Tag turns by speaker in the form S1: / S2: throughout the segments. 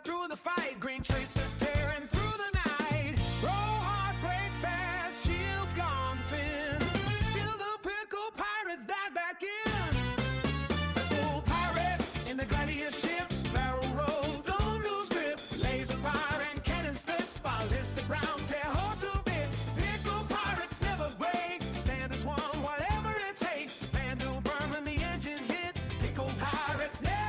S1: Through the fight, green traces tearing through the night. Roll hard, break fast, shields gone thin. Still the pickle pirates dive back in. Full pirates in the gladiator ships, barrel roll, don't lose grip. Laser fire and cannon splits, ballistic rounds tear holes to bits. Pickle pirates never break, stand as one, whatever it takes. Vandal burn when the engines hit. Pickle pirates never.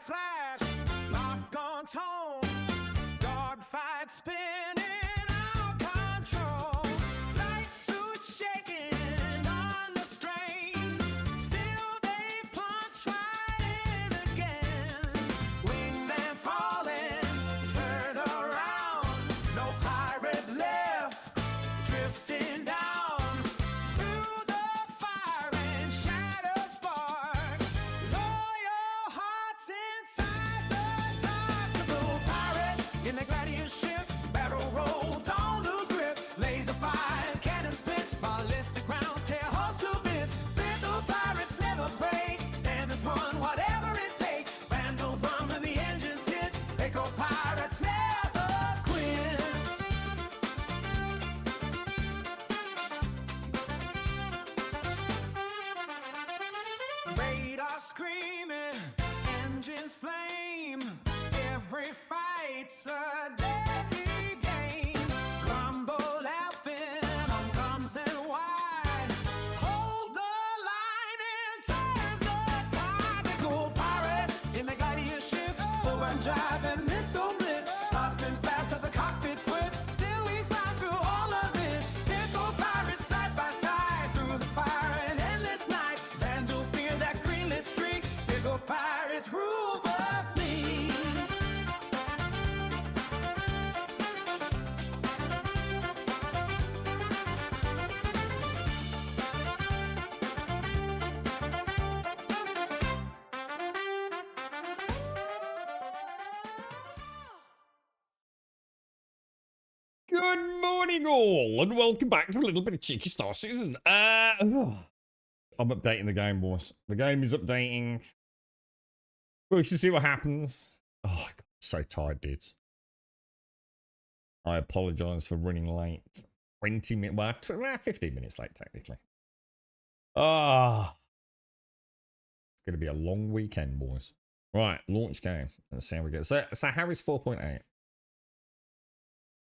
S1: Flash, lock on tone, dogfight spinning out control, flight suit shaking on the strain, still they punch right in again. Wingman falling, turn around, no pirate left, drifting down through the fire and shattered sparks. Loyal hearts inside the dark. Blue pirates in the gladiator ships, barrel roll, don't lose grip. Laser fire, cannon spits, ballistic rounds tear hulls to bits. Little pirates never break, stand as one, whatever it takes. Vandal bomb and the engines hit. Echo pirates never quit. Radar screaming, engines flame. Every fight's a deadly game. Rumble laughing on comes and wide. Hold the line and turn the tide. Gold pirates in the gladiator ships, full run drive and missile blitz. Stars spin fast as the cockpit twists. Still we fly through all of it. Pickle pirates side by side through the fire and endless night. Vandal fear that greenlit streak. Pickle pirates rule the fleet.
S2: Good morning, all, and welcome back to a little bit of Cheeky Star Season. I'm updating the game, boys. The game is updating. We should see what happens. Oh, God, I'm so tired, dudes. I apologize for running late. 20 minutes, well, 15 minutes late, technically. It's going to be a long weekend, boys. Right, launch game. Let's see how we go. So Harry's 4.8.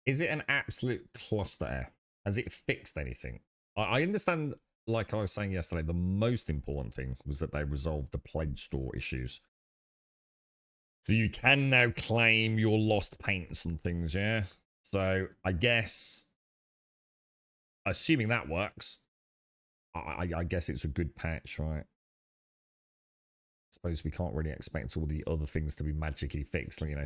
S2: Is it an absolute cluster? Has it fixed anything? I understand, like I was saying yesterday, the most important thing was that they resolved the pledge store issues. So you can now claim your lost paints and things, yeah? So I guess, assuming that works, I guess it's a good patch, right? Suppose we can't really expect all the other things to be magically fixed, you know.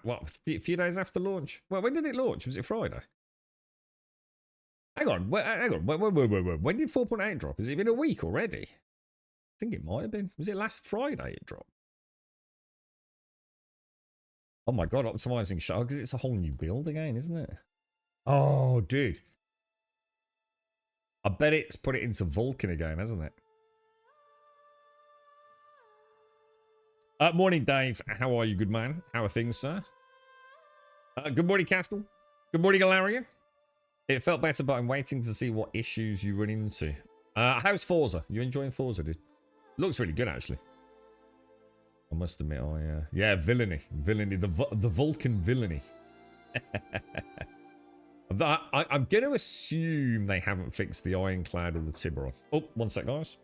S2: What, a few days after launch? Well, when did it launch? Was it Friday? Hang on, hang on. Wait. When did 4.8 drop? Has it been a week already? I think it might have been. Was it last Friday it dropped? Oh my God, optimizing shot, because it's a whole new build again, isn't it? Oh, dude. I bet it's put it into Vulcan again, hasn't it? Morning, Dave. How are you, good man? How are things, sir? Good morning, Caskell. Good morning, Galarian. It felt better, but I'm waiting to see what issues you run into. How's Forza? You enjoying Forza, dude? Looks really good, actually. I must admit, yeah, villainy, the Vulcan villainy. I'm going to assume they haven't fixed the Ironclad or the Tiburon. Oh, one sec, guys.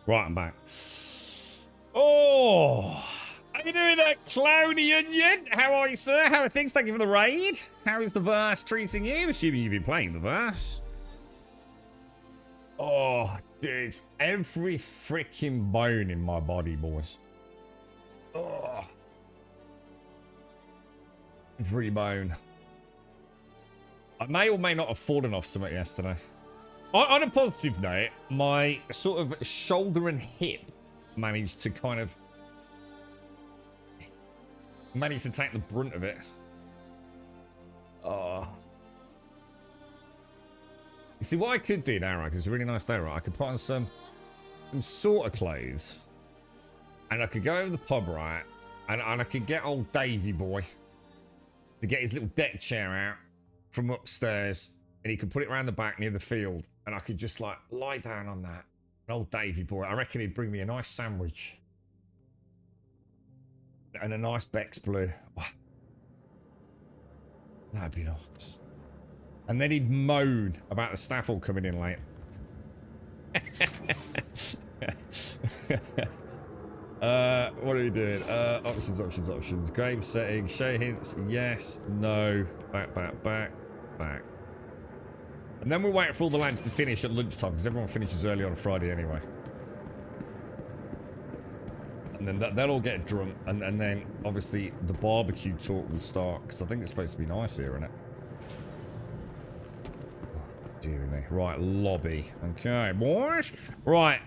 S2: Right, I'm back. Oh, how you doing, Clowny Onion? How are you, sir? How are things? Thank you for the raid. How is the verse treating you? Assuming you've been playing the verse. Oh, dude, every freaking bone in my body, boys. Oh, every bone. I may or may not have fallen off something yesterday. On a positive note, my sort of shoulder and hip managed to kind of take the brunt of it. Oh. You see, what I could do now, right, because it's a really nice day, right? I could put on some sort of clothes, and I could go over the pub, right, and I could get old Davy boy to get his little deck chair out from upstairs, and he could put it around the back near the field, and I could just like lie down on that. An old Davy boy. I reckon he'd bring me a nice sandwich and a nice Beck's Blue. Wow. That'd be nice. And then he'd moan about the staff all coming in late. What are we doing? Options. Game settings. Show hints. Yes. No. Back. And then we'll wait for all the lads to finish at lunchtime, because everyone finishes early on a Friday anyway. And then they'll all get drunk, and then obviously the barbecue talk will start, because I think it's supposed to be nice here, isn't it? Oh, dear me. Right, lobby. Okay, boys. Right,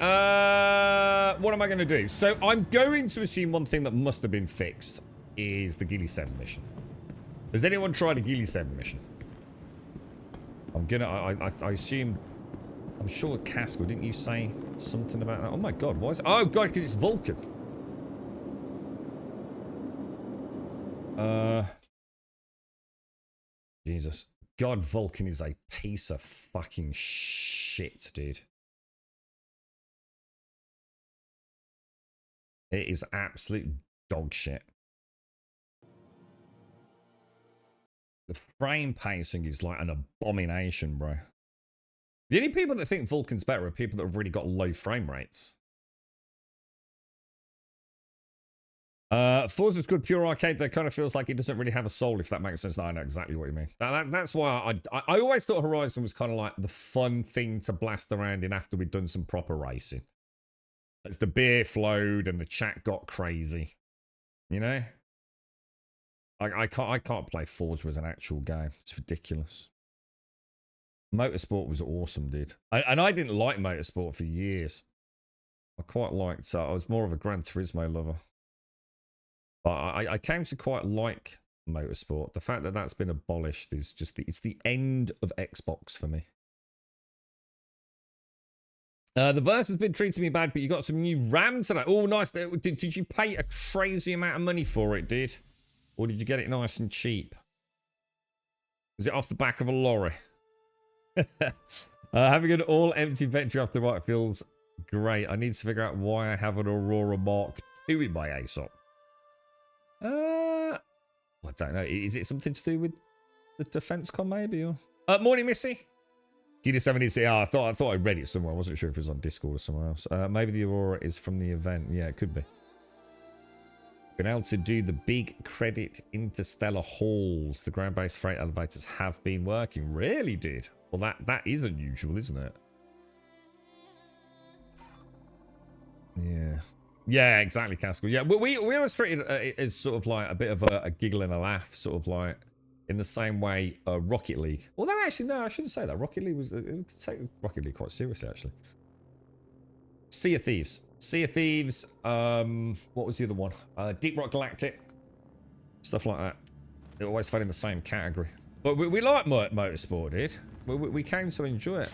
S2: what am I going to do? So I'm going to assume one thing that must have been fixed is the Ghillie 7 mission. Has anyone tried a Ghillie 7 mission? I'm gonna, I assume, I'm sure Casco, didn't you say something about that? Oh my god, why is it? Oh god, because it's Vulcan. Jesus. God, Vulcan is a piece of fucking shit, dude. It is absolute dog shit. The frame pacing is like an abomination, bro. The only people that think Vulcan's better are people that have really got low frame rates. Forza's good pure arcade, though, kind of feels like it doesn't really have a soul, if that makes sense. No, I know exactly what you mean. That's why I always thought Horizon was kind of like the fun thing to blast around in after we'd done some proper racing. As the beer flowed and the chat got crazy. You know? I can't play Forza as an actual game. It's ridiculous. Motorsport was awesome, dude. And I didn't like Motorsport for years. I quite liked. I was more of a Gran Turismo lover. But I came to quite like Motorsport. The fact that that's been abolished is just it's the end of Xbox for me. The verse has been treating me bad, but you got some new RAM today. Oh, nice. Did you pay a crazy amount of money for it, dude? Or did you get it nice and cheap? Was it off the back of a lorry? Having an all-empty inventory off the right feels great. I need to figure out why I have an Aurora Mark II in my ASOP. I don't know. Is it something to do with the defense con, maybe? Or morning, Missy. Ghillie 7 is. Yeah, I thought I read it somewhere. I wasn't sure if it was on Discord or somewhere else. Maybe the Aurora is from the event. Yeah, it could be. Been able to do the big credit interstellar hauls. The ground-based freight elevators have been working. Really, dude? Well, that is unusual, isn't it? Yeah. Yeah, exactly, Castle. Yeah, we always treated it as sort of like a bit of a giggle and a laugh, sort of like in the same way Rocket League. Although actually, no, I shouldn't say that. Rocket League was take Rocket League quite seriously, actually. Sea of Thieves. Sea of Thieves. What was the other one? Deep Rock Galactic. Stuff like that. It always fell in the same category. But we like Motorsport, dude. We came to enjoy it.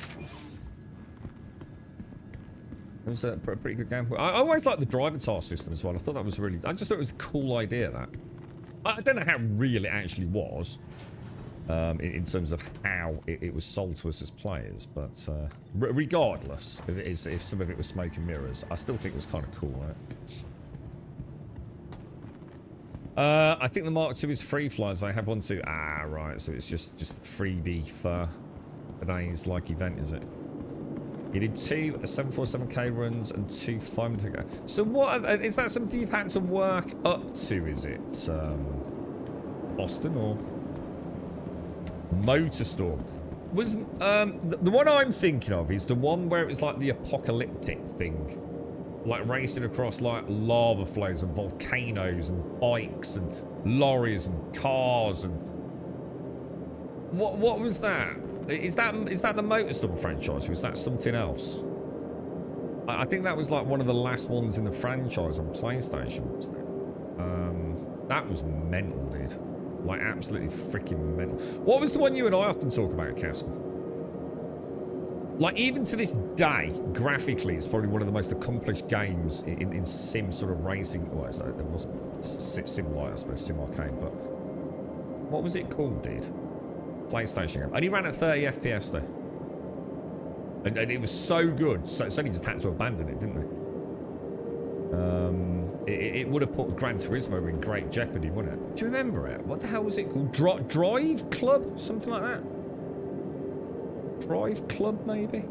S2: It was a pretty good game. I always liked the driver task system as well. I thought that was really... I just thought it was a cool idea, that. I don't know how real it actually was. In terms of how it was sold to us as players. But regardless, if some of it was smoke and mirrors, I still think it was kind of cool, right? I think the Mark II is free flies. I have one too. Ah, right. So it's just freebie for today's like event, is it? You did 2 747k runs and 2 500k. So what is that something you've had to work up to? Is it Boston or Motorstorm? Was the one I'm thinking of is the one where it was like the apocalyptic thing, like racing across like lava flows and volcanoes and bikes and lorries and cars and what was that? Is that the Motorstorm franchise or is that something else? I think that was like one of the last ones in the franchise on PlayStation, wasn't it? That was mental, dude. Like absolutely freaking mental. What was the one you and I often talk about, Castle? Like even to this day, graphically, it's probably one of the most accomplished games in sim sort of racing. Well, it wasn't sim light, I suppose, sim arcade, but what was it called, dude? PlayStation game. Only ran at 30 FPS though. And it was so good, so Sony just had to abandon it, didn't they? It would have put Gran Turismo in great jeopardy, wouldn't it? Do you remember it? What the hell was it called? Drive Club? Something like that? Drive Club, maybe?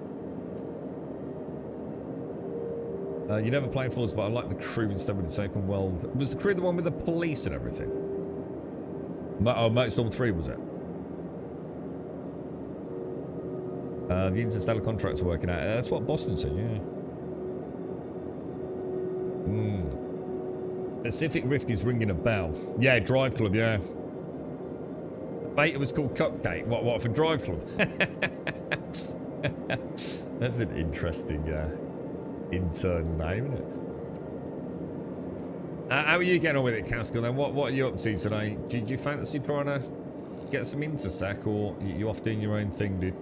S2: You never played Forza, but I like the crew instead with its open world. Was the crew the one with the police and everything? Oh, Motorstorm 3, was it? The interstellar contracts are working out. That's what Boston said, yeah. Pacific Rift is ringing a bell. Yeah, Drive Club, yeah. The beta was called Cupcake. What for Drive Club? That's an interesting internal name, isn't it? How are you getting on with it, Cascal? Then what are you up to today? Do you fancy trying to get some intersec, or you off doing your own thing, dude?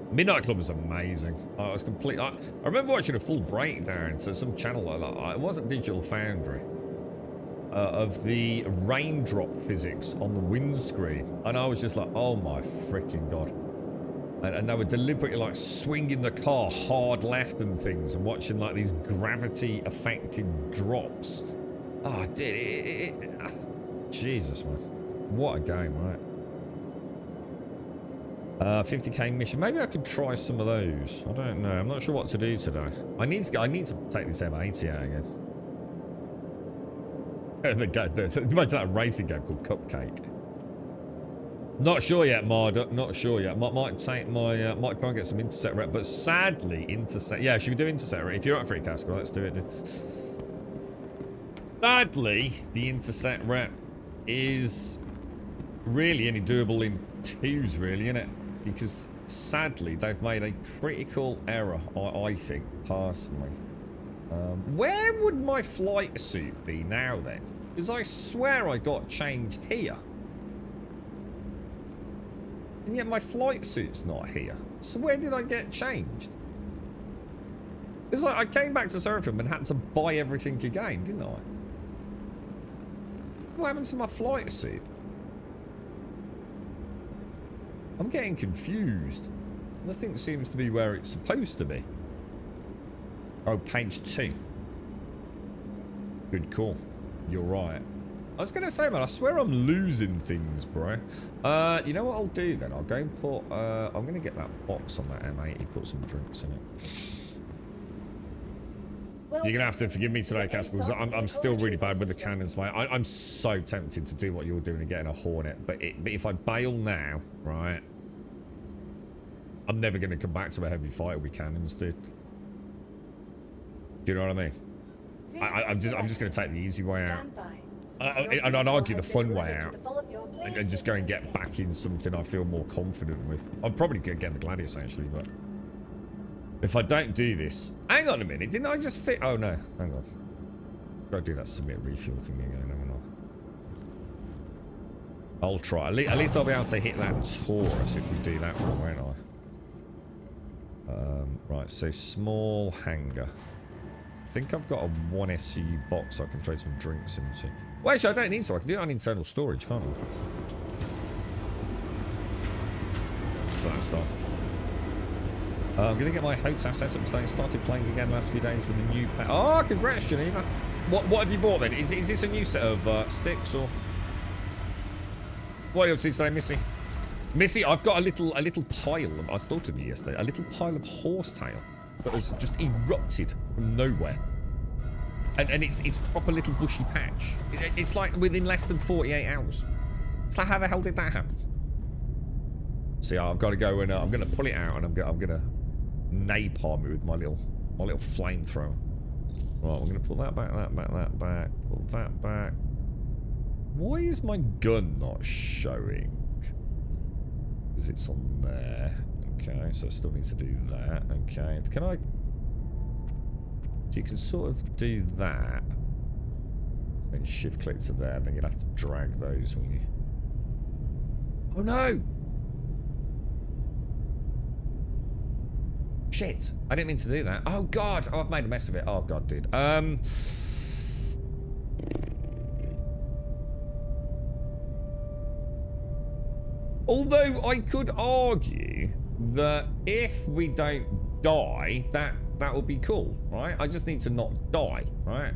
S2: Midnight Club was amazing. I was complete. I remember watching a full breakdown to some channel like that. It wasn't Digital Foundry of the raindrop physics on the windscreen, and I was just like, "Oh my freaking god!" And they were deliberately like swinging the car hard left and things, and watching like these gravity affected drops. Oh, dude, Jesus, man, what a game, right? 50k mission. Maybe I could try some of those. I don't know. I'm not sure what to do today. I need to take this M80 out again. Imagine that racing game called Cupcake. Not sure yet, Marda. Not sure yet. Might take my might try and get some intercept rep, but sadly intercept. Yeah, should we do intercept rep? If you're up for it, Casco, let's do it. Dude. Sadly, the intercept rep is really only doable in 2s, really, isn't it? Because sadly they've made a critical error, I think personally. Where would my flight suit be now then? Because I swear I got changed here, and yet my flight suit's not here. So where did I get changed? It's like I came back to Seraphim and had to buy everything again, didn't I? What happened to my flight suit? I'm getting confused. Nothing seems to be where it's supposed to be. Oh, page 2. Good call. You're right. I was going to say, man, I swear I'm losing things, bro. You know what I'll do then? I'll go and put... I'm going to get that box on that M80, put some drinks in it. You're going to have to forgive me today, Casper, because I'm still really bad with the cannons, mate. I'm so tempted to do what you're doing and getting a Hornet, but if I bail now, right, I'm never going to come back to a heavy fighter with cannons, dude. Do you know what I mean? I'm just going to take the easy way out. And I'd argue the fun way out. And just go and get back in something I feel more confident with. I'm probably going to get the Gladius, actually, but... if I don't do this... hang on a minute, didn't I just fit... oh no, hang on. Gotta do that submit refuel thing again, haven't I? I'll try. At least I'll be able to hit that Taurus if we do that one, won't I? Right, so small hangar. I think I've got a 1 SCU box I can throw some drinks into. Well, actually, I don't need to. I can do it on internal storage, can't I? So that's done. I'm going to get my hotel set up today. Started playing again last few days with the new pack. Oh, congrats, Geneva. What have you bought then? Is this a new set of sticks or... what are you up to today, Missy? Missy, I've got a little pile of, I was talking to you yesterday, a little pile of horsetail that has just erupted from nowhere. And it's proper little bushy patch. It's like within less than 48 hours. It's like, how the hell did that happen? See, I've got to go and I'm going to pull it out and I'm going to napalm it with my little flamethrower. Right, I'm going to pull that back, that back, pull that back. Why is my gun not showing? Because it's on there. Okay, so I still need to do that. Okay, can I... You can sort of do that. Then shift click to there, then you'll have to drag those, won't you? Oh no! Shit, I didn't mean to do that. Oh god, oh, I've made a mess of it. Oh god, dude. Although I could argue that if we don't die, that would be cool, right? I just need to not die, right?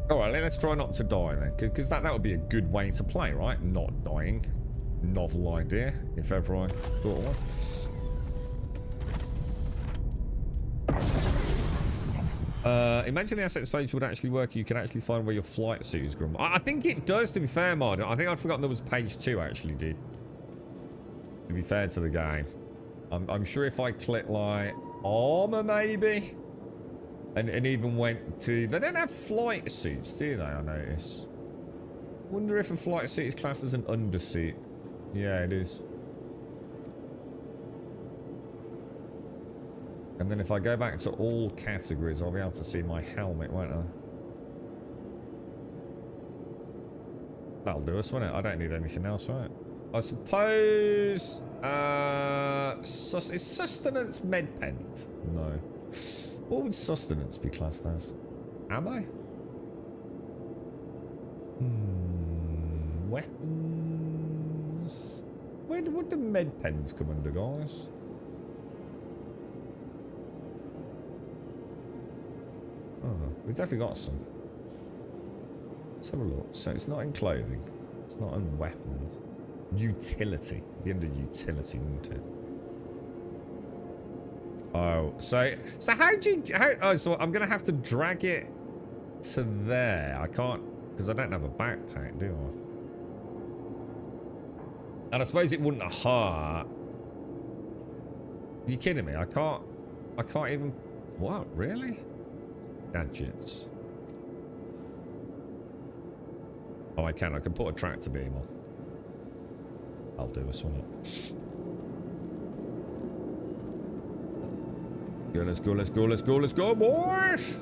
S2: Alright, let's try not to die then, because that would be a good way to play, right? Not dying. Novel idea, if ever I thought one. Imagine the assets page would actually work. You can actually find where your flight suit is, Grum. I think it does, to be fair, Martin. I think I'd forgotten there was page 2, actually, dude. To be fair to the game. I'm sure if I click, like, armor, maybe? And even went to... They don't have flight suits, do they, I notice? Wonder if a flight suit is classed as an undersuit. Yeah, it is. And then if I go back to all categories, I'll be able to see my helmet, won't I? That'll do us, won't it? I don't need anything else, right? I suppose... is sustenance med pens? No. What would sustenance be classed as? Ammo? Weapons? Where would the med pens come under, guys? Oh, we've definitely got some. Let's have a look. So it's not in clothing. It's not in weapons. Utility. It'd be under utility, wouldn't it? Oh, so how do you... so I'm going to have to drag it to there. I can't... Because I don't have a backpack, do I? And I suppose it wouldn't hurt. Are you kidding me? I can't even... What? Really? Gadgets. Oh, I can. I can put a tractor beam on. I'll do this, won't it? Go, let's go, let's go, let's go, let's go, boys!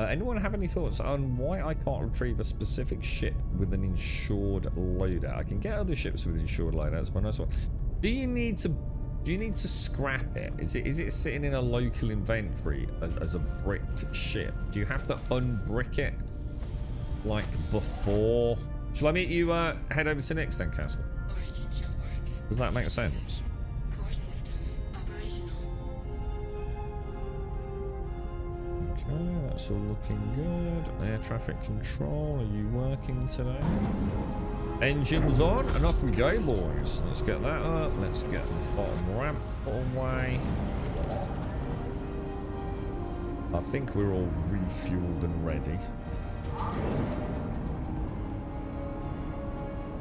S2: Anyone have any thoughts on why I can't retrieve a specific ship with an insured loadout? I can get other ships with insured loadouts, but nice one. Do you need to scrap it? Is it sitting in a local inventory as a bricked ship? Do you have to unbrick it like before? Shall I meet you head over to Nix then, Castle? Does that make sense? Okay, that's all looking good. Air traffic control, are you working today? Engines on, and off we go, boys. Let's get that up. Let's get the bottom ramp away. I think we're all refueled and ready.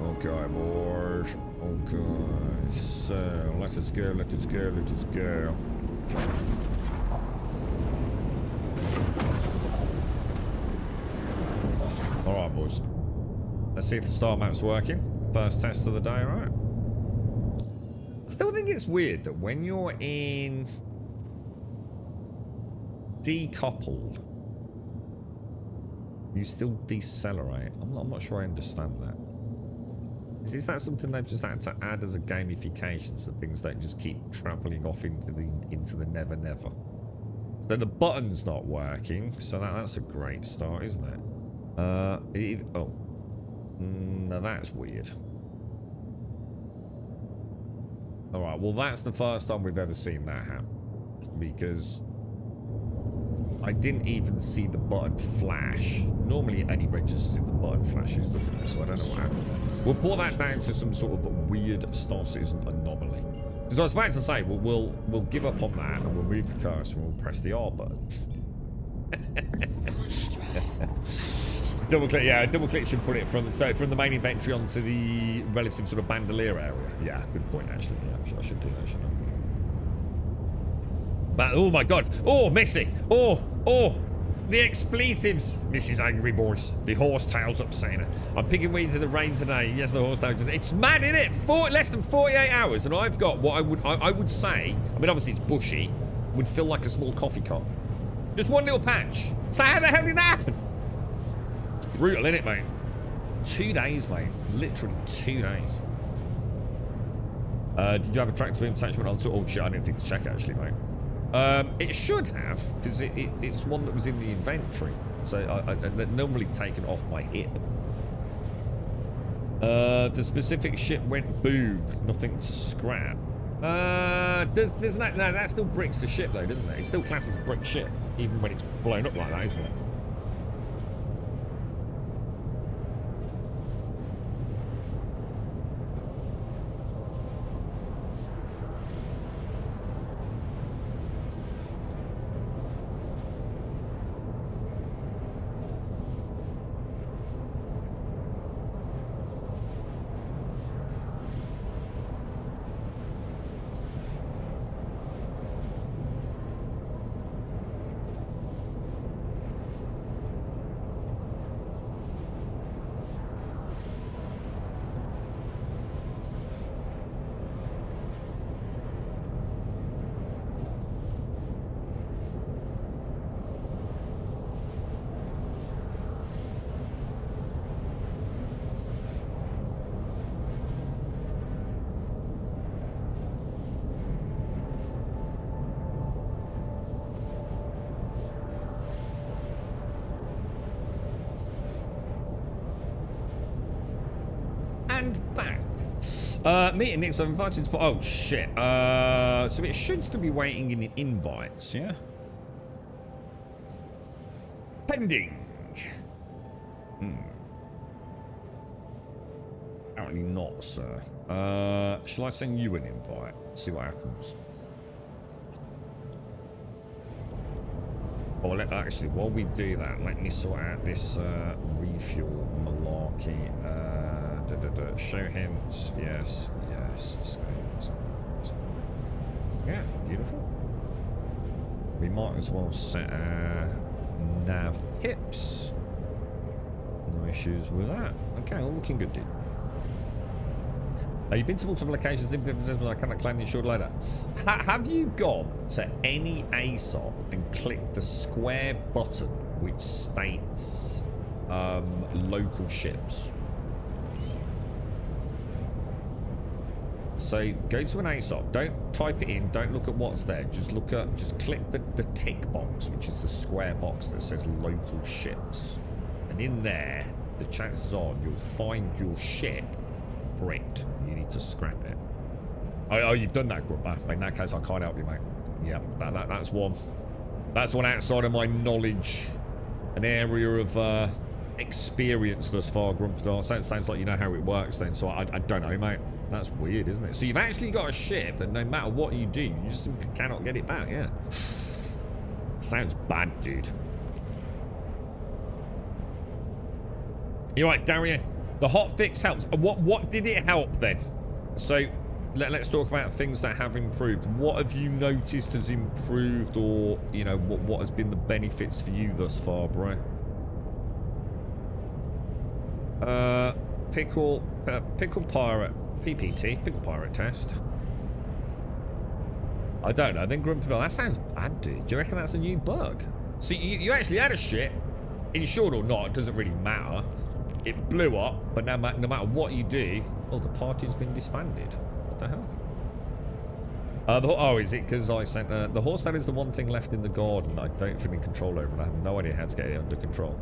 S2: Okay, boys. Okay, so let us go, let us go, let us go. Alright, boys. Let's see if the star map's working. First test of the day, right? I still think it's weird that when you're in decoupled, you still decelerate. I'm not sure I understand that. Is that something they've just had to add as a gamification so things don't just keep travelling off into the never never? So the button's not working, so that's a great start, isn't it? Now that's weird. Alright, well that's the first time we've ever seen that happen. Because I didn't even see the button flash. Normally it only registers if the button flashes, doesn't it? So I don't know what happened. We'll put that down to some sort of weird Star Citizen anomaly. Because I was about to say, we'll give up on that and we'll move the cursor and we'll press the R button. Double click, yeah, double click should put it from the main inventory onto the relative sort of bandolier area. Yeah, good point actually. Yeah, I should do that, shouldn't I? But oh my god, oh Missy, oh, the expletives, Mrs. Angry Voice, the horsetail's upsetting her. I'm picking weeds in the rain today. Yes, the horsetail just, it's mad, isn't it? Less than 48 hours, and I've got what I would say, I mean obviously it's bushy, would feel like a small coffee cup. Just one little patch. So how the hell did that happen? It's brutal, isn't it, mate? 2 days, mate. Literally 2 days. Did you have a tractor beam attachment on? Oh shit, I didn't think to check actually, mate. It should have, because it's one that was in the inventory. So they're normally taken off my hip. The specific ship went boom. Nothing to scrap. There's no, that still bricks the ship though, doesn't it? It still classes a brick ship, even when it's blown up like that, isn't it? And back. Meeting Nick, so I'm invited to... Oh, shit. So it should still be waiting in the invites, yeah? Pending. Apparently not, sir. Shall I send you an invite? See what happens. Oh, actually, while we do that, let me sort out this refuel malarkey. Show hints. Yes. Yeah, beautiful. We might as well set our nav pips. No issues with that. Okay, all looking good, dude. You've been to multiple locations, I cannot claim the insured later. Have you gone to any ASOP and clicked the square button which states local ships? So go to an ASOP, don't type it in, don't look at what's there, just click the tick box, which is the square box that says local ships. And in there, the chances are you'll find your ship bricked. You need to scrap it. Oh, you've done that, Grubber. In that case, I can't help you, mate. Yeah, that's one. That's one outside of my knowledge, an area of experience thus far, Grumperdar. Sounds like you know how it works then, so I don't know, mate. That's weird, isn't it? So you've actually got a ship that no matter what you do, you just simply cannot get it back, yeah. Sounds bad, dude. You're right, Daria. The hot fix helps. What did it help then? So let's talk about things that have improved. What have you noticed has improved, or you know what has been the benefits for you thus far, bro? Pickle pirate PPT pickle pirate test. I don't know. Then Grumpy, that sounds bad, dude. Do you reckon that's a new bug? So you actually had a ship, insured or not, it doesn't really matter. It blew up, but no matter what you do, oh, the party's been disbanded. What the hell? Oh, is it because I sent the horse? That is the one thing left in the garden I don't feel in control over, and I have no idea how to get it under control.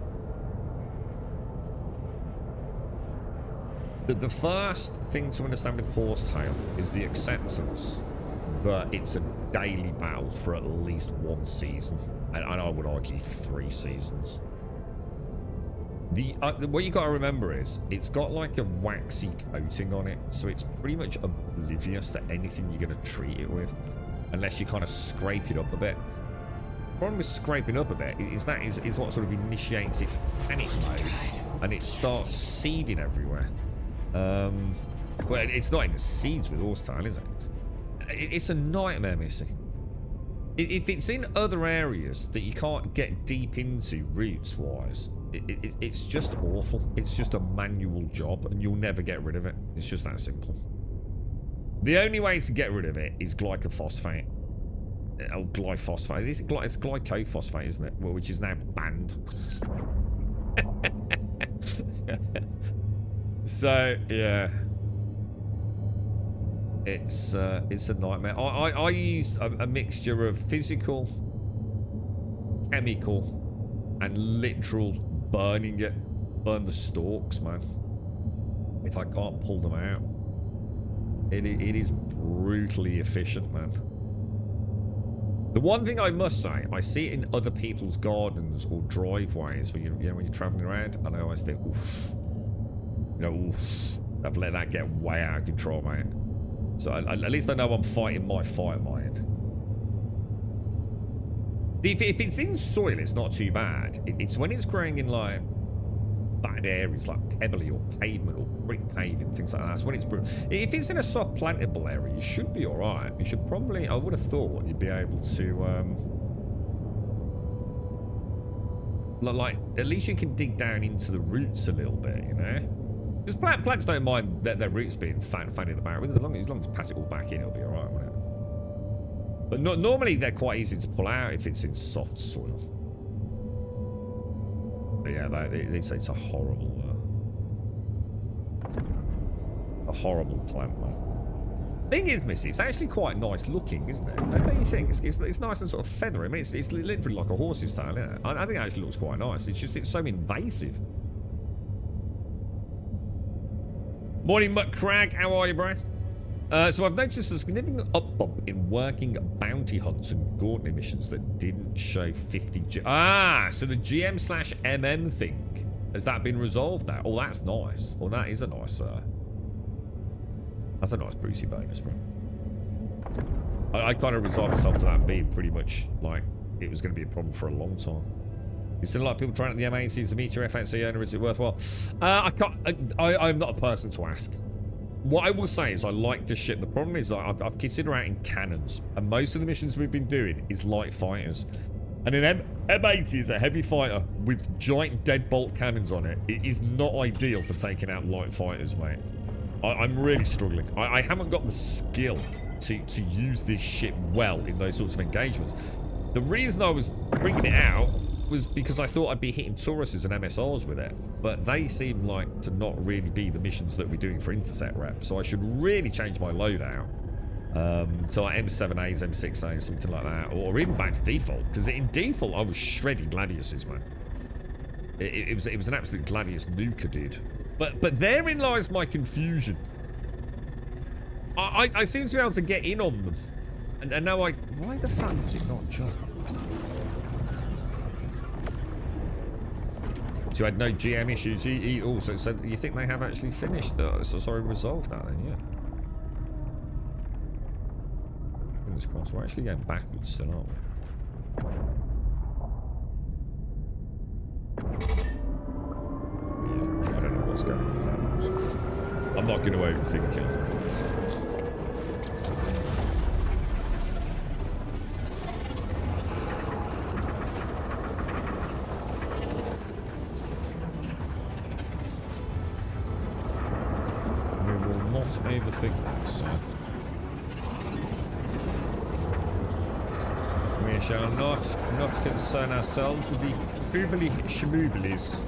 S2: The first thing to understand with Horsetail is the acceptance that it's a daily battle for at least one season. And I would argue 3 seasons. What you got to remember is it's got like a waxy coating on it, so it's pretty much oblivious to anything you're going to treat it with, unless you kind of scrape it up a bit. The problem with scraping up a bit is what sort of initiates its panic mode, and it starts seeding everywhere. Well, it's not even seeds with Horsetail, is it? It's a nightmare, Missy. If it's in other areas that you can't get deep into roots-wise, it's just awful. It's just a manual job, and you'll never get rid of it. It's just that simple. The only way to get rid of it is glycophosphate. Oh, glyphosphate. It's glycophosphate, isn't it? Well, which is now banned. So, yeah. It's a nightmare. I used a mixture of physical, chemical, and literal burning it. Burn the stalks, man. If I can't pull them out. It is brutally efficient, man. The one thing I must say, I see it in other people's gardens or driveways when when you're traveling around, and I always think, oof. You know, oof. I've let that get way out of control, mate. So at least I know I'm fighting my fight at my end. If it's in soil, it's not too bad. It's when it's growing in like bad areas like pebbly or pavement or brick paving, things like that. That's when it's brutal. If it's in a soft plantable area, you should be alright. You should probably, I would have thought you'd be able to like at least you can dig down into the roots a little bit, you know? Because plants don't mind their roots being fanning about. As long as you pass it all back in, it'll be alright, won't it? But normally they're quite easy to pull out if it's in soft soil. But yeah, it's a horrible plant, man. Thing is, Missy, it's actually quite nice looking, isn't it? Don't you think? It's nice and sort of feathery. I mean, it's literally like a horse's tail, isn't it? I think it actually looks quite nice. It's just, it's so invasive. Morning, Mutt Crag. How are you, bro? So I've noticed a significant up bump in working bounty hunts and Gauntlet missions that didn't show 50 so the GM/MM thing, has that been resolved now? Oh, that's nice. Well, that is a nice that's a nice Brucey bonus, bro. I kind of resigned myself to that being pretty much like it was going to be a problem for a long time. You've seen a lot of people trying at the M80s to meet your FNC owner. Is it worthwhile? I'm not a person to ask. What I will say is I like the ship. The problem is I've considered out in cannons, and most of the missions we've been doing is light fighters. And an M80 is a heavy fighter with giant deadbolt cannons on it. It is not ideal for taking out light fighters, mate. I'm really struggling. I haven't got the skill to use this ship well in those sorts of engagements. The reason I was bringing it out was because I thought I'd be hitting Tauruses and MSRs with it, but they seem like to not really be the missions that we're doing for intercept rep, so I should really change my loadout to like M7As, M6As, something like that, or even back to default, because in default I was shredding Gladiuses, man. It was an absolute Gladius nuker, dude. But therein lies my confusion. I seem to be able to get in on them, and now why the fuck does it not jump? So you had no GM issues. He also said, you think they have actually finished? So sorry, resolved that then, yeah. Fingers crossed. We're actually going backwards still, aren't we? Yeah, I don't know what's going on there. I'm not going to overthink it. Overthink that, so we shall not concern ourselves with the hoobly schmooblies.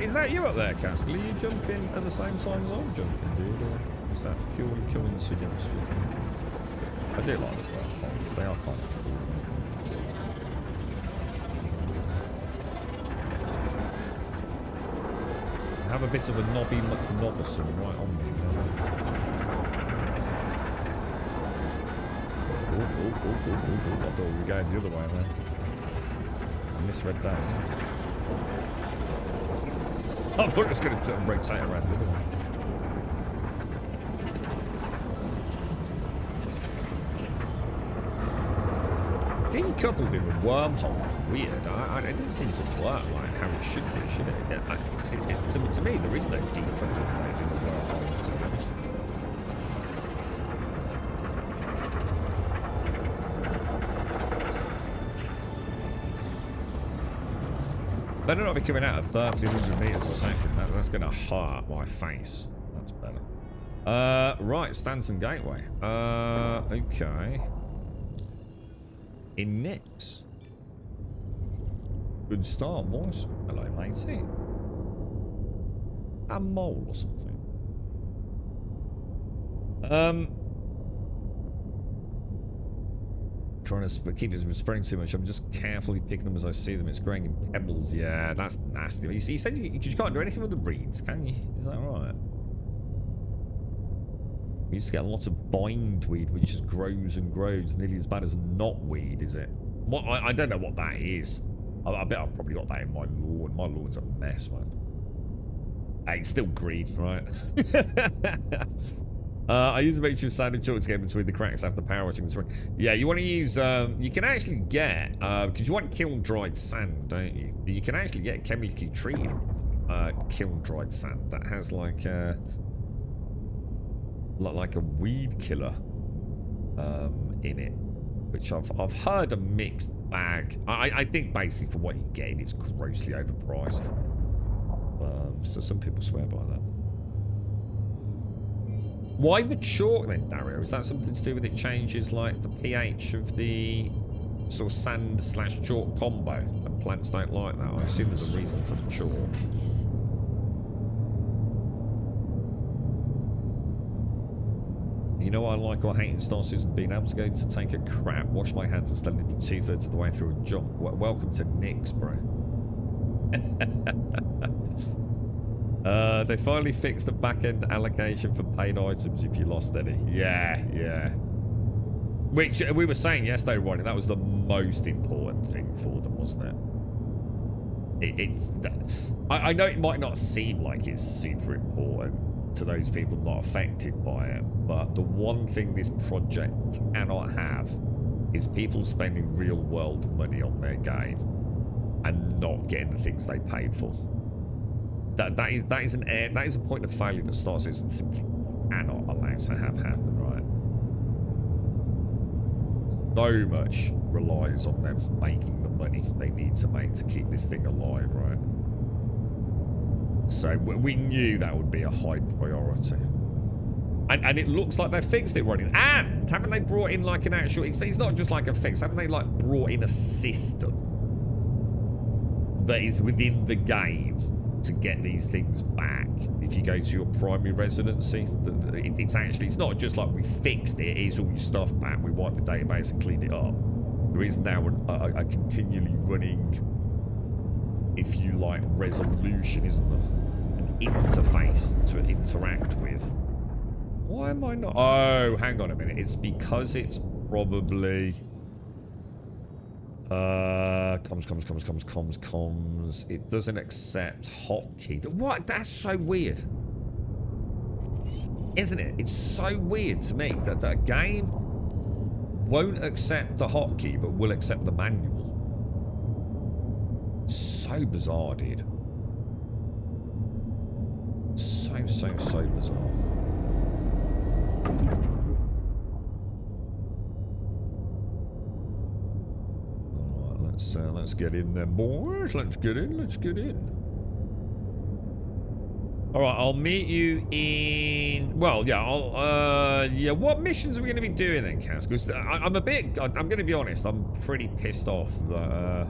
S2: Is that you up there, Caskell? Are you jumping at the same time as I'm jumping, dude, or is that purely coincidence, do you think? I do like the black holes, they are kind of cool. Have a bit of a knobby McNobberson right on me. I thought we were going the other way there. I misread that. I thought it was going to rotate around the other way. Decoupled in the wormhole. Weird. It doesn't seem to work like how it should do, should it? To me, there is no decoupling made in the wormhole, to be honest. Better not be coming out at 1300 meters a second. That's going to hurt my face. That's better. Right, Stanton Gateway. Okay. In Nix. Good start, boys. Hello, matey. A mole or something. Trying to keep it from spreading too much. I'm just carefully picking them as I see them. It's growing in pebbles. Yeah, that's nasty. You said you can't do anything with the reeds, can you? Is that right? We used to get a lot of bindweed, which just grows and grows, nearly as bad as knotweed, is it? What I don't know what that is. I bet I've probably got that in my lawn. My lawn's a mess, man. Hey, it's still green, right? I use a mixture of sand and chalk to get between the cracks after power washing the spring. Yeah, you want to use, you can actually get, because you want kiln-dried sand, don't you? You can actually get chemically treated kiln-dried sand that has like a weed killer in it, which I've heard a mixed bag. I think basically for what you're getting, it's grossly overpriced. So some people swear by that. Why the chalk then, Dario? Is that something to do with it changes like the pH of the sort of sand/chalk combo and plants don't like that? I assume there's a reason for the chalk. You know what I like or hate in Star Citizen? Being able to go to take a crap, wash my hands and still be 2/3 of the way through a jump. Welcome to Nix, bro. They finally fixed the back-end allocation for paid items if you lost any. Yeah. Which we were saying yesterday, Ronnie, that was the most important thing for them, wasn't it? I know it might not seem like it's super important to those people not affected by it, but the one thing this project cannot have is people spending real-world money on their game and not getting the things they paid for. That is a point of failure that Star Citizen simply cannot allow to have happen, right? So much relies on them making the money they need to make to keep this thing alive, right? So we knew that would be a high priority. And it looks like they fixed it, running. And haven't they brought in like an actual... It's not just like a fix. Haven't they like brought in a system that is within the game to get these things back if you go to your primary residency? It's not just like we fixed it, here's all your stuff back, we wiped the database and cleaned it up. There is now a continually running, if you like, resolution, isn't there? An interface to interact with. Why am I not? Oh, hang on a minute. It's because it's probably... comms. It doesn't accept hotkey. What? That's so weird. Isn't it? It's so weird to me that the game won't accept the hotkey but will accept the manual. So bizarre, dude. So bizarre. Let's get in then, boys. Let's get in. All right, I'll meet you in... Well, yeah, yeah, what missions are we going to be doing then, Cass? Because I'm going to be honest, I'm pretty pissed off that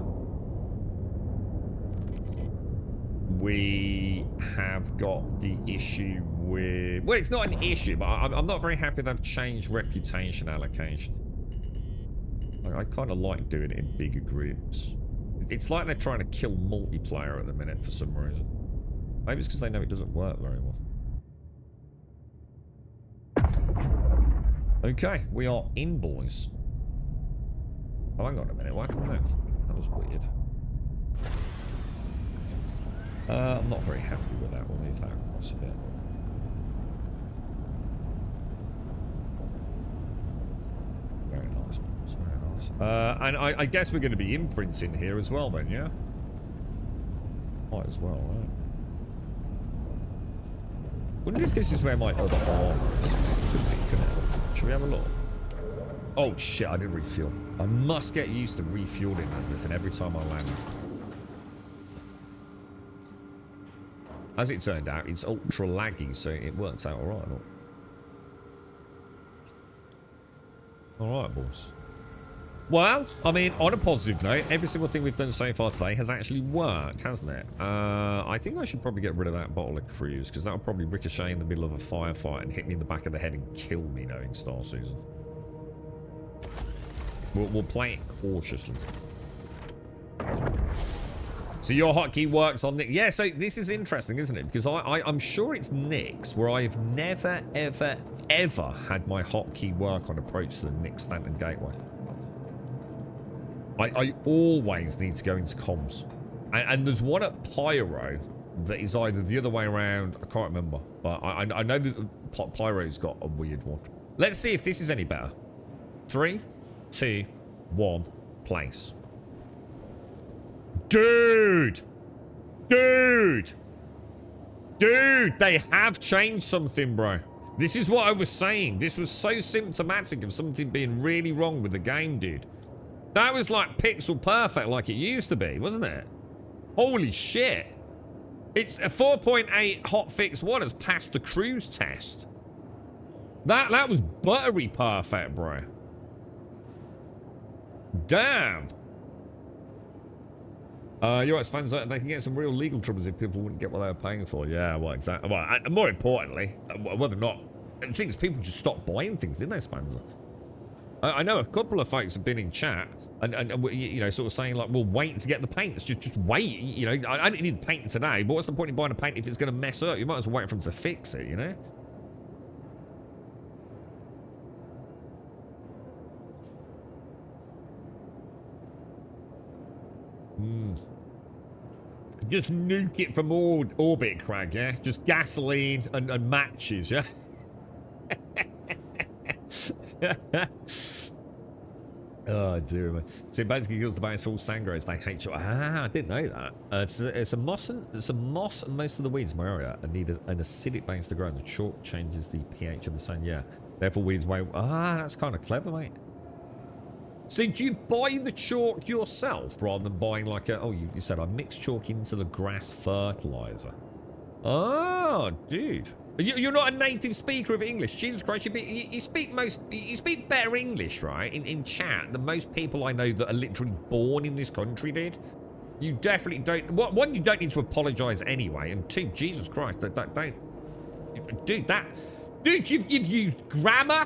S2: we have got the issue with... Well, it's not an issue, but I'm not very happy they've changed reputation allocation. I kind of like doing it in bigger groups. It's like they're trying to kill multiplayer at the minute for some reason. Maybe it's because they know it doesn't work very well. Okay, we are in, boys. Oh, hang on a minute. Why come that? That was weird. I'm not very happy with that. We'll move that across a bit. Very nice. Very nice. And I guess we're going to be imprinting here as well then, yeah? Might as well, right? Wonder if this is where my other armor is. Could be, couldn't it? Should we have a look? Oh shit, I didn't refuel. I must get used to refueling everything every time I land. As it turned out, it's ultra laggy, so it works out alright. Alright, boys. Well, I mean, on a positive note, every single thing we've done so far today has actually worked, hasn't it? I think I should probably get rid of that bottle of cruise, because that'll probably ricochet in the middle of a firefight and hit me in the back of the head and kill me, knowing Star Susan. We'll play it cautiously. So your hotkey works on Nick. Yeah, so this is interesting, isn't it? Because I'm sure it's Nick's where I've never, ever, ever had my hotkey work on approach to the Nick Stanton Gateway. I always need to go into comms. And there's one at Pyro that is either the other way around. I can't remember. But I know that Pyro's got a weird one. Let's see if this is any better. 3, 2, 1, place. Dude! Dude! Dude! They have changed something, bro. This is what I was saying. This was so symptomatic of something being really wrong with the game, dude. That was like pixel perfect like it used to be, wasn't it? Holy shit. It's a 4.8 hotfix 1 has passed the cruise test. That was buttery perfect, bro. Damn. You're right, fans. They can get some real legal troubles if people wouldn't get what they were paying for. Yeah, well, exactly. Well, and more importantly, whether or not, the thing is, people just stopped buying things, didn't they, Spanzer? I know a couple of folks have been in chat and you know, sort of saying like, we'll wait to get the paints. Just wait. You know, I don't need the paint today, but what's the point in buying a paint if it's going to mess up? You might as well wait for them to fix it, you know? Just nuke it from orbit, Crag, yeah? Just gasoline and matches, yeah? Oh, dear me. So it basically kills the bites for all sangros. They hate you. Ah, I didn't know that. It's a moss and most of the weeds in my area need an acidic base to grow. And the chalk changes the pH of the sand. Yeah. Therefore, weeds way. Ah, that's kind of clever, mate. So do you buy the chalk yourself rather than buying like a... Oh, you said I mix chalk into the grass fertilizer. Oh, dude. You're not a native speaker of English. Jesus Christ, you speak better English, right? In chat than most people I know that are literally born in this country, dude. You definitely don't... One, you don't need to apologize anyway. And two, Jesus Christ, don't... Dude, you've used grammar...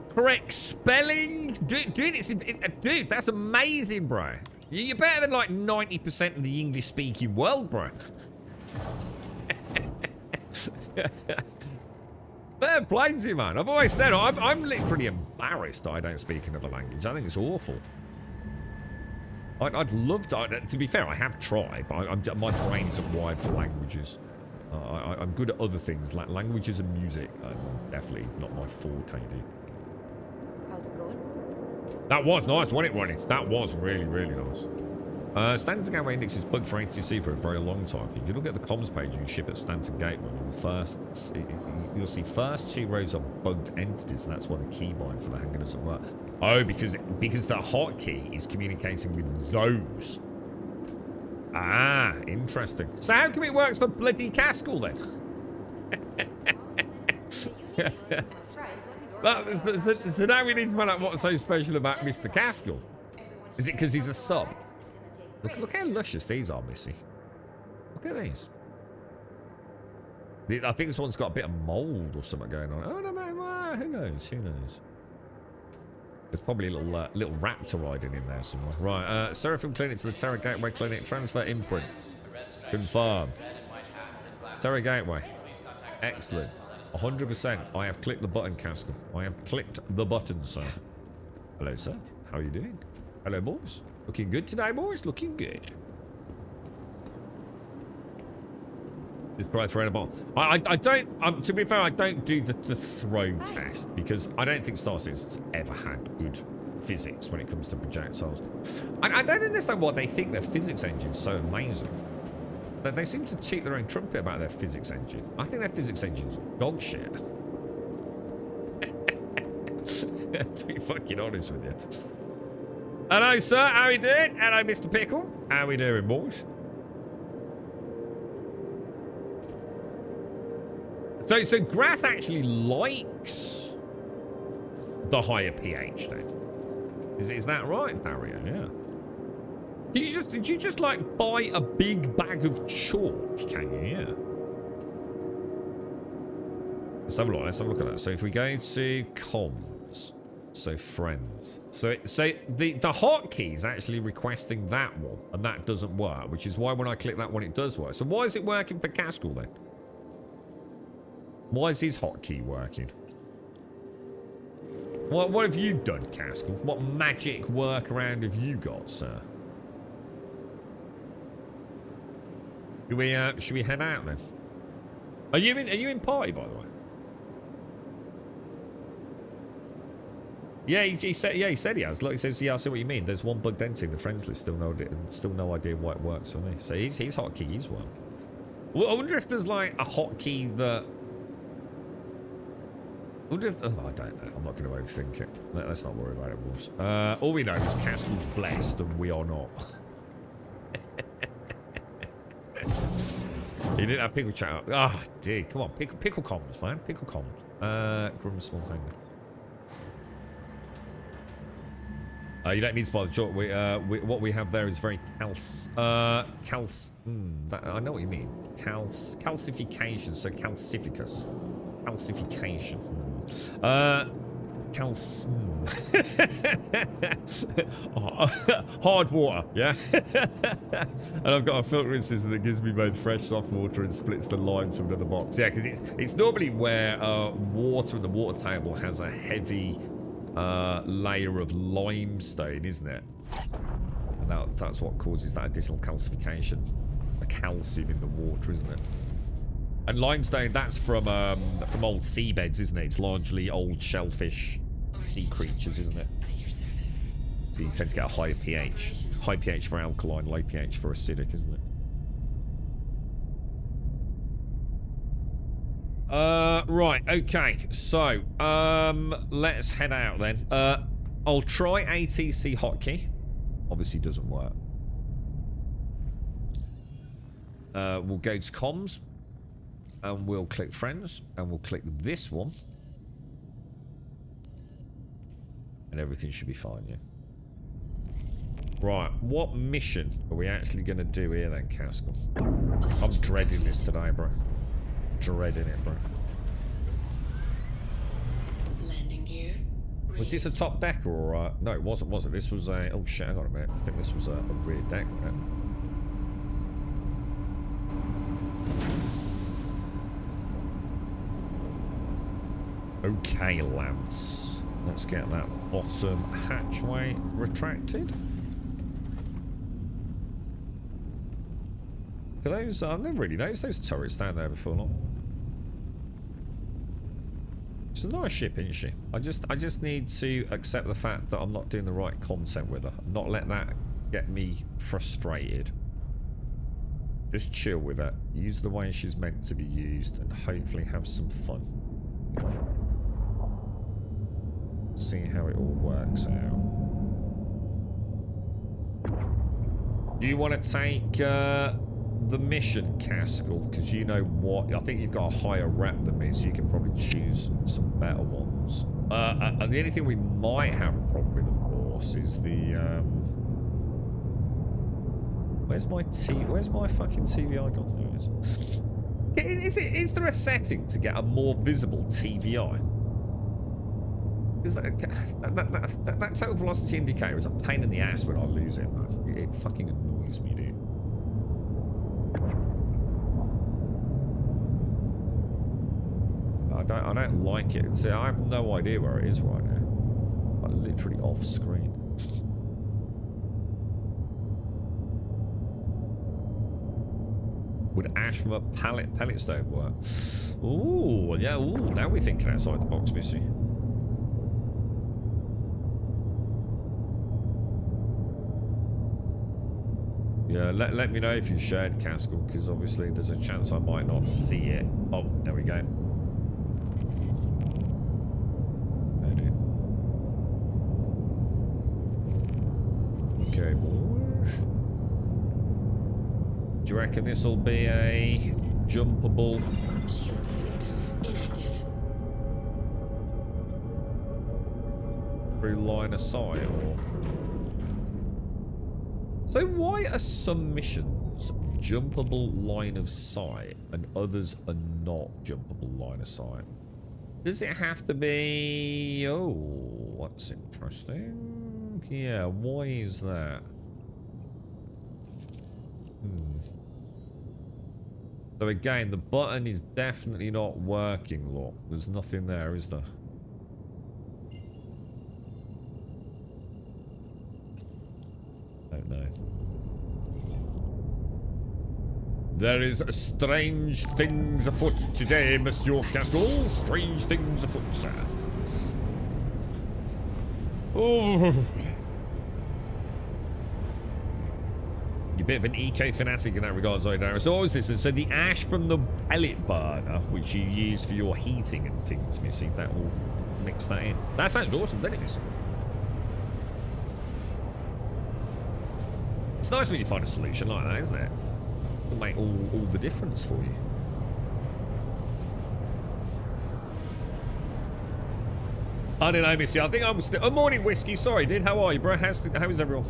S2: Correct spelling, dude, that's amazing, bro. You're better than like 90% of the English-speaking world, bro. Fair play to you, man. I've always said I'm literally embarrassed I don't speak another language. I think it's awful. I'd love to be fair, I have tried, but my brain isn't wired for languages. I'm good at other things, like languages and music. Definitely not my forte, dude.
S3: How's it going?
S2: That was nice, wasn't it, Ronnie? That was really, really nice. Stanton Gateway Index is bugged for ATC for a very long time. If you look at the comms page you can ship at Stanton Gateway, you'll see first 2 rows are bugged entities, and that's why the keybind for the hangar doesn't work. Oh, because the hotkey is communicating with those. Ah, interesting. So how come it works for bloody Caskell then? So now we need to find out what's so special about Mr. Caskell. Is it because he's a sub? Look how luscious these are, Missy. Look at these. I think this one's got a bit of mold or something going on. Oh, no, man. Who knows? Who knows? There's probably a little raptor riding in there somewhere. Right, Seraphim Clinic to the Terra Gateway Clinic. Transfer imprint. Confirm. Terra Gateway. Excellent. 100%. I have clicked the button, Caskell. I have clicked the button, sir. Hello, sir. How are you doing? Hello, boys. Looking good today, boys. Looking good. Just try throwing a bomb. I don't, to be fair, I don't do the throw test because I don't think Star Citizen's ever had good physics when it comes to projectiles. I don't understand why they think their physics engine's so amazing. They seem to toot their own trumpet about their physics engine. I think their physics engine's dog shit. To be fucking honest with you. Hello, sir. How you doing? Hello, Mr. Pickle. How we doing, boys? So grass actually likes the higher pH then. Is that right, Dario? Yeah. Did you just like buy a big bag of chalk? Can you? Yeah. Let's have a look. Let's have a look at that. So if we go to comms, so friends, so the hotkey is actually requesting that one, and that doesn't work, which is why when I click that one, it does work. So why is it working for Caskell then? Why is his hotkey working? What have you done, Caskell? What magic workaround have you got, sir? Should we head out then? Are you in party, by the way? Yeah, he said he has. Look, he says, yeah, I see what you mean. There's one bug denting the friends list. Still no idea why it works for me. So his hotkey is one. Well, I wonder if there's like a hotkey that. I wonder if. Oh, I don't know. I'm not going to overthink it. Let's not worry about it, boys. All we know is Caskell's blessed and we are not. He didn't have pickle chat up. Ah, oh, dude, come on, pickle comms, man, pickle comms. Grum small hanger. You don't need to buy the chalk. What we have there is very I know what you mean. Calcification. So calcificus. Calcification. Hard water, yeah. And I've got a filtering system that gives me both fresh soft water and splits the lime to another box. Yeah, because it's normally where water in the water table has a heavy layer of limestone, isn't it? And that's what causes that additional calcification. The calcium in the water, isn't it? And limestone, that's from old seabeds, isn't it? It's largely old shellfish sea creatures, isn't it? So you tend to get a higher pH. High pH for alkaline, low pH for acidic, isn't it? Right, okay. So, let's head out then. I'll try ATC hotkey. Obviously doesn't work. We'll go to comms. And we'll click friends. And we'll click this one. And everything should be fine, yeah. Right, what mission are we actually going to do here then, Caskell? I'm dreading this today, bro. Dreading it, bro.
S4: Landing gear.
S2: Was this a top decker or no, it wasn't, was it? This was a... Oh, shit, hang on a minute. I think this was a rear deck, right? Okay, lads. Let's get that bottom hatchway retracted. Are those... I've never really noticed those turrets down there before, not? She's a nice ship, isn't she? I just need to accept the fact that I'm not doing the right content with her. Not let that get me frustrated. Just chill with her. Use the way she's meant to be used and hopefully have some fun. Okay. See how it all works out. Do you want to take the mission, Caskell? Because you know what? I think you've got a higher rep than me, so you can probably choose some better ones. And the only thing we might have a problem with, of course, is the... Where's my fucking TVI gone? There it is. Is there a setting to get a more visible TVI? Is that total velocity indicator is a pain in the ass when I lose it, man. It fucking annoys me, dude. I don't like it. See, I have no idea where it is right now. I'm literally off screen. Would ash from a pellet stove work? Ooh, yeah, ooh, now we're thinking outside the box, Missy. Yeah, let me know if you shared Caskell, because obviously there's a chance I might not see it. Oh, there we go. Okay, boys. Do you reckon this will be a jumpable?
S4: Shield system inactive.
S2: Through line of sight, or? So why are some missions jumpable line of sight and others are not jumpable line of sight? Does it have to be... Oh, that's interesting. Yeah, why is that? So again, the button is definitely not working, look. There's nothing there, is there? Don't know. There is strange things afoot today, Monsieur Caskell. Strange things afoot, sir. Oh. You're a bit of an eco fanatic in that regard, Zodara. So what was this? So the ash from the pellet burner, which you use for your heating and things, Missy, that will mix that in. That sounds awesome, doesn't it, Missy? It's nice when you find a solution like that, isn't it? It'll make all the difference for you. I don't know, Missy. I think I'm still... Oh, morning, Whiskey. Sorry, dude. How are you, bro? How is everyone?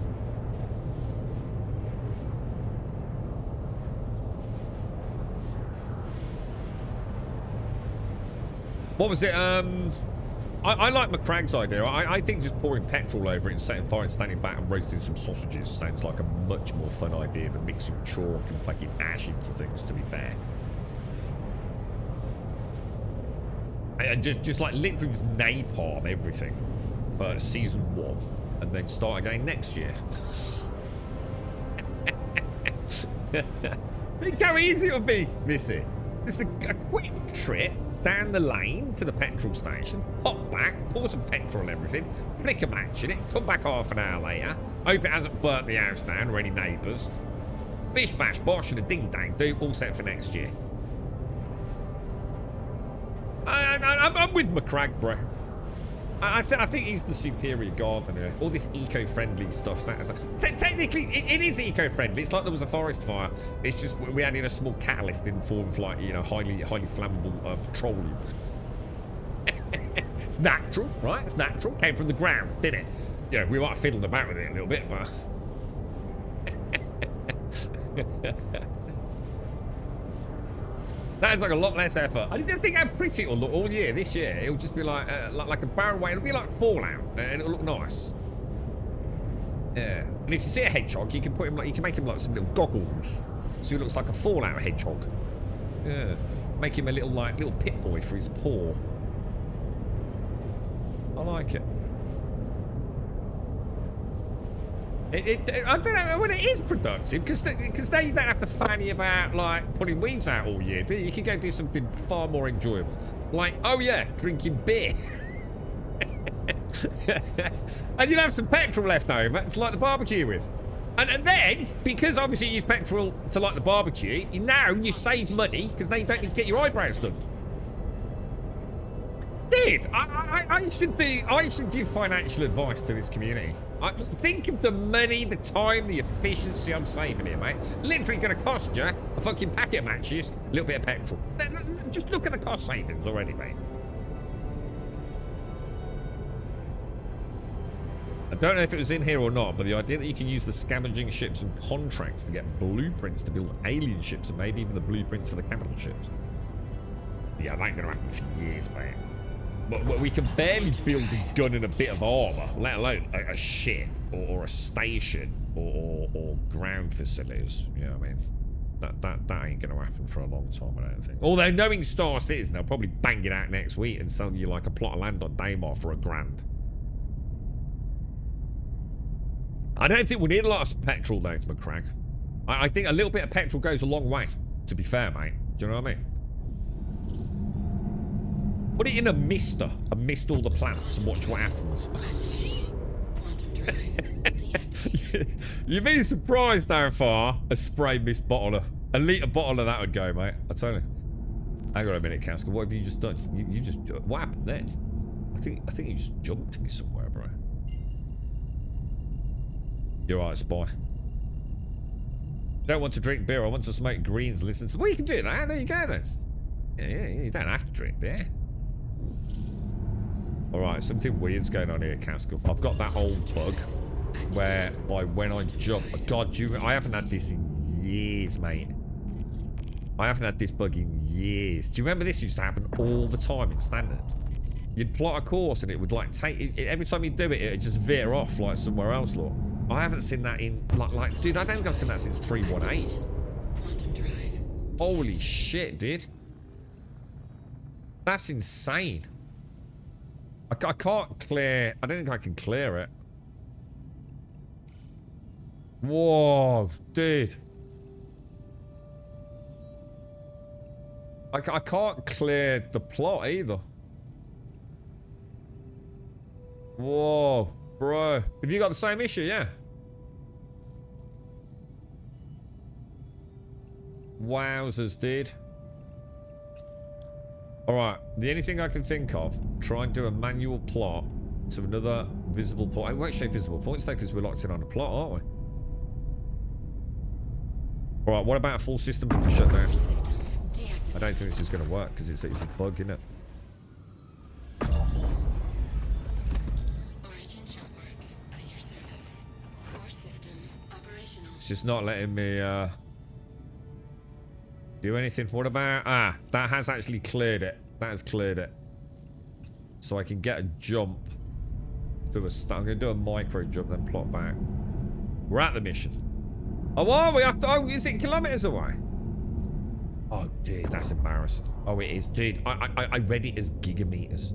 S2: What was it? I like McCragg's idea. I think just pouring petrol over it and setting fire and standing back and roasting some sausages sounds like a much more fun idea than mixing chalk and fucking ash into things, to be fair. And just like literally just napalm everything for season 1 and then start again next year. Think how easy it would be, Missy. Just a quick trip down the lane to the petrol station, pop back, pour some petrol and everything, flick a match in it, come back half an hour later, hope it hasn't burnt the house down or any neighbours. Bish bash bosh and a ding dang do, all set for next year. I'm with McCragg, bro. I think he's the superior gardener. All this eco-friendly stuff. Technically, it is eco-friendly. It's like there was a forest fire. It's just we added a small catalyst in the form of, like, you know, highly flammable petroleum. It's natural, right? It's natural. Came from the ground, didn't it? You know, we might have fiddled about with it a little bit, but... That is like a lot less effort. I just think how pretty it'll look all year. This year, it'll just be like a barren way. It'll be like Fallout, and it'll look nice. Yeah. And if you see a hedgehog, you can put him like, you can make him like some little goggles, so he looks like a Fallout hedgehog. Yeah. Make him a little pit boy for his paw. I like it. I don't know when it is productive, because then you don't have to fanny about like putting weeds out all year, do you? You can go do something far more enjoyable, like, oh yeah, drinking beer. And you'll have some petrol left over to light the barbecue with. And then, because obviously you use petrol to light the barbecue, you save money because then you don't need to get your eyebrows done. Dude, I should give financial advice to this community. Think of the money, the time, the efficiency I'm saving here, mate. Literally going to cost you a fucking packet of matches, a little bit of petrol. Just look at the cost savings already, mate. I don't know if it was in here or not, but the idea that you can use the scavenging ships and contracts to get blueprints to build alien ships and maybe even the blueprints for the capital ships. Yeah, that ain't going to happen for years, mate. But we can barely build a gun and a bit of armor, let alone a ship or a station or ground facilities. You know what I mean? That ain't going to happen for a long time, I don't think. Although knowing Star Citizen, they'll probably bang it out next week and sell you like a plot of land on Daymar for $1,000. I don't think we need a lot of petrol though, McCragg. I think a little bit of petrol goes a long way. To be fair, mate. Do you know what I mean? Put it in a mister and mist all the plants and watch what happens.
S4: Quantum drive.
S2: You'd be surprised how far a spray mist bottle of a litre bottle of that would go, mate. I tell you. Hang on a minute, Casca. What have you just done? You just what happened then? I think you just jumped me somewhere, bro. You're right, spy. Don't want to drink beer. I want to smoke greens. Listen to. Well, you can do that. There you go then. Yeah. You don't have to drink beer. All right, something weird's going on here, Casca. I've got that old bug whereby when I jump, God, I haven't had this in years, mate. I haven't had this bug in years. Do you remember this used to happen all the time in standard? You'd plot a course and it would like take it, every time you do it, it'd just veer off like somewhere else. Look, I haven't seen that in like, dude, I don't think I've seen that since 3.18.
S4: Quantum drive.
S2: Holy shit, dude. That's insane. I can't clear. I don't think I can clear it. Whoa, dude. I can't clear the plot either. Whoa, bro. Have you got the same issue? Yeah. Wowzers, dude. Alright, the only thing I can think of, try and do a manual plot to another visible point. I won't show visible points though, because we're locked in on a plot, aren't we? Alright, what about a full system shutdown? I don't think this is going to work, because it's a bug, isn't it?
S4: Origin jump works at your service. Core system operational.
S2: It's just not letting me, do anything. What about... Ah, that has actually cleared it. That has cleared it. So I can get a jump. I'm going to do a micro jump, then plot back. We're at the mission. Oh, are we? Oh, is it kilometers away? Oh, dude, that's embarrassing. Oh, it is. Dude, I read it as gigameters.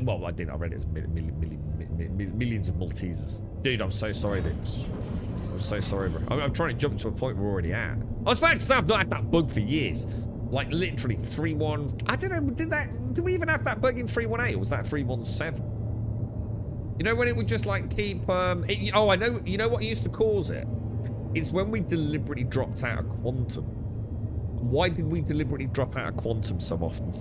S2: Well, I didn't. I read it as millions of Maltesers. Dude, I'm so sorry, dude. I'm so sorry, bro. I'm trying to jump to a point we're already at. I was about to say I've not had that bug for years. Like, literally 3.1... I don't know, did we even have that bug in 3.18, or was that 3.17? You know, when it would just, like, keep... oh, I know... You know what used to cause it? It's when we deliberately dropped out of quantum. Why did we deliberately drop out of quantum so often?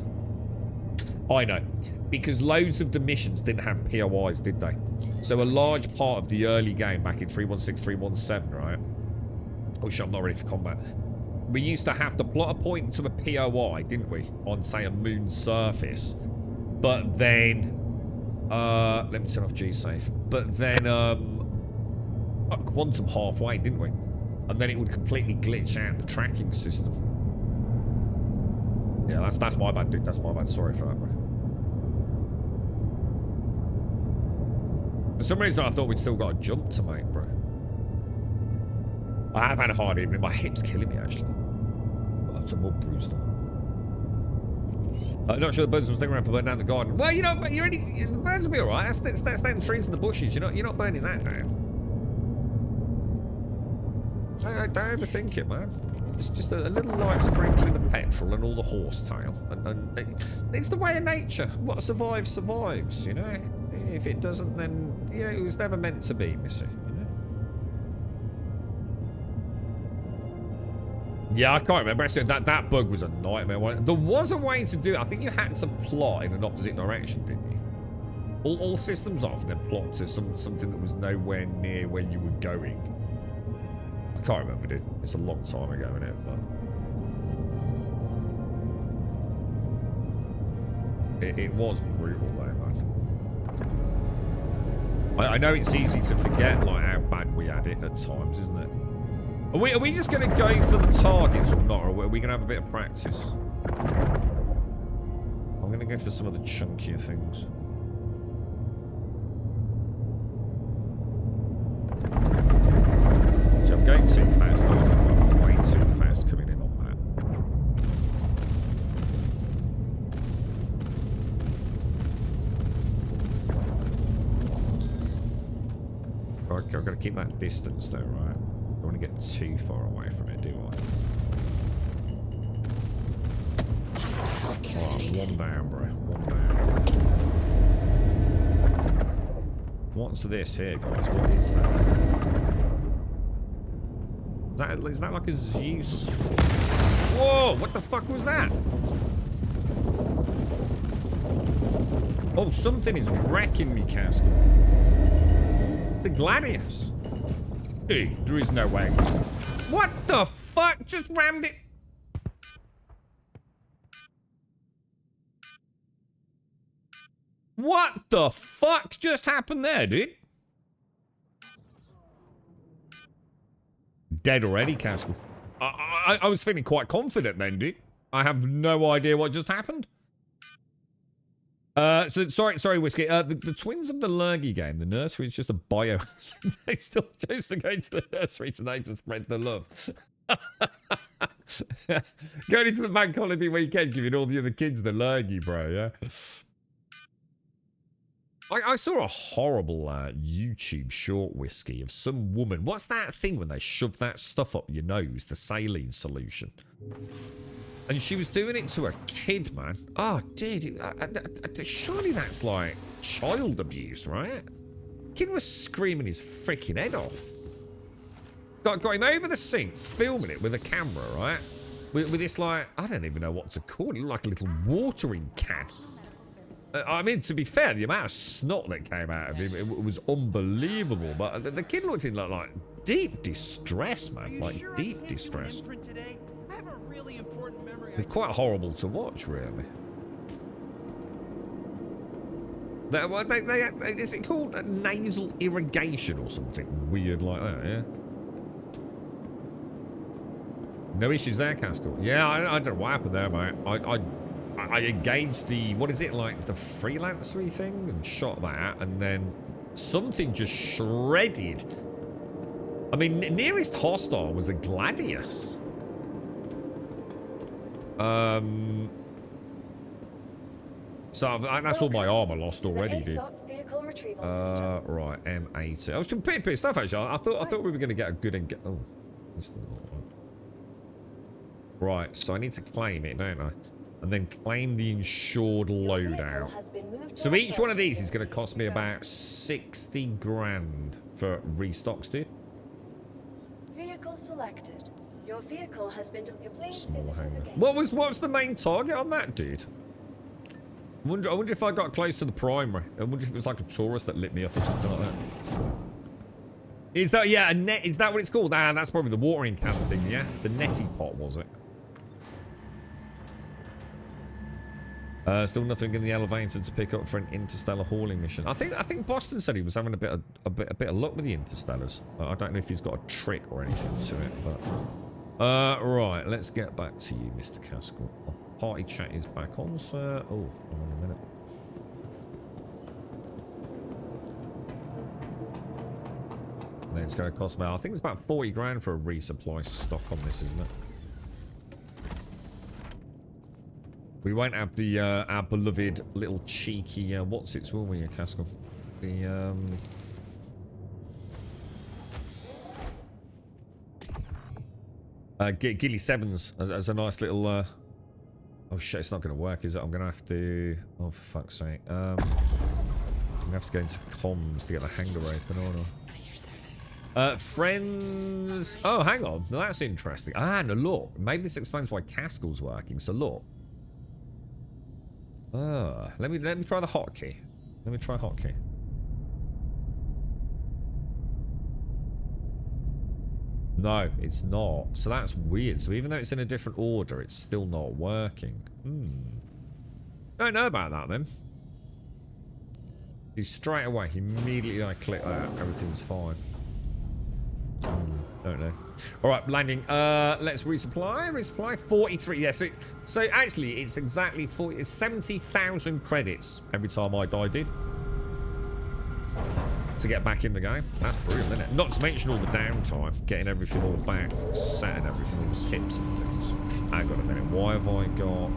S2: I know. Because loads of the missions didn't have POIs, did they? So a large part of the early game back in 3.16, 3.17, right? Oh shit, I'm not ready for combat. We used to have to plot a point to a POI, didn't we? On, say, a moon surface. But then... let me turn off G-Safe. But then, quantum halfway, didn't we? And then it would completely glitch out the tracking system. Yeah, that's my bad, dude. That's my bad. Sorry for that, bro. For some reason, I thought we'd still got a jump to make, bro. I have had a hard evening. My hip's killing me, actually. I'm more bruised on. I'm not sure the birds will stick around for burning down the garden. Well, you know, but the birds will be all right. Stay in the trees and the bushes. You're not burning that down. Don't overthink it, man. It's just a little light sprinkling of petrol and all the horsetail. And it's the way of nature. What survives, survives, you know? If it doesn't, then, you know, it was never meant to be, missy, you know? Yeah, I can't remember. Actually, that bug was a nightmare. There was a way to do it. I think you had to plot in an opposite direction, didn't you? All systems off and then plot to something that was nowhere near where you were going. I can't remember, dude. It's a long time ago, isn't it? But it was brutal, though, man. I know it's easy to forget, like, how bad we had it at times, isn't it? Are we just going to go for the targets or not? Or are we going to have a bit of practice? I'm going to go for some of the chunkier things. So I'm going too fast. I'm way too fast coming in on that. Right, I've got to keep that distance though, right? I want want to get too far away from it, do I?
S4: Hostile
S2: Alright,
S4: eliminated.
S2: one down, bro. One down. What's this here, guys? What is that? Is that like a Zeus or something? Whoa! What the fuck was that? Oh, something is wrecking me, Castle. It's a Gladius. Dude, there is no way. What the fuck? Just rammed it. What the fuck just happened there, dude? Dead already, Castle. I was feeling quite confident then, dude. I have no idea what just happened. So sorry, Whiskey. The twins of the Lurgy game, the nursery is just a bio. They still choose to go to the nursery today to spread the love. Going into the bank holiday weekend, giving all the other kids the Lurgy, bro. Yeah. I saw a horrible YouTube short, Whiskey, of some woman. What's that thing when they shove that stuff up your nose, the saline solution? And she was doing it to a kid, man. Oh, dude. Surely that's like child abuse, right? Kid was screaming his freaking head off. Got him over the sink, filming it with a camera, right? With this, like, I don't even know what to call it. It looked like a little watering can. I mean, to be fair, the amount of snot that came out of him, it was unbelievable. But the kid looked in like deep distress, man. Like, deep distress. They're quite horrible to watch, really. Is it called nasal irrigation or something weird like that, yeah? No issues there, Castle. Yeah, I don't know what happened there, mate. I engaged the, what is it, like the freelancery thing and shot that, and then something just shredded. I mean, nearest hostile was a Gladius. So that's all my armor lost already, dude. Right, M80. I was pretty pissed off, actually. I thought we were going to get a good oh, that's not right. So I need to claim it, don't I? And then claim the insured loadout. So each one of these is going to cost me about 60 grand for restocks, dude.
S3: Vehicle selected. Your vehicle has been
S2: Small hangar. What's the main target on that, dude? I wonder if I got close to the primary. I wonder if it was like a tourist that lit me up or something like that. Is that, yeah, a net? Is that what it's called? Ah, that's probably the watering can thing, yeah? The netty pot, was it? Still nothing in the elevator to pick up for an interstellar hauling mission. I think Boston said he was having a bit of luck with the interstellars. I don't know if he's got a trick or anything to it, but right, let's get back to you, Mr. Castle. Party chat is back on, sir. Oh, hold on a minute. Then it's going to cost about, I think it's about 40 grand for a resupply stock on this, isn't it? We won't have the our beloved little cheeky what's it, will we, Castle? The Gilly Sevens as a nice little oh shit, it's not going to work, is it? I'm going to have to, oh for fuck's sake, I'm going to have to go into comms to get the hangar open, aren't I? Friends, oh hang on, now that's interesting. Ah, no, look, maybe this explains why Cascle's working. So look, let me try the hotkey. Let me try hotkey. No, it's not. So that's weird. So even though it's in a different order, it's still not working. Don't know about that then. See, straight away, immediately I click that, everything's fine. Don't know. All right, landing. Let's resupply. Resupply 43. Yeah. So actually, it's exactly 40. It's 70,000 credits every time I die, dude. To get back in the game. That's brilliant, isn't it? Not to mention all the downtime, getting everything all back, setting everything, all the pips and things. Hang on a minute. Why have I got?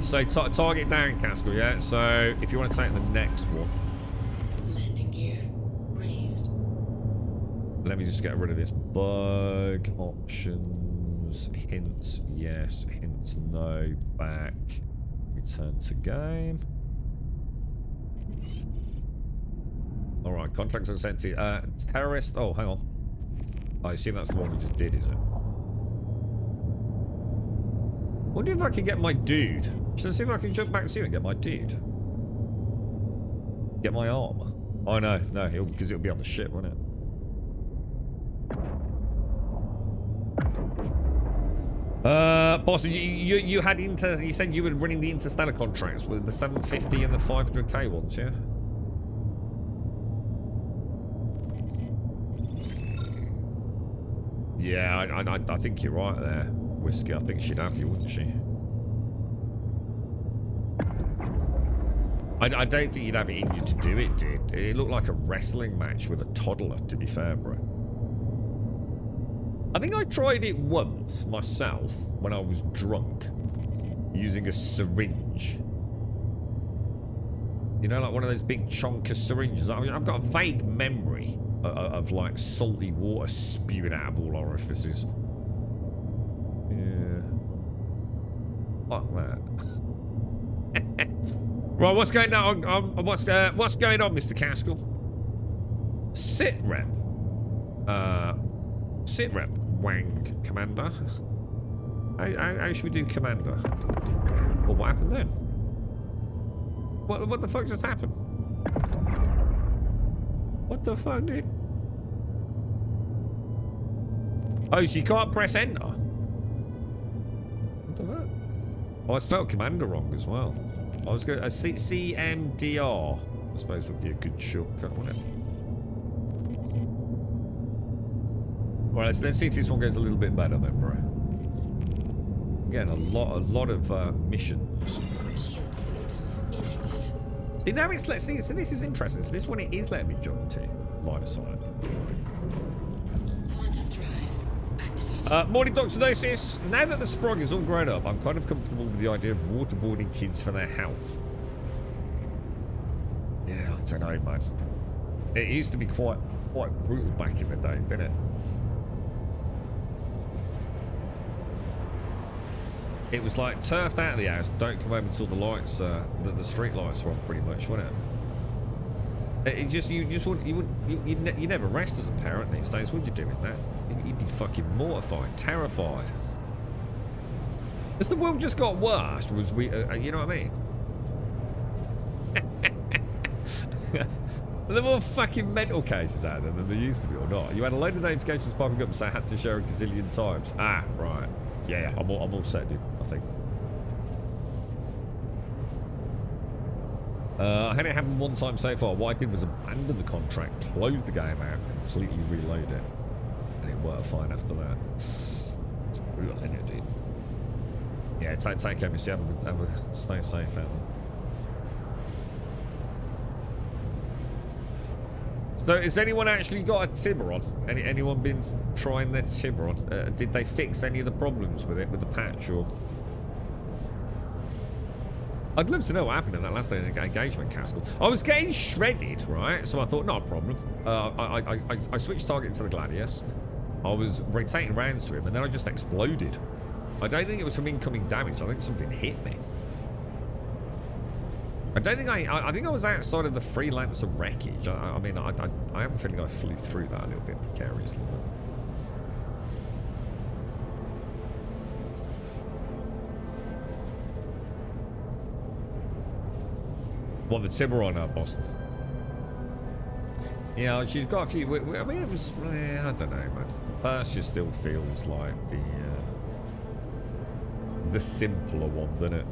S2: So target down, Castle. Yeah. So if you want to take the next one. let me just get rid of this bug. Options. Hints, yes. Hints, no. Back. Return to game. Alright, contracts are sent to terrorist. Oh, hang on. I assume that's the one we just did, is it? Wonder if I can get my dude. Should I see if I can jump back to you and get my dude? Get my arm. Oh no, because it'll be on the ship, won't it? Boss, you had you said you were running the interstellar contracts with the 750 and the 500k ones, yeah? Yeah, I think you're right there, Whiskey. I think she'd have you, wouldn't she? I don't think you'd have it in you to do it, dude. It looked like a wrestling match with a toddler, to be fair, bro. I think I tried it once myself when I was drunk, using a syringe. You know, like one of those big chonker syringes. I mean, I've got a vague memory of like salty water spewing out of all orifices. Yeah. Fuck that. Right, what's going on? What's going on, Mr. Caskell? Sit rep. Sit rep. Wang, Commander. How should we do Commander? Well, what happened then? What the fuck just happened? What the fuck, dude? Oh, so you can't press enter? What the fuck? Oh, I spelled Commander wrong as well. I was going to... CMDR, I suppose, would be a good shortcut, wouldn't it? Right, let's see if this one goes a little bit better then, bro. Again, a lot of missions. See, now it's... Let's see, so this is interesting. So this one, it is letting me jump to line of sight. Morning, Dr. Dosis. Now that the Sprog is all grown up, I'm kind of comfortable with the idea of waterboarding kids for their health. Yeah, I don't know, man. It used to be quite brutal back in the day, didn't it? It was like turfed out of the house. Don't come home until the lights, the street lights were on, pretty much, wasn't it? You never rest as a parent these days, would you, doing that? You'd be fucking mortified, terrified. Has the world just got worse? Was we, you know what I mean? Are there more fucking mental cases out there than there used to be, or not? You had a load of notifications popping up and say I had to share a gazillion times. Ah, right. Yeah, I'm all set, dude, I think. I had it happen one time so far. What I did was abandon the contract, close the game out, completely reload it. And it worked fine after that. It's brutal, isn't it, dude? Yeah, take care, Missy. Have a stay safe out there. So, has anyone actually got a Tiburon? Anyone been trying their Tiburon? Did they fix any of the problems with it, with the patch, or...? I'd love to know what happened in that last day of the engagement, Caskell. I was getting shredded, right? So I thought, not a problem. I switched target to the Gladius. I was rotating around to him, and then I just exploded. I don't think it was from incoming damage. I think something hit me. I don't think I think I was outside of the freelancer wreckage. I mean, I have a feeling I flew through that a little bit precariously, but... What, the Tiburon, Boston? Yeah, she's got a few... I mean, it was... I don't know, man. Persia still feels like the simpler one, doesn't it?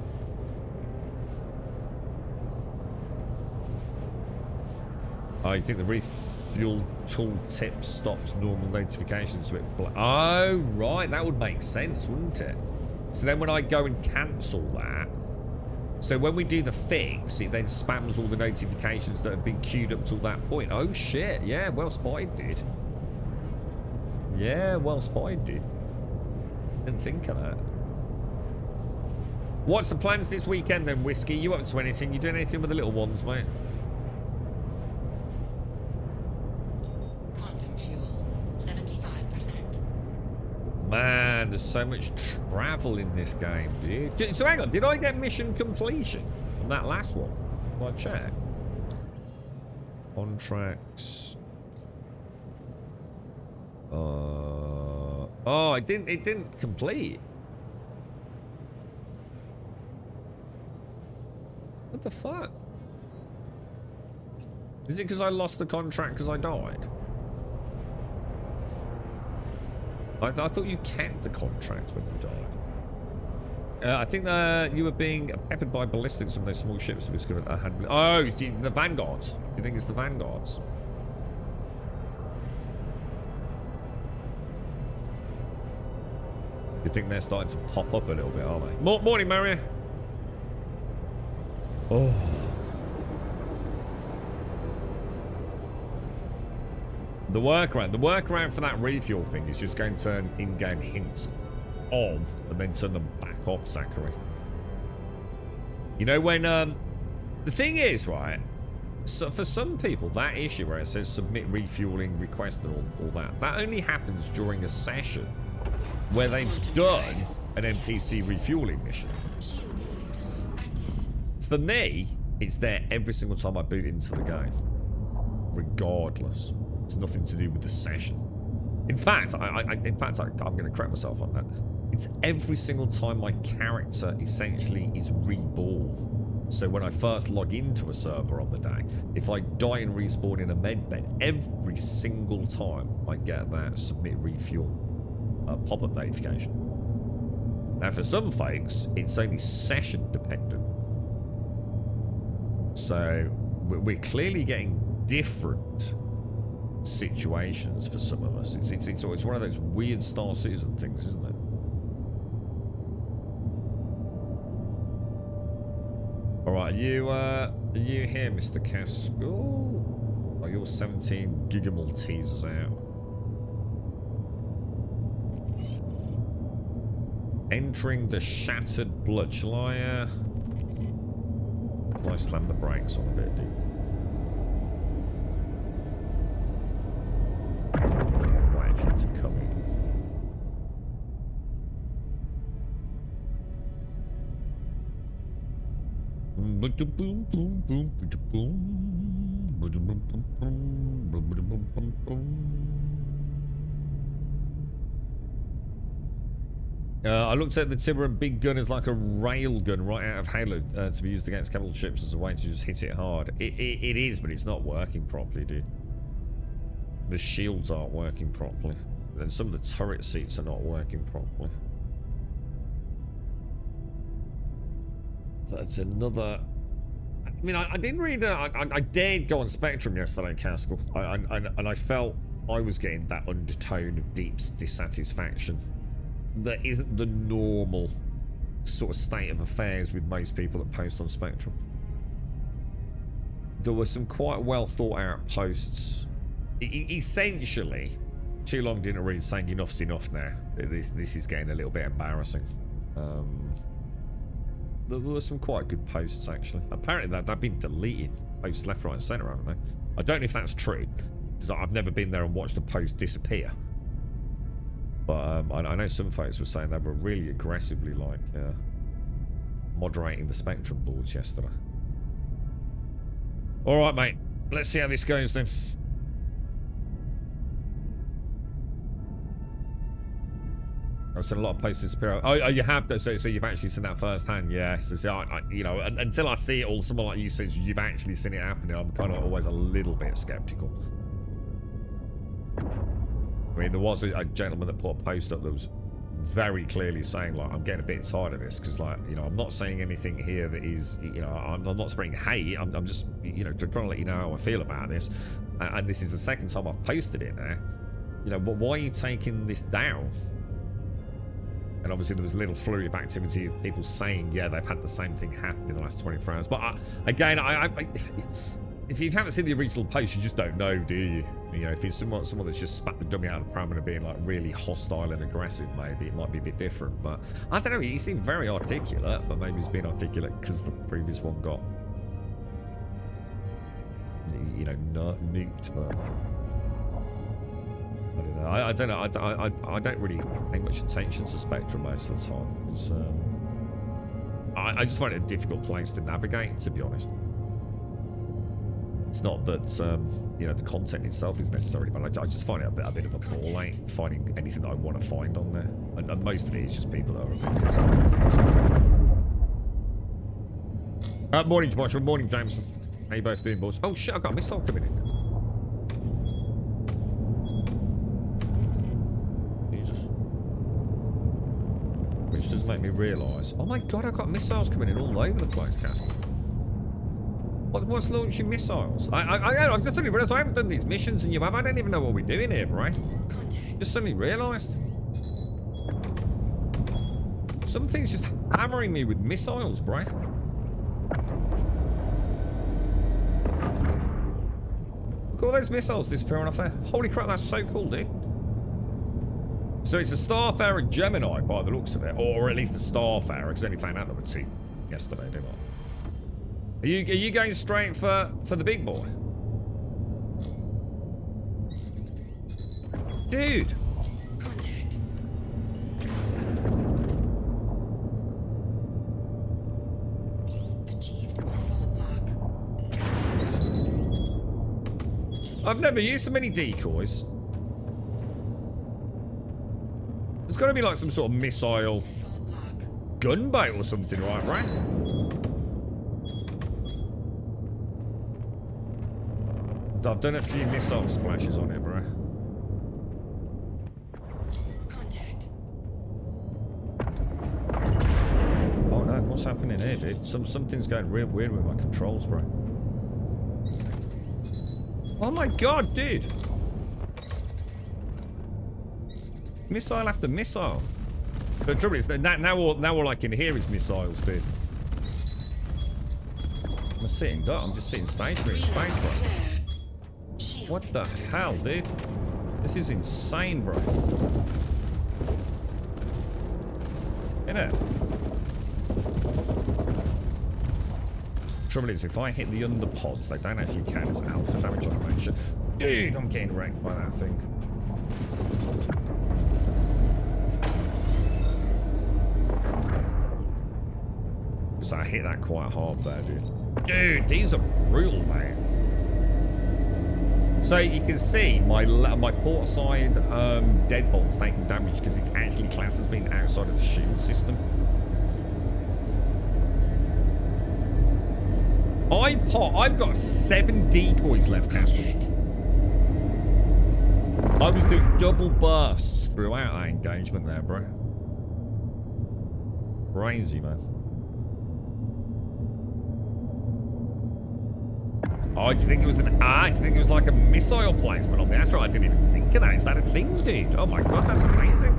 S2: I think the refuel tool tip stops normal notifications. Oh, right. That would make sense, wouldn't it? So then when I go and cancel that... So when we do the fix, it then spams all the notifications that have been queued up till that point. Oh, shit. Yeah, well spotted, dude. Yeah, well spotted, dude. Didn't think of that. What's the plans this weekend then, Whiskey? You up to anything? You doing anything with the little ones, mate?
S4: Quantum fuel.
S2: man, there's so much travel in this game, dude. So hang on, did I get mission completion on that last one? Well, check. Contracts. Oh, it didn't complete. What the fuck? Is it because I lost the contract because I died? I thought you kept the contract when you died. I think you were being peppered by ballistics from those small ships we discovered that had... Oh, the Vanguards. You think it's the Vanguards? You think they're starting to pop up a little bit, aren't they? Morning, Mario. Oh. The workaround for that refuel thing is just going to turn in-game hints on and then turn them back off, Zachary. You know when, the thing is, right, so for some people, that issue where it says submit refueling request and all that only happens during a session where they've done an NPC refueling mission.
S4: Shield system active.
S2: For me, it's there every single time I boot into the game, regardless. It's nothing to do with the session. In fact, I'm going to correct myself on that. It's every single time my character essentially is reborn. So when I first log into a server on the day, if I die and respawn in a medbed, every single time I get that submit refuel pop-up notification. Now for some folks, it's only session dependent. So we're clearly getting different situations for some of us. It's one of those weird Star Citizen things, isn't it? All right, are you here, Mr. Castle? Oh, you're 17 gigamaltesers out. Entering the shattered blood. Shall I slam the brakes on a bit, dude? Wait for you to come in. I looked at the Tiburon big gun as like a rail gun right out of Halo to be used against capital ships as a way to just hit it hard. It is, but it's not working properly, dude. The shields aren't working properly. And some of the turret seats are not working properly. So it's another... I mean, I didn't read... I dared go on Spectrum yesterday, Castle. And I felt I was getting that undertone of deep dissatisfaction that isn't the normal sort of state of affairs with most people that post on Spectrum. There were some quite well thought out posts. Essentially, Too Long Didn't Read saying enough's enough now. This is getting a little bit embarrassing. There were some quite good posts actually. Apparently they've been deleting posts left, right and centre, haven't they? I don't know if that's true, because I've never been there and watched a post disappear. But I know some folks were saying they were really aggressively like moderating the Spectrum boards yesterday. Alright mate, let's see how this goes then. I've seen a lot of posts disappear. Oh, you have? So you've actually seen that firsthand? Yes. So you know, until I see it all, someone like you says you've actually seen it happening, I'm kind of always a little bit skeptical. I mean, there was a gentleman that put a post up that was very clearly saying, like, I'm getting a bit tired of this, because, like, you know, I'm not saying anything here that is, you know, I'm not spreading hate. I'm just, you know, trying to let you know how I feel about this. And this is the second time I've posted it now. You know, but why are you taking this down? And obviously there was a little flurry of activity of people saying, yeah, they've had the same thing happen in the last 24 hours. But again, if you haven't seen the original post, you just don't know, do you? You know, if it's someone that's just spat the dummy out of the pram and being like really hostile and aggressive, maybe it might be a bit different. But I don't know, he seemed very articulate, but maybe he's being articulate because the previous one got, you know, nuked. But I don't know. I don't know. I don't really pay much attention to Spectrum most of the time because I just find it a difficult place to navigate, to be honest. It's not that you know, the content itself is necessarily, but I just find it a bit of a ball ache finding anything that I want to find on there, and most of it is just people that are a bit pissed off with things. Morning, Joshua. Morning, Jameson. How you both doing, boys? Oh shit! I got a missile coming in. Jesus. Which does make me realise. Oh my god! I've got missiles coming in all over the place, Castle. What's launching missiles? I just suddenly realised I haven't done these missions and you have. I don't even know what we're doing here, right? Just suddenly realised. Something's just hammering me with missiles, bro. Look at all those missiles disappearing off there. Holy crap, that's so cool, dude. So it's a Starfarer Gemini by the looks of it. Or at least a Starfarer, because I only found out there were 2 yesterday, didn't I? Are you going straight for the big boy? Dude!
S4: Contact. Achieved missile block.
S2: I've never used so many decoys. There's got to be like some sort of missile gunboat or something, right? I've done a few missile splashes on it, bro.
S4: Contact.
S2: Oh no, what's happening here, dude? Something's going real weird with my controls, bro. Oh my god, dude! Missile after missile. The trouble is that now all I can hear is missiles, dude. I'm sitting duck. I'm just sitting stationary in space, bro. What the hell, dude? This is insane, bro. Innit? Trouble is, if I hit the underpods, they don't actually count as alpha damage on a range. Dude, I'm getting wrecked by that thing. So I hit that quite hard there, dude. Dude, these are brutal, man. So you can see my port side deadbolt's taking damage because it's actually classed as being outside of the shield system. I've got 7 decoys left, Castle. I was doing double bursts throughout that engagement there, bro. Crazy, man. Oh, do you think it was do you think it was like a missile placement on the asteroid? I didn't even think of that. Is that a thing, dude? Oh my god, that's amazing.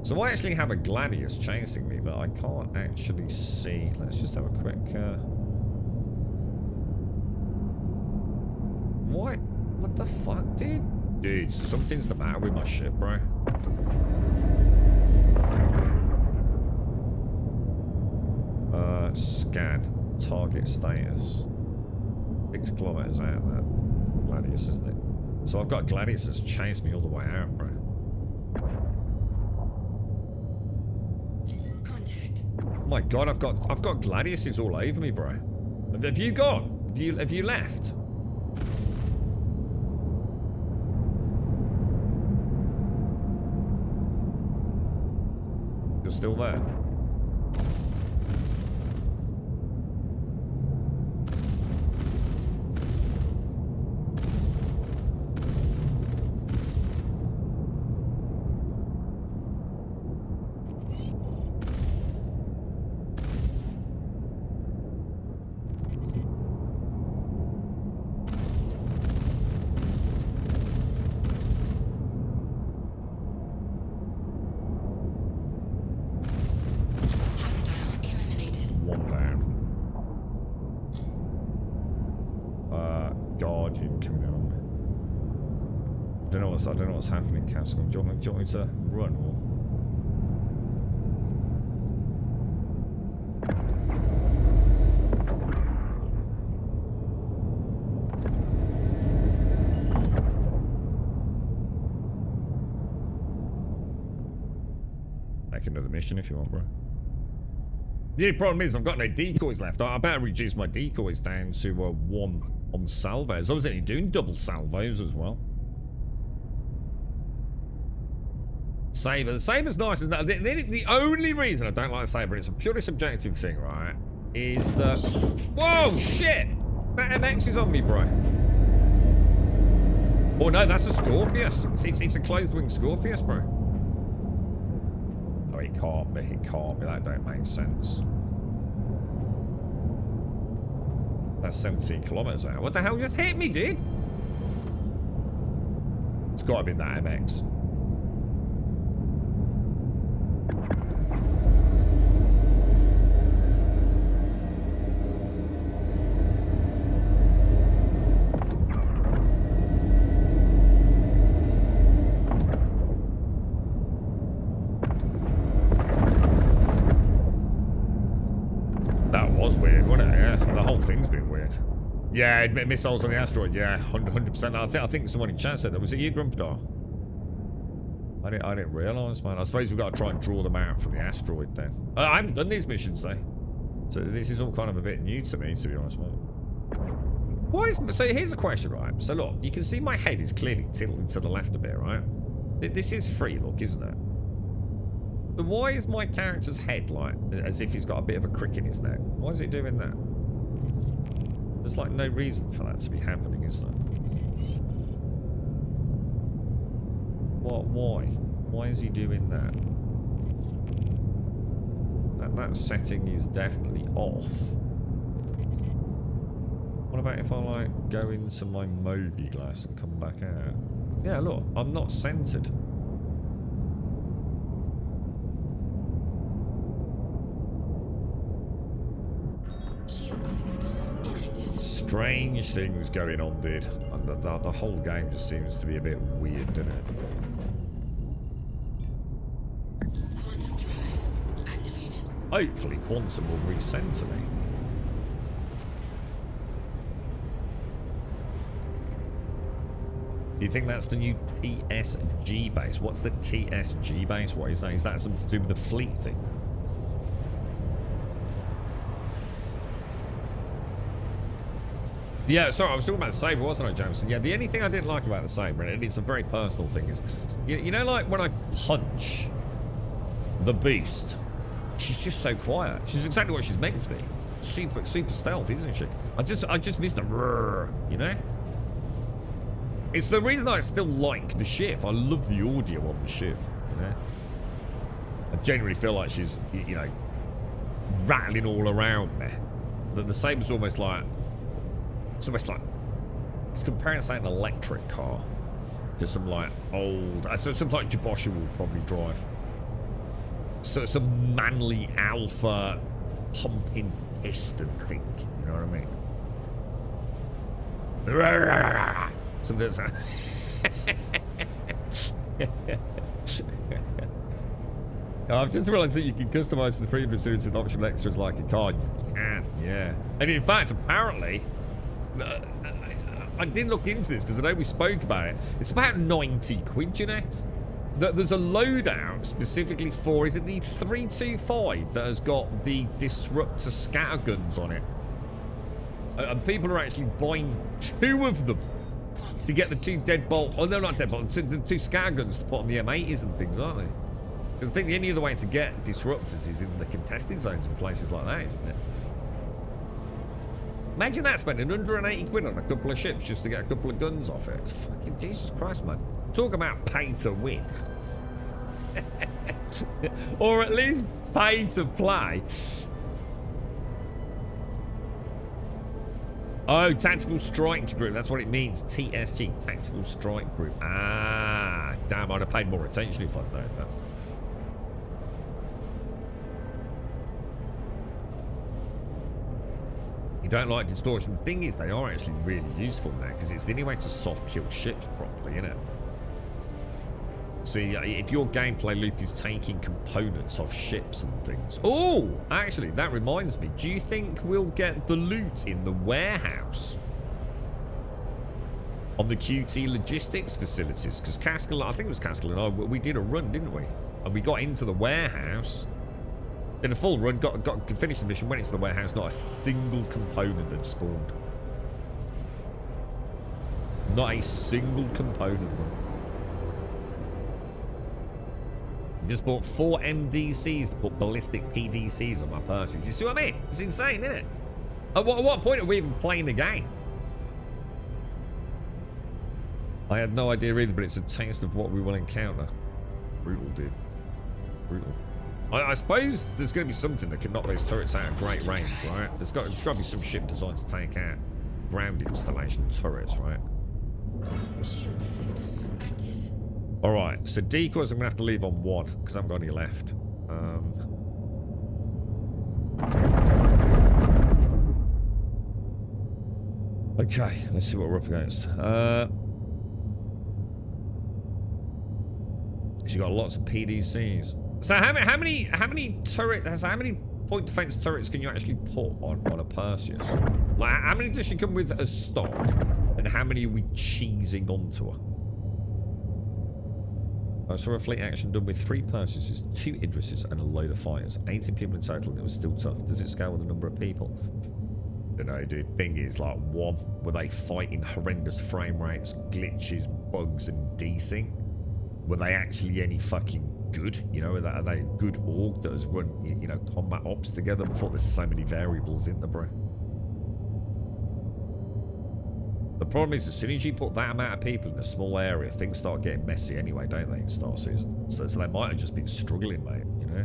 S2: So I actually have a Gladius chasing me, but I can't actually see. Let's just have a quick What the fuck, dude? Dude, something's the matter with my ship, bro. Scan. Target status. 6 kilometers out of that. Gladius, isn't it? So I've got Gladius that's chased me all the way out, bro.
S4: Contact.
S2: Oh my god, I've got Gladiuses all over me, bro. Have you gone? Have you left? You're still there? I don't know what's happening, Castle. Do you want me to run or? Make another mission if you want, bro. The only problem is I've got no decoys left. I better reduce my decoys down to 1 on salvos. I was only doing double salvos as well. Saber. The Saber's nice, isn't it? The only reason I don't like the Saber, and it's a purely subjective thing, right, is that... Whoa, shit! That MX is on me, bro. Oh, no, that's a Scorpius. It's a closed-wing Scorpius, bro. Oh, it can't be. It can't be. That don't make sense. That's 17 kilometers out. What the hell just hit me, dude? It's got to be that MX. That was weird, wasn't it? Yeah, the whole thing's been weird. Yeah, missiles on the asteroid. Yeah, 100%. I think someone in chat said that. Was it you, Grumpdar? I didn't realise, man. I suppose we've got to try and draw them out from the asteroid then. I haven't done these missions though, so this is all kind of a bit new to me, to be honest, mate. So here's a question, right? So look, you can see my head is clearly tilted to the left a bit, right? This is free look, isn't it? But why is my character's head like as if he's got a bit of a crick in his neck? Why is it doing that? There's like no reason for that to be happening, is there? What? Why? Why is he doing that? That setting is definitely off. What about if I like go into my Moby glass and come back out? Yeah, look, I'm not centered. Strange things going on, dude. And the whole game just seems to be a bit weird, doesn't it?
S4: Quantum drive activated.
S2: Hopefully, Quantum will recenter me. Do you think that's the new TSG base? What's the TSG base? What is that? Is that something to do with the fleet thing? Yeah, sorry, I was talking about the Saber, wasn't I, Jameson? Yeah, the only thing I didn't like about the Saber, and it's a very personal thing, is, you know, like when I punch the Beast, she's just so quiet. She's exactly what she's meant to be. Super stealth, isn't she? I just missed a rrr, you know? It's the reason I still like the ship. I love the audio on the ship, you know? I genuinely feel like she's, you know, rattling all around me. The Saber's almost like... It's almost like it's comparing, say, an electric car to some like old, so something like Jabosha will probably drive. So it's a manly alpha pumping piston thing. You know what I mean? Something that's. I've just realised that you can customise the previous series with optional extras like a car. You can, yeah. And in fact, apparently. I didn't look into this because I know we spoke about it. It's about 90 quid, you know? There's a loadout specifically for, is it the 325 that has got the disruptor scatterguns on it? And people are actually buying 2 of them to get the 2 deadbolt. Oh, no, not deadbolt. The 2 scatterguns to put on the M80s and things, aren't they? Because I think the only other way to get disruptors is in the contested zones and places like that, isn't it? Imagine that, spending 180 quid on a couple of ships just to get a couple of guns off it. It's fucking Jesus Christ, man. Talk about pay to win. Or at least pay to play. Oh, Tactical Strike Group. That's what it means. TSG, Tactical Strike Group. Ah, damn, I'd have paid more attention if I'd known that. You don't like distortion. The thing is, they are actually really useful now because it's the only way to soft kill ships properly, isn't it? So if your gameplay loop is taking components off ships and things. Oh, actually, that reminds me. Do you think we'll get the loot in the warehouse on the QT logistics facilities? Because Caskell, I think it was Caskell and I, we did a run, didn't we? And we got into the warehouse, did a full run, finished the mission, went into the warehouse, not a single component had spawned. Not a single component. I just bought 4 MDCs to put ballistic PDCs on my Perseus. You see what I mean? It's insane, isn't it? At what point are we even playing the game? I had no idea either, but it's a taste of what we will encounter. Brutal, dude. Brutal. I suppose there's going to be something that can knock those turrets out at great range, right? There's got to be some ship designed to take out ground installation turrets, right?
S4: Shield system active.
S2: Alright, so decoys I'm going to have to leave on 1, because I haven't got any left. Okay, let's see what we're up against. So you got lots of PDCs. So how many turrets? How many point defense turrets can you actually put on a Perseus? Like, how many does she come with as stock, and how many are we cheesing onto her? I saw a fleet action done with 3 Perseuses, 2 Idrises, and a load of fighters. 18 people in total, and it was still tough. Does it scale with the number of people? I don't know, dude. Thing is, like, 1, were they fighting horrendous frame rates, glitches, bugs, and desync? Were they actually any fucking good? You know, are they a good org that has run, you know, combat ops together before? There's so many variables in the bro. The problem is, as soon as you put that amount of people in a small area, things start getting messy anyway, don't they, in Star Season? So they might have just been struggling, mate, you know?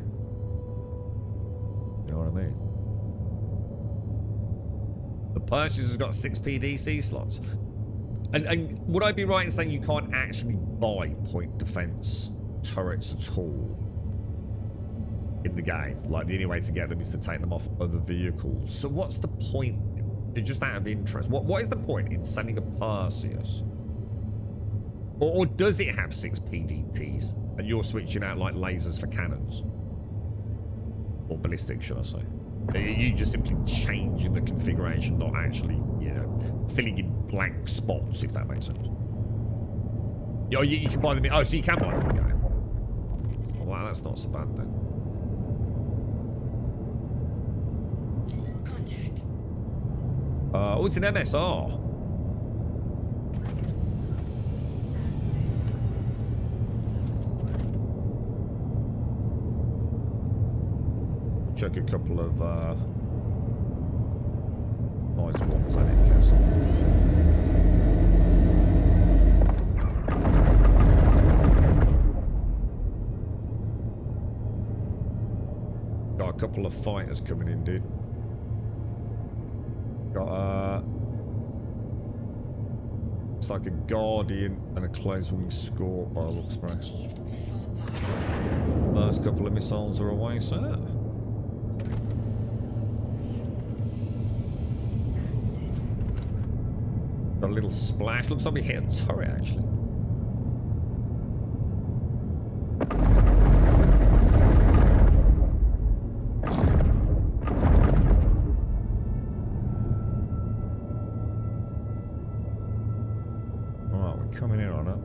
S2: You know what I mean? The Perseus has got 6 PDC slots. And would I be right in saying you can't actually buy point defense turrets at all in the game? Like, the only way to get them is to take them off other vehicles. So what's the point? Just out of interest, what is the point in sending a Perseus? Or does it have 6 PDTs and you're switching out like lasers for cannons? Or ballistic, should I say? Are you just simply changing the configuration, not actually, you know, filling in blank spots, if that makes sense? Oh, you can buy them in, oh, so you can buy them in the game. Well, that's not so bad then. Oh, it's an MSR. Check a couple of nice ones I didn't cast. Got a couple of fighters coming in, dude. Got it's like a Guardian and a close-wing Scorp by the looks, bro. First couple of missiles are away, sir. Got a little splash. Looks like we hit a turret, actually. Coming in on it.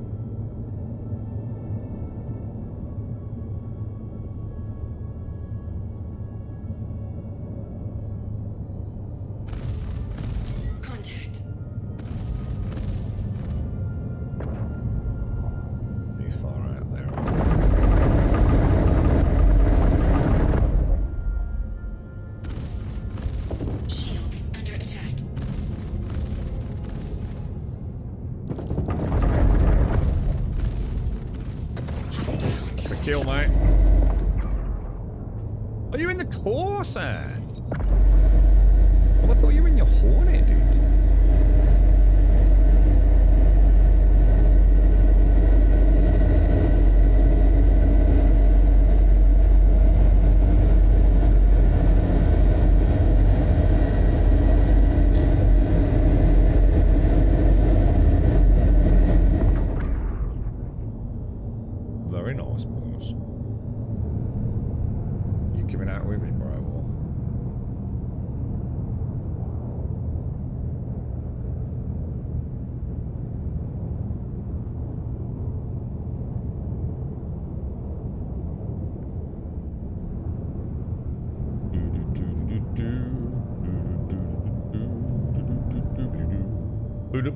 S4: Contact.
S2: Too far out there.
S4: Shields under attack.
S2: That's a kill, mate. Oh, you're in the Corsair. Oh, I thought you were in your Hornet, dude. Very nice, boys. You coming out with me, bro? Or? Hello,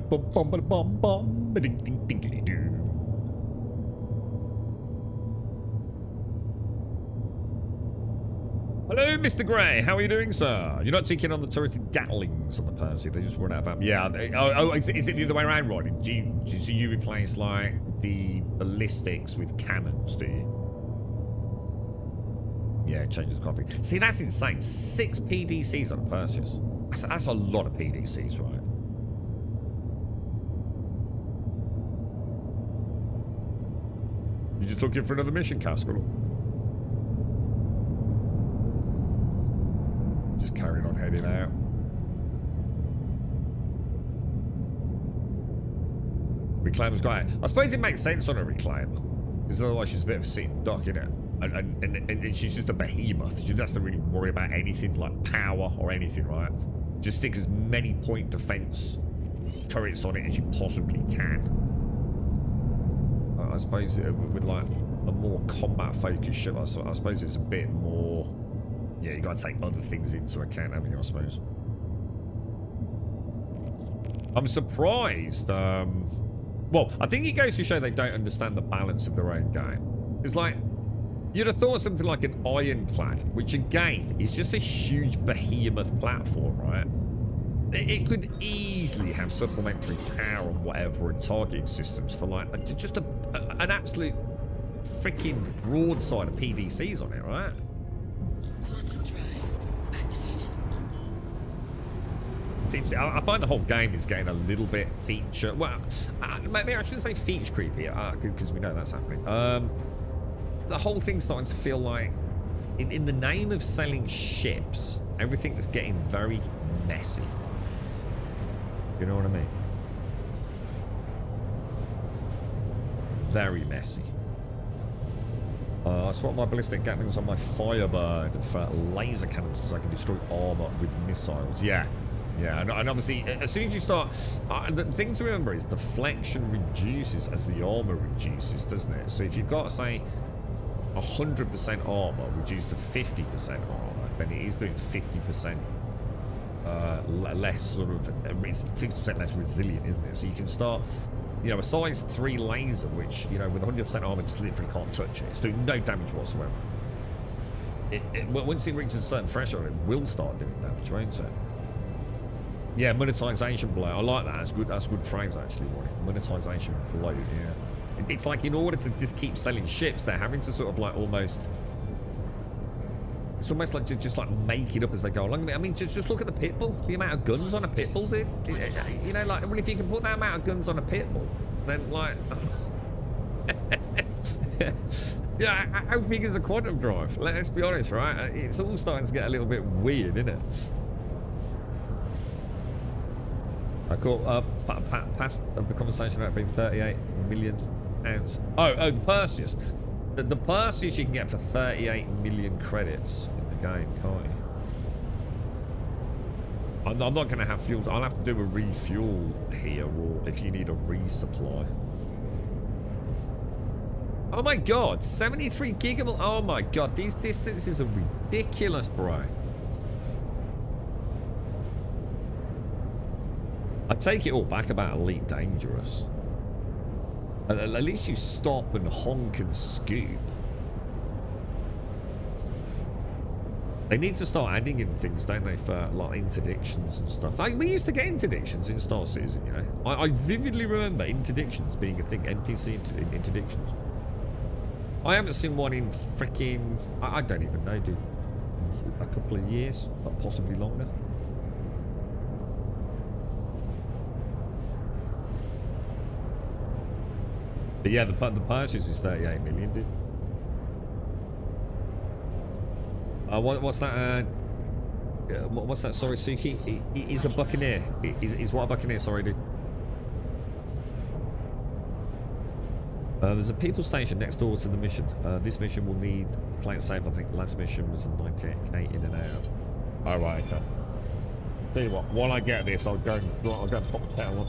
S2: Mr. Grey. How are you doing, sir? You're not taking on the turreted Gatlings on the Percy. They just run out of ammo. Yeah. Is it the other way around, Roddy? Do you replace, like, the ballistics with cannons, do you? Yeah, changes the config. See, that's insane. 6 PDCs on a Perseus. That's a lot of PDCs, right? You just looking for another mission, Castle? Just carrying on heading out. Reclaimer's great. I suppose it makes sense on a Reclaimer. Because otherwise she's a bit of a sitting duck, innit? And she's just a behemoth. She doesn't really worry about anything like power or anything, right? Just stick as many point defense turrets on it as you possibly can. I suppose with like a more combat focused ship, I suppose it's a bit more. Yeah, you got to take other things into account, haven't you? I suppose. I'm surprised. Well, I think it goes to show they don't understand the balance of their own game. It's like you'd have thought something like an ironclad, which again is just a huge behemoth platform, right? It could easily have supplementary power and whatever and targeting systems for like just an absolute freaking broadside of PDCs on it, right?
S4: Quantum drive activated.
S2: I find the whole game is getting a little bit feature. Well, maybe I shouldn't say feature creepy because we know that's happening. The whole thing's starting to feel like, in the name of selling ships, everything is getting very messy. You know what I mean? Very messy. I spot my ballistic gatlings on my Firebird for laser cannons because I can destroy armor with missiles. Yeah. Yeah, and obviously, as soon as you start... the thing to remember is deflection reduces as the armor reduces, doesn't it? So if you've got, say, 100% armor reduced to 50% armor, then it is doing 50% less sort of... It's 50% less resilient, isn't it? So you can start... You know, a size 3 laser, which, you know, with 100% armor, just literally can't touch it. It's doing no damage whatsoever. Once it reaches a certain threshold, it will start doing damage, won't it? Yeah, monetization blow. I like that. That's a good phrase, actually, Ronnie. Monetization blow, yeah. It's like in order to just keep selling ships, they're having to sort of like almost... It's almost like just like make it up as they go along. I mean, just look at the Pitbull. The amount of guns on a Pitbull, dude. You know, like, well, if you can put that amount of guns on a Pitbull, then like... yeah, how big is a quantum drive? Let's be honest, right? It's all starting to get a little bit weird, isn't it? I caught past of the conversation about being 38 million pounds. Oh, the Perseus. The Perseus you can get for 38 million credits in the game, can't you? I'm not going to have fuel. I'll have to do a refuel here, or if you need a resupply. Oh my god, 73 gigabit. Oh my god, these distances are ridiculous, bro. I take it all back about Elite Dangerous. At least you stop and honk and scoop. They need to start adding in things, don't they, for like interdictions and stuff. Like, we used to get interdictions in Star Citizen, you know. I vividly remember interdictions being a thing, NPC interdictions. I haven't seen one in freaking, I don't even know, dude. A couple of years, but possibly longer. But yeah, the purchase is 38 million, dude. What's that? What's that? Sorry, Suki. He's a buccaneer. He's what a buccaneer? Sorry, dude. There's a people station next door to the mission. This mission will need play it safe. I think last mission was a 98k in and out. All right, okay. Tell you what, while I get this, I'll go and pop the kettle on.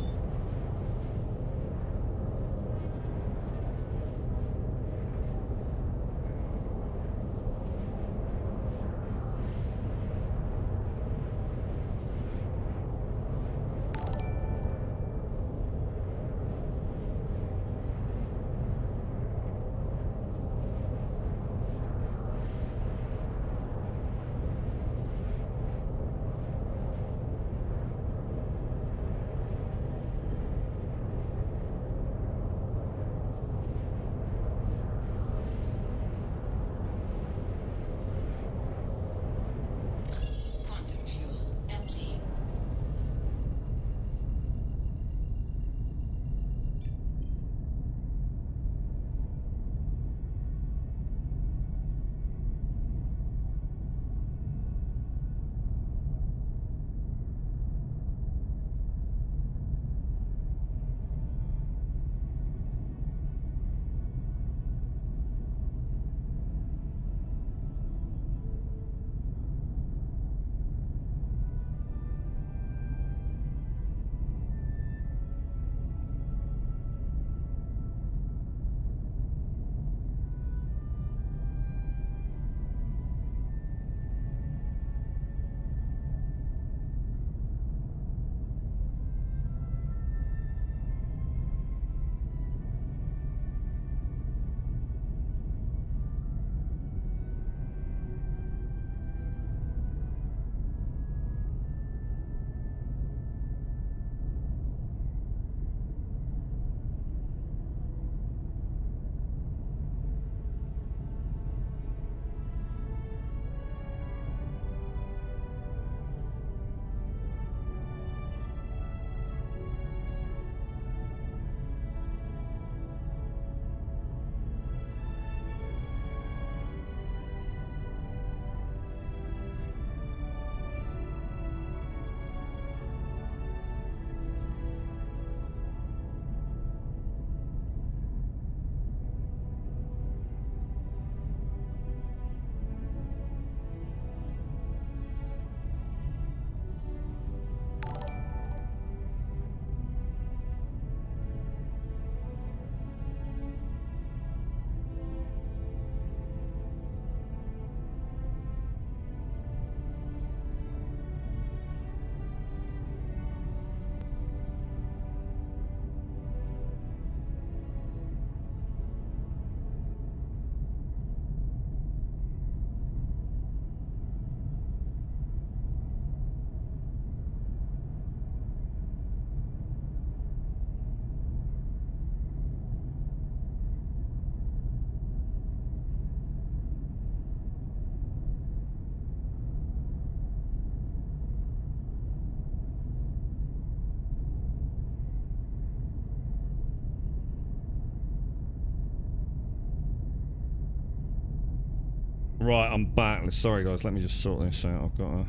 S2: Right, I'm back. Sorry, guys. Let me just sort this out. I've got a...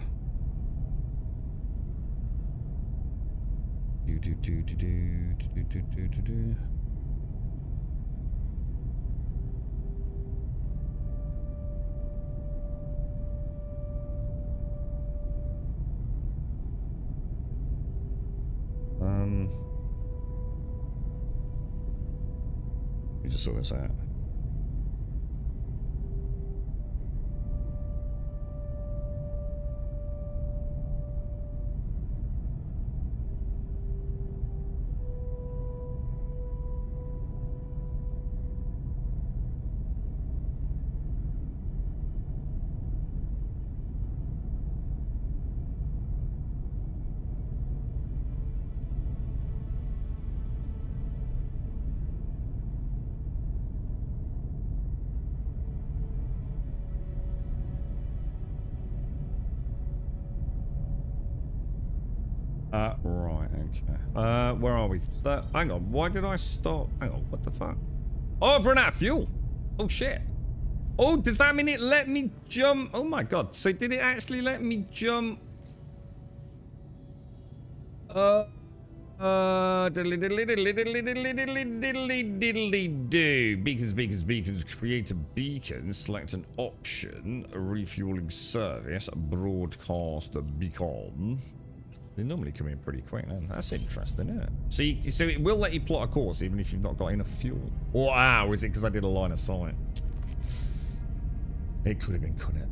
S2: Do. Let me just sort this out. Right, okay. Where are we? Hang on, why did I stop? Hang on, what the fuck? Oh, I've run out of fuel. Oh, shit. Oh, does that mean it let me jump? Oh my god, so did it actually let me jump? Diddly diddly diddly diddly diddly diddly diddly diddly do. Beacons. Create a beacon. Select an option. A refueling service. Broadcast the beacon. They normally come in pretty quick, man. That's interesting, isn't it? So it will let you plot a course even if you've not got enough fuel. Or is it because I did a line of sight? It could have been, couldn't it?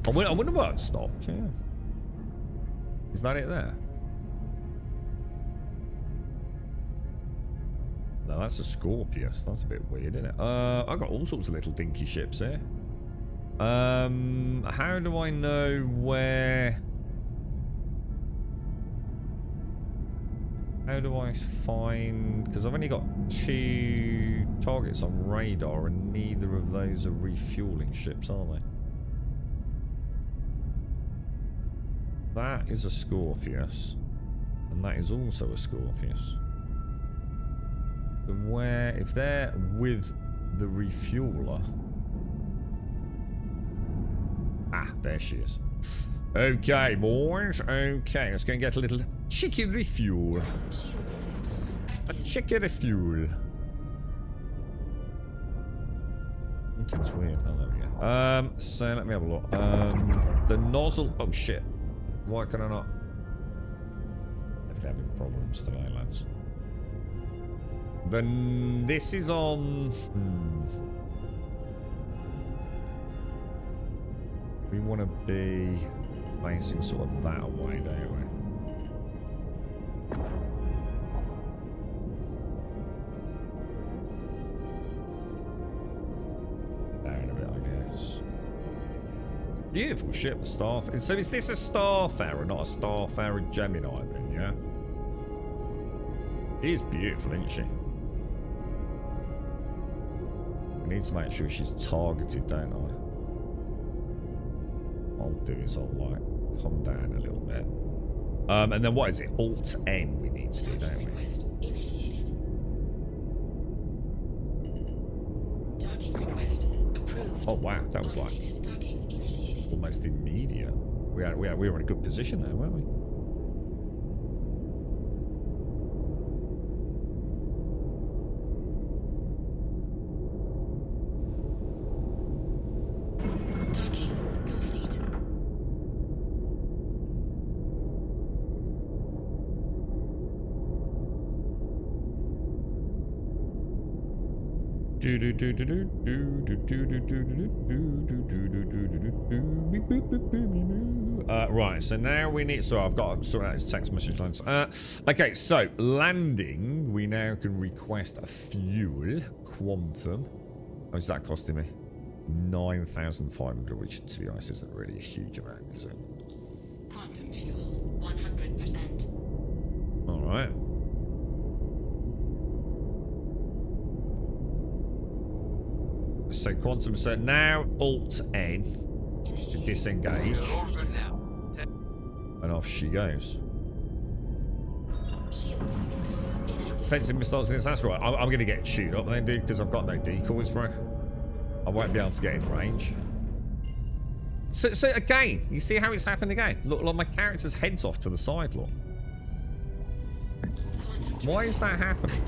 S2: I wonder what it stopped, yeah. Is that it there? No, that's a Scorpius. That's a bit weird, isn't it? I've got all sorts of little dinky ships here. How do I know where... How do I find... Because I've only got 2 targets on radar and neither of those are refueling ships, are they? That is a Scorpius. And that is also a Scorpius. And where... If they're with the refueler... Ah, there she is. Okay, boys. Okay, let's go and get a little cheeky refuel. A cheeky refuel. Something's weird. Oh, there we go. So let me have a look. The nozzle. Oh shit. Why can I not? Definitely having problems today, lads. Then this is on. We want to be facing sort of that way, don't we? Down a bit, I guess. Beautiful ship, the Starfarer. So is this a Starfarer, not a Starfarer Gemini then, yeah? She is beautiful, isn't she? We need to make sure she's targeted, don't I? I'll do is I'll like come down a little bit. And then what is it? Alt N we need to do, don't we?
S4: Request initiated. Docking request approved.
S2: Oh wow, that was like
S4: Docking initiated.
S2: almost immediate. We were in a good position there, weren't we? Right, so now we need... So I've got to sort out this text message lines. Okay, so landing, we now can request a fuel. Quantum. How much is that costing me? 9,500, which to be honest isn't really a huge amount, is it?
S4: Quantum fuel, 100%.
S2: Alright. So quantum set now, Alt N to disengage. And off she goes.
S4: Shield system inactivated.
S2: defensive missiles in this asteroid. I'm going to get chewed up then, dude, because I've got no decoys, bro. I won't be able to get in range. So again, you see how it's happened again? Look, my character's head's off to the side, look. Why is that happening?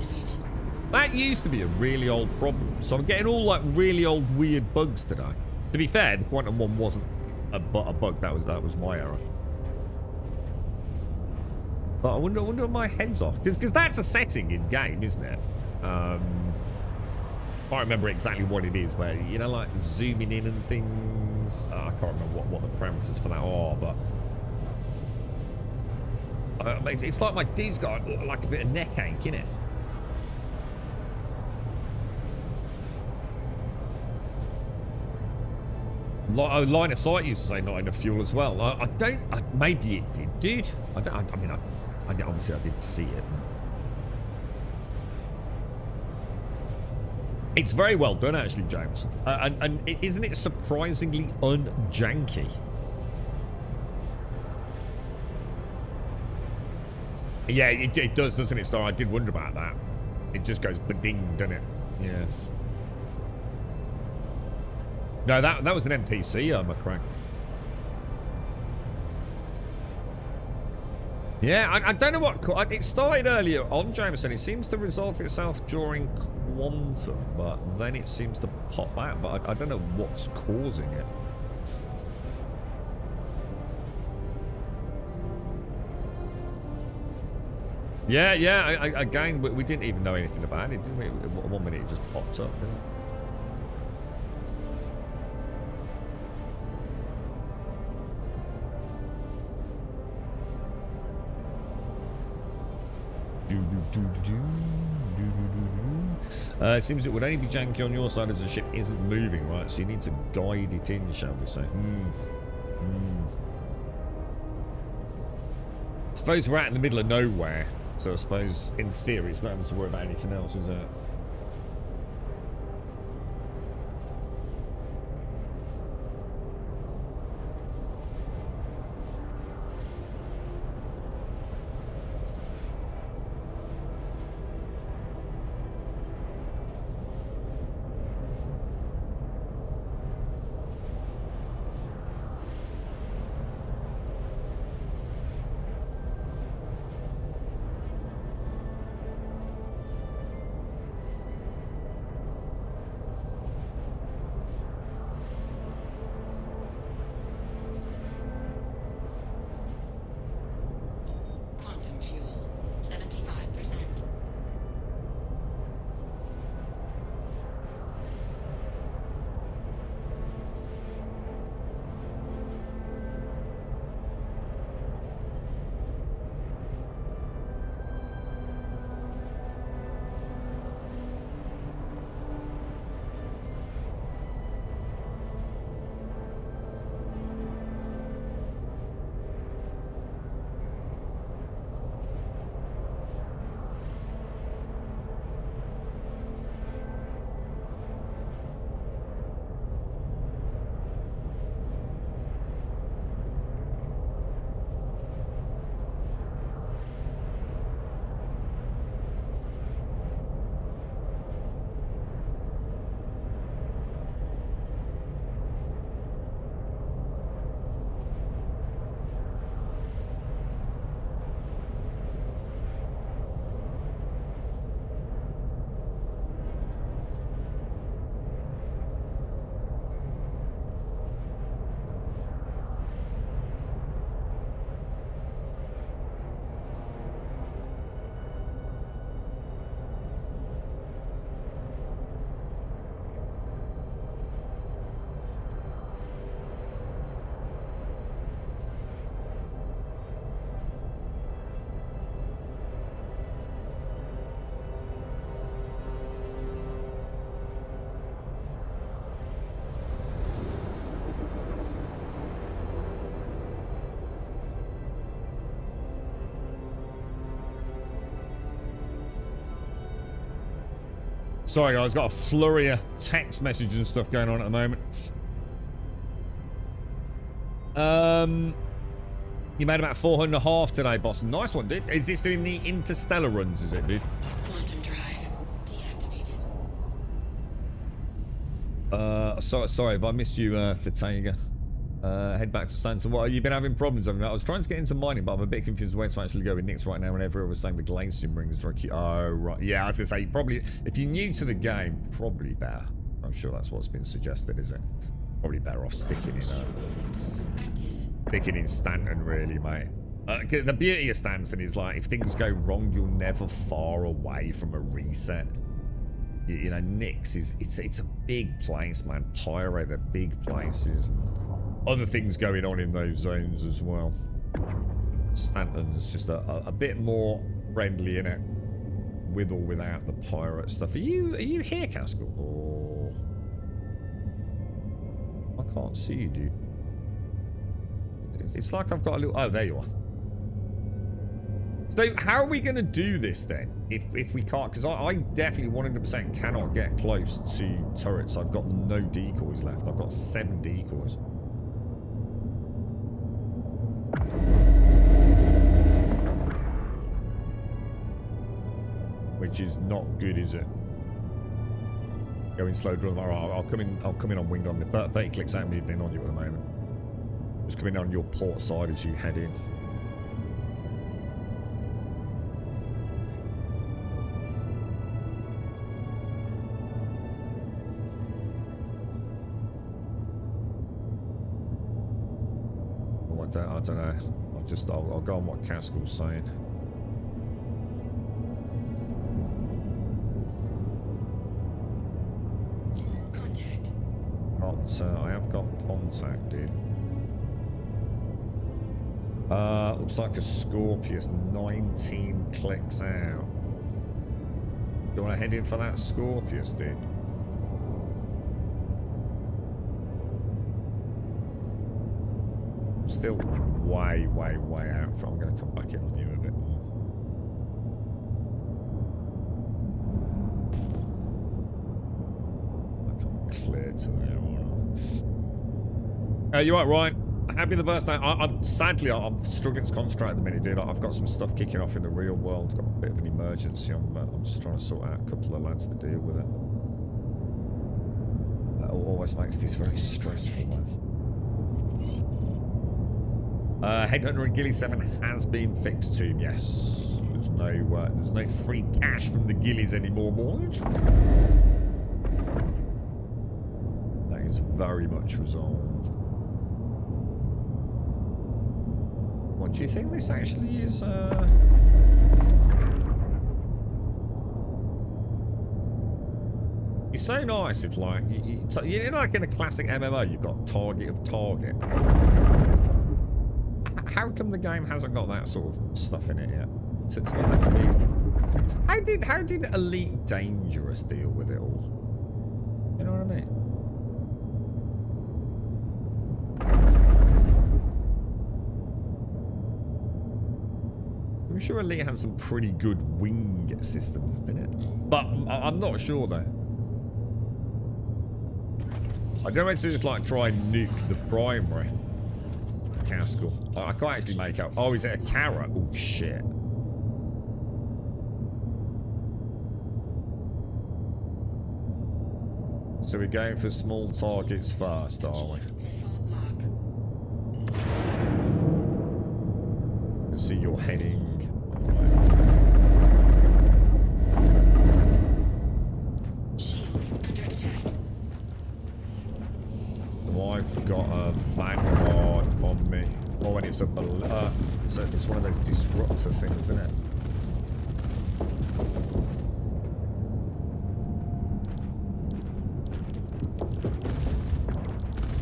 S2: That used to be a really old problem. So I'm getting all like really old weird bugs today. To be fair, the quantum one wasn't a bug. That was my error. But I wonder if my head's off. Because that's a setting in game, isn't it? I can't remember exactly what it is, where, you know, like zooming in and things. I can't remember what the parameters for that are, but it's like my dude's got like a bit of neck ache, innit? Line of sight used to say not enough fuel as well. I don't. Maybe it did, dude. I mean, obviously I didn't see it. It's very well done, actually, James. And isn't it surprisingly unjanky? Yeah, it does, doesn't it, Star? I did wonder about that. It just goes ba-ding, doesn't it? Yeah. No, that was an NPC, McCrank. Yeah, I don't know what... It started earlier on, Jameson. It seems to resolve itself during quantum, but then it seems to pop back. But I don't know what's causing it. Yeah, again, we didn't even know anything about it, didn't we? 1 minute it just popped up, didn't it? It seems it would only be janky on your side as the ship isn't moving, right? So you need to guide it in, shall we say. I suppose we're out in the middle of nowhere, so I suppose in theory it's not having to worry about anything else, is it?
S4: Quantum fuel, 75%.
S2: Sorry, guys, got a flurry of text messages and stuff going on at the moment. You made about 400.5 today, boss. Nice one, dude. Is this doing the interstellar runs, is it, dude?
S4: Quantum
S2: Sorry if I missed you, Thetaga. Head back to Stanton. What, have you been having problems over there? I was trying to get into mining, but I'm a bit confused where to actually go with Nix right now whenever I was saying the Glacium rings are cute. Oh, right. Yeah, I was going to say, probably, if you're new to the game, probably better. I'm sure that's what's been suggested, is it? Probably better off sticking in Stanton, really, mate. The beauty of Stanton is, like, if things go wrong, you're never far away from a reset. You know, Nix is, it's a big place, man. Pyro, they're big places. And other things going on in those zones as well. Stanton's just a bit more friendly in it, with or without the pirate stuff. Are you here, Castle? Or I can't see you, dude. It's like I've got a little. Oh, there you are. So how are we going to do this then? If we can't, because I definitely 100% cannot get close to turrets. I've got no decoys left. I've got 7 decoys. Which is not good, is it? Going slow drum. All right, I'll come in on wing on the 30 clicks out moving on you at the moment. Just coming on your port side as you head in. Oh, I don't know. I'll go on what Cascal's saying. I have got contact, dude. Looks like a Scorpius, 19 clicks out. You want to head in for that Scorpius, dude? I'm still way out. I'm going to come back in on you a bit more. I come clear to there, you right, Ryan? Happy the birthday. I'm sadly I'm struggling to concentrate at the minute, dude. I've got some stuff kicking off in the real world. Got a bit of an emergency. I'm just trying to sort out a couple of lads to deal with it. That always makes this very stressful, man. Headhunter and Gilly 7 has been fixed too. Yes, there's no free cash from the Gillies anymore, boys. That is very much resolved. What do you think this actually is? It's so nice if, like, you know, like in a classic MMO, you've got target of target. How come the game hasn't got that sort of stuff in it yet? To make that be... How did Elite Dangerous deal with it all? You know what I mean? I'm sure Elite had some pretty good wing systems, didn't it? But I'm not sure though. I don't want to just like try and nuke the primary Castle. I can't actually make out. Oh, is it a carrot? Oh shit. So we're going for small targets first, are we? See you're heading.
S4: Shields under attack.
S2: So I've got a Vanguard on me. Oh, and it's a it's one of those disruptor things, isn't it?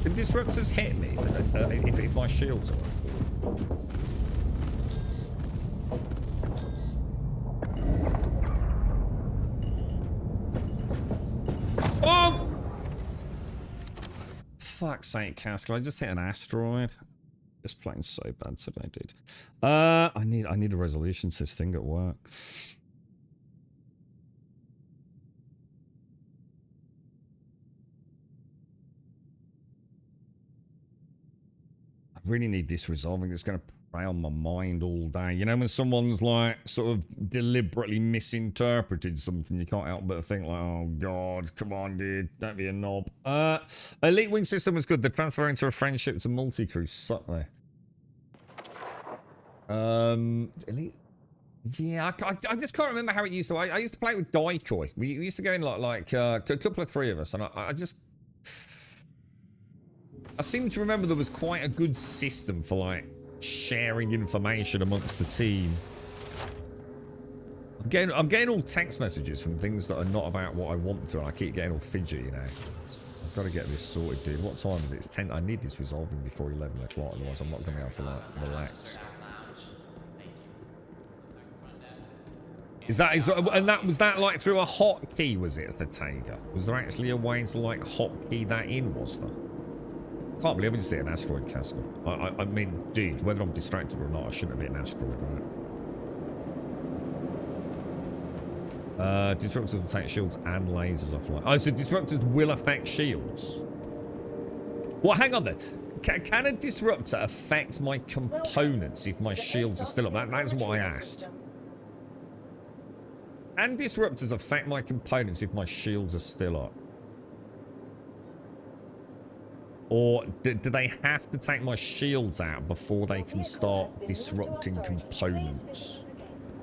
S2: Can disruptors hit me if my shields are up? Oh! Fuck's sake, Castle. I just hit an asteroid. Just playing so bad today, dude. I need a resolution to this thing at work. I really need this resolving. It's going to Play on my mind all day. You know, when someone's like sort of deliberately misinterpreted something, you can't help but think like, oh god, come on, dude, don't be a knob. Elite wing system was good. The transfer into a friendship to multi-crew sucked there. Elite. Yeah, I just can't remember how it used to. I used to play with Daikoi. We used to go in like a couple of three of us, and I seem to remember there was quite a good system for like sharing information amongst the team. I'm getting all text messages from things that are not about what I want to, and I keep getting all fidgety now. I've got to get this sorted, dude. What time is it? It's 10. I need this resolving before 11 o'clock, otherwise I'm not going to be able to like relax. Was that like through a hotkey? Was it the Tega? Was there actually a way to like hotkey that in? Was there? Can't believe I just hit an asteroid, Castle. I mean, dude, whether I'm distracted or not, I shouldn't have hit an asteroid, right? Disruptors will take shields and lasers offline. Oh, so disruptors will affect shields. Well, hang on then. Can a disruptor affect my components if my shields are still up? That's what I asked. Can disruptors affect my components if my shields are still up? Or do they have to take my shields out before they can start disrupting components?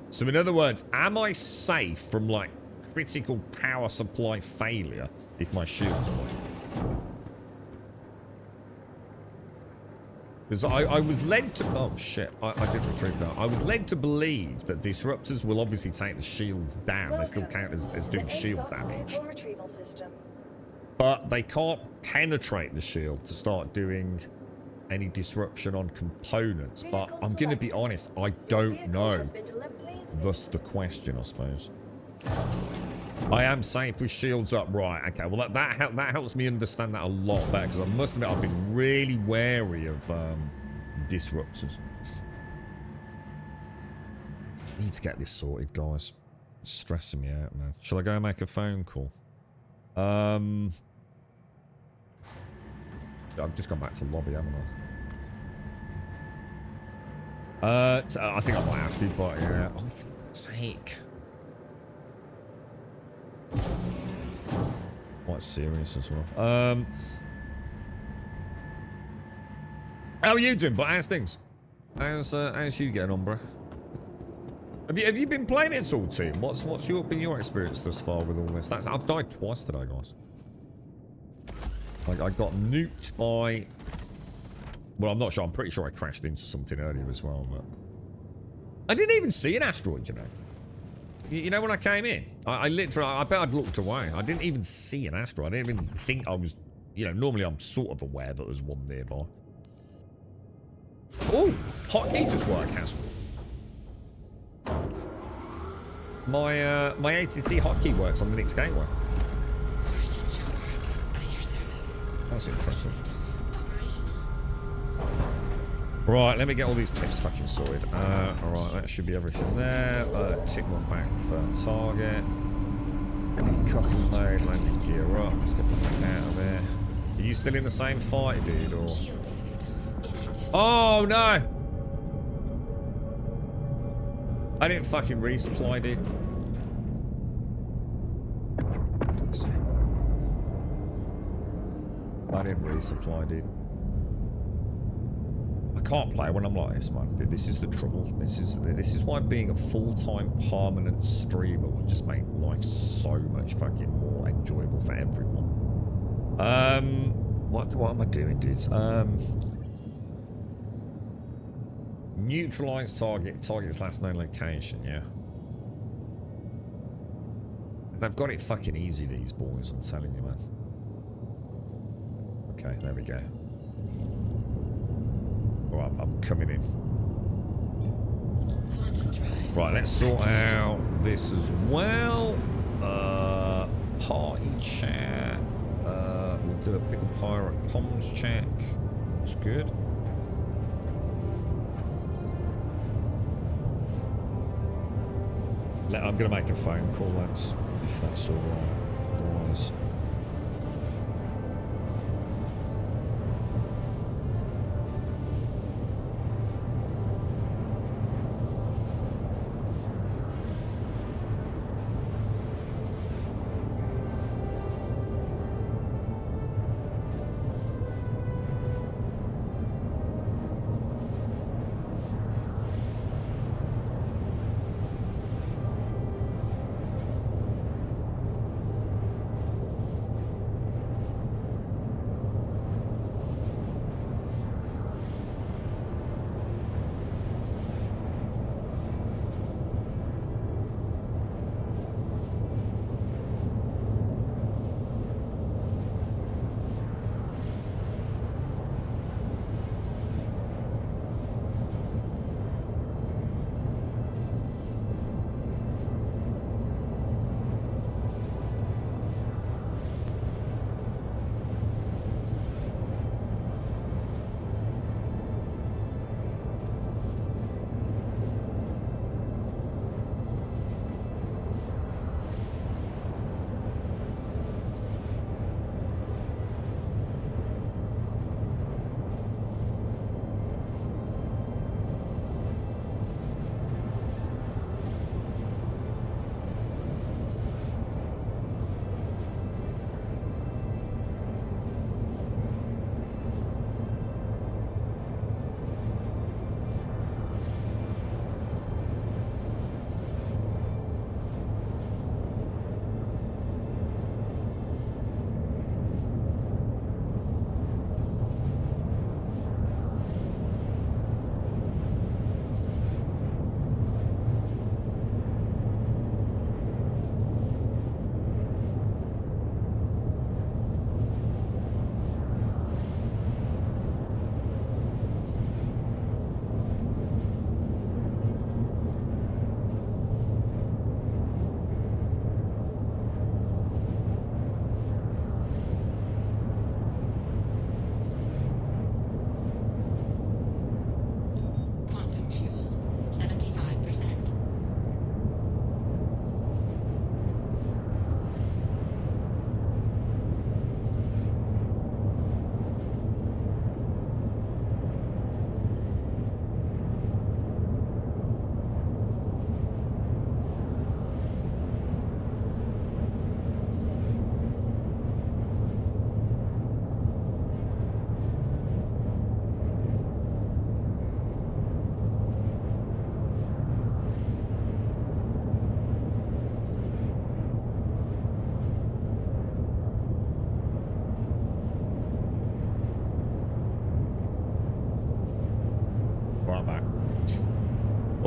S2: So in other words, am I safe from like critical power supply failure if my shields are on? Because I was led to... Oh, shit. I didn't retrieve that. I was led to believe that disruptors will obviously take the shields down. They still count as doing shield damage. But they can't penetrate the shield to start doing any disruption on components. But I'm going to be honest, I don't know. Thus the question, I suppose. I am safe with shields up. Right, okay. Well, that helps me understand that a lot better, because I must admit I've been really wary of disruptors. I need to get this sorted, guys. It's stressing me out, man. Shall I go and make a phone call? I've just gone back to the lobby, haven't I? I think I might have to, but yeah. Oh, for fuck's sake. Quite serious as well. How are you doing? But how's things? How's you getting on, bro? Have you been playing it at all, team? What's been your experience thus far with all this? I've died twice today, guys. Like, I got nuked by... Well, I'm not sure. I'm pretty sure I crashed into something earlier as well, but... I didn't even see an asteroid, you know. You know when I came in? I literally... I bet I'd looked away. I didn't even see an asteroid. I didn't even think I was... You know, normally I'm sort of aware that there's one nearby. Oh! Hotkey just worked, Castle. My ATC hotkey works on the next gateway. That's interesting. Right, let me get all these pips fucking sorted. Alright, that should be everything there. Tick one back for target. Decoupling mode, landing gear up. Let's get the fuck out of there. Are you still in the same fight, dude, or...? Oh, no! I didn't fucking resupply, dude. I didn't resupply, dude. I can't play when I'm like this, man. Dude, this is the trouble. This is why being a full-time permanent streamer would just make life so much fucking more enjoyable for everyone. What am I doing, dudes? Neutralize target's last known location, yeah. They've got it fucking easy, these boys, I'm telling you, man. Okay, there we go. Alright, I'm coming in. Right, let's sort out this as well. Party chat. We'll do a Pickle Pirate comms check. That's good. I'm going to make a phone call, lads, if that's alright. Otherwise...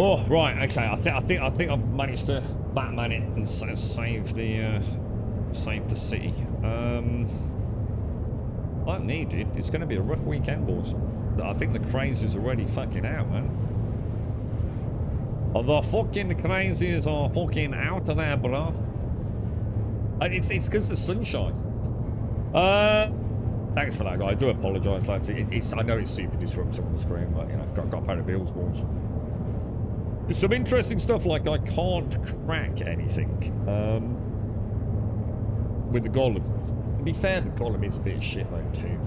S2: Oh, right, okay. I think I've managed to Batman it and save the city. Like me, dude. It's going to be a rough weekend, boys. I think the crazies are already fucking out, man. The fucking crazies are fucking out of there, bro. It's because the sunshine. Thanks for that, guy. I do apologise, lads. I know it's super disruptive on the screen, but you know, got to pay the bills, boys. There's some interesting stuff, like I can't crack anything with the golem. To be fair, the golem is a bit shit though too,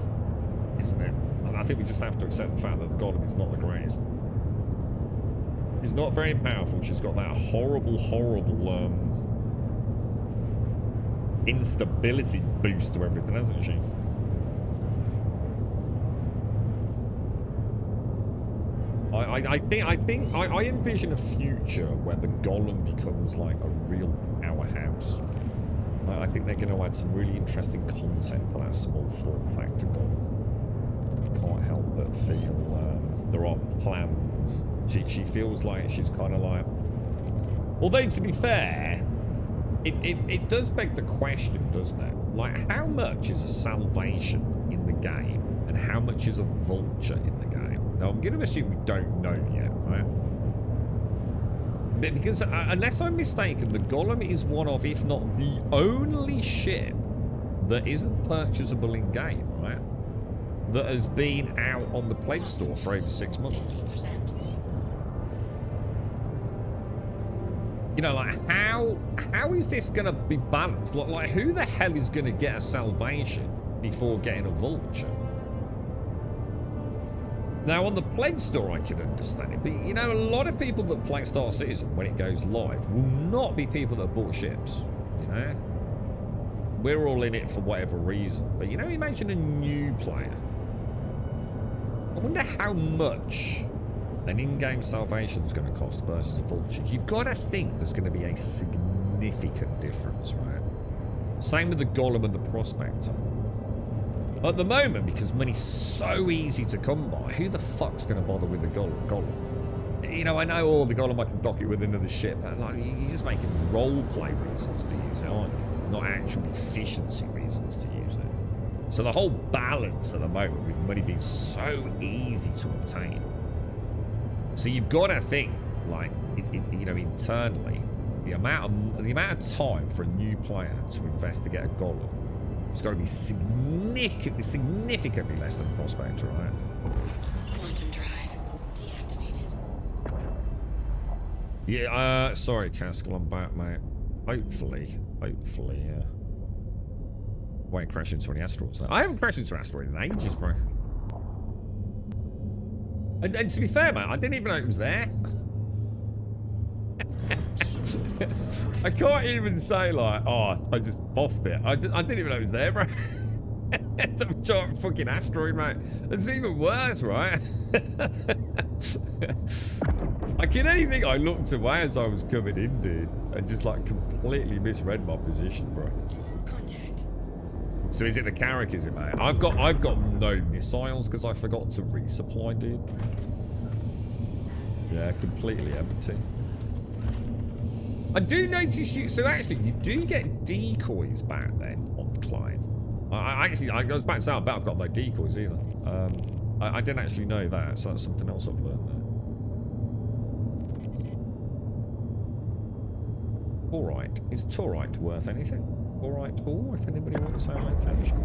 S2: isn't it? And I think we just have to accept the fact that the golem is not the greatest. She's not very powerful. She's got that horrible instability boost to everything, hasn't she? I envision a future where the golem becomes like a real powerhouse. I think they're going to add some really interesting content for that small form factor golem. I can't help but feel there are plans. She feels like she's kind of like... Although, to be fair, it does beg the question, doesn't it? Like, how much is a salvation in the game, and how much is a vulture in the game? Now, I'm going to assume we don't know yet, right? Because, unless I'm mistaken, the golem is one of, if not the only ship that isn't purchasable in-game, right? That has been out on the Pledge Store for over 6 months.
S4: 50%.
S2: You know, like, how is this going to be balanced? Like, who the hell is going to get a salvation before getting a vulture? Now, on the Pledge Store, I can understand it, but, you know, a lot of people that play Star Citizen when it goes live will not be people that bought ships, you know? We're all in it for whatever reason, but, you know, imagine a new player. I wonder how much an in-game salvation is going to cost versus a vulture. You've got to think there's going to be a significant difference, right? Same with the golem and the prospector. At the moment, because money's so easy to come by, who the fuck's going to bother with the golem? You know, I know all the golem I can dock it with another ship, but like, you're just making role-play reasons to use it, aren't you? Not actual efficiency reasons to use it. So the whole balance at the moment with money being so easy to obtain. So you've got to think, like, you know, internally, the amount of time for a new player to investigate a golem, it's got to be significantly less than Prospector, right?
S4: Quantum drive deactivated.
S2: Yeah, sorry, Caskell, I'm back, mate. Hopefully, yeah. Won't crash into any asteroids. I haven't crashed into an asteroid in ages, bro. And to be fair, man, I didn't even know it was there. I can't even say, like, oh, I just boffed it. I didn't even know it was there, bro. Some giant fucking asteroid, mate. It's even worse, right? I can only think I looked away as I was coming in, dude, and just, like, completely misread my position, bro.
S4: Contact.
S2: So is it the Carrack, is it, mate? I've got no missiles because I forgot to resupply, dude. Yeah, completely empty. I do notice you... So actually, you do get decoys back then on climb. I was about to say, I bet I've got no decoys either. I didn't actually know that, so that's something else I've learned there. Alright. Is Torite worth anything? Alright, or if anybody wants our location.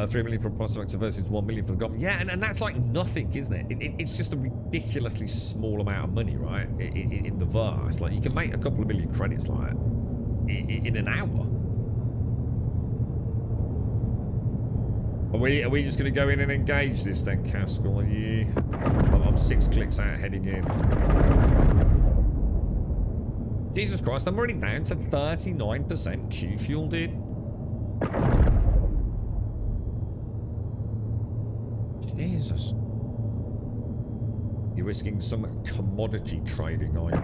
S2: 3 million for Prospector versus 1 million for the Goblin. Yeah, and that's like nothing, isn't it? It's just a ridiculously small amount of money, right? In the verse. Like, you can make a couple of million credits, like, in an hour. Are we just going to go in and engage this then, Caskell? Are you... I'm 6 clicks out heading in. Jesus Christ, I'm already down to 39% Q fuel, dude. Jesus. You're risking some commodity trading, are you?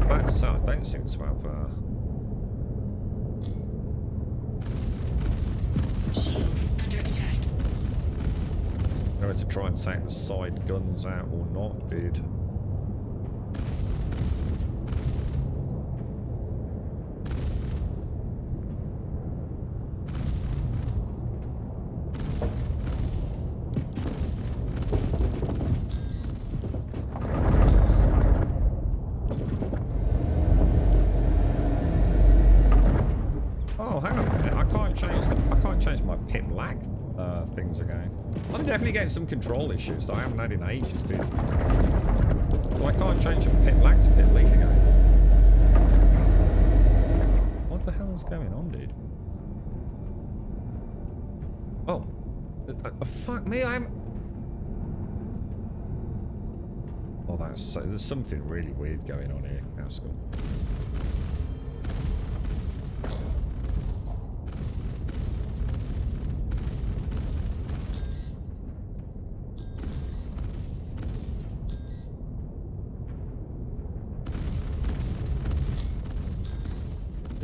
S2: Back to say, I don't seem to have
S4: Shields under attack.
S2: Whether to try and take the side guns out or not, dude. Oh, hang on a minute. I can't change my pit lag things again. I'm definitely getting some control issues that I haven't had in ages, dude. So I can't change from pit lag to pit lead again. What the hell is going on, dude? Oh. Fuck me, Oh, that's so... There's something really weird going on here, Haskell.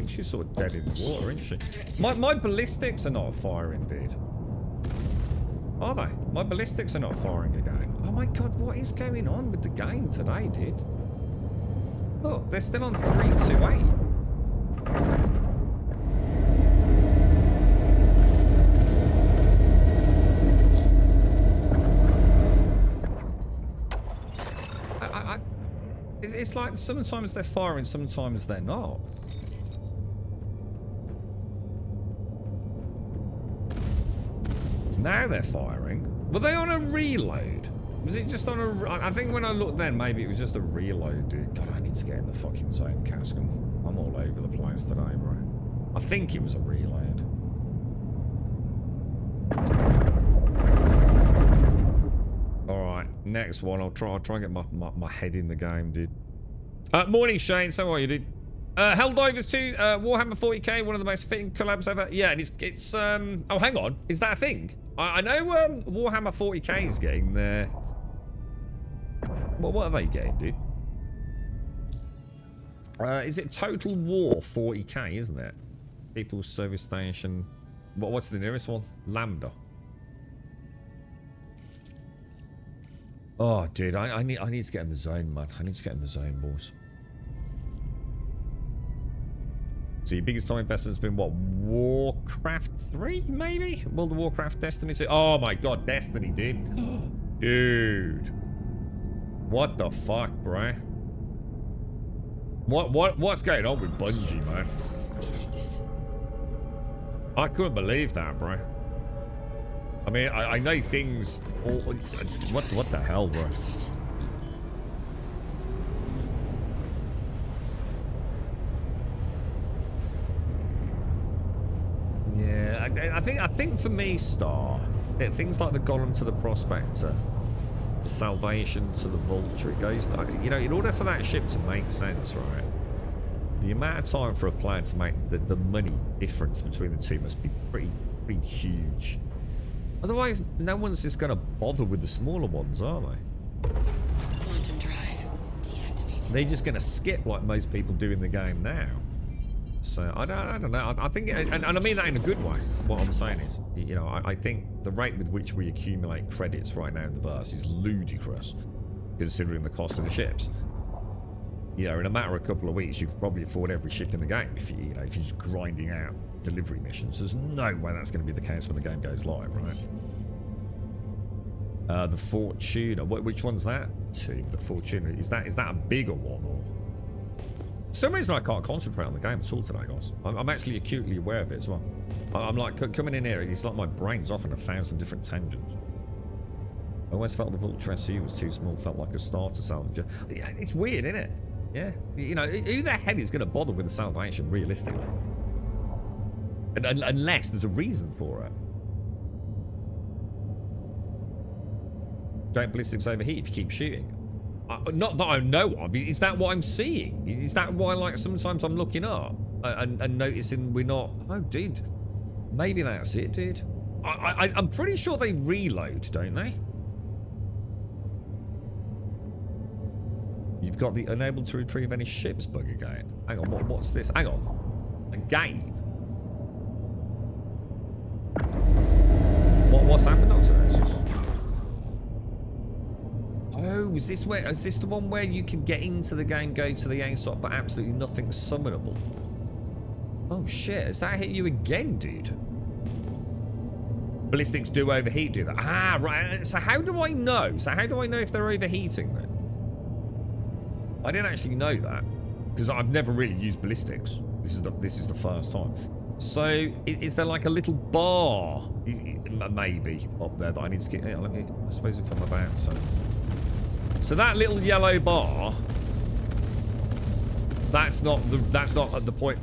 S2: She's sort of dead in the water, isn't she? My ballistics are not firing, dude. Are they? My ballistics are not firing again. Oh my god, what is going on with the game today, dude? Look, they're still on 328. It's like sometimes they're firing, sometimes they're not. Now they're firing. Were they on a reload? Was it just on a... I think when I looked then, maybe it was just a reload, dude. God, I need to get in the fucking zone, Cascum. I'm all over the place today, bro. I think it was a reload. Alright, next one. I'll try and get my head in the game, dude. Morning, Shane. How are you, dude? Helldivers 2, Warhammer 40k, one of the most fitting collabs ever. Yeah, and it's oh, hang on. Is that a thing? I know Warhammer 40k is getting their... Well, what are they getting, dude? Is it Total War 40k, isn't it? People's Service Station. What's the nearest one? Lambda. Oh, dude, I need to get in the zone, man. I need to get in the zone, boys. So your biggest time investment's been what? Warcraft 3, maybe? World of Warcraft, Destiny 2. Oh my god, Destiny, dude. Dude. What the fuck, bro? What's going on with Bungie, man? I couldn't believe that, bro. I mean, I know things... What the hell, bro? Yeah, I think for me, Star, things like the Golem to the Prospector, the Salvation to the Vulture, it goes, you know, in order for that ship to make sense, right, the amount of time for a player to make the money difference between the two must be pretty huge. Otherwise, no one's just going to bother with the smaller ones, are they?
S4: Quantum drive deactivated.
S2: They're just going to skip like most people do in the game now. So I don't know. I think, and I mean that in a good way. What I'm saying is, you know, I think the rate with which we accumulate credits right now in the verse is ludicrous, considering the cost of the ships. You know, in a matter of a couple of weeks, you could probably afford every ship in the game if you're just grinding out delivery missions. There's no way that's going to be the case when the game goes live, right? The Fortuna. Which one's that? The Fortuna. Is that a bigger one or? For some reason, I can't concentrate on the game at all today, guys. I'm actually acutely aware of it as well. I'm like, coming in here, it's like my brain's off on 1,000 different tangents. I always felt the Vulture SU was too small, felt like a starter salvager. It's weird, isn't it? Yeah. You know, who the hell is going to bother with the Salvation, realistically? Unless there's a reason for it. Giant ballistics overheat if you keep shooting. Not that I know of. Is that what I'm seeing? Is that why, like, sometimes I'm looking up and noticing we're not... Oh, dude. Maybe that's it, dude. I'm pretty sure they reload, don't they? You've got the unable to retrieve any ships bug again. Hang on, what's this? Hang on. A game? what's happened, Oxynosis? Oh, is this the one where you can get into the game, go to the aim slot, but absolutely nothing's summonable? Oh shit, has that hit you again, dude? Ballistics do overheat, do that? Ah, right. So how do I know? So how do I know if they're overheating then? I didn't actually know that because I've never really used ballistics. This is the first time. So is there like a little bar, maybe up there that I need to get? Let me. I suppose if I'm about so that little yellow bar. That's not at the point.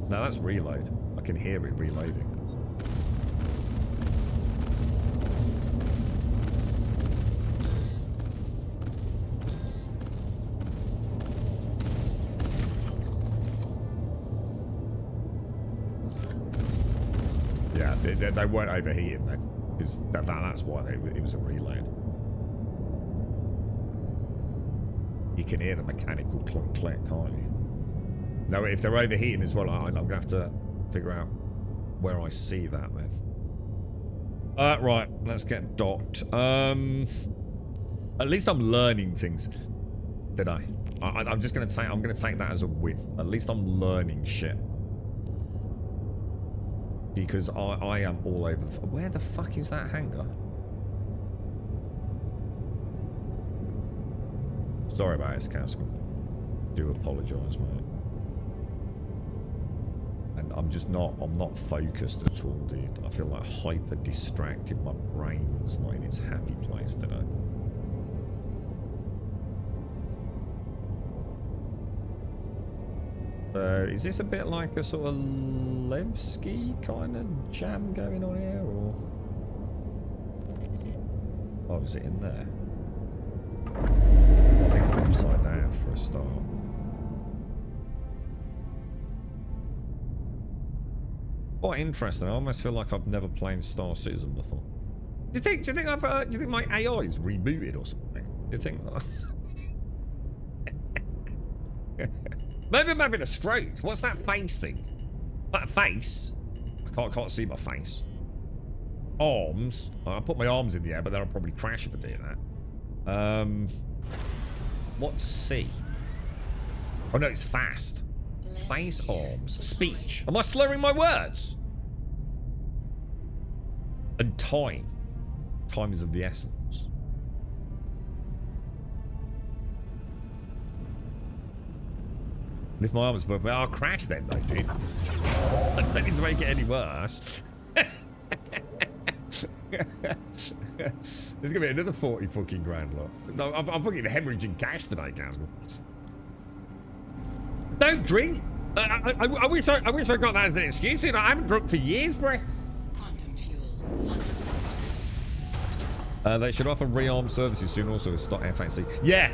S2: No, that's reload. I can hear it reloading. Yeah, they weren't overheating then, because that's why it was a reload. You can hear the mechanical clunk click, can't you? No, if they're overheating as well, I'm going to have to figure out where I see that then. Right, let's get docked. At least I'm learning things. Did I? I'm just going to take. I'm going to take that as a win. At least I'm learning shit. Because I am all over the... Where the fuck is that hangar? Sorry about this, Castle. Do apologise, mate. And I'm not focused at all, dude. I feel like hyper distracted. My brain's not in its happy place today. Is this a bit like a sort of Levski kind of jam going on here, or? Oh, is it in there? I think I'm upside down for a start. Quite interesting. I almost feel like I've never played Star Citizen before. Do you think my AI is rebooted or something? Do you think? Maybe I'm having a stroke. What's that face thing? That face? I can't see my face. Arms. I put my arms in the air, but then I'll probably crash if I do that. What's C? Oh no, it's fast. Face, arms, speech. Am I slurring my words? And time. Time is of the essence. And if my arms above me, I'll crash then though, dude. I don't need to make it any worse. There's gonna be another 40 fucking grand lot. No, I'm fucking hemorrhaging cash today, Castle. Don't drink. I wish I got that as an excuse. Dude, I haven't drunk for years, bro.
S4: Quantum fuel, 100%.
S2: They should offer rearm services soon also with stock FAC. Yeah,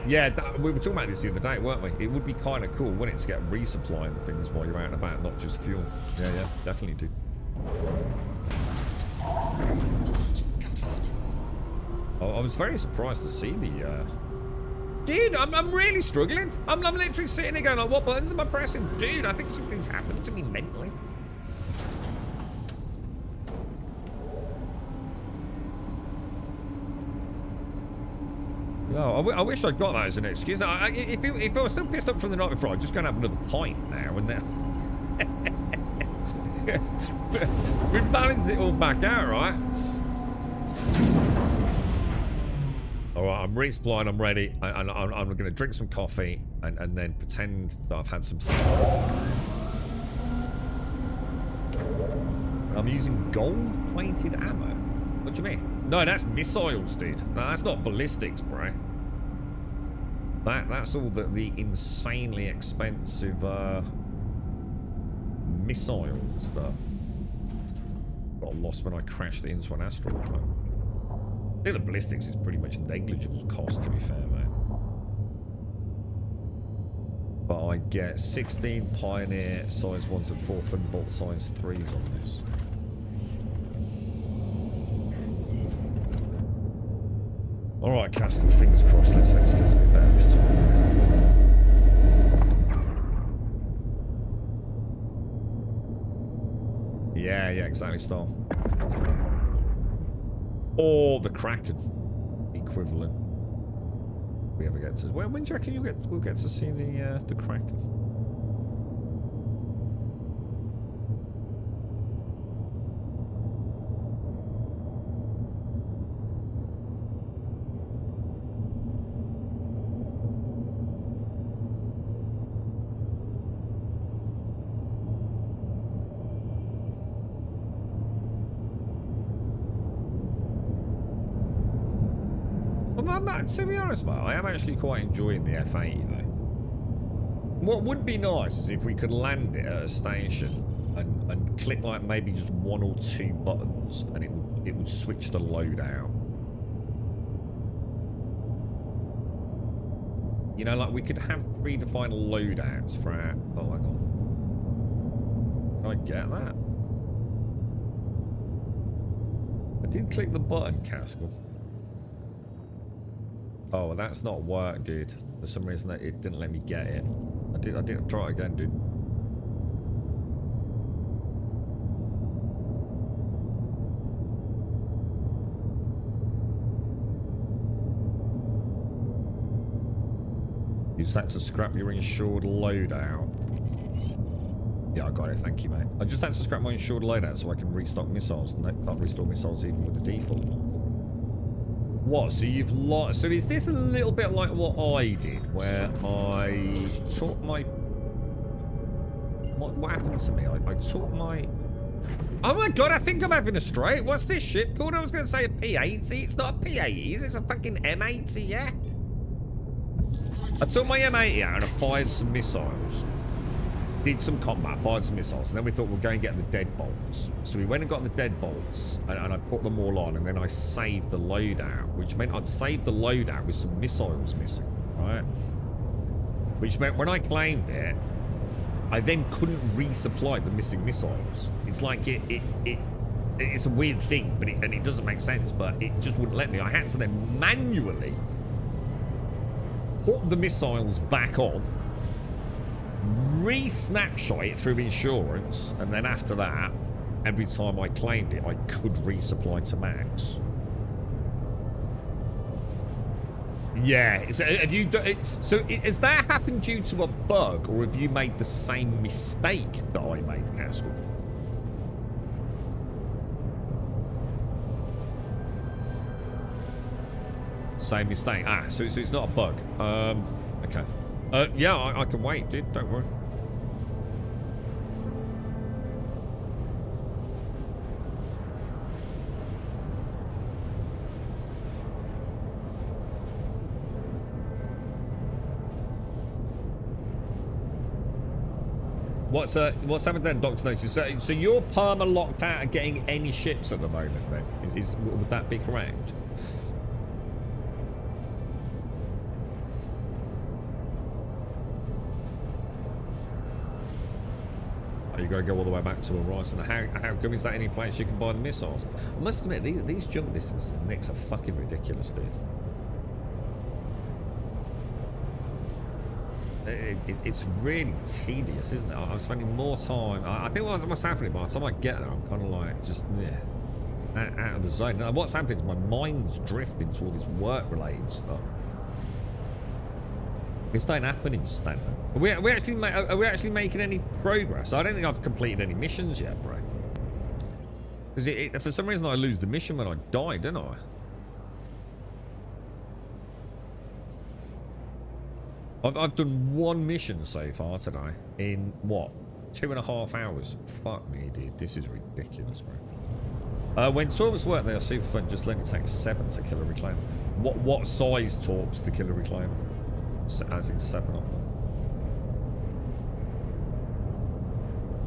S2: we were talking about this the other day, weren't we? It would be kind of cool, wouldn't it, to get resupply and things while you're out and about, not just fuel. Yeah, definitely do.
S4: Launch complete.
S2: I was very surprised to see the... Dude, I'm really struggling. I'm literally sitting there going, like, what buttons am I pressing? Dude, I think something's happened to me mentally. No, I wish I'd got that as an excuse. If I was still pissed up from the night before, I'd just go and have another pint now and then. We balance it all back out, right? Alright, I'm resupplying, I'm ready. I'm going to drink some coffee and then pretend that I've had some sleep. I'm using gold-plated ammo. What do you mean? No, that's missiles, dude. No, that's not ballistics, bro. That's all the insanely expensive missiles that got lost when I crashed into an asteroid planet. I think the ballistics is pretty much negligible cost, to be fair, mate. But I get 16 Pioneer size 1s and 4 Thunderbolt size 3s on this. Alright, Castle, fingers crossed. Let's hope it gets a bit better this time. Yeah, exactly, Star. Or the Kraken equivalent. If we ever get to when do you reckon we'll get to see the Kraken? To be honest, mate, I am actually quite enjoying the F80 though. What would be nice is if we could land it at a station and click like maybe just 1 or 2 buttons and it would switch the loadout. You know, like we could have predefined loadouts for our... Oh, hang on. Can I get that? I did click the button, Caskell. Oh, well, that's not work, dude. For some reason, it didn't let me get it. I did try it again, dude. You just had to scrap your insured loadout. Yeah, I got it. Thank you, mate. I just had to scrap my insured loadout so I can restock missiles. No, can't restock missiles even with the default ones. What? So you've lost... So is this a little bit like what I did, where I took my... What happened to me? I took my... Oh my god, I think I'm having a stroke. What's this ship called? I was going to say a P-80. It's not a P-80, it's a fucking M-80, yeah? I took my M80 out and I fired some missiles. Did some combat, fired some missiles, and then we thought we'd go and get the deadbolts. So we went and got the deadbolts, and I put them all on, and then I saved the loadout, which meant I'd saved the loadout with some missiles missing, right? Which meant when I claimed it, I then couldn't resupply the missing missiles. It's like it's a weird thing, but it doesn't make sense, but it just wouldn't let me. I had to then manually put the missiles back on, re-snapshot it through insurance, and then after that, every time I claimed it, I could resupply to max. Yeah, so have you done, so has that happened due to a bug, or have you made the same mistake that I made, Caskell? Same mistake. Ah, so it's not a bug. Okay. Yeah, I can wait, dude. Don't worry. What's happened then, Dr. Notice? So you're perma locked out of getting any ships at the moment, then? Would that be correct? You got to go all the way back to Horizon. How come is that any place you can buy the missiles? I must admit, these jump distances Nicks are fucking ridiculous, dude. It's really tedious, isn't it? I'm spending more time. I think what's happening by the time I get there, I'm kind of like just out of the zone. Now, what's happening is my mind's drifting to all this work-related stuff. This don't happen in standard. Are we actually making any progress? I don't think I've completed any missions yet, bro. Because for some reason I lose the mission when I die, don't I? I've done 1 mission so far today in what? 2.5 hours. Fuck me, dude. This is ridiculous, bro. When Torps work, they are super fun. Just let me take 7 to kill a reclaimer. What size Torps to kill a reclaimer? As in 7 of them.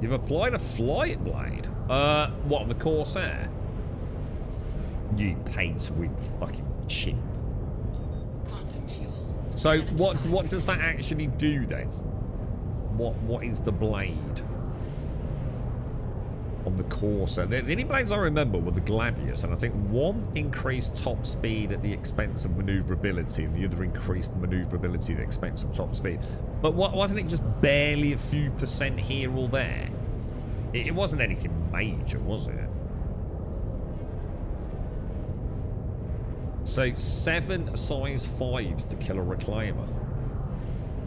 S2: You've applied a flight blade? What, the Corsair? You paid to win, fucking chimp.
S4: Quantum fuel.
S2: So what does that actually do then? What is the blade on the Corsair? The only blades I remember were the Gladius, and I think one increased top speed at the expense of maneuverability, and the other increased maneuverability at the expense of top speed. But wasn't it just barely a few % here or there? It wasn't anything major, was it? So 7 size 5s to kill a reclaimer.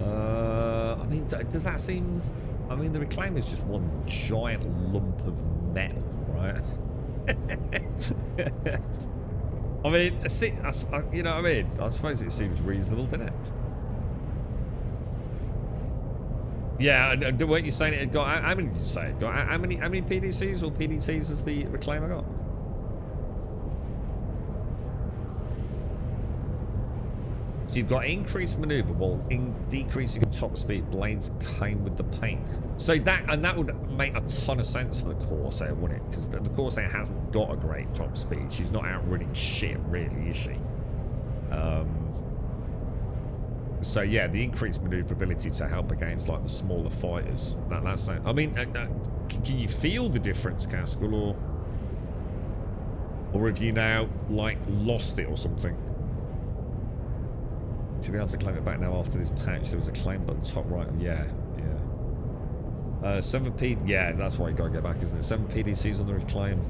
S2: I mean, does that seem... I mean, the reclaimer is just one giant lump of metal, right? I mean, you know what I mean? I suppose it seems reasonable, doesn't it? Yeah, and weren't you saying it had got... How many did you say it got? How many PDCs or PDTs has the reclaimer got? So you've got increased maneuver while decreasing top speed. Blades came with the paint. So that would make a ton of sense for the Corsair, wouldn't it? Because the Corsair hasn't got a great top speed. She's not outrunning shit, really, is she? So yeah, the increased maneuverability to help against like the smaller fighters. That's. I mean, can you feel the difference, Caskell, or have you now like lost it or something? Should be able to claim it back now after this patch. There was a claim button top right. Yeah. 7 P. Yeah, that's why you gotta get back, isn't it? 7 PDCs on the reclaim.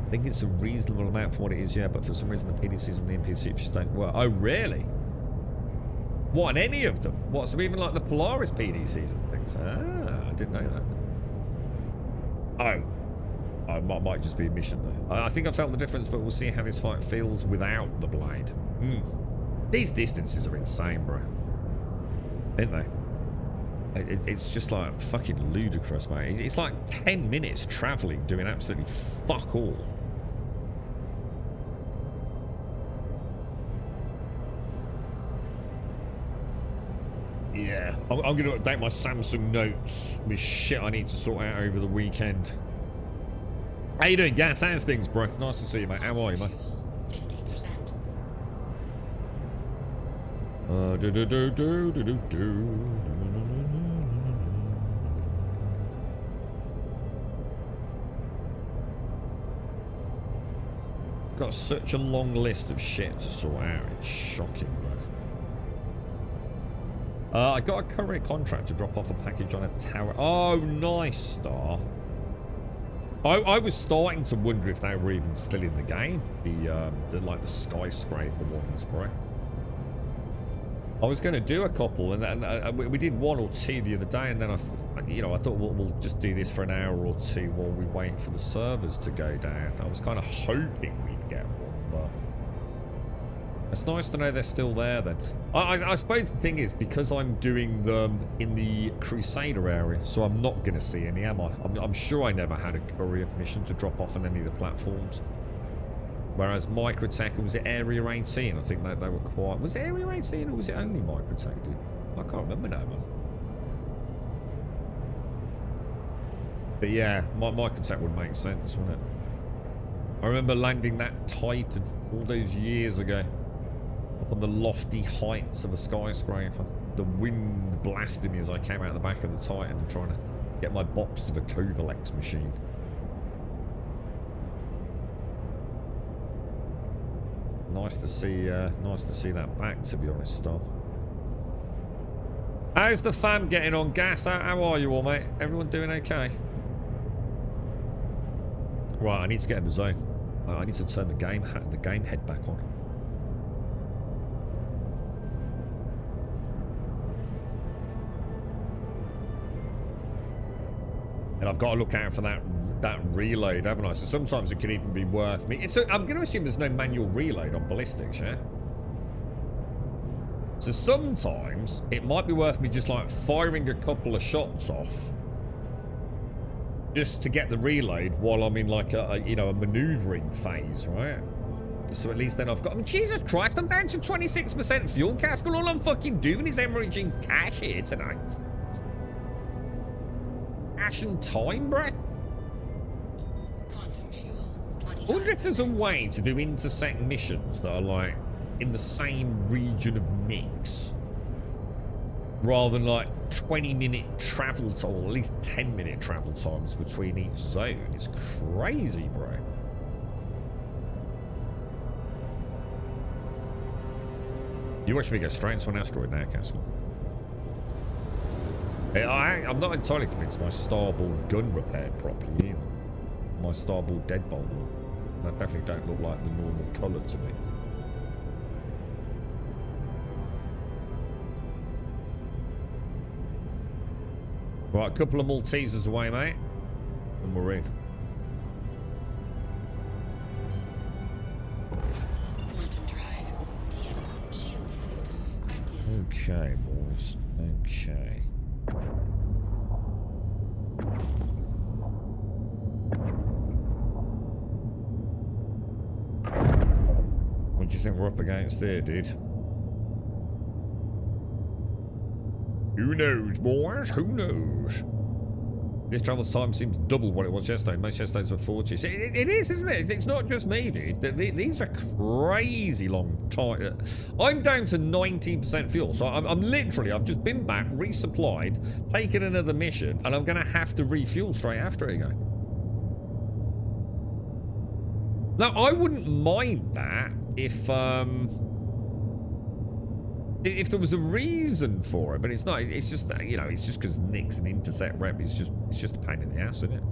S2: I think it's a reasonable amount for what it is, yeah, but for some reason the PDCs on the NPC just don't work. Oh, really? What, on any of them? What, so even like the Polaris PDCs and things? Ah, I didn't know that. Oh. I might just be a mission though. I think I felt the difference, but we'll see how this fight feels without the blade. These distances are insane, bro. Ain't they? It's just like fucking ludicrous, mate. It's like 10 minutes traveling, doing absolutely fuck all. Yeah, I'm going to update my Samsung notes with shit I need to sort out over the weekend. How you doing, Gas? How's things, bro? Nice to see you, mate. How are you, mate?
S4: 50%.
S2: Got such a long list of shit to sort out. It's shocking, bro. I got a courier contract to drop off a package on a tower. Oh, nice, Star. I was starting to wonder if they were even still in the game. The like the skyscraper ones, bro. I was going to do a couple, and we did 1 or 2 the other day, and then I thought we'll just do this for an hour or 2 while we wait for the servers to go down. I was kind of hoping we'd get one, but it's nice to know they're still there. Then I suppose the thing is, because I'm doing them in the Crusader area, so I'm not going to see any, am I? I'm sure I never had a courier mission to drop off on any of the platforms. Whereas Microtech, was it Area 18? I think they were quite... Was it Area 18 or was it only Microtech, dude? I can't remember now, man. But yeah, Microtech would make sense, wouldn't it? I remember landing that Titan all those years ago. Up on the lofty heights of a skyscraper. The wind blasted me as I came out the back of the Titan and trying to get my box to the Kovalex machine. Nice to see that back, to be honest, Star. How's the fam getting on, Gas? How are you all, mate? Everyone doing okay? Right, I need to get in the zone. I need to turn the game head back on. And I've got to look out for that reload, haven't I? So sometimes it can even be worth me. I'm going to assume there's no manual reload on ballistics, yeah? So sometimes it might be worth me just like firing a couple of shots off just to get the reload while I'm in like a maneuvering phase, right? So at least then I've got... I mean, Jesus Christ, I'm down to 26% fuel, Caskell. All I'm fucking doing is hemorrhaging cash here today. Cash and time, bruh. I wonder if there's a way to do intersect missions that are like in the same region of mix rather than like 20-minute travel time, or at least 10-minute travel times between each zone. It's crazy, bro. You watch me go straight into an asteroid now, Castle. I'm not entirely convinced my starboard gun repaired properly either. My starboard deadbolt one. That definitely don't look like the normal colour to me. Right, a couple of Maltesers away, mate. And we're in.
S4: Quantum drive. DS shield system active.
S2: Okay, boys. Okay. What do you think we're up against there, dude? Who knows, boys? Who knows? This travel time seems double what it was yesterday. Most yesterdays were 40. It is, isn't it? It's not just me, dude. These are crazy long time. I'm down to 19% fuel. So I'm literally, I've just been back, resupplied, taken another mission, and I'm going to have to refuel straight after it again. Now, I wouldn't mind that if there was a reason for it, but it's not. It's just, you know, it's just because Nick's an intercept rep. It's just a pain in the ass, isn't it?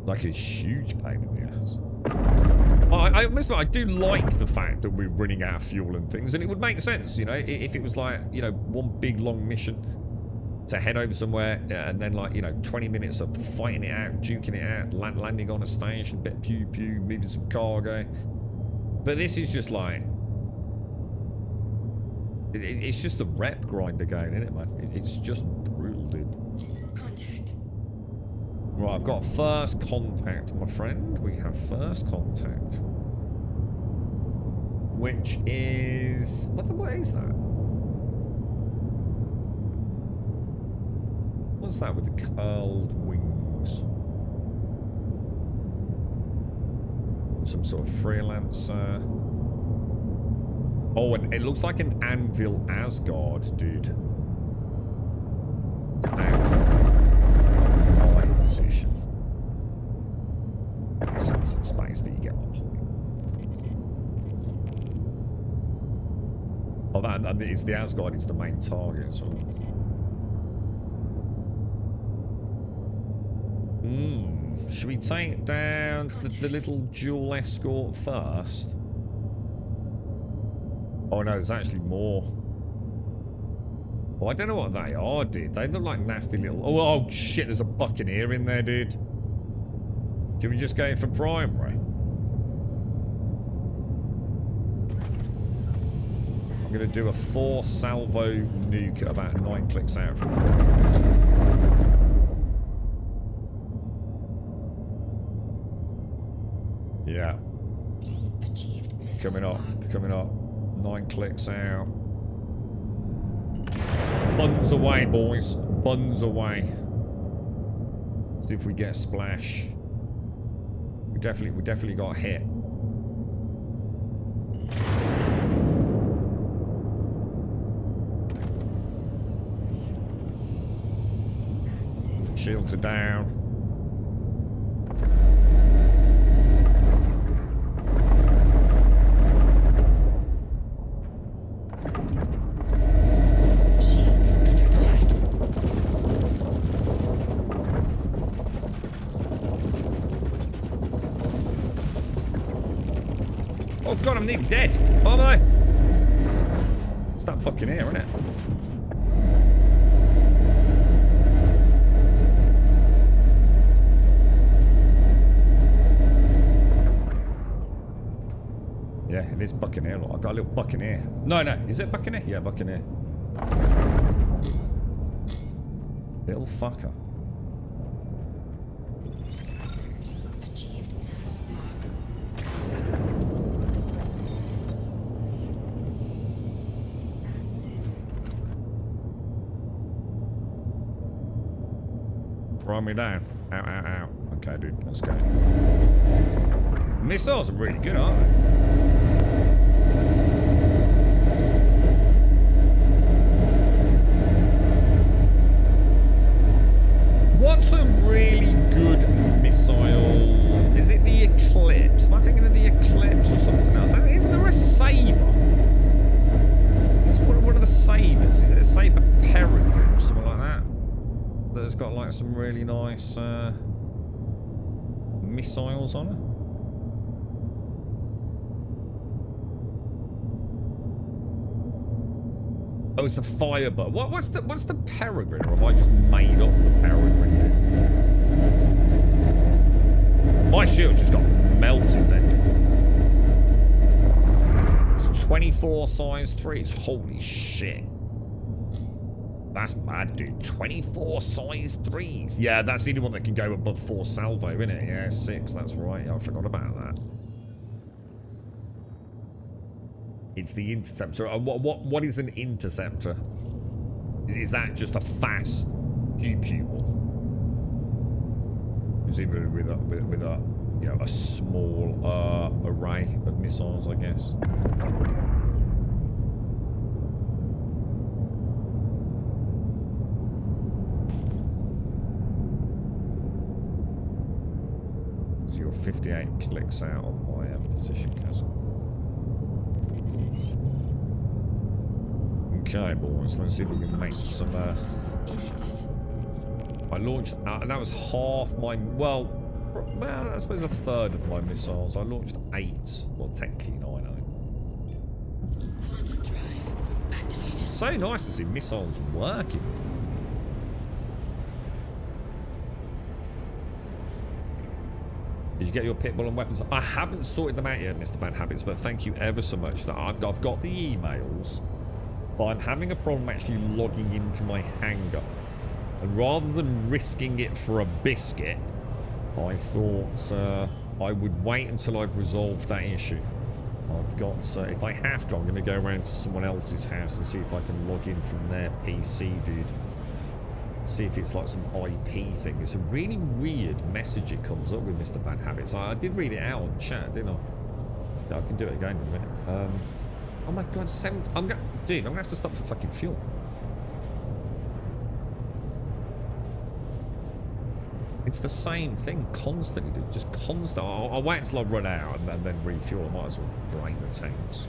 S2: Like a huge pain in the ass. I must admit, I do like the fact that we're running out of fuel and things, and it would make sense, you know, if it was like, you know, one big long mission to head over somewhere, and then like, you know, 20 minutes of fighting it out, duking it out, landing on a station, bit pew pew, moving some cargo. But this is just like, it's just the rep grind again, isn't it, man? It's just brutal, dude.
S4: Contact.
S2: Right, I've got first contact, my friend. We have first contact, which is what is that? What's that with the curled wings? Some sort of freelancer. Oh, and it looks like an Anvil Asgard, dude. My position. Sounds in space, but you get my point. Oh, that is the Asgard. It's the main target as well. Should we take down the little dual escort first? Oh no, there's actually more. Oh, I don't know what they are, dude. They look like nasty little... Oh shit, there's a Buccaneer in there, dude. Should we just go for primary? I'm going to do a 4 salvo nuke at about 9 clicks out from primary. Yeah. Coming up, coming up. 9 clicks out. Buns away, boys. Buns away. See if we get a splash. We definitely got hit. Shields are down. Oh god, I'm nearly dead. Oh no! It's that Buccaneer, isn't it? Yeah, it is Buccaneer. Look, I've got a little Buccaneer. No, is it Buccaneer? Yeah, Buccaneer. Little fucker. Run me down. Ow, ow, ow. Okay, dude, let's go. Missiles are really good, aren't they? What's a really good missile? Is it the Eclipse? Am I thinking of the Eclipse or something else? Isn't there a Saber? It's one of the Sabers. Is it a Saber Peregrine? got like some really nice missiles on it. Oh, it's the Firebird. What's the Peregrine? Or have I just made up the Peregrine here? My shield just got melted then. It's 24 size 3s. Holy shit. That's mad, dude. 24 size 3s. Yeah, that's the only one that can go above 4 salvo, isn't it? Yeah, 6. That's right. I forgot about that. It's the interceptor. What is an interceptor? Is that just a fast pupil? Presumably with a you know, a small array of missiles, I guess. So you're 58 clicks out on my position castle. Okay, boys, let's see if we can make some. I launched. That was half my. Well, I suppose a third of my missiles. I launched 8. Well, technically 9.
S4: Quantum drive activated.
S2: It's so nice to see missiles working. Did you get your pitbull and weapons? I haven't sorted them out yet, Mr. Bad Habits, but thank you ever so much. That I've got the emails. But I'm having a problem actually logging into my hangar. And rather than risking it for a biscuit, I thought I would wait until I've resolved that issue. I've got, if I have to, I'm going to go around to someone else's house and see if I can log in from their PC, dude. See if it's like some IP thing. It's a really weird message it comes up with, Mr. Bad Habits. I did read it out on chat, didn't I? Yeah, I can do it again in a minute. Oh my god, dude, I'm gonna have to stop for fucking fuel. It's the same thing constantly, dude. Just constant. I'll wait until I run out and then refuel. I might as well drain the tanks.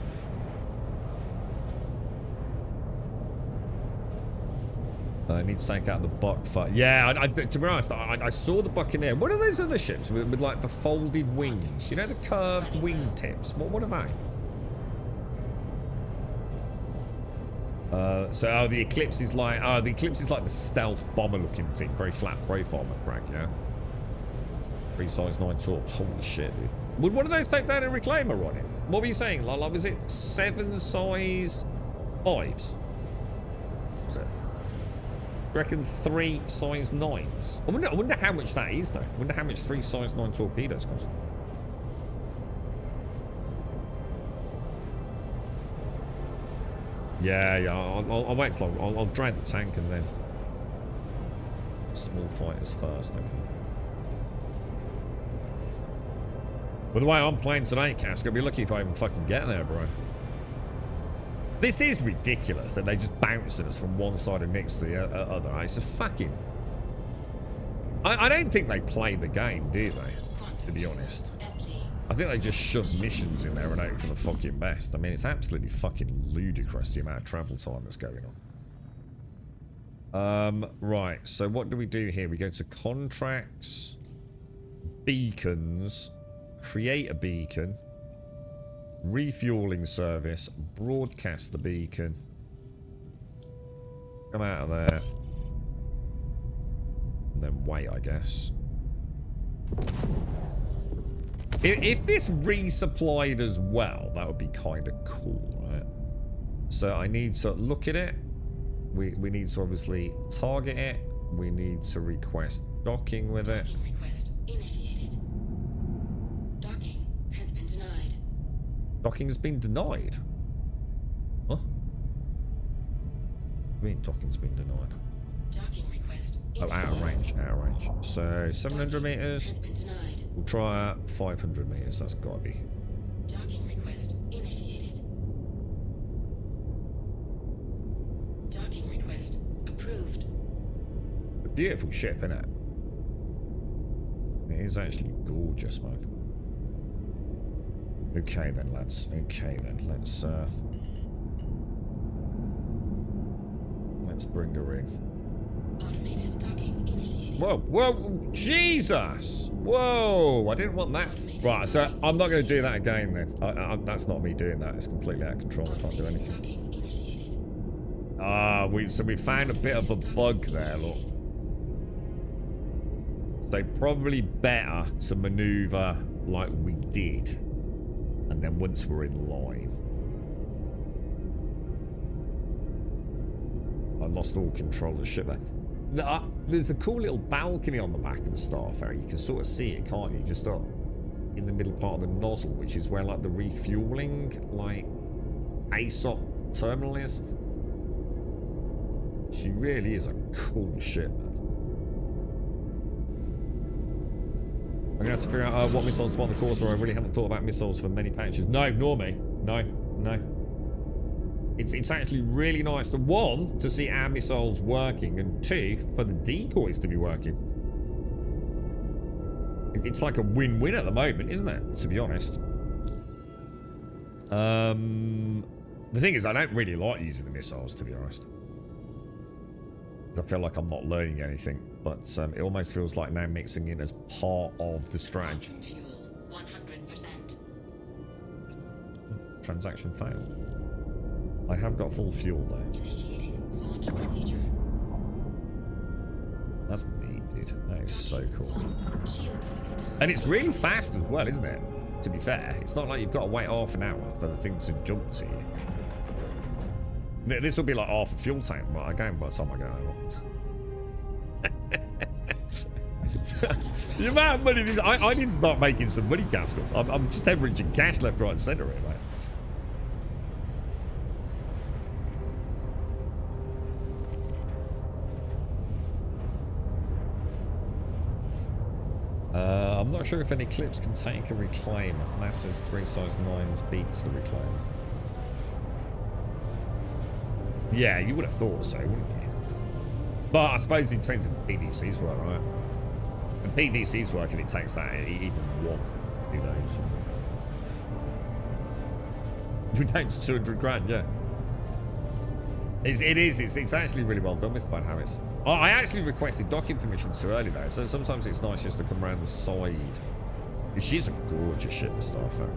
S2: I need to take out the buck for. Yeah, to be honest, I saw the Buccaneer. What are those other ships with like the folded wings? You know, the curved wing tips. What are they? So the Eclipse is like the stealth bomber looking thing, very flat profile, McCrack, yeah. 3 size 9 torps. Holy shit, dude. Would one of those take down a reclaimer on it? What were you saying? Like was it 7 size 5s? Was it? I reckon 3 size 9s. I wonder how much that is though. I wonder how much 3 size 9 torpedoes cost. Yeah, I'll wait till I'll drag the tank and then small fighters first, okay. But the way I'm playing today, Cass, gonna be lucky if I even fucking get there, bro. This is ridiculous that they just bounce at us from one side and next to the other. It's a fucking. I don't think they play the game, do they? To be honest. I think they just shove missions in there and hope for the fucking best. I mean, it's absolutely fucking ludicrous the amount of travel time that's going on. Right, so what do we do here? We go to contracts, beacons, create a beacon, refueling service, broadcast the beacon, come out of there, and then wait, I guess. If this resupplied as well, that would be kind of cool, right? So I need to look at it. We need to obviously target it. We need to request docking with it.
S4: Docking request initiated. Docking has been denied.
S2: Docking has been denied? Huh? What do you mean docking's been denied?
S4: Docking request
S2: Oh,
S4: initiated.
S2: out of range, out of range. So 700
S4: Docking
S2: meters.
S4: has been denied.
S2: We'll try 500 meters. That's gotta be.
S4: Docking request initiated. Docking request approved.
S2: A beautiful ship, isn't it? It is actually gorgeous, man. Okay then, lads. Okay then. Let's bring her in.
S4: Automated docking initiated.
S2: Whoa, whoa, Jesus! Whoa, I didn't want that. Right, so I'm not going to do that again then. That's not me doing that. It's completely out of control. I can't do anything.
S4: Docking initiated.
S2: So we found a bit of a bug there, look. So probably better to maneuver like we did. And then once we're in line. I lost all control of the ship there. There's a cool little balcony on the back of the Starfarer. You can sort of see it, can't you? Just up in the middle part of the nozzle, which is where like the refueling, like ASOP terminal is. She really is a cool ship, man. I'm gonna have to figure out what missiles spawn the course, where I really haven't thought about missiles for many patches. No, nor me. No. It's actually really nice, to one, to see our missiles working, and two, for the decoys to be working. It's like a win-win at the moment, isn't it? To be honest. The thing is, I don't really like using the missiles, to be honest. I feel like I'm not learning anything, but it almost feels like now mixing in as part of the strategy.
S4: Fuel 100%.
S2: Transaction failed. I have got full fuel though.
S4: Initiating launch procedure.
S2: That's neat, dude. That is so cool.
S4: Shield system.
S2: And it's really fast as well, isn't it? To be fair, it's not like you've got to wait half an hour for the thing to jump to you. This will be like half a fuel tank, but again, by the time I go home. The amount of money, I need to start making some money, Gaskell. I'm just hemorrhaging cash left, right, and centre here, mate. I'm not sure if any clips can take a reclaim. NASA's 3 size 9s beats the reclaim. Yeah, you would have thought so, wouldn't you? But I suppose it depends if PDCs work, right? If PDCs work and it takes that even one, who knows? We're down to 200 grand, yeah. It's actually really well done, Mr. Bad Habits. I actually requested docking permission too early though, so sometimes it's nice just to come around the side. She's a gorgeous ship, the Starfarer.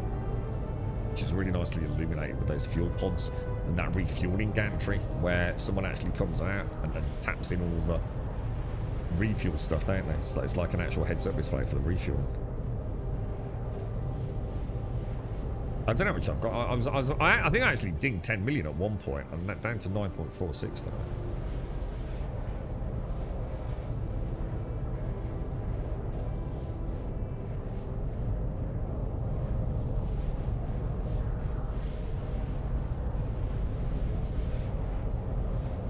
S2: She's really nicely illuminated with those fuel pods and that refueling gantry where someone actually comes out and taps in all the refuel stuff, don't they? It's like an actual heads-up display for the refueling. I don't know how much I've got. I think I actually dinged 10 million at one point. I'm down to 9.46 now.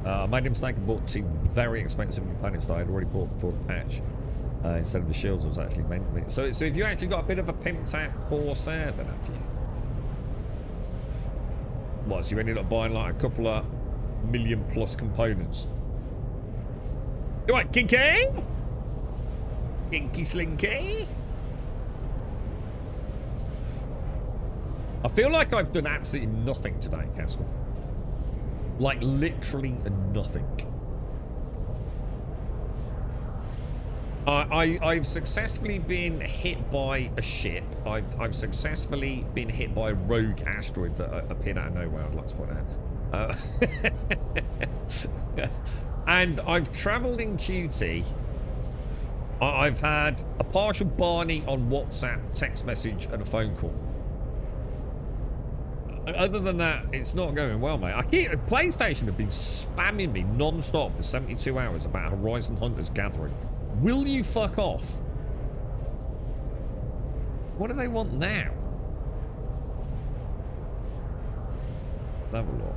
S2: I made a mistake and bought 2 very expensive components that I had already bought before the patch. Instead of the shields I was actually meant to be. So if you actually got a bit of a pimped out Corsair then, have you? What, so you ended up buying like a couple of million plus components? You want Kinky? Kinky Slinky? I feel like I've done absolutely nothing today, Castle. Like literally nothing. I've successfully been hit by a ship. I've successfully been hit by a rogue asteroid that appeared out of nowhere, I'd like to point out. And I've travelled in QT. I've had a partial Barney on WhatsApp, text message, and a phone call. Other than that, it's not going well, mate. PlayStation have been spamming me non-stop for 72 hours about Horizon Hunters Gathering. Will you fuck off? What do they want now? Let's have a look.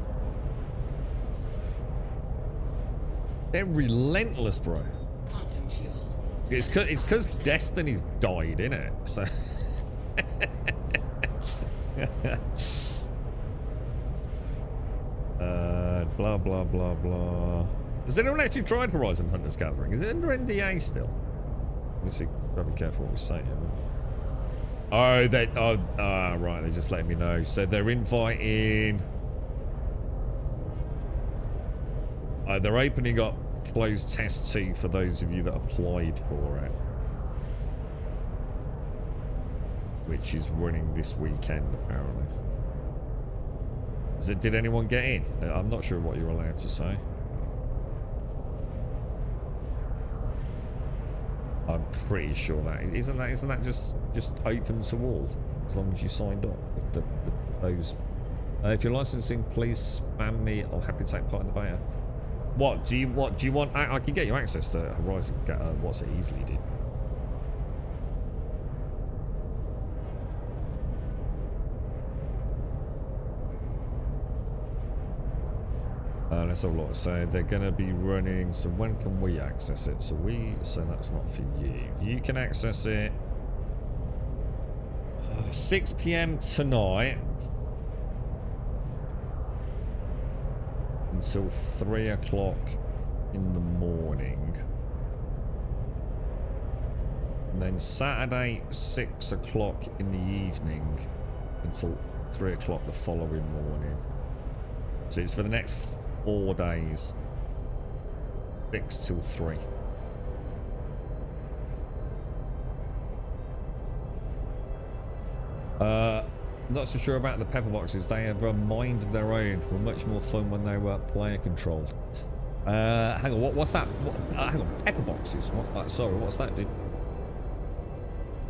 S2: They're relentless, bro.
S4: Quantum fuel.
S2: It's because Destiny's died, innit? So... blah, blah, blah, blah. Has anyone actually tried Horizon Hunters Gathering? Is it under NDA still? Obviously, gotta be careful what we say here. Oh, right, they're just letting me know. So they're inviting... they're opening up closed test 2 for those of you that applied for it, which is running this weekend apparently. Did anyone get in? I'm not sure what you're allowed to say. I'm pretty sure that isn't that just open to all as long as you signed up with those. If you're licensing, please spam me. I'll happily take part in the beta. What do you want? I can get you access to Horizon. What's it easily, dude? Let's have a look. So they're going to be running. So when can we access it? So that's not for you. You can access it 6 p.m. tonight until 3 o'clock in the morning. And then Saturday 6 o'clock in the evening until 3 o'clock the following morning. So it's for the next 4 days, 6 till 3. Not so sure about the pepper boxes. They have a mind of their own. Were much more fun when they were player controlled. Hang on, what's that? Hang on, pepper boxes. What? Sorry, what's that, dude?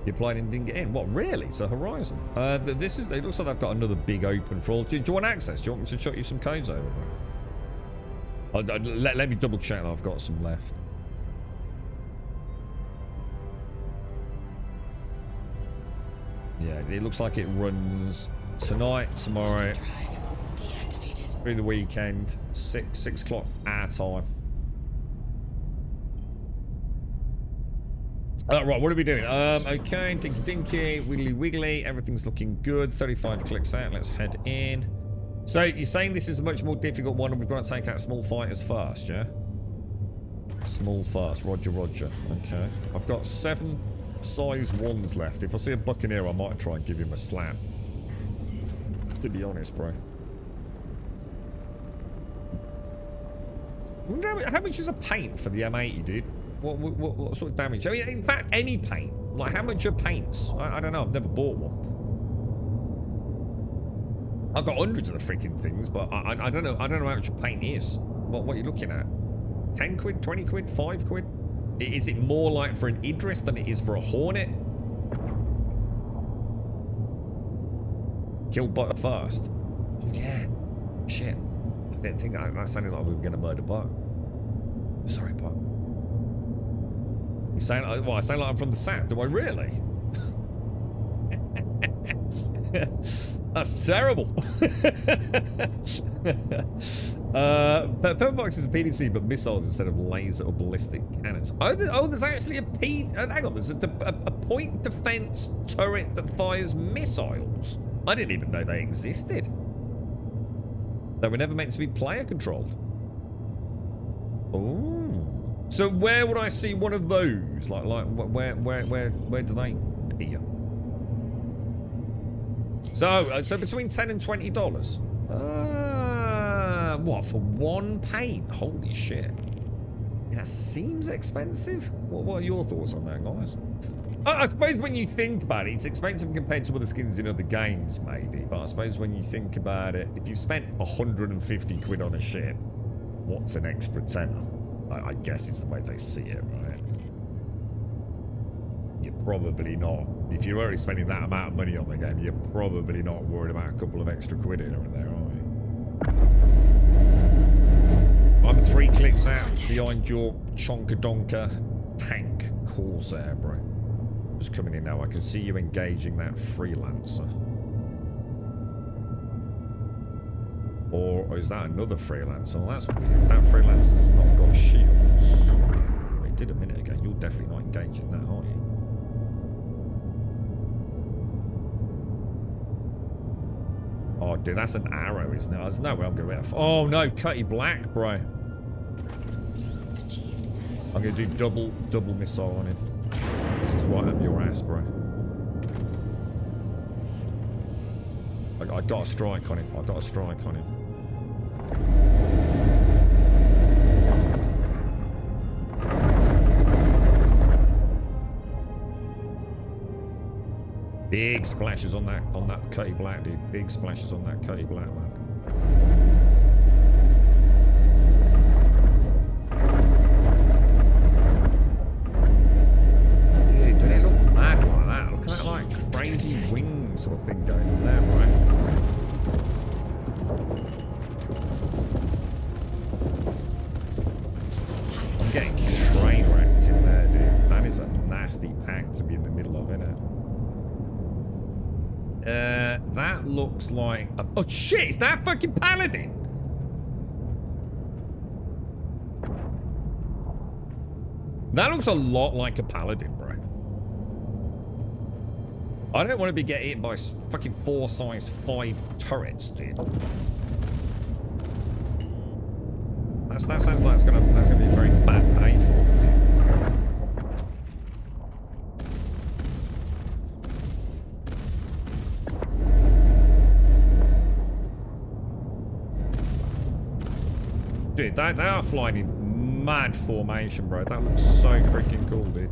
S2: You applied and didn't get in. What, really? So Horizon. This is. It looks like they've got another big open for all. Do you want access? Do you want me to shot you some codes over? Let me double check that I've got some left. Yeah, it looks like it runs tonight, tomorrow, through the weekend, 6 o'clock our time. Right, what are we doing? Okay, dinky dinky, wiggly wiggly, everything's looking good. 35 clicks out, let's head in. So you're saying this is a much more difficult one and we've got to take out small fighters first, yeah? Small first, roger, roger. Okay, I've got 7 size 1s left. If I see a Buccaneer, I might try and give him a slap. To be honest, bro. How much is a paint for the M80, dude? What sort of damage? I mean, in fact, any paint. Like, how much are paints? I don't know. I've never bought one. I've got hundreds of the freaking things, but I don't know. I don't know how much a paint is. What are you looking at? 10 quid, 20 quid, 5 quid? Is it more like for an Idris than it is for a Hornet? Kill Butt first. Oh yeah. Shit. I didn't think that sounded like we were going to murder Butt. Sorry, Butt. You sound like, well, I sound like I'm from the South. Do I really? That's terrible. Pepper box is a PDC, but missiles instead of laser or ballistic cannons. Oh, there's actually a hang on, there's a point defense turret that fires missiles. I didn't even know they existed. They were never meant to be player controlled. Oh. So where would I see one of those? Like where do they appear? So between $10 and $20. What, for one paint? Holy shit. That seems expensive. What are your thoughts on that, guys? I suppose when you think about it, it's expensive compared to other skins in other games, maybe. But I suppose when you think about it, if you've spent 150 quid on a ship, what's an extra tenner? I guess is the way they see it, right? You're probably not. If you're already spending that amount of money on the game, you're probably not worried about a couple of extra quid here and there, are you? I'm 3 clicks out behind your Chonkadonka tank Corsair, bro. Just coming in now. I can see you engaging that freelancer. Or is that another freelancer? Well, that's weird. That freelancer's not got shields. It did a minute ago. You're definitely not engaging that, are you? Oh, dude, that's an arrow, isn't it? There's no way I'm going to get. Oh no, Cutty Black, bro. I'm going to do double missile on him. This is right up your ass, bro. I got a strike on him. I got a strike on him. Big splashes on that Cutty Black, dude. Big splashes on that Cutty Black, man. Dude, do they look mad like that? Look at that like crazy wing sort of thing going on there, right? I'm getting train wrecked in there, dude. That is a nasty pack to be in the middle of, isn't it? That looks like... oh, shit! Is that fucking Paladin? That looks a lot like a Paladin, bro. I don't want to be getting hit by fucking 4 size 5 turrets, dude. That sounds like that's gonna be a very bad day for me, dude. Dude, they are flying in mad formation, bro. That looks so freaking cool, dude.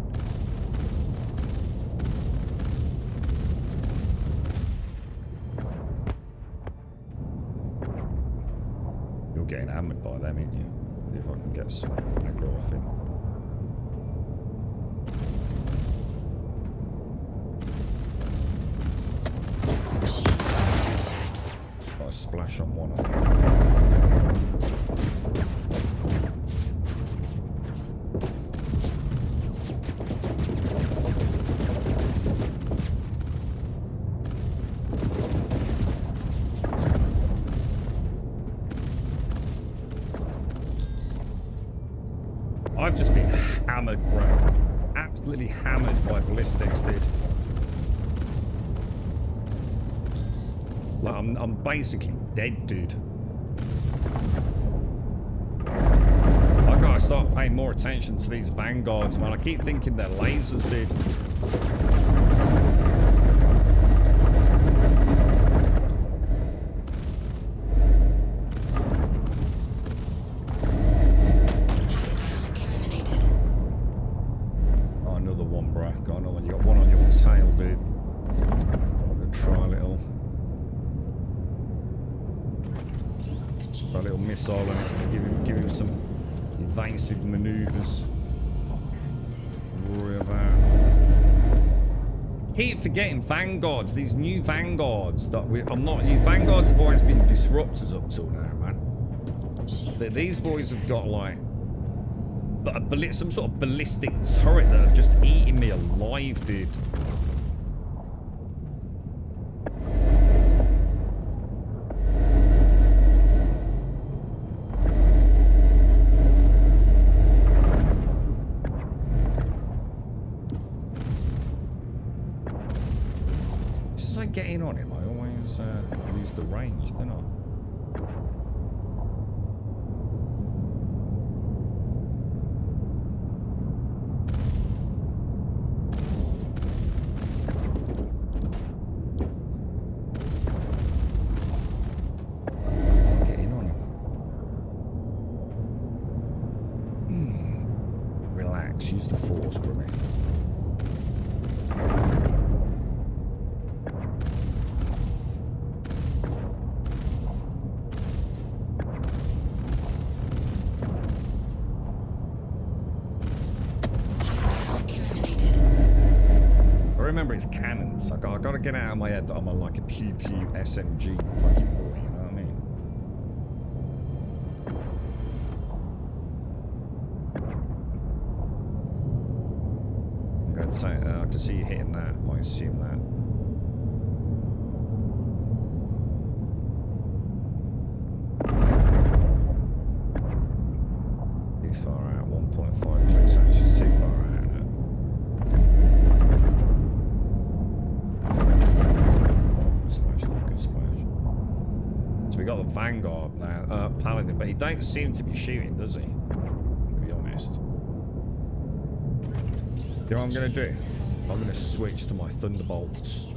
S2: You're getting hammered by them, ain't you? See if I can get some aggro off him. Got a splash on one, I think. I've just been hammered, bro. Absolutely hammered by ballistics, dude. Like, I'm basically dead, dude. I gotta start paying more attention to these vanguards, man. I keep thinking they're lasers, dude. Give him some evasive maneuvers. Worry about. Keep forgetting vanguards. These new vanguards that I'm not. Vanguards have always been disruptors up till now, man. These boys have got like some sort of ballistic turret that are just eating me alive, dude. Getting on him, I always lose the range, don't I? Getting on him. Relax, use the force, Grimmy. Remember, it's cannons. I gotta get out of my head that I'm on like a pew pew SMG fucking boy. You know what I mean? I'm going to say I can see you hitting that. I assume that. Too far out. 1.5 clicks. That's just too far out. So we got the Vanguard now, Paladin, but he don't seem to be shooting, does he? To be honest. You know what I'm gonna do? I'm gonna switch to my Thunderbolts.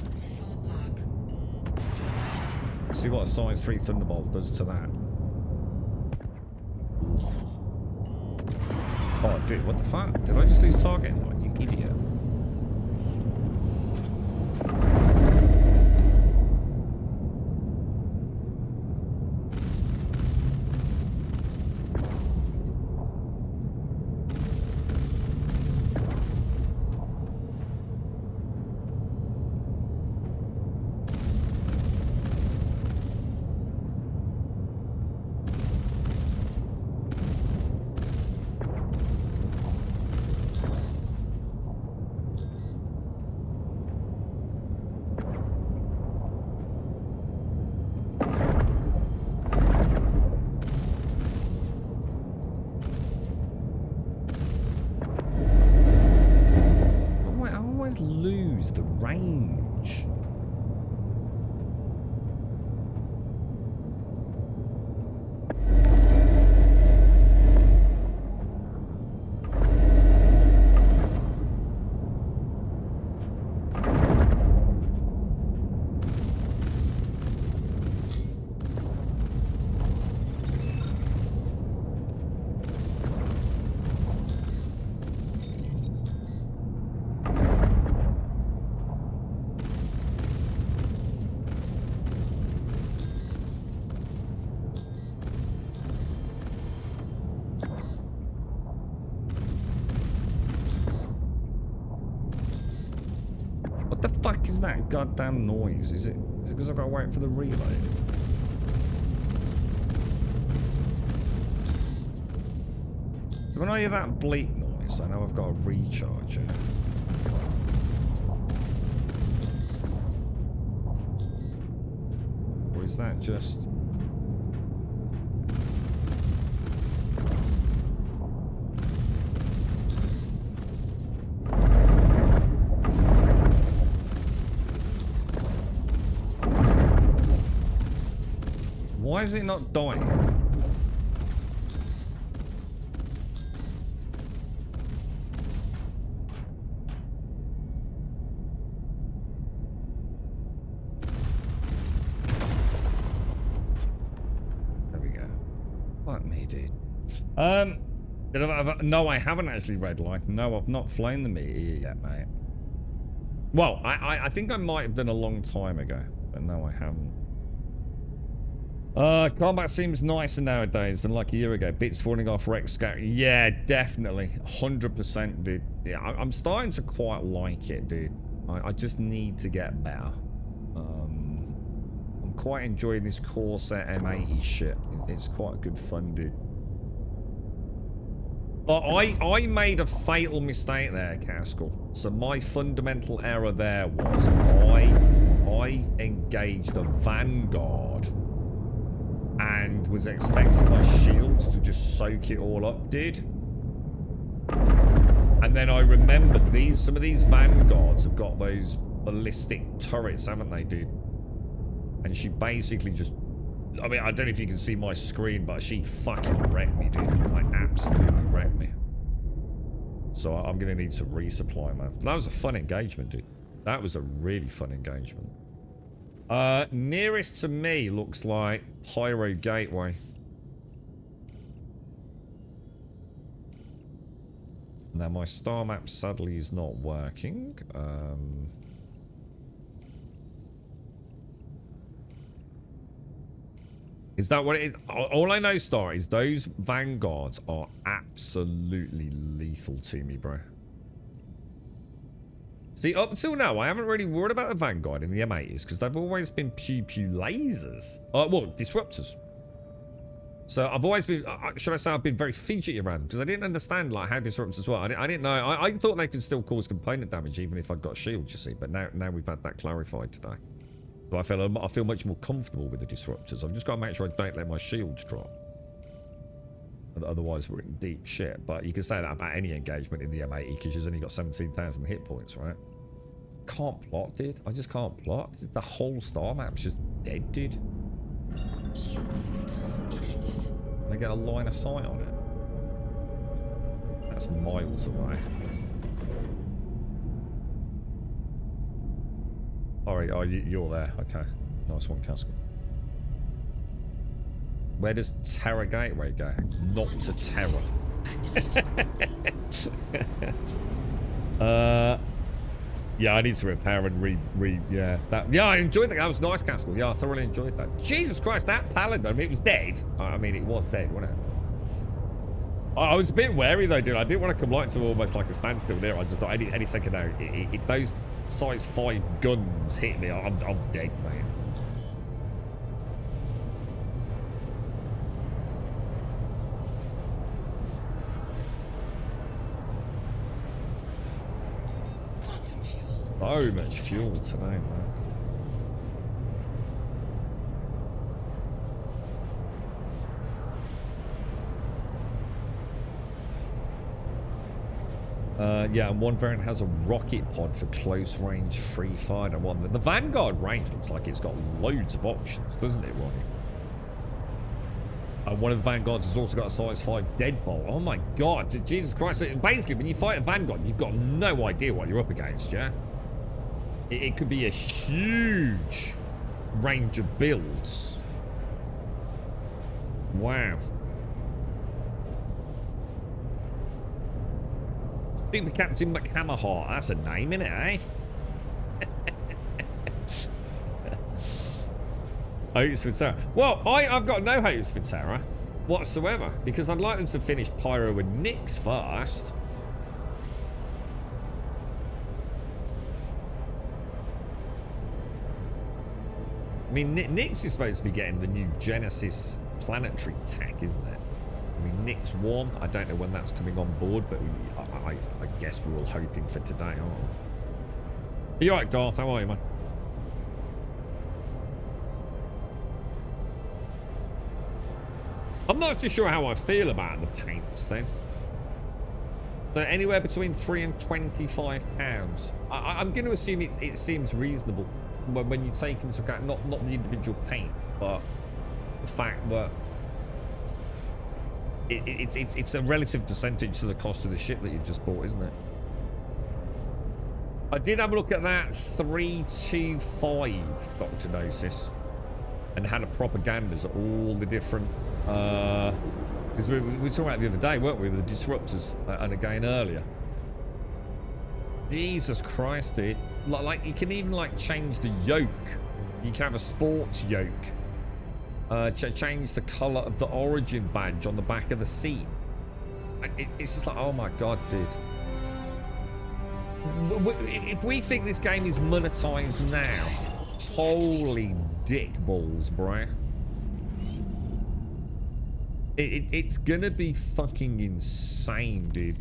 S2: See what a size 3 Thunderbolt does to that. Oh, dude, what the fuck? Did I just lose target? Oh, you idiot. just lose the range? What the fuck is that goddamn noise? Is it because I've got to wait for the reload? So when I hear that bleep noise, I know I've got to recharge it. Or is that just... Why is it not dying? There we go. Fuck me, dude. No, I haven't actually redlined. No, I've not flown the meteor yet, mate. Well, I think I might have done a long time ago, but no, I haven't. Combat seems nicer nowadays than like a year ago. Bits falling off, wreck scatter. Yeah, definitely. 100%, dude. Yeah, I'm starting to quite like it, dude. I just need to get better. I'm quite enjoying this Corsair M80 shit. It's quite good fun, dude. But I made a fatal mistake there, Caskell. So my fundamental error there was I engaged a Vanguard and was expecting my shields to just soak it all up, dude. And then I remembered some of these Vanguards have got those ballistic turrets, haven't they, dude? And she basically just... I mean, I don't know if you can see my screen, but she fucking wrecked me, dude. Like, absolutely wrecked me. So I'm going to need to resupply, man. That was a fun engagement, dude. That was a really fun engagement. Nearest to me looks like Pyro Gateway. Now, my star map sadly is not working. Is that what it is? All I know, Star, is those Vanguards are absolutely lethal to me, bro. See, up until now, I haven't really worried about the Vanguard in the M80s because they've always been pew-pew lasers. Well, disruptors. So I've always been, should I say, I've been very fidgety around them because I didn't understand like how disruptors work. I didn't know. I thought they could still cause component damage even if I've got shields, you see. But now we've had that clarified today. So I feel much more comfortable with the disruptors. I've just got to make sure I don't let my shields drop. Otherwise, we're in deep shit. But you can say that about any engagement in the M80 because she's only got 17,000 hit points, right? Can't plot, dude. I just can't plot. The whole star map's just dead, dude.
S4: Shield system inactive.
S2: Can I get a line of sight on it? That's miles away. Alright, oh, you're there. Okay. Nice one, Caskell. Where does Terra Gateway go? Not to Terra. Yeah, I need to repair and yeah. Yeah, I enjoyed that. That was nice, Caskell. Yeah, I thoroughly enjoyed that. Jesus Christ, that Paladin, it was dead. I mean, it was dead, wasn't it? I was a bit wary though, dude. I didn't want to come right to almost like a standstill there. I just thought any second now, if those size 5 guns hit me, I'm dead, mate.
S4: Quantum fuel.
S2: So much fuel today, man. Yeah, and one variant has a rocket pod for close range free fire. One, the Vanguard range looks like it's got loads of options, doesn't it, Ronnie? One of the Vanguards has also got a size 5 deadbolt. Oh my god, Jesus Christ. So basically, when you fight a Vanguard, you've got no idea what you're up against, yeah? It could be a huge range of builds. Wow. Super Captain McHammerheart. That's a name, innit, eh? Hopes for Terra. Well, I've got no hopes for Terra whatsoever because I'd like them to finish Pyro and Nyx first. I mean, Nyx is supposed to be getting the new Genesis planetary tech, isn't it? I mean, Nyx 1, I don't know when that's coming on board, but I guess we're all hoping for today, aren't we? You alright, Darth? How are you, man? I'm not so sure how I feel about the paints then. So anywhere between £3 and £25. I'm going to assume it seems reasonable when you take into account not the individual paint, but the fact that it's a relative percentage to the cost of the ship that you've just bought, isn't it? I did have a look at that 325 Dr. Gnosis and had a propagandas at all the different because we were talking about it the other day, weren't we, with the disruptors and again earlier. Jesus Christ, dude. Like you can even like change the yoke. You can have a sports yoke. Change the colour of the origin badge on the back of the seat. It's just like, oh my god, dude. If we think this game is monetized now, holy dick balls, bro. It's gonna be fucking insane, dude.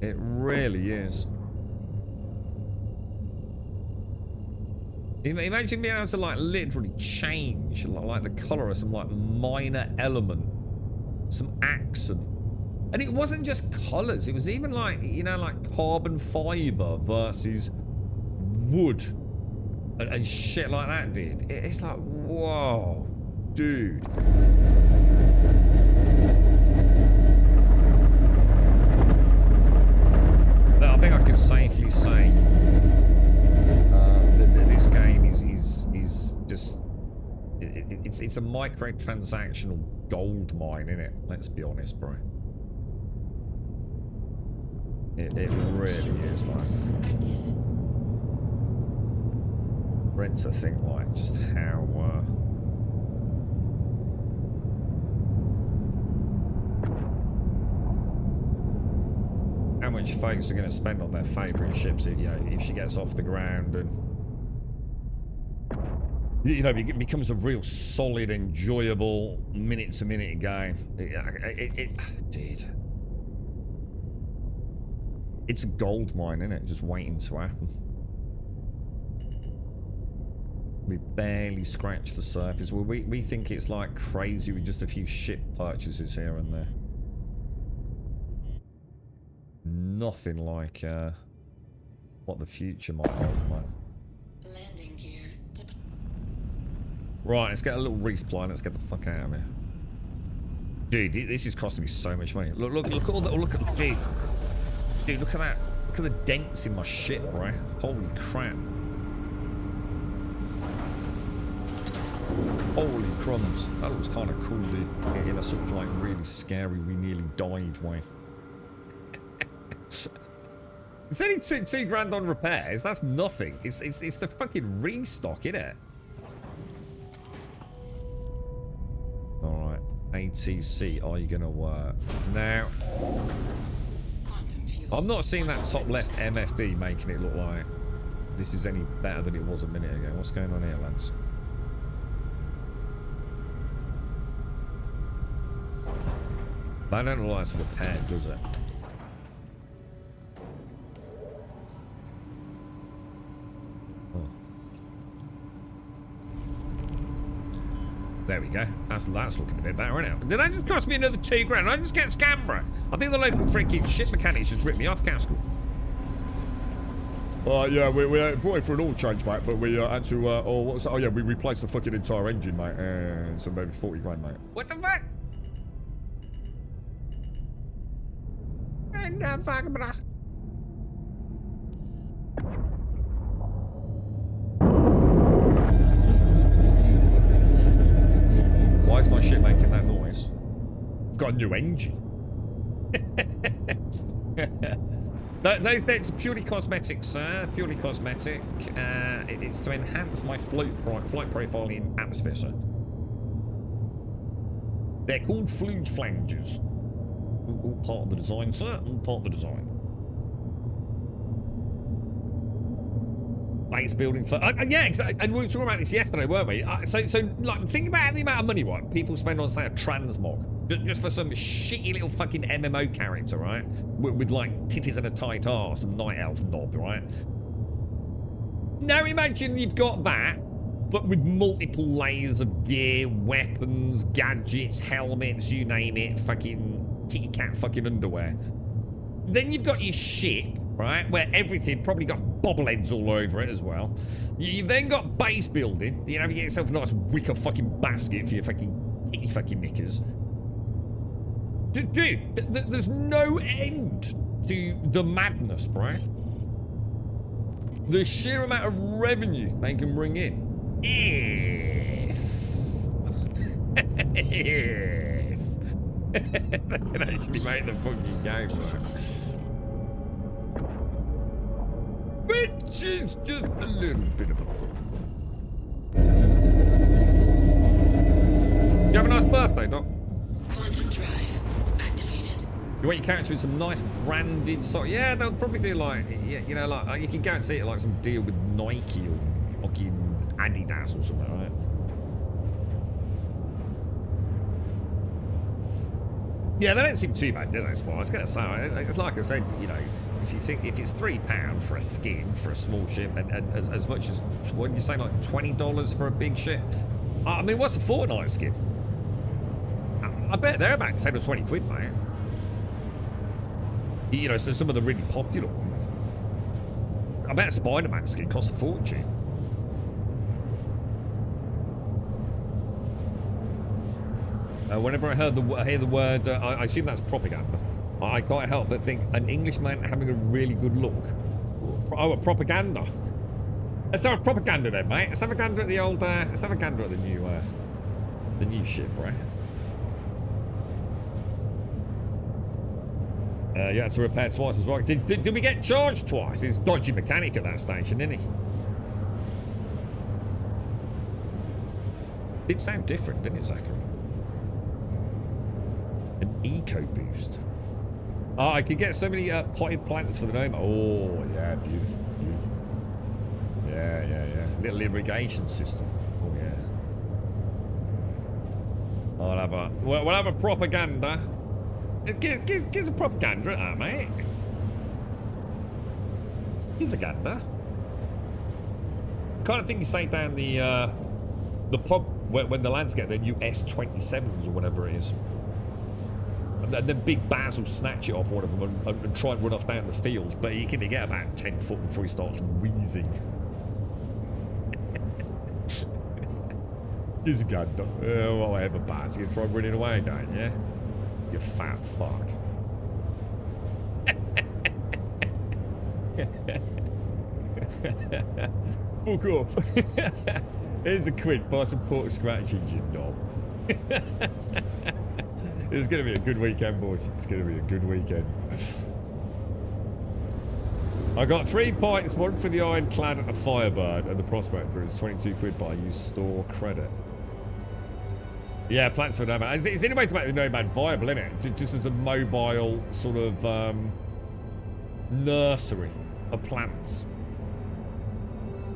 S2: It really is. Imagine being able to like literally change like the colour of some like minor element, some accent. And it wasn't just colours, it was even like, you know, like carbon fibre versus wood and shit like that, dude. It's like, whoa, dude. I think I can safely say that this game is just it's a microtransactional gold mine, isn't it? Let's be honest, bro. It really is, man. Dread to think like just how much folks are going to spend on their favourite ships if, you know, if she gets off the ground and, you know, it becomes a real solid, enjoyable minute-to-minute game. Dude. It's a gold mine, isn't it? Just waiting to happen. We barely scratched the surface. Well, we think it's like crazy with just a few ship purchases here and there. Nothing like what the future might hold, man.
S4: Landing gear.
S2: Right, let's get a little resupply. Let's get the fuck out of here. Dude, this is costing me so much money. Look at all that. Look at, dude, look at that. Look at the dents in my shit, bro. Holy crap. Holy crumbs. That looks kind of cool, dude. In a sort of like really scary, we nearly died way. It's only two grand on repairs. That's nothing. It's the fucking restock, innit? Alright. ATC, are you gonna work? Now, I'm not seeing that top left MFD making it look like this is any better than it was a minute ago. What's going on here, lads? That don't look like it's repaired, does it? There we go. That's looking a bit better, isn't it? Did that just cost me another £2 grand? I just get scammed, bro. I think the local freaking ship mechanics just ripped me off, Castle. Yeah, we brought it for an oil change, mate, but we had to, what was that? Oh, yeah, we replaced the fucking entire engine, mate. So maybe 40 grand, mate. What the fuck? And fuck, bro. Why is my ship making that noise? I've got a new engine. That's purely cosmetic, sir. Purely cosmetic. It's to enhance my flight profile in atmosphere, sir. They're called fluid flangers. All part of the design, sir. All part of the design. Base building for yeah, exactly. And we were talking about this yesterday, weren't we? So like, think about the amount of money what people spend on, say, a transmog just for some shitty little fucking MMO character, right? With like titties and a tight arse, some night elf knob, right? Now imagine you've got that, but with multiple layers of gear, weapons, gadgets, helmets, you name it, fucking kitty cat fucking underwear. Then you've got your ship, right, where everything probably got bobbleheads all over it as well. You've then got base building. You know, you get yourself a nice wicker fucking basket for your fucking kitty fucking knickers. Dude, there's no end to the madness, right? The sheer amount of revenue they can bring in. If they can actually make the fucking game work. Which is just a little bit of a problem. You have a nice birthday, Doc.
S4: Quantum drive activated.
S2: You want your character with some nice branded socks? Yeah, they'll probably do like, yeah, you know, like you can guarantee it like some deal with Nike or fucking Adidas or something, right? Yeah, they don't seem too bad, do they, Spy? I was going to say, like I said, you know, if you think if it's £3 for a skin for a small ship, and as much as what did you say, like $20 for a big ship? I mean, what's a Fortnite skin? I bet they're about 10 or 20 quid, mate. You know, so some of the really popular ones. I bet a Spider-Man skin costs a fortune. Whenever I hear the word, I assume that's propaganda. I can't help but think an Englishman having a really good look. Oh, propaganda. Let's have a propaganda then, mate. Let's have a gander at the old. Let's have a gander at the new ship, right? Yeah, to repair twice as well. Did we get charged twice? He's dodgy mechanic at that station, isn't he? Did sound different, didn't it, Zachary? An eco boost. Oh, I could get so many potted plants for the gnome. Oh, yeah, beautiful, beautiful. Yeah. Little irrigation system. Oh, yeah. We'll have a propaganda. Gives a propaganda at that, mate. Gives a gander. The kind of thing you say down the pub when the lads get their new S27s or whatever it is. And then Big Baz will snatch it off one of them and try and run off down the field, but he can only get about 10 foot before he starts wheezing. He's a gander. Oh, whatever, Baz. You can try running away again, yeah? You fat fuck. Fuck off. Here's a quid. Buy some pork scratchings, you knob. It's going to be a good weekend, boys. It's going to be a good weekend. I got 3 pints, one for the Ironclad and a Firebird, and the Prospector is 22 quid, but I use store credit. Yeah, plants for Nomad. It's any way to make the Nomad viable, isn't it? Just as a mobile sort of nursery of plants.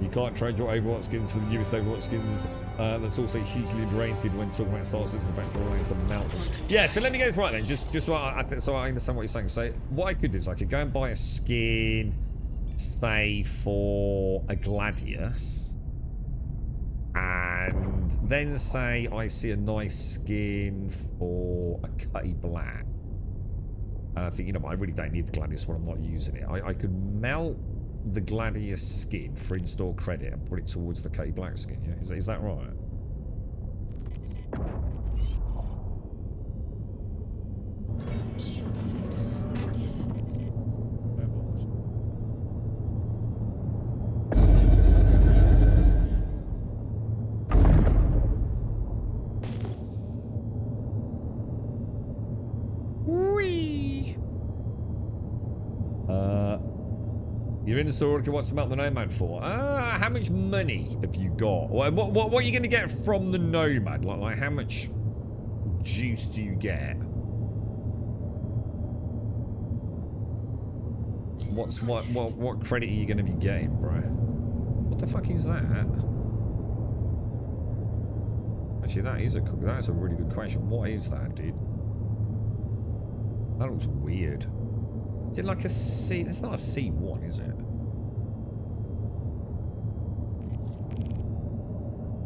S2: You can't trade your Overwatch skins for the newest Overwatch skins. That's also hugely rated when talking about Star Citizen Factory Lanes and Mountains. Yeah, so let me get this right then. Just so I understand what you're saying. So what I could do is I could go and buy a skin, say for a Gladius, and and then say I see a nice skin for a Cutty Black. And I think, you know, I really don't need the Gladius one. I'm not using it. I could melt the Gladius skin for in-store credit and put it towards the Cutty Black skin. Yeah, is that right?
S4: Shield system active.
S2: Eyeballs. Whee! You're in the store looking what's about the Nomad for. How much money have you got? What are you going to get from the Nomad? Like how much juice do you get? What credit are you going to be getting, bro? What the fuck is that? Actually, that's a really good question. What is that, dude? That looks weird. Is it like a C? It's not a C1, is it?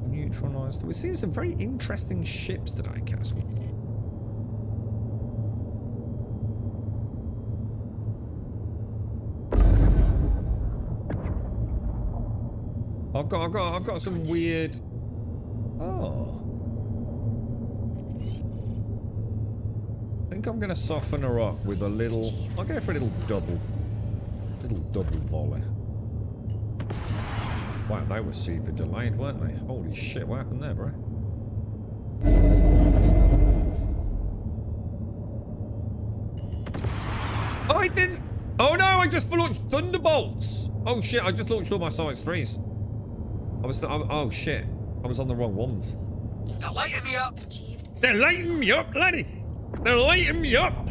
S2: Neutralized. We're seeing some very interesting ships today, Castle. I've got some weird. Oh. I think I'm gonna soften her up with a little. I'll go for a little double volley. Wow, they were super delayed, weren't they? Holy shit, what happened there, bro? Oh, I didn't. Oh no, I just launched Thunderbolts. Oh shit, I just launched all my Science 3s. Oh shit, I was on the wrong ones.
S1: They're lighting me up.
S2: They're lighting me up, laddie. They're lighting me up.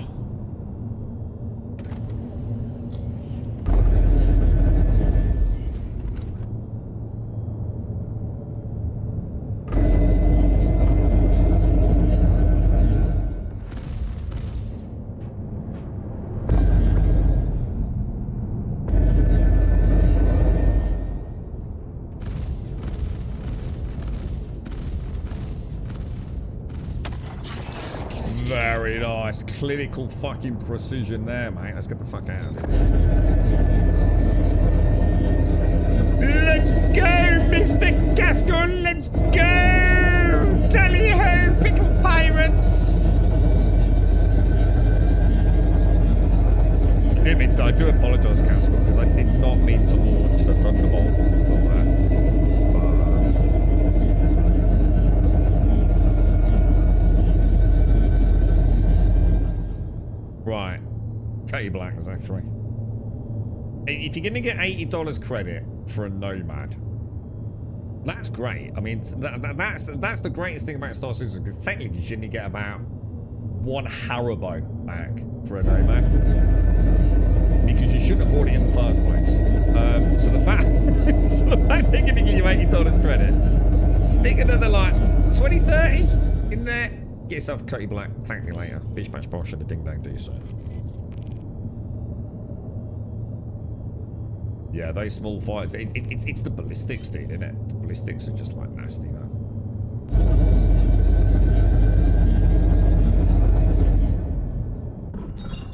S2: Very nice. Clinical fucking precision there, mate. Let's get the fuck out of here. Let's go, Mr. Casco. Let's go. Tally-ho, pickle pirates. I do apologise, Casco, because I did not mean to launch the Thunderbolt somewhere. Right. Cutty Black, Zachary. If you're going to get $80 credit for a Nomad, that's great. I mean, that's the greatest thing about Star Citizen, because technically you only get about 1 Haribo back for a Nomad. Because you shouldn't have bought it in the first place. So the fact they're going to give you $80 credit, stick another like 20, 30 in there. Get yourself a Cutty Black. Thank me later. Bitch, bash, bosh, and a ding dang do so. Yeah, those small fighters. It's the ballistics, dude, isn't it? The ballistics are just like nasty, man.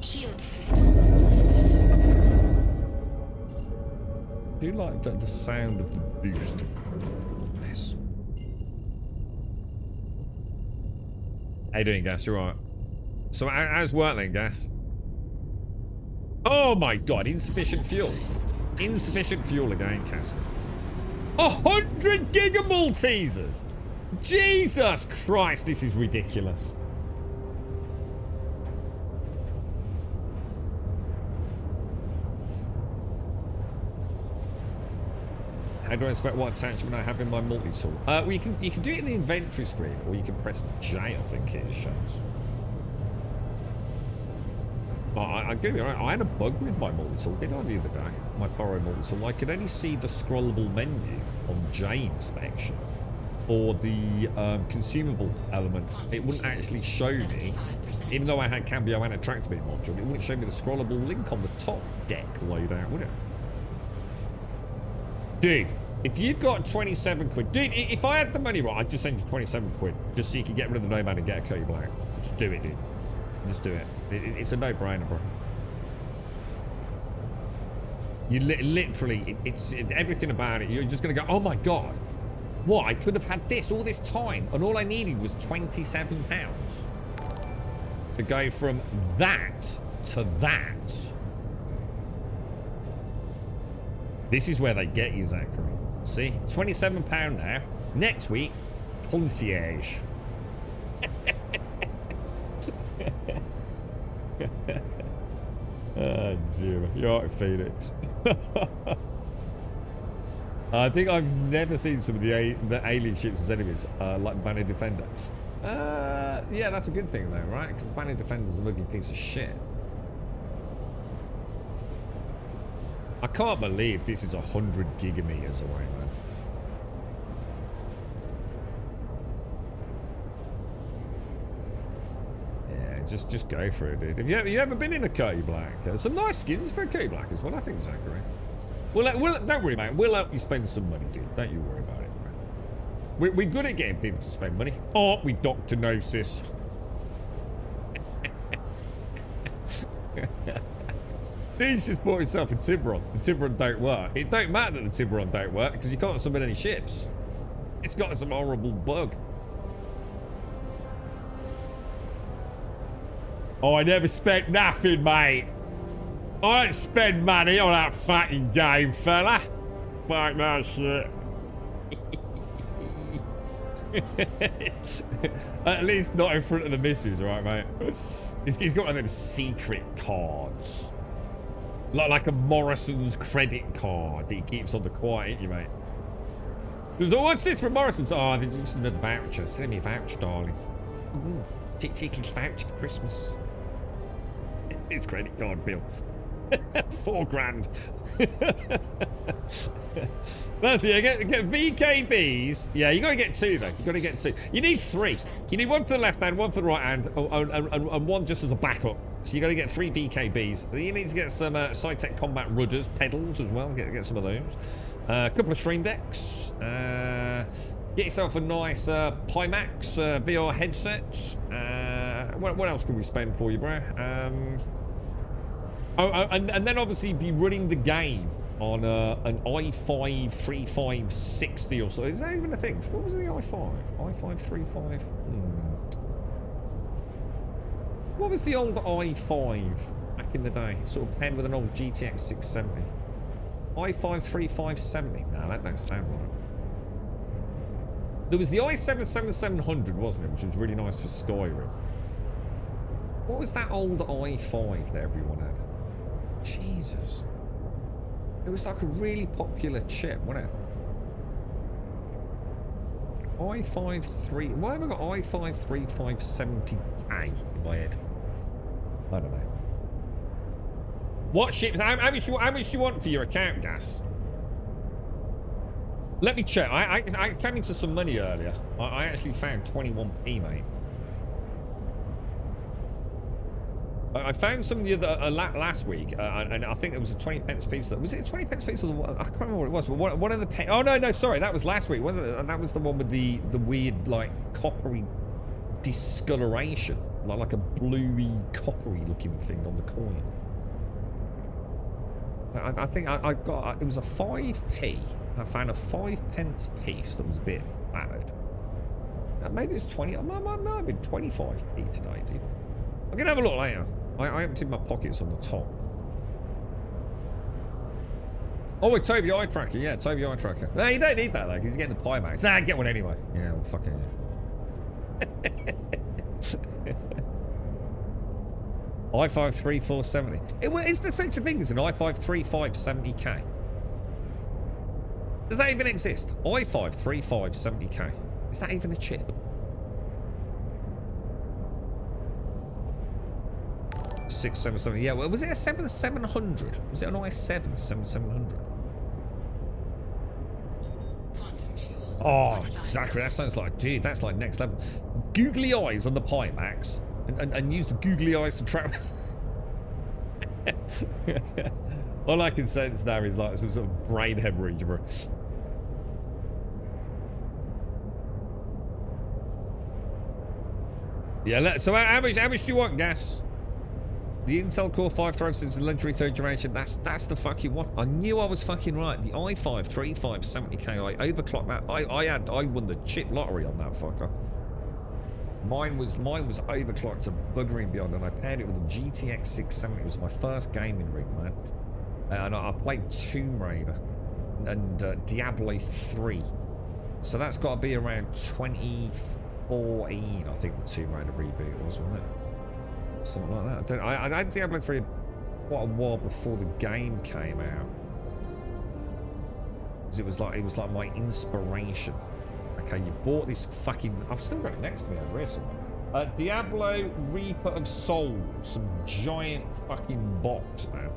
S4: Shield system.
S2: Do you like the sound of the boost of this? How you doing, Gas? You alright? So, how's work then, Gas? Oh my god, insufficient fuel. Insufficient fuel again, Castle. 100 gigamultisers! Jesus Christ, this is ridiculous. How do I expect what attachment I have in my multi-tool? Well, you can do it in the inventory screen, or you can press J, I think it shows. Oh, I get it right. I had a bug with my multi-tool, did I, the other day? My Pyro multi-tool. I could only see the scrollable menu on J inspection, or the consumable element. It wouldn't actually show me, even though I had Cambio and a track speed module, it wouldn't show me the scrollable link on the top deck loadout, would it? Dude, If you've got 27 quid, dude, if I had the money right, I'd just send you 27 quid just so you could get rid of the nomad and get a Cody Black. Just do it, dude. Just do it. It's a no-brainer, bro. You literally, it's everything about it. You're just gonna go, oh my god, what? I could have had this all this time, and all I needed was £27 to go from that to that. This is where they get you, Zachary. See, £27 now. Next week, concierge. Oh, dear. You're right, Phoenix. I think I've never seen some of the alien ships as enemies, like Banner Defenders. Yeah, that's a good thing, though, right? Because the Banner Defender's an ugly piece of shit. I can't believe this is 100 gigameters away, man. Just go for it, dude. Have you ever been in a Cody Black? Some nice skins for a Cody Black as well, I think, Zachary. Don't worry, mate. We'll help you spend some money, dude. Don't you worry about it, bro. We're good at getting people to spend money, aren't we, Dr. Gnosis? He's just bought himself a Tiburon. The Tiburon don't work. It don't matter that the Tiburon don't work because you can't summon any ships. It's got some horrible bug. Oh, I never spent nothing, mate. I don't spend money on that fucking game, fella. Fuck that shit. At least not in front of the missus, right, mate? He's got one of them secret cards. Like a Morrison's credit card that he keeps on the quiet, you mate. So, what's this from Morrison's? Oh, they're just another voucher. Send me a voucher, darling. Tickets voucher for Christmas. It's credit card bill. 4 grand. That's it. Get VKBs. Yeah, you got to get 2 though. You got to get 2. You need 3. You need 1 for the left hand, 1 for the right hand, and 1 just as a backup. So you got to get 3 VKBs. You need to get some Cytec combat rudders, pedals as well. Get some of those. A couple of stream decks. Get yourself a nice Pimax VR headset. What else can we spend for you, bro? And then obviously be running the game on an i5 3560 or so. Is that even a thing? What was the i5? i5 35? What was the old i5 back in the day? Sort of paired with an old GTX 670. i5 3570? No, that don't sound right. There was the i7-7700, wasn't it? Which was really nice for Skyrim. What was that old i5 that everyone had? Jesus. It was like a really popular chip, wasn't it? i5 why have I got i5 3570K in my head? I don't know. What chips? How much do you want for your account, Gas? Let me check. I came into some money earlier. I actually found 21p, mate. I found some the other last week, and I think it was a 20 pence piece. Was it a 20 pence piece? Or I can't remember what it was. But one of the oh no, sorry, that was last week, wasn't it? That was the one with the weird like coppery discoloration, like a bluey coppery looking thing on the coin. I think I got it was a 5p. I found a 5 pence piece that was a bit battered. Maybe it's 20. It might have been 25p today, dude. I'm gonna have a look later. I emptied my pockets on the top. Oh, with Toby Eye Tracker, yeah, Toby Eye Tracker. No, you don't need that though, because he's getting the Pimax. Nah, get one anyway. Yeah, well, fucking yeah. i5 3470. Is there such a thing as an i5 3570K? Does that even exist? i5 3570K. Is that even a chip? 6770. Yeah, well, was it a 7700? Was it an i7 7700? Oh, exactly. That sounds like, dude, that's like next level. Googly eyes on the Pimax and use the googly eyes to trap. All I can sense now is like some sort of brain hemorrhage, bro. Yeah, so how much do you want, Gas? The Intel Core 5 thrives since the legendary 3rd generation. That's the fucking one. I knew I was fucking right. The i5 3570K. I overclocked that. I won the chip lottery on that fucker. Mine was overclocked to buggering beyond, and I paired it with a GTX 670. It was my first gaming rig, man. And I played Tomb Raider and Diablo 3. So that's got to be around 2014, I think the Tomb Raider reboot was, wasn't it? Something like that. I had Diablo 3 quite a while before the game came out. Because it was like my inspiration. Okay, you bought this fucking... I've still got it next to me over here somewhere. Diablo Reaper of Souls. Some giant fucking box, man.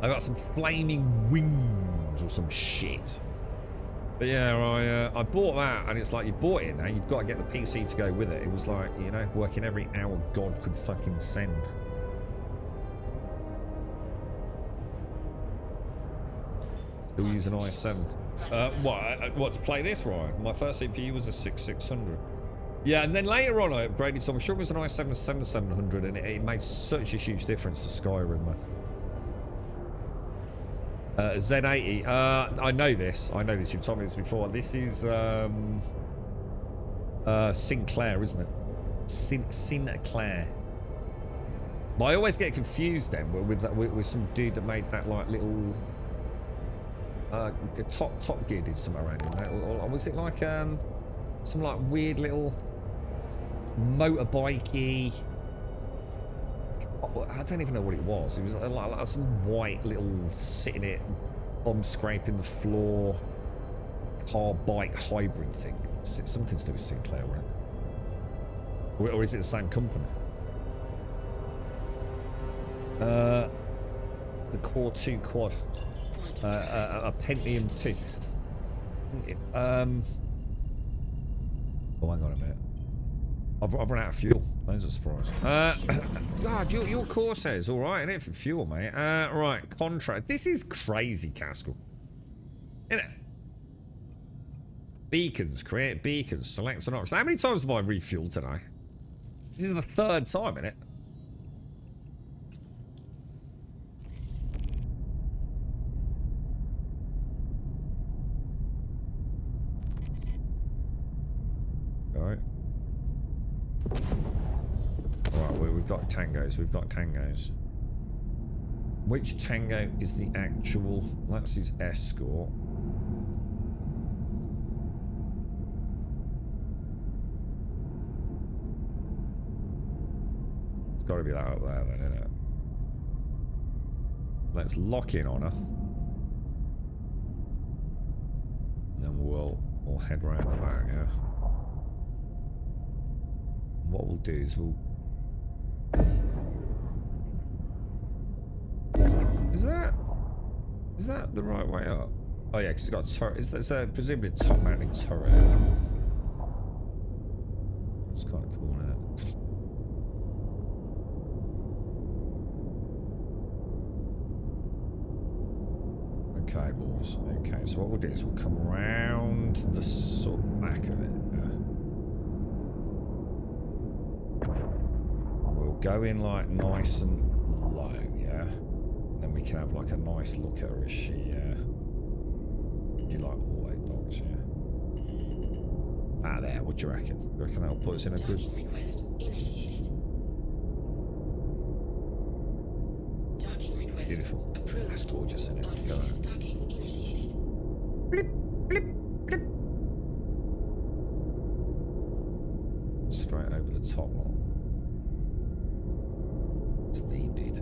S2: I got some flaming wings or some shit. But yeah, I bought that, and it's like, you bought it now, you've got to get the PC to go with it. It was like, you know, working every hour God could fucking send. Still using i7. What, to play this, Ryan? My first CPU was a 6600. Yeah, and then later on I upgraded, so I'm sure it was an i7 7700, and it made such a huge difference to Skyrim, man. Z80. I know this. You've told me this before. This is Sinclair, isn't it? Sinclair. But I always get confused then with some dude that made that like little. The Top Gear did something around in that, or was it like some like weird little motorbikey? I don't even know what it was. It was like some white little sitting it, bum scraping the floor, car bike hybrid thing. Something to do with Sinclair, right? Or is it the same company? The Core 2 Quad, a Pentium 2. Oh, hang on a minute. I've run out of fuel. That's a surprise. God, your Corsair's all right, isn't it, for fuel, mate? Right, contract. This is crazy, Caskell. Isn't it? Beacons. Create beacons. Select an option. How many times have I refueled today? This is the 3rd time, isn't it? All right. Right, we've got tangos. Which tango is the actual... That's his escort. It's got to be that up there then, isn't it? Let's lock in on her. Then we'll head round the back, yeah? What we'll do is Is that the right way up? Oh yeah, because it's got a turret. It's presumably a top-mounting turret. That's kind of cool, isn't it? Okay, boys. Okay, so what we'll do is we'll come round the sort of back of it. Go in like nice and low, yeah? And then we can have like a nice look at her. Is she, do you like all 8 dogs, yeah? Ah, there, what do you reckon? You reckon that'll put us in a good...
S4: Docking request initiated. Docking request
S2: Beautiful.
S4: approved.
S2: That's gorgeous, isn't it? Go
S4: Automated
S2: on.
S4: docking initiated.
S2: Blip, blip, blip. Straight over the top lot. It's needed.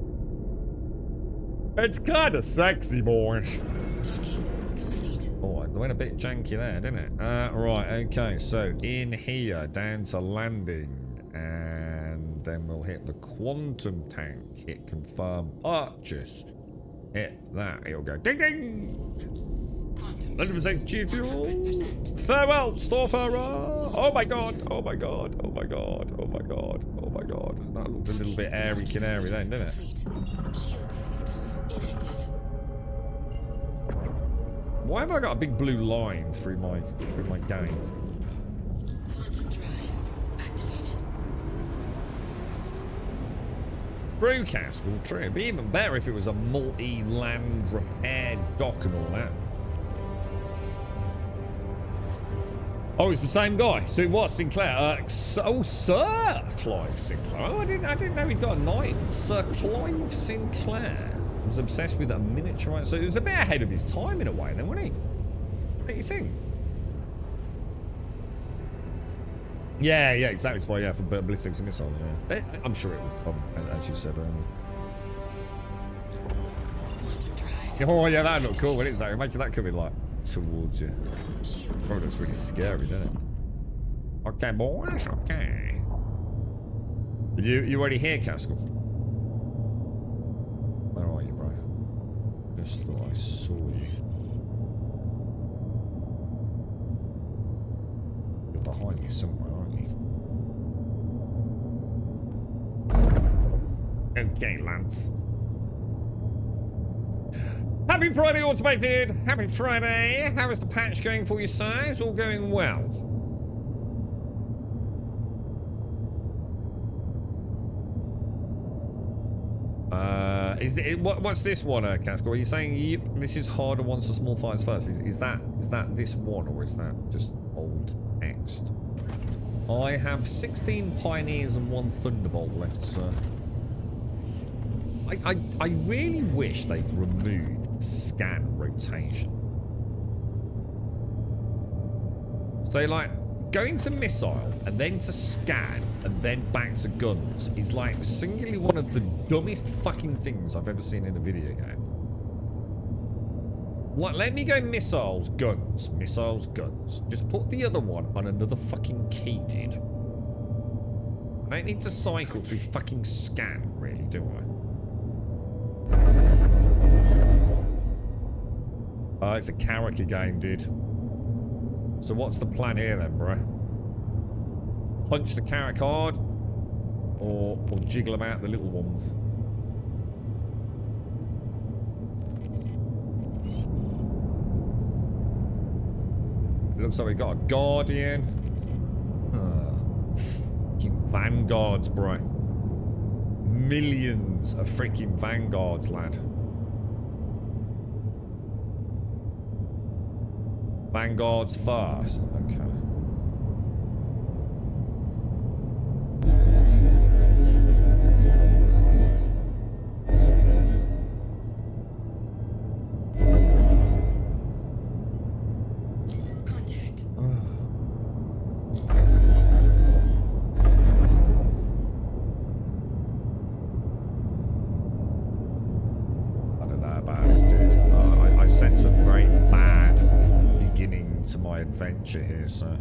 S2: It's kind of sexy, boys.
S4: Docking complete.
S2: Oh, it went a bit janky there, didn't it? Right, okay, so in here, down to landing, and then we'll hit the quantum tank, hit confirm purchase, hit that, it'll go ding ding!
S4: Quantum
S2: 100% G fuel!
S4: 100%.
S2: Farewell, Storefarer! Oh my god, oh my god, oh my god, oh my god, oh my god. That looked a little bit airy canary then, didn't it?
S4: Complete. Shield system inactive.
S2: Why have I got a big blue line through my game?
S4: Quantum drive activated.
S2: True, Castle, true. It'd be even better if it was a multi-land repair dock and all that. Oh, it's the same guy. So what, Sinclair? Oh, Sir Clive Sinclair. Oh, I didn't know he'd got a knight. Sir Clive Sinclair was obsessed with a miniature. So he was a bit ahead of his time in a way, then, wasn't he? What do you think? Yeah, exactly. It's why, yeah, for ballistics and missiles, yeah. But I'm sure it will come, as you said earlier. Oh, yeah, that'd look cool, wouldn't it, Zach? Imagine that coming, like, towards you. Oh, that's really scary, doesn't it? Okay, boys, okay. You already here, Castle? Where are you, bro? Just thought I saw you. You're behind me somewhere, aren't you? Okay, lads. Happy Friday, Automated! Happy Friday! How is the patch going for you, sir? It's all going well. What's this one, Casco? Are you saying this is harder once the small fires first? Is that this one, or is that just old text? I have 16 Pioneers and 1 Thunderbolt left, sir. I really wish they'd removed scan rotation. So, like, going to missile and then to scan and then back to guns is like singularly one of the dumbest fucking things I've ever seen in a video game. Like, let me go missiles, guns, missiles, guns. Just put the other one on another fucking key, dude. I don't need to cycle through fucking scan, really, do I? It's a character game, dude. So what's the plan here then, bro? Punch the carrot hard, or jiggle them out the little ones? It looks like we got a guardian. Fucking vanguards, bro. Millions of freaking vanguards, lad. Vanguards first. Okay.
S4: Contact.
S2: I don't know about this, dude. I sense a very bad beginning to my adventure here, so.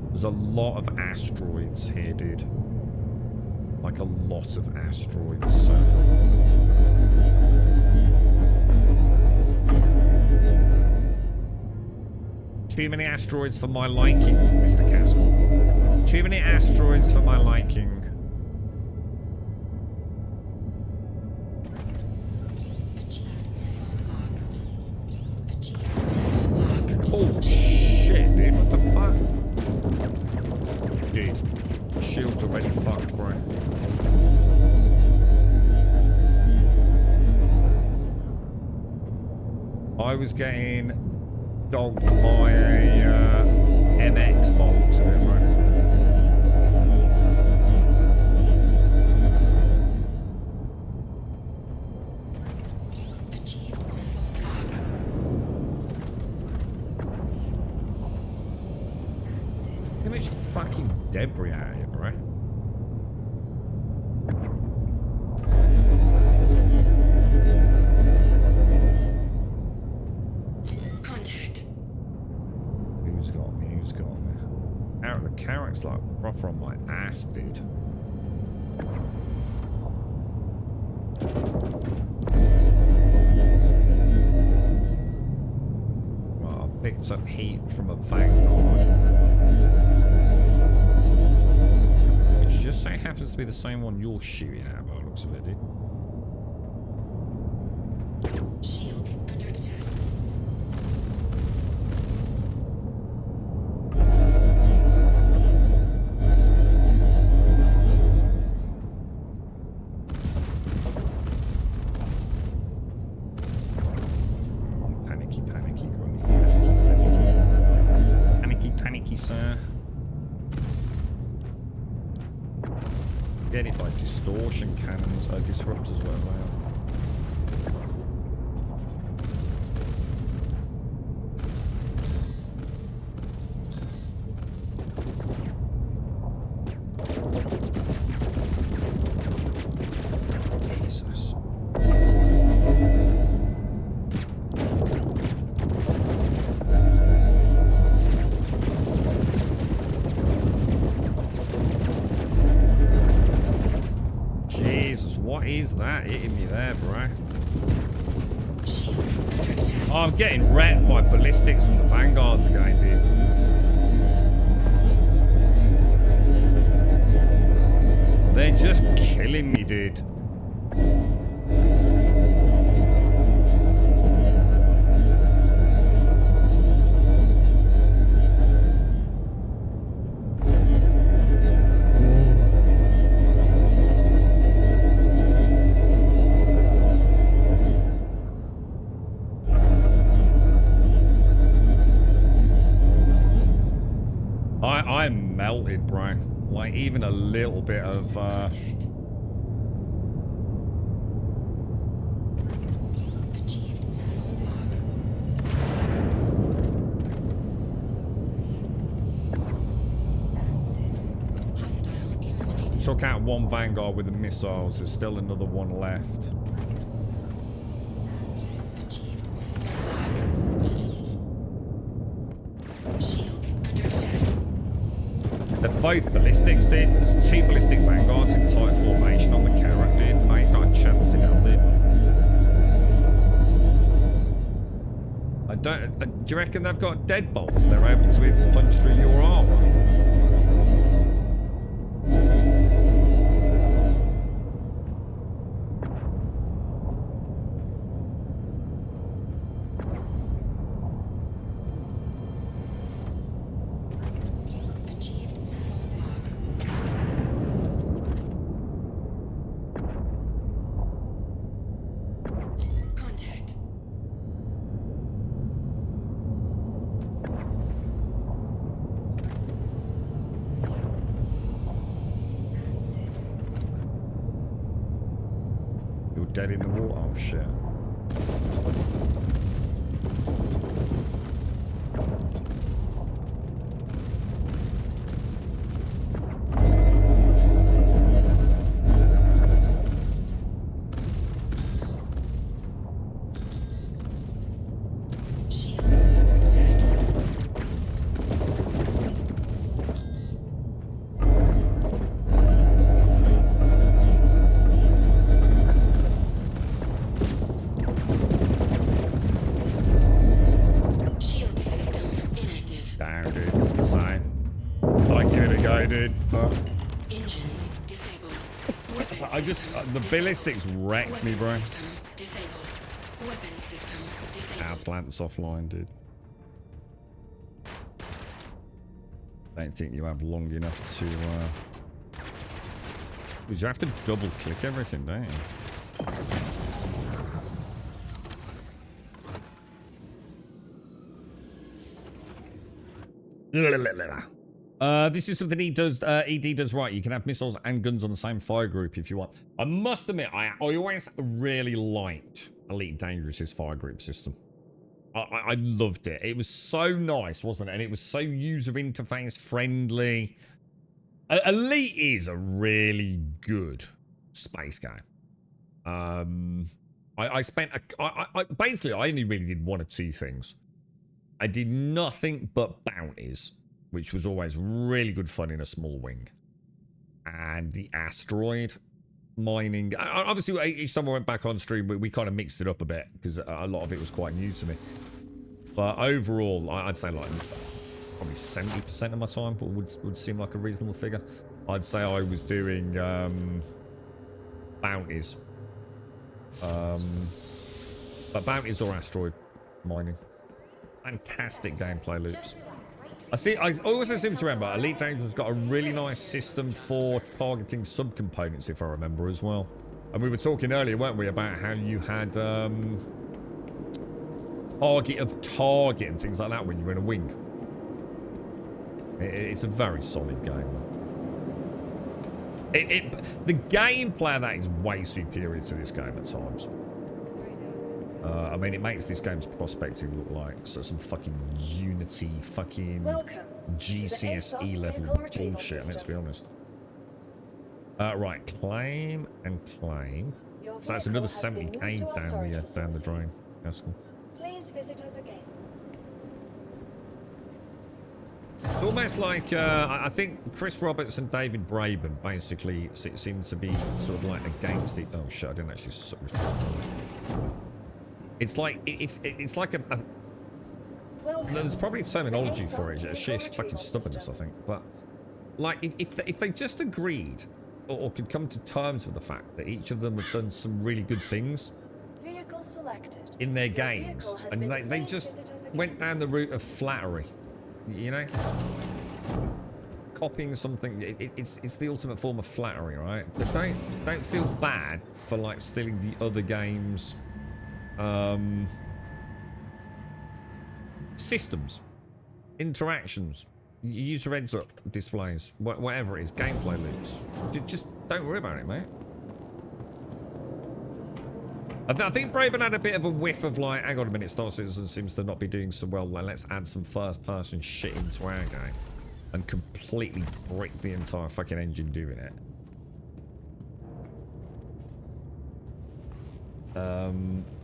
S2: There's a lot of asteroids here, dude. Like a lot of asteroids, so. Too many asteroids for my liking, Mr. Castle. Too many asteroids for my liking. Oh shit, dude, what the fuck? Dude, shield's already fucked, bro. I was getting dogged by a MX box of it, bro. Too much fucking debris out here, bro.
S4: Contact.
S2: Who's got me? Who's got me? Out of the carrots, like proper on my ass, dude. Well, I picked up heat from a vanguard. Which just so happens to be the same one you're shooting at by the looks of it, dude.
S4: Shields under attack.
S2: this. Get it like distortion cannons, disruptors, whatever they are. Jesus. Jesus, what is that hitting me there, bro? Oh, I'm getting wrecked by ballistics and the vanguards again, dude. They're just killing me, dude. I'm melted, bro. Like, even a little bit of,
S4: Achieved missile block. Hostile eliminated.
S2: took out one vanguard with the missiles. There's still another one left.
S4: Achieved missile block. Shields under attack.
S2: They're both ballistics, dude. There's 2 ballistic vanguards in tight formation on the carrot, dude. I ain't got a chance in hell, dude. I don't. Do you reckon they've got deadbolts and they're able to punch through your armor?
S4: Achieved missile block. Contact.
S2: You're dead in the water. Oh shit.
S4: Shields under attack. Shield system inactive.
S2: Down, dude. Insane. Like, give it a go, dude.
S4: Engines disabled. Weapon
S2: I just,
S4: system
S2: the ballistics wrecked me, bro.
S4: Weapon system disabled. Weapon system disabled.
S2: Our plant's offline, dude. Don't think you have long enough to, because you have to double click everything, don't you? This is something he does. ED does right. You can have missiles and guns on the same fire group if you want. I must admit, I always really liked Elite Dangerous's fire group system. I loved it. It was so nice, wasn't it? And it was so user interface friendly. Elite is a really good space game. I spent basically I only really did one or two things. I did nothing but bounties, which was always really good fun in a small wing. And the asteroid mining. Obviously, each time I went back on stream, we kind of mixed it up a bit because a lot of it was quite new to me. But overall, I'd say like probably 70% of my time would seem like a reasonable figure. I'd say I was doing bounties. But bounties or asteroid mining. Fantastic gameplay loops. I always seem to remember Elite Dangerous has got a really nice system for targeting subcomponents, if I remember as well. And we were talking earlier, weren't we, about how you had target of target and things like that when you were in a wing. It's a very solid game. The gameplay of that is way superior to this game at times. I mean, it makes this game's prospecting look like some fucking Unity fucking
S3: Welcome
S2: GCSE level bullshit, let's be honest. Right, claim and claim. So that's another 70k down the drain.
S3: Please visit us again.
S2: It's almost like I think Chris Roberts and David Braben basically seem to be sort of like against it. Oh shit! I didn't actually. It's like it's like a there's probably terminology for it. It's sheer fucking stubbornness, I think. But like if they just agreed or could come to terms with the fact that each of them have done some really good things in their games, and they just went down the route of flattery. You know, copying something, it's the ultimate form of flattery, right? But don't feel bad for like stealing the other game's systems, interactions, user heads-up displays, whatever it is, gameplay loops. Just don't worry about it, mate. I think Braben had a bit of a whiff of like, hang on a minute, Star Citizen seems to not be doing so well. Like, let's add some first-person shit into our game and completely brick the entire fucking engine doing it.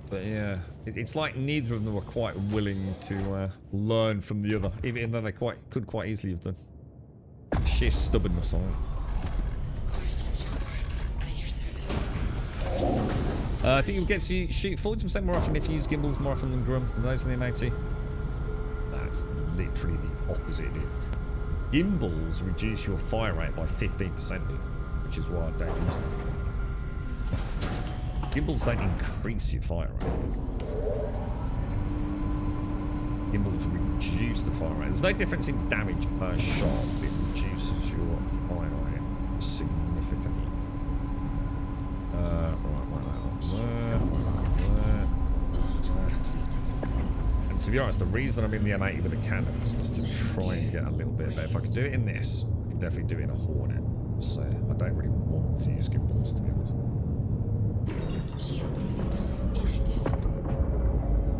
S2: But yeah, it's like neither of them were quite willing to learn from the other, even though they could quite easily have done. Sheer stubbornness on it. I think you'll get to shoot 40% more often if you use gimbals more often than drum than those in the M80. That's literally the opposite, dude. Gimbals reduce your fire rate by 15%, which is why I don't use them. Gimbals don't increase your fire rate. Gimbals reduce the fire rate. There's no difference in damage per shot. It reduces your fire rate significantly. And to be honest, the reason I'm in the M80 with a cannon is to try and get a little bit better. If I could do it in this, I could definitely do it in a Hornet. So I don't really want to use gimbals, to be honest.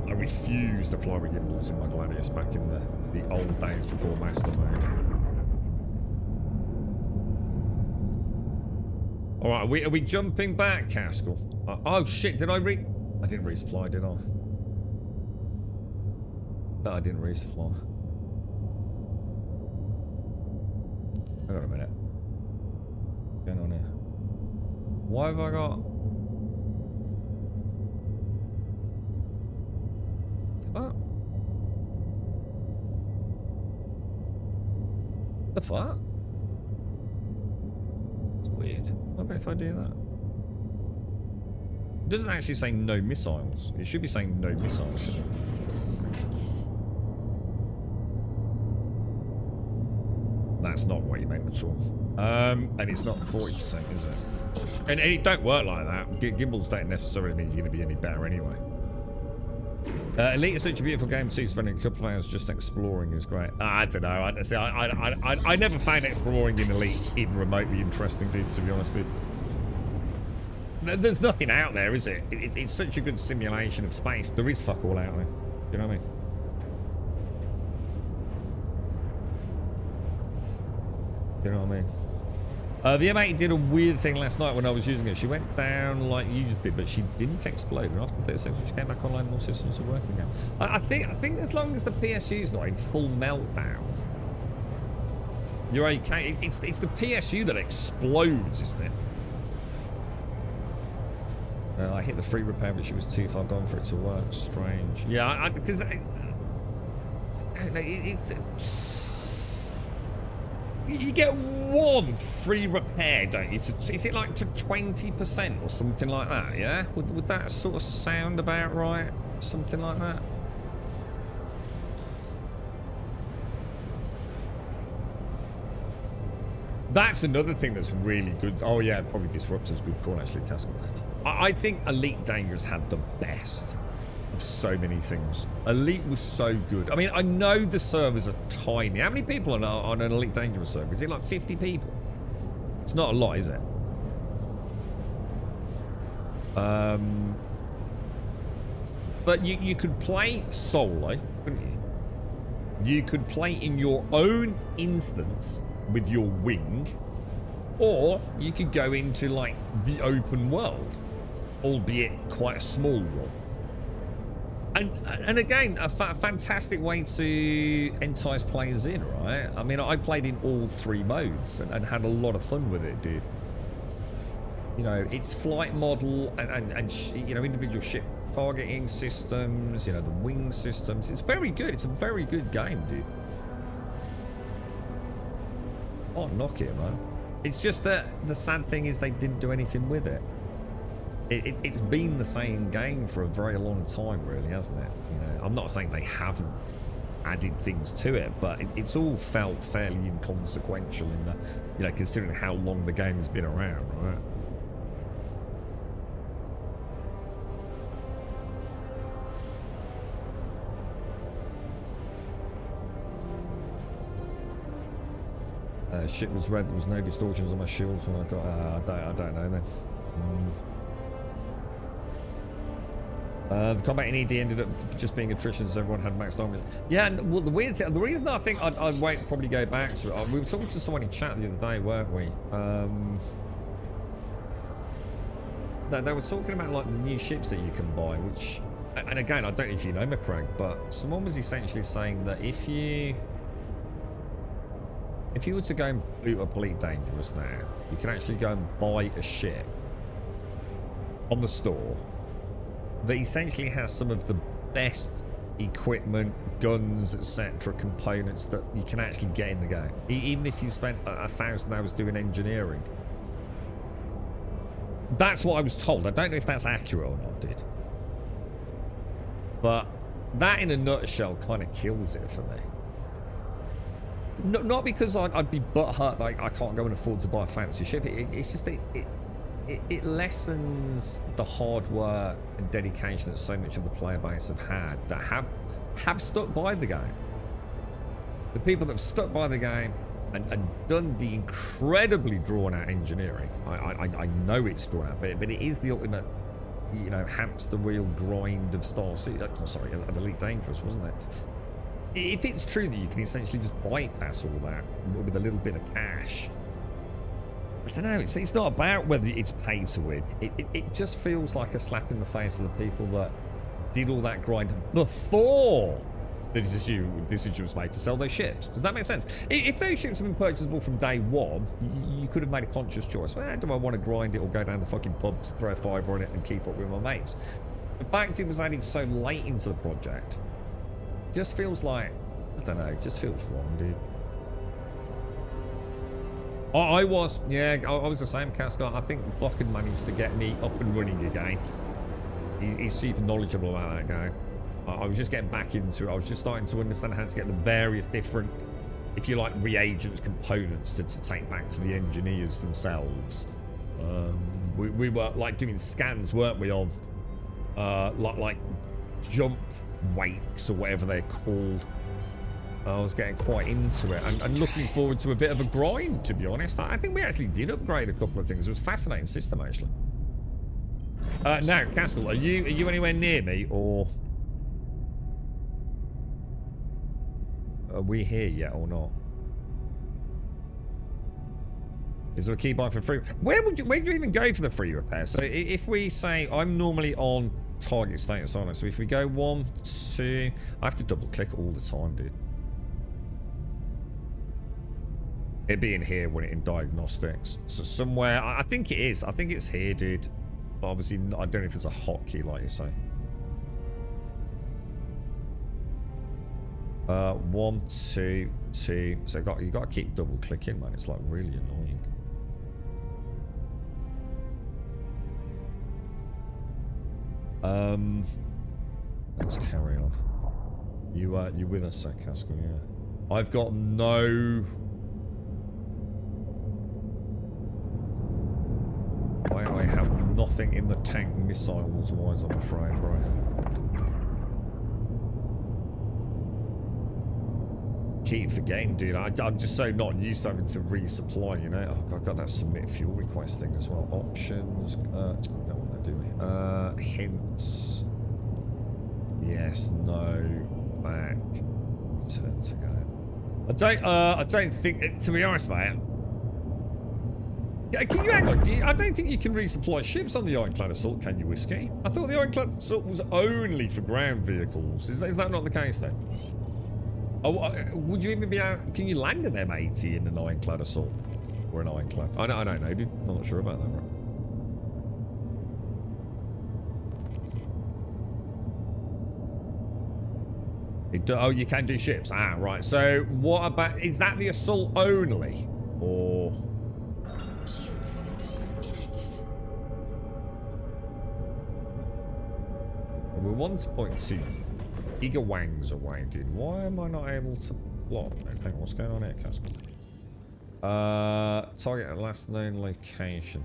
S2: I refuse to fly with gimbals in my Gladius back in the old days before Master Mode. Alright, are we jumping back, Caskell? Oh shit, did I I didn't resupply, did I? No, I didn't resupply. Hang on a minute. What's going on here? Why have I got... What the fuck? It's weird. What about if I do that? It doesn't actually say no missiles. It should be saying no missiles, shouldn't it? That's not what you meant at all. And it's not 40%, is it? And it don't work like that. Gimbals don't necessarily mean you're going to be any better anyway. Elite is such a beautiful game too. Spending a couple of hours just exploring is great. I don't know. I never found exploring in Elite even remotely interesting, dude. To be honest with you, there's nothing out there, is it? It's such a good simulation of space. There is fuck all out there. You know what I mean? You know what I mean? The M80 did a weird thing last night when I was using it. She went down like you just did, but she didn't explode. And after 30 seconds, she came back online and all systems are working again. I think as long as the PSU's not in full meltdown, you're okay. It's the PSU that explodes, isn't it? I hit the free repair, but she was too far gone for it to work. Strange. Yeah, because I don't know. You get one free repair, don't you? Is it like to 20% or something like that, yeah? Would that sort of sound about right? Something like that? That's another thing that's really good. Oh yeah, probably Disruptor's good call actually, Castle. I think Elite Dangerous had the best of so many things. Elite was so good. I mean, I know the servers are tiny. How many people are on an Elite Dangerous server? Is it like 50 people? It's not a lot, is it? But you could play solo, couldn't you? You could play in your own instance with your wing, or you could go into like the open world, albeit quite a small one. And again, a fantastic way to entice players in, right? I mean, I played in all 3 modes and had a lot of fun with it, dude. You know, its flight model and you know, individual ship targeting systems, you know, the wing systems. It's very good. It's a very good game, dude. Oh, knock it, man. It's just that the sad thing is they didn't do anything with it. It's been the same game for a very long time, really, hasn't it? You know, I'm not saying they haven't added things to it, but it's all felt fairly inconsequential in the, you know, considering how long the game's been around, right? Shit was red. There was no distortions on my shields when I got. I don't know then. The combat in ED ended up just being attrition, so everyone had maxed armor. Yeah, and well, the weird thing, the reason I think I won't probably go back to it. We were talking to someone in chat the other day, weren't we? They were talking about like the new ships that you can buy, which, and again, I don't know if you know McCraig, but someone was essentially saying that if you were to go and boot up Elite Dangerous now, you can actually go and buy a ship on the store that essentially has some of the best equipment, guns, etc., components that you can actually get in the game. Even if you've spent 1,000 hours doing engineering. That's what I was told. I don't know if that's accurate or not, dude. But that in a nutshell kind of kills it for me. Not because I'd be butthurt like I can't go and afford to buy a fancy ship. It's just that it lessens the hard work and dedication that so much of the player base have had that have stuck by the game. The people that have stuck by the game and done the incredibly drawn out engineering. I know it's drawn out, but it is the ultimate, you know, hamster wheel grind of Star Citizen. Oh, sorry, of Elite Dangerous, wasn't it? If it's true that you can essentially just bypass all that with a little bit of cash, I don't know, it's not about whether it's pay to win. It just feels like a slap in the face of the people that did all that grind before the decision was made to sell those ships. Does that make sense? If those ships have been purchasable from day one, you could have made a conscious choice. Well, do I want to grind it or go down the fucking pub to throw a fibre on it and keep up with my mates? The fact it was added so late into the project just feels like, I don't know, it just feels wrong, dude. I was the same, Cascar. I think Buck had managed to get me up and running again. He's super knowledgeable about that game. I was just getting back into it. I was just starting to understand how to get the various different, if you like, reagents, components to take back to the engineers themselves. We were like doing scans, weren't we, on like jump wakes or whatever they're called. I was getting quite into it and looking forward to a bit of a grind, to be honest. I think we actually did upgrade a couple of things. It was a fascinating system, actually. Now, Caskell, are you anywhere near me, or are we here yet or not? Is there a key buy for free? Where do you even go for the free repair? So if we say I'm normally on target status on it, so if we go 1, 2, I have to double click all the time, dude. It'd be in here when it in diagnostics. So somewhere, I think it is. I think it's here, dude. But obviously, I don't know if there's a hotkey like you say. 1, 2, 2. So you got to keep double clicking, man. It's like really annoying. Let's carry on. You with us, Casco? Yeah. I've got no. I have nothing in the tank missiles wise, I'm afraid, bro. keep forgetting, dude. I'm just so not used to having to resupply, you know? Oh, God, I've got that submit fuel request thing as well. Options. We don't want that, do we? Hints. Yes, no, back. Return to go. I don't think, to be honest, mate. Can you hang on? I don't think you can resupply ships on the Ironclad Assault, can you, Whiskey? I thought the Ironclad Assault was only for ground vehicles. Is that not the case then? Oh, would you even be out? Can you land an M80 in an Ironclad Assault or an Ironclad? I don't know, dude. I'm not sure about that. Right? Oh, you can do ships. Ah, right. So what about? Is that the Assault only, or?
S4: Shield system inactive.
S2: We're 1.2 gigawangs away, dude. Why am I not able to block? Hang on, what's going on here, Castle? Target at last known location.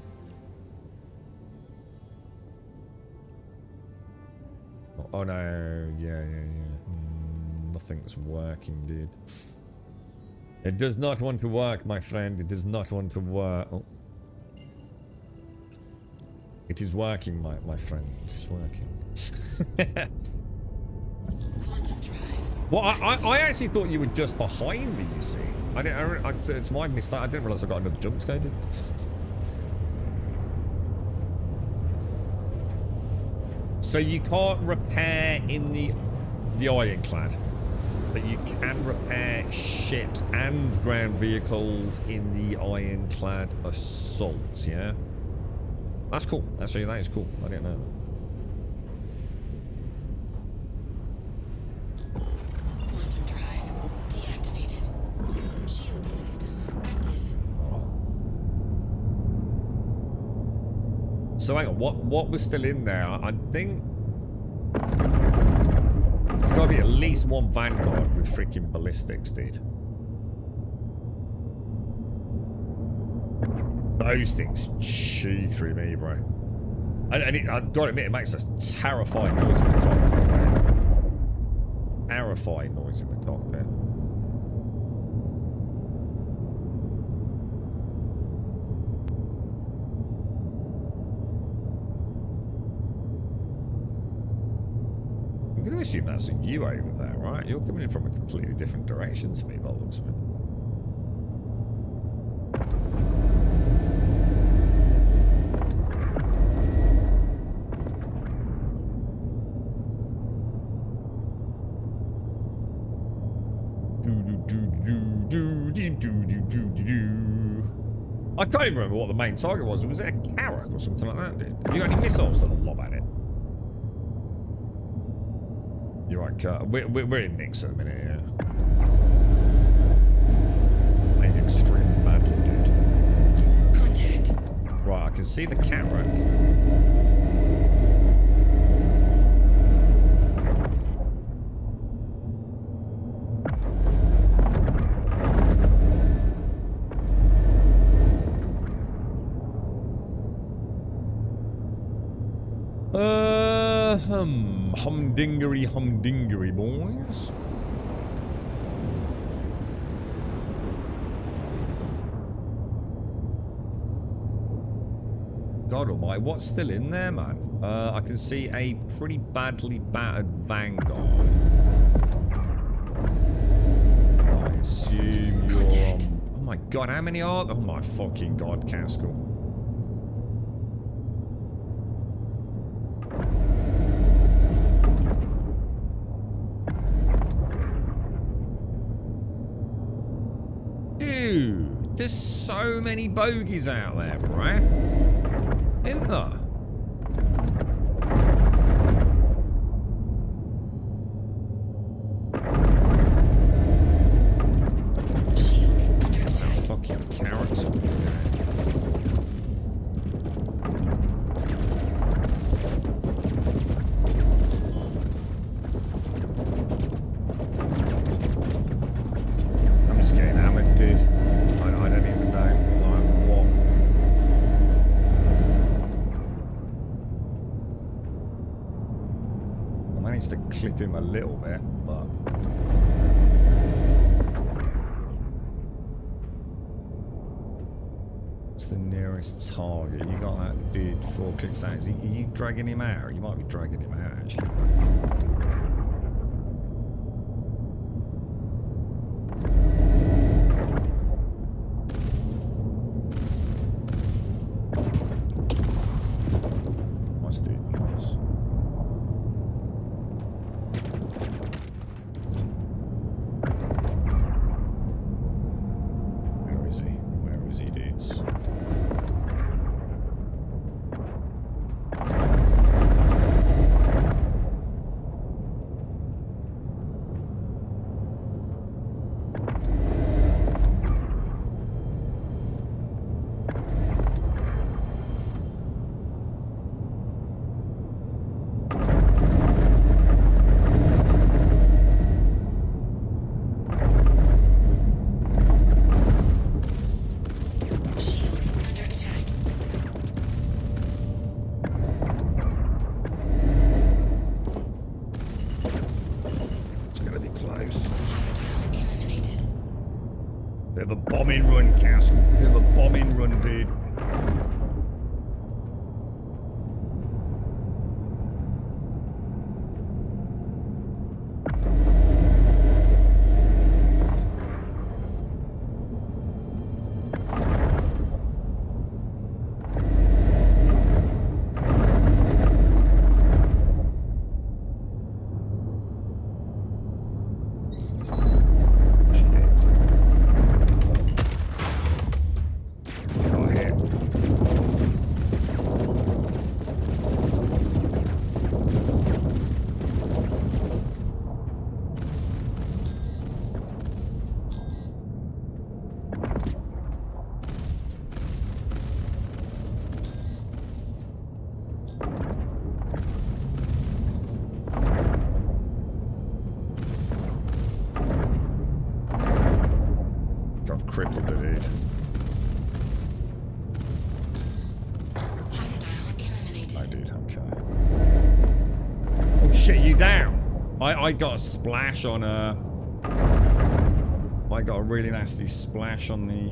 S2: Oh no, yeah. Nothing's working, dude. It does not want to work, my friend. It does not want to work. Oh. It is working, my friend. It is working. Well, I actually thought you were just behind me, you see. It's my mistake. I didn't realise I got another jump scare, dude. So you can't repair in the Ironclad, but you can repair ships and ground vehicles in the Ironclad Assault, yeah? That's cool. Actually, that is cool. I didn't know that.
S4: Quantum drive deactivated. Shield system active.
S2: So hang on, what was still in there? I think there's got to be at least one Vanguard with freaking ballistics, dude. Those things chew through me, bro. And I've got to admit, it makes a terrifying noise in the cockpit. Terrifying noise in the cockpit. I'm going to assume that's you over there, right? You're coming in from a completely different direction to me, by the looks of it. I can't even remember what the main target was. Was it a Carrack or something like that, dude? Have you got any missiles to lob at it? You're right, Kurt. We're in Nix at the minute, yeah. Playing extreme badly, dude.
S4: Contact.
S2: Right, I can see the Carrack. Humdingery, boys. God almighty, what's still in there, man? I can see a pretty badly battered Vanguard. I assume you're on... Oh my god, how many are there? Oh my fucking god, Cascal. Dude, there's so many bogies out there, bruh. Isn't there?
S4: Shields under attack.
S2: Fucking carrots. I'm just getting hammered, dude. I don't even know like what. I managed to clip him a little bit, but It's the nearest target. You got that dude 4 clicks out. Are you dragging him out? You might be dragging him out, actually. Nice dude, nice. Where is he? Where is he, dudes?
S4: Shields under attack.
S2: It's gonna be close.
S4: Hostile eliminated.
S2: Bit of a bombing run, Cass. Bit of a bombing run, dude. Shit. Got hit. I've crippled the dude.
S4: Hostile eliminated.
S2: I did, okay. Oh shit, you down? I got a splash on I got a really nasty splash on the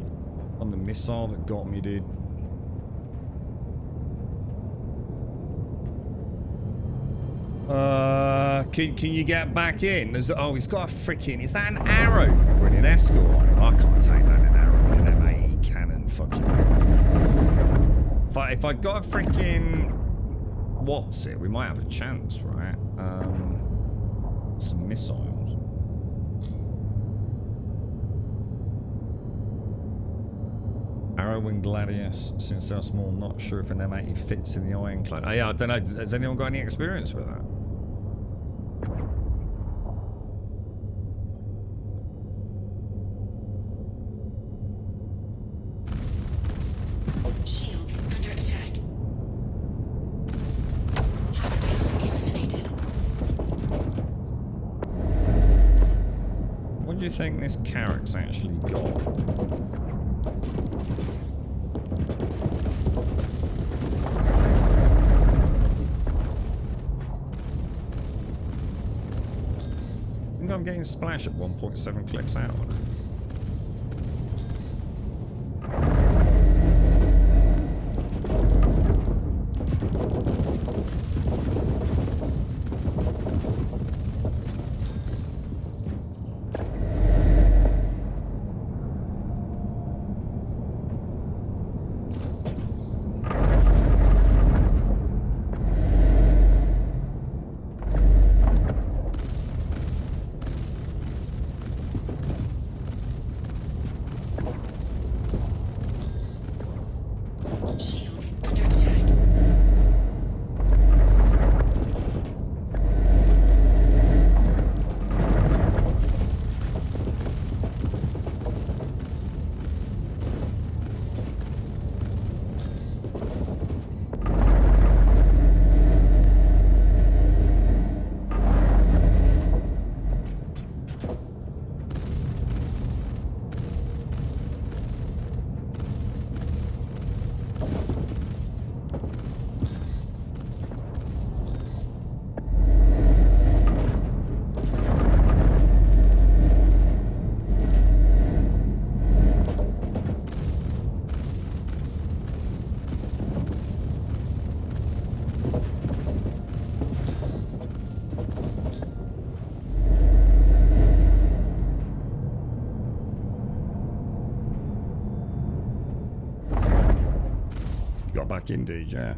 S2: missile that got me, dude. Can you get back in? Oh, he's got a freaking... Is that an arrow with an escort on it? I can't take that an arrow with an M80 cannon fucking... If I got a freaking... What's it? We might have a chance, right? Some missiles. Arrow and Gladius, since they're small, not sure if an M80 fits in the ironclad. Oh, yeah, I don't know. Has anyone got any experience with that?
S4: Shields under attack. Hostile eliminated.
S2: What do you think this carrot's actually got? I think I'm getting splash at 1.7 clicks out on it. Got back in, dude, yeah.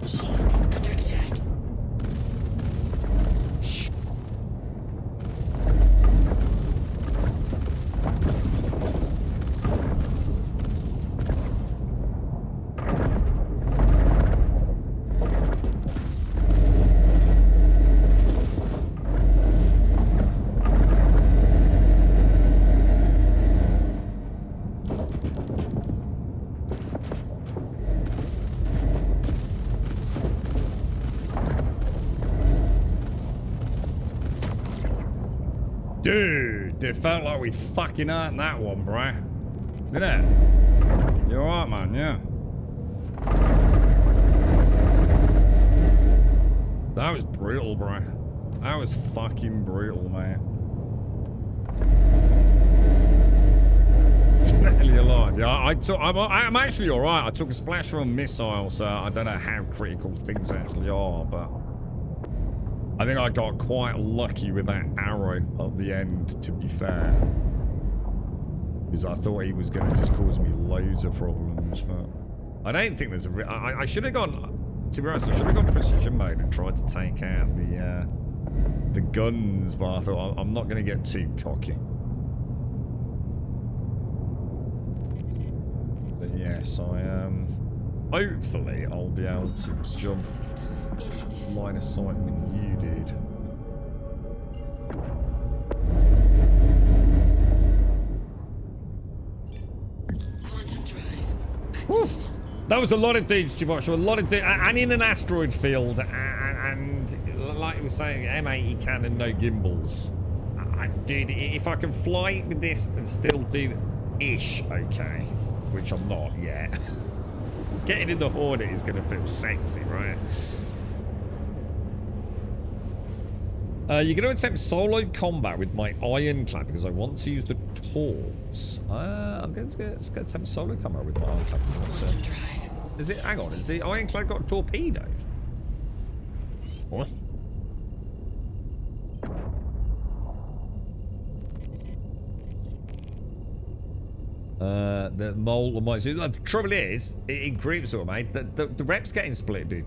S4: Shields under attack.
S2: Dude, it felt like we fucking earned that one, bro. Didn't it? You alright, man? Yeah. That was brutal, bro. That was fucking brutal, man. It's barely alive. Yeah, I'm actually alright. I took a splash from a missile, so I don't know how critical things actually are, but I think I got quite lucky with that arrow at the end, to be fair. Because I thought he was going to just cause me loads of problems, but I don't think there's a... I should have gone... To be honest, I should have gone precision mode and tried to take out the guns, but I thought I'm not going to get too cocky. But yes, I am... Hopefully, I'll be able to jump line of sight with you, dude.
S4: Quantum drive.
S2: Woo. That was a lot of dudes, Chibosh. A lot of dudes, and in an asteroid field, and like you were saying, M80 cannon, no gimbals. Dude, if I can fly with this and still do ish okay, which I'm not yet, getting in the Hornet is going to feel sexy, right? You're going to attempt solo combat with my ironclad because I want to use the torps. I'm going to attempt solo combat with my ironclad.
S4: Quantum drive.
S2: Is it? Hang on. Is the ironclad got torpedoes? What? The mole might. The trouble is, in groups, sort of, mate. The rep's getting split, dude.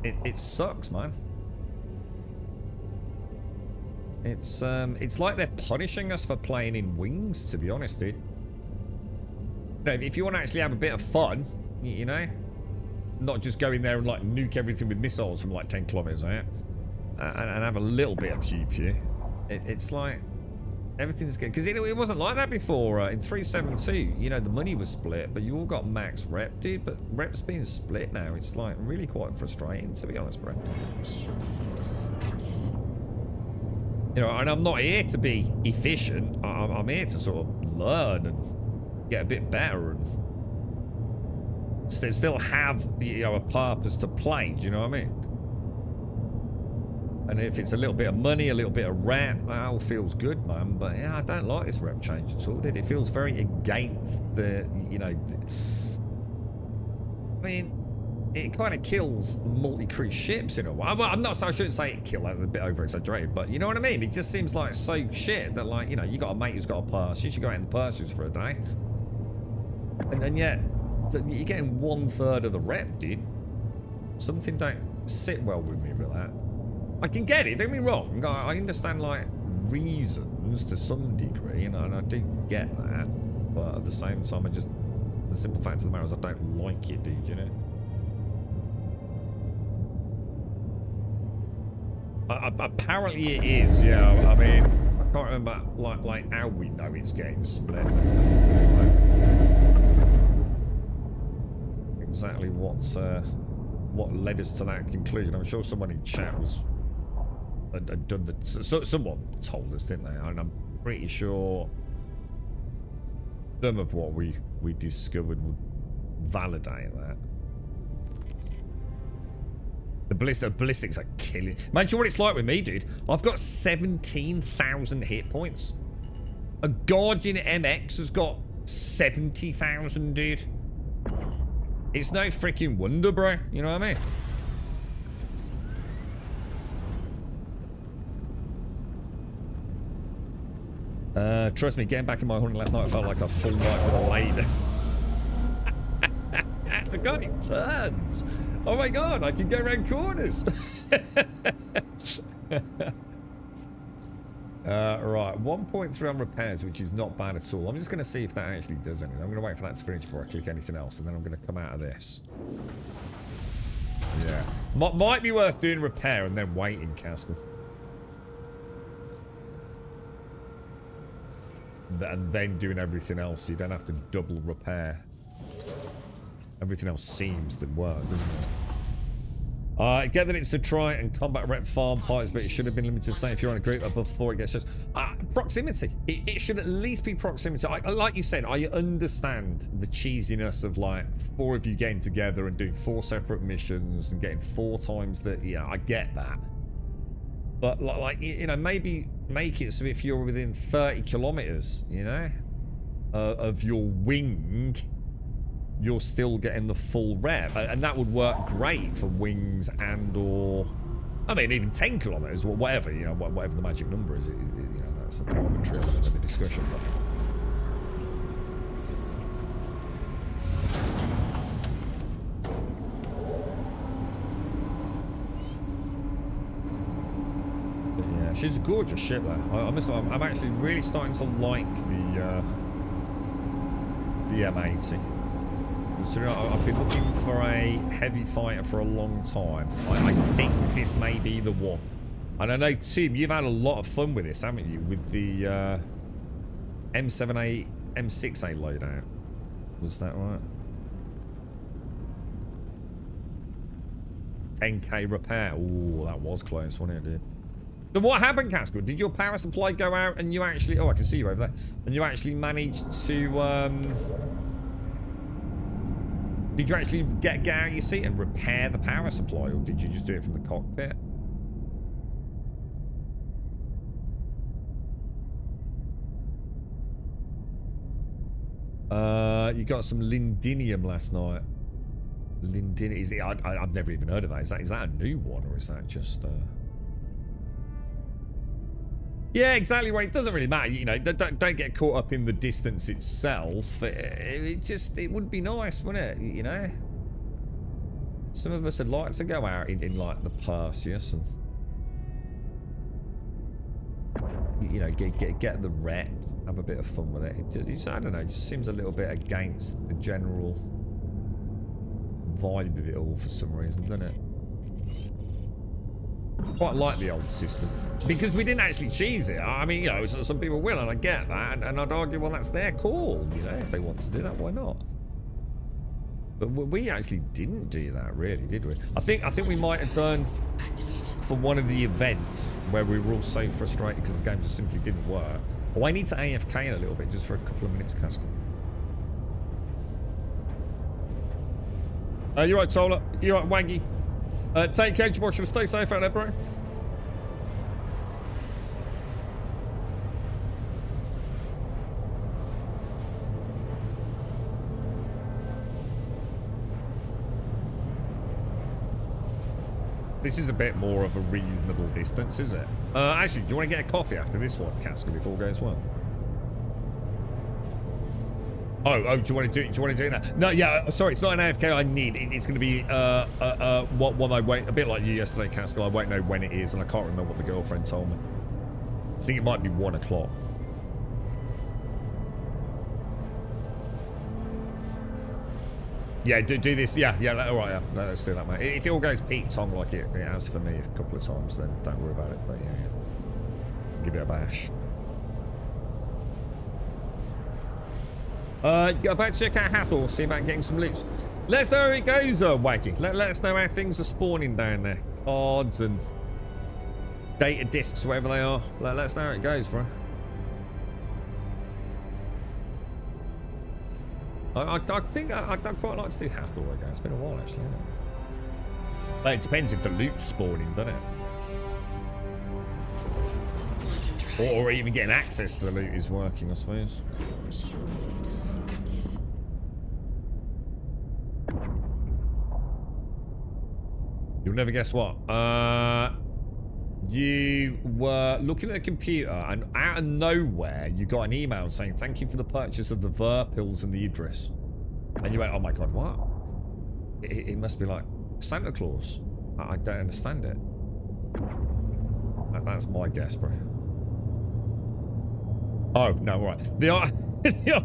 S2: It sucks, man. It's like they're punishing us for playing in wings, to be honest, dude. You know, if you want to actually have a bit of fun, you know, not just go in there and like nuke everything with missiles from like 10 kilometers out, and have a little bit of pew. It's like everything's good because it wasn't like that before. In 372, you know, the money was split, but you all got max rep, dude. But rep's being split now. It's like really quite frustrating, to be honest, bro.
S4: Shield system active.
S2: You know, and I'm not here to be efficient. I'm here to sort of learn and get a bit better and still have, you know, a purpose to play. Do you know what I mean? And if it's a little bit of money, a little bit of rep, that all feels good, man. But yeah, I don't like this rep change at all, dude. It feels very against the, you know. I mean, it kind of kills multi-crew ships in a way. Well, I'm not, I shouldn't say it kill, that's a bit over-exaggerated, but you know what I mean? It just seems like so shit that, like, you know, you got a mate who's got a pass, you should go out in the pursuits for a day. And yet, you're getting 1/3 of the rep, dude. Something don't sit well with me with that. I can get it, don't get me wrong. I understand, like, reasons to some degree, and I do get that. But at the same time, the simple fact of the matter is I don't like it, dude, you know? Apparently it is, yeah. I mean, I can't remember like how we know it's getting split. Exactly what led us to that conclusion. I'm sure someone in chat had done the. So someone told us, didn't they? And I'm pretty sure some of what we discovered would validate that. The ballistics are killing. Imagine what it's like with me, dude. I've got 17,000 hit points. A Guardian MX has got 70,000, dude. It's no freaking wonder, bro. You know what I mean? Trust me, getting back in my hunting last night, I felt like a full night with a lady. Oh god, it turns. Oh my god, I can go around corners. Right, 1.3 on repairs, which is not bad at all. I'm just going to see if that actually does anything. I'm going to wait for that to finish before I click anything else, and then I'm going to come out of this. Yeah. Might be worth doing repair and then waiting, Castle. And then doing everything else, so you don't have to double repair. Everything else seems to work, doesn't it? I get that it's to try and combat rep farm pies, but it should have been limited to say if you're on a group before it gets just proximity. It should at least be proximity. Like you said, I understand the cheesiness of like 4 of you getting together and doing 4 separate missions and getting 4 times the. Yeah, I get that. But like you know, maybe make it so if you're within 30 kilometers, you know, of your wing, you're still getting the full rep, and that would work great for wings and or I mean even 10 kilometers or whatever, you know, whatever the magic number is, you know, that's an arbitrary element of the discussion. But yeah, she's a gorgeous ship though. I must admit, I'm actually really starting to like the M80. Considering I've been looking for a heavy fighter for a long time, I think this may be the one. And I know, Tim, you've had a lot of fun with this, haven't you? With the M7A, M6A loadout. Was that right? 10k repair. Ooh, that was close, wasn't it, dude? So what happened, Casco? Did your power supply go out and you actually... Oh, I can see you over there. And you actually managed to... Did you actually get out your seat and repair the power supply, or did you just do it from the cockpit? You got some lindinium last night. Lindinium, is it? I've never even heard of that. Is that a new one, or is that just? Yeah, exactly right. It doesn't really matter, you know. Don't get caught up in the distance itself. It would be nice, wouldn't it? You know. Some of us would like to go out in like the Perseus and you know get the rep, have a bit of fun with it. I don't know. It just seems a little bit against the general vibe of it all for some reason, doesn't it? Quite like the old system because we didn't actually cheese it. I mean, you know, some people will, and I get that, and I'd argue, well, that's their call, you know, if they want to do that, why not? But we actually didn't do that, really, did we? I think we might have done for one of the events where we were all so frustrated because the game just simply didn't work. Oh, I need to AFK in a little bit just for a couple of minutes, Casco. You're right, Tola. You're right, Waggy. Take care, Joshua. Stay safe out there, bro. This is a bit more of a reasonable distance, is it? Actually, do you want to get a coffee after this one, Casca, before it goes well? Oh, do you want to do it? Do you want to do that? No, yeah, sorry, it's not an AFK I need. It's going to be one I wait, a bit like you yesterday, Casca. I won't know when it is, and I can't remember what the girlfriend told me. I think it might be 1 o'clock. Yeah, do this. Yeah, all right, yeah. Let's do that, mate. If it all goes Pete Tong like it has for me a couple of times, then don't worry about it. But yeah. Give it a bash. Go back to check out Hathor, see about getting some loot. Let us know how it goes, Waggy. Let us know how things are spawning down there. Cards and data discs, whatever they are. Let us know how it goes, bro. I think I'd quite like to do Hathor again. It's been a while, actually, isn't it? But it depends if the loot's spawning, doesn't it? Or even getting access to the loot is working, I suppose.
S4: Shield system active.
S2: You'll never guess what. You were looking at a computer and out of nowhere you got an email saying thank you for the purchase of the Ver pills and the Idris. And you went, oh my god, what? It must be like Santa Claus. I don't understand it. That's my guess, bro. Oh, no, right. The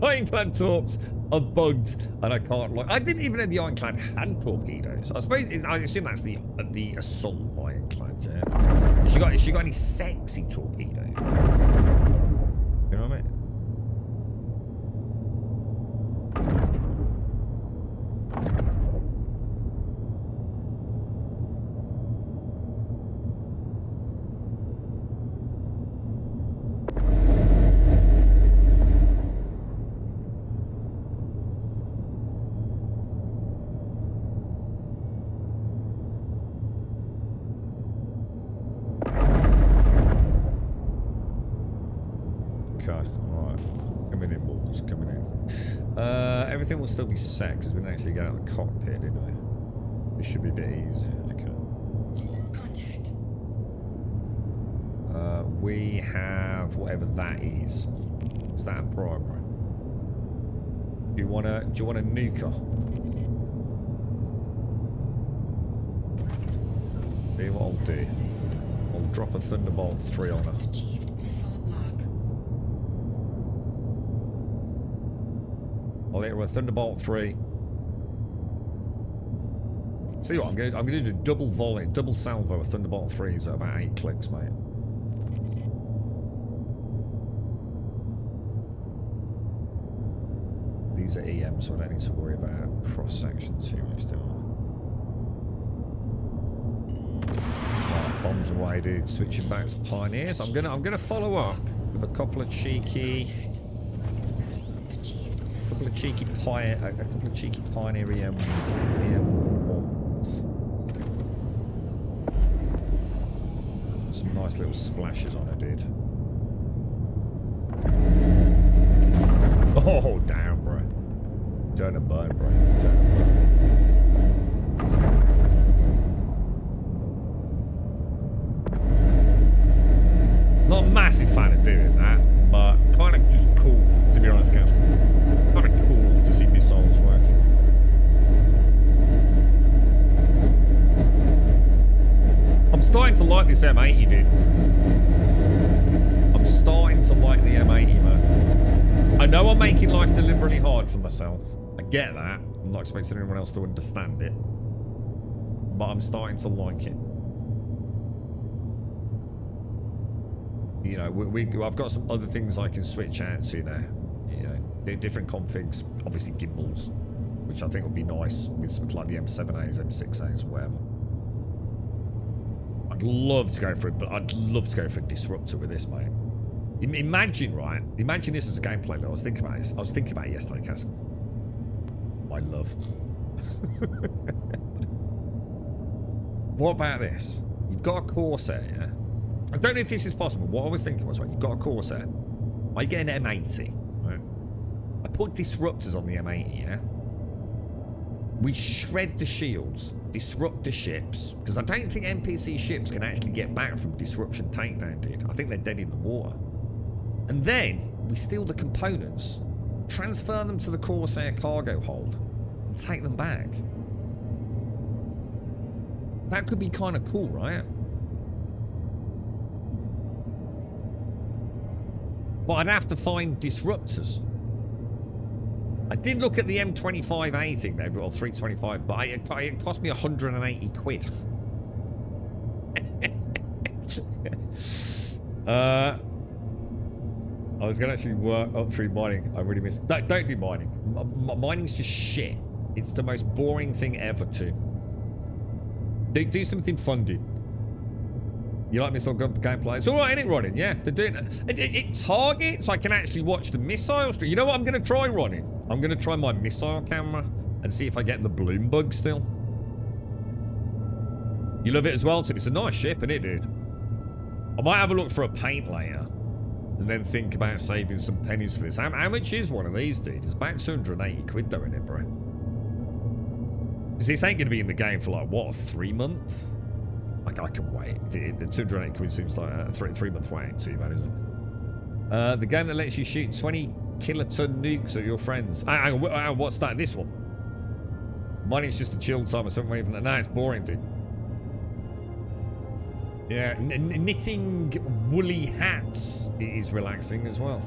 S2: Ironclad torps are bugged, and I can't like. I didn't even know the Ironclad had torpedoes. I suppose I assume that's the assault Ironclad. Yeah. Has she got any sexy torpedo? You know what I mean? Everything will still be set because we didn't actually get out of the cockpit, did we? It should be a bit easier. Okay.
S4: Contact.
S2: We have whatever that is. Is that a primary? Do you want a nuker? See what I'll do. I'll drop a Thunderbolt 3 on her.
S4: Achieved missile block.
S2: I'll hit her with Thunderbolt 3. See what I'm gonna do double volley, double salvo with Thunderbolt 3s at about 8 clicks, mate. These are EM, so I don't need to worry about cross section too much, do I? Right, bombs away, dude. Switching back to Pioneers. I'm gonna follow up with a couple of cheeky Pioneer EM ones. Some nice little splashes on it, dude. Oh, damn, bro. Turn and burn, bro. Turn and burn. Not a massive fan of doing that, but kind of just cool, to be honest, guys. Kind of cool to see missiles working. I'm starting to like this M80, dude. I'm starting to like the M80, man. I know I'm making life deliberately hard for myself. I get that. I'm not expecting anyone else to understand it. But I'm starting to like it. You know, I've got some other things I can switch out to there. You know, different configs. Obviously gimbals, which I think would be nice with something like the M7As, M6As, whatever. I'd love to go for it, but I'd love to go for a disruptor with this, mate. Imagine, right? Imagine this as a gameplay. I was thinking about this. I was thinking about it yesterday, Castle. My love. What about this? You've got a Corsair, yeah? I don't know if this is possible. What I was thinking was, right, you've got a Corsair. I get an M80, right? I put disruptors on the M80, yeah? We shred the shields, disrupt the ships, because I don't think NPC ships can actually get back from disruption takedown, dude. I think they're dead in the water. And then we steal the components, transfer them to the Corsair cargo hold, and take them back. That could be kind of cool, right? But I'd have to find disruptors. I did look at the M25A thing there, or 325, but it cost me 180 quid. I was going to actually work up through mining. I really missed. Don't do mining. Mining's just shit. It's the most boring thing ever, too. Do something fun, dude. You like missile gun gameplay? It's alright, ain't it, Ronin? Yeah, they're doing it. It targets, I can actually watch the missile stream. You know what I'm going to try, Ronin? I'm going to try my missile camera and see if I get the bloom bug still. You love it as well, too? It's a nice ship, isn't it, dude? I might have a look for a paint later and then think about saving some pennies for this. How much is one of these, dude? It's about 280 quid, though, isn't it, bro? Because this ain't going to be in the game for, like, what, 3 months? I can wait. The 280 quid seems like a 3-month wait. Ain't too bad, is it? The game that lets you shoot 20 kiloton nukes at your friends. Hang on, what's that? This one? Mine's just a chill time or something. Even no, it's boring, dude. Yeah, knitting woolly hats is relaxing as well.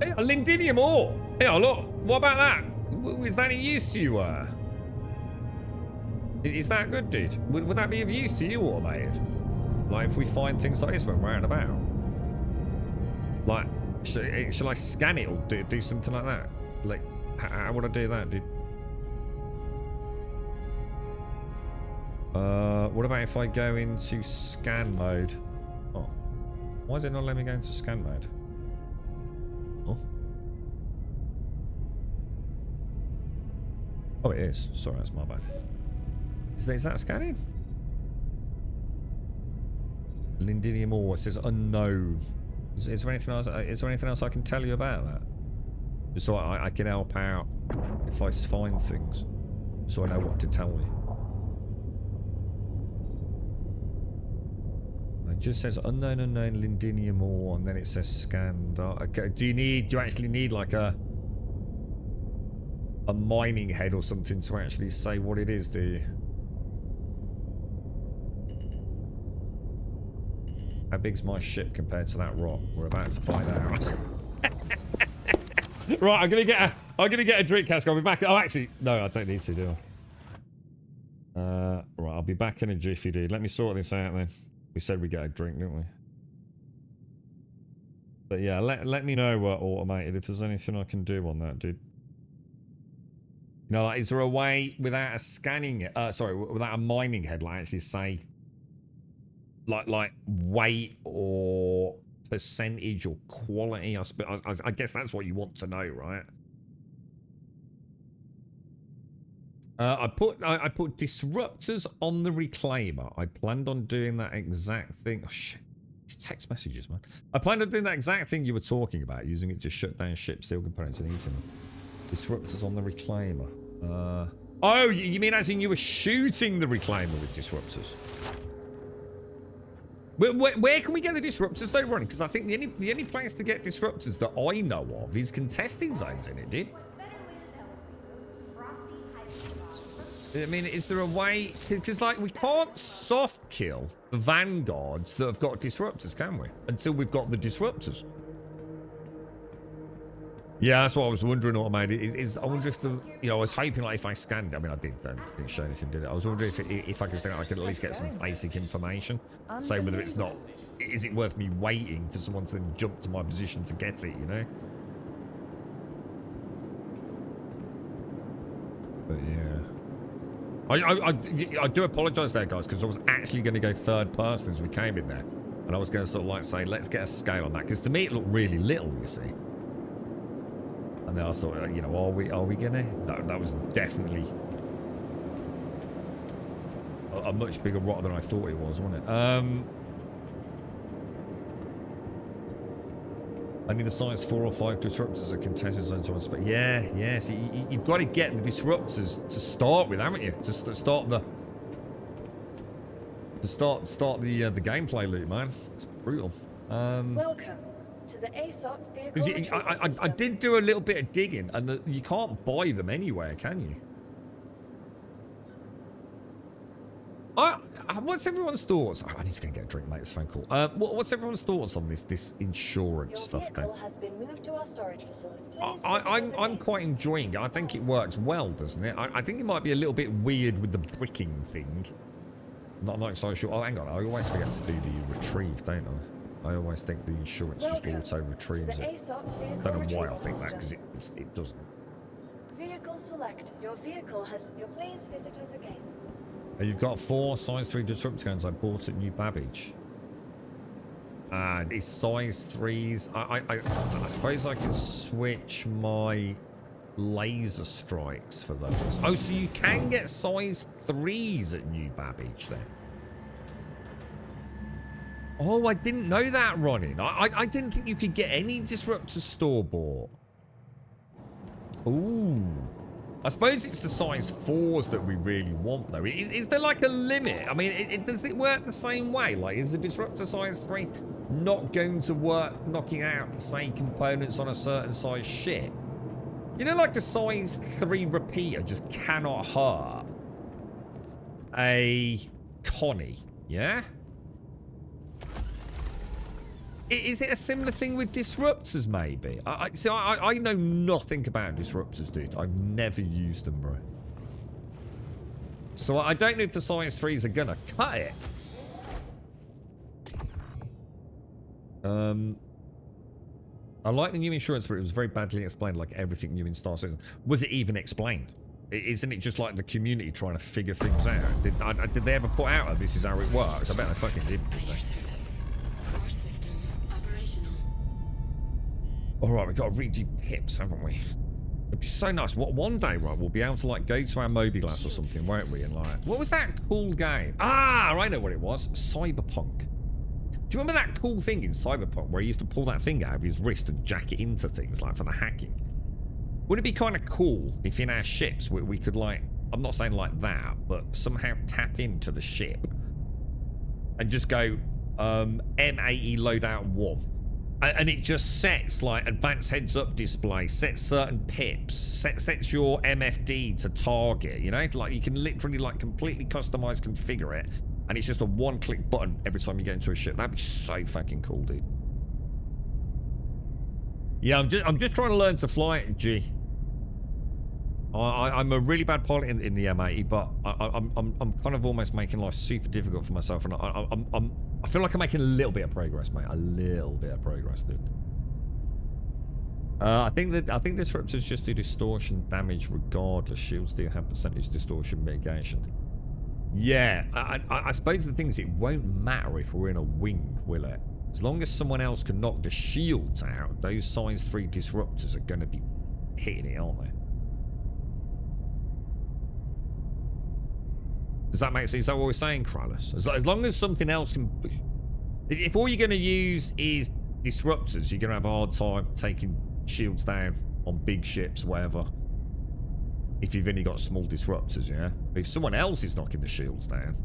S2: Hey, a Lindinium ore. Hey, look. What about that? Is that any use to you? Is that good, dude? Would that be of use to you, automated? Like, if we find things like this when we're out and about? Like, shall I scan it or do something like that? Like, how would I do that, dude? What about if I go into scan mode? Oh. Why is it not letting me go into scan mode? Oh. Oh, it is. Sorry, that's my bad. Is that scanning? Lindinium ore. It says unknown. Is there anything else? Is there anything else I can tell you about that? Just so I can help out if I find things, so I know what to tell you. It just says unknown Lindinium ore, and then it says scanned. Okay. Do you actually need like a mining head or something to actually say what it is? Do you? How big's my ship compared to that rock? We're about to find out. Right, I'm gonna get a drink cask. I'll be back. Oh, actually, no, I don't need to, do I? Right, I'll be back in a jiffy, dude. Let me sort this out then. We said we get a drink, didn't we? But yeah, let me know, automated, if there's anything I can do on that, dude. You know, like, is there a way without a scanning, without a mining head, like actually say, like weight or percentage or quality? I guess that's what you want to know, right? I put disruptors on the reclaimer. I planned on doing that exact thing. Oh shit, these text messages, man. I planned on doing that exact thing you were talking about, using it to shut down ship steel components and eating them. Disruptors on the reclaimer. Oh, you mean as in you were shooting the reclaimer with disruptors? Where can we get the disruptors though, Ronnie? Because I think the only place to get disruptors that I know of is contesting zones in it, dude. I mean, is there a way? Because like we can't soft kill the vanguards that have got disruptors, can we? Until we've got the disruptors. Yeah, that's what I was wondering, automated. I wonder if the, I was hoping like if I scanned, I mean, I didn't show anything, did it? I was wondering if I could say I could at least get some basic information, say whether it's not, is it worth me waiting for someone to then jump to my position to get it, you know? But yeah, I do apologise there, guys, because I was actually going to go third person as we came in there, and I was going to sort of like say, let's get a scale on that, because to me it looked really little, you see. And then I thought, are we gonna? That was definitely a much bigger rock than I thought it was, wasn't it? I need the size 4 or 5 disruptors at contested zones on space. Yeah. So you've got to get the disruptors to start with, haven't you? To start the gameplay loop, man. It's brutal.
S3: Welcome to the ASOP vehicle.
S2: I did do a little bit of digging, and you can't buy them anywhere, can you? What's everyone's thoughts? I need to go and get a drink, mate. It's a phone call. What's everyone's thoughts on this insurance stuff then?
S3: Your vehicle has been moved to our storage facility.
S2: I'm quite enjoying it. I think it works well, doesn't it? I think it might be a little bit weird with the bricking thing. I'm not so sure. Oh, hang on. I always forget to do the retrieve, don't I? I always think the insurance just auto retrieves it. I don't know why I think that, because it doesn't.
S3: Vehicle select. Your vehicle has. Please visit us again.
S2: You've got 4 size 3 disruptor guns I bought at New Babbage. It's size 3s. I suppose I can switch my laser strikes for those. Oh, so you can get size 3s at New Babbage then? Oh, I didn't know that, Ronin. I didn't think you could get any disruptor store bought. Ooh. I suppose it's the size 4s that we really want, though. Is there like a limit? I mean, does it work the same way? Like, is a disruptor size 3 not going to work knocking out, say, components on a certain size ship? You know, like the size 3 repeater just cannot hurt a Connie, yeah? Is it a similar thing with disruptors, maybe? I know nothing about disruptors, dude. I've never used them, bro. So I don't know if the size 3s are gonna cut it. I like the new insurance, but it was very badly explained, like everything new in Star Citizen. Was it even explained? Isn't it just like the community trying to figure things out? Did they ever put out, this is how it works? I bet they fucking did. Alright, we've got to redo pips, haven't we? It'd be so nice. One day, right, we'll be able to, like, go to our Moby-Glass or something, won't we? And, like, what was that cool game? Ah, I know what it was. Cyberpunk. Do you remember that cool thing in Cyberpunk where he used to pull that thing out of his wrist and jack it into things, like, for the hacking? Would it be kind of cool if in our ships we could, like, I'm not saying like that, but somehow tap into the ship and just go, M80 loadout 1. And it just sets, like, advanced heads-up display, sets certain pips, sets your MFD to target, you know? Like, you can literally, like, completely customize, configure it, and it's just a one-click button every time you get into a ship. That'd be so fucking cool, dude. Yeah, I'm just trying to learn to fly it, G. I'm a really bad pilot in the M80, but I'm kind of almost making life super difficult for myself, and I feel like I'm making a little bit of progress, mate. A little bit of progress, dude. I think disruptors just do distortion damage regardless. Shields do have percentage distortion mitigation. Yeah, I suppose the thing is it won't matter if we're in a wing, will it? As long as someone else can knock the shields out, those size 3 disruptors are going to be hitting it, aren't they? Does that make sense? Is that what we're saying, Krallis? As long as something else can... If all you're going to use is disruptors, you're going to have a hard time taking shields down on big ships, whatever. If you've only got small disruptors, yeah? But if someone else is knocking the shields down...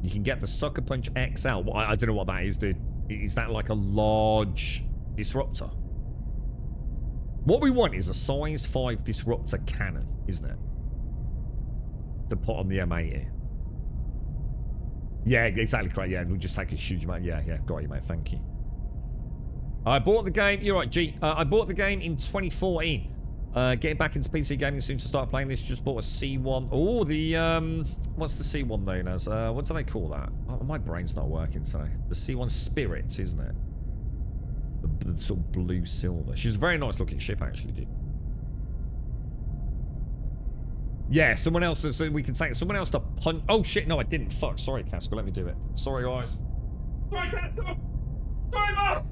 S2: You can get the Sucker Punch XL. Well, I don't know what that is, dude. Is that like a large disruptor? What we want is a size 5 disruptor cannon, isn't it? To put on the M80. Yeah, exactly correct. Yeah, we'll just take a huge amount. Yeah, got you, mate. Thank you. I bought the game. You're right, G. I bought the game in 2014. Getting back into PC gaming soon to start playing this. Just bought a C1. Oh, the what's the C1 known as? What do they call that? Oh, my brain's not working today. The C1 Spirits, isn't it? The sort of blue silver. She's a very nice looking ship, actually, dude. Yeah, someone else, so we can take someone else to punch. Oh shit, no, I didn't. Fuck, sorry, Casco. Let me do it. Sorry, guys. Sorry, Casco. Sorry, Mark.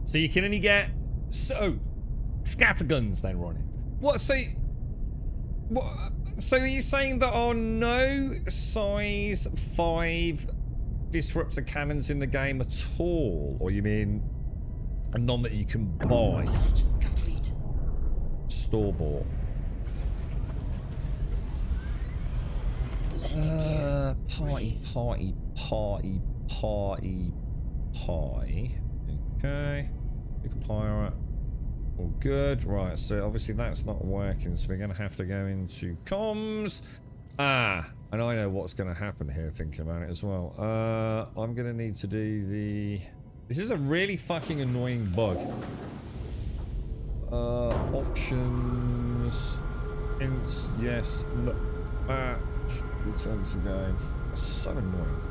S2: So you can only get scatterguns then, Ronnie. What? So what? So are you saying there are no size 5 disruptor cannons in the game at all, or you mean none that you can buy?
S4: Launch complete.
S2: Store bought. Party. Okay. Pick a pirate. All good. Right, so obviously that's not working, so we're going to have to go into comms. And I know what's going to happen here, thinking about it as well. I'm going to need to do the... This is a really fucking annoying bug. Options. Hints, yes, look back. Return to game. That's so annoying.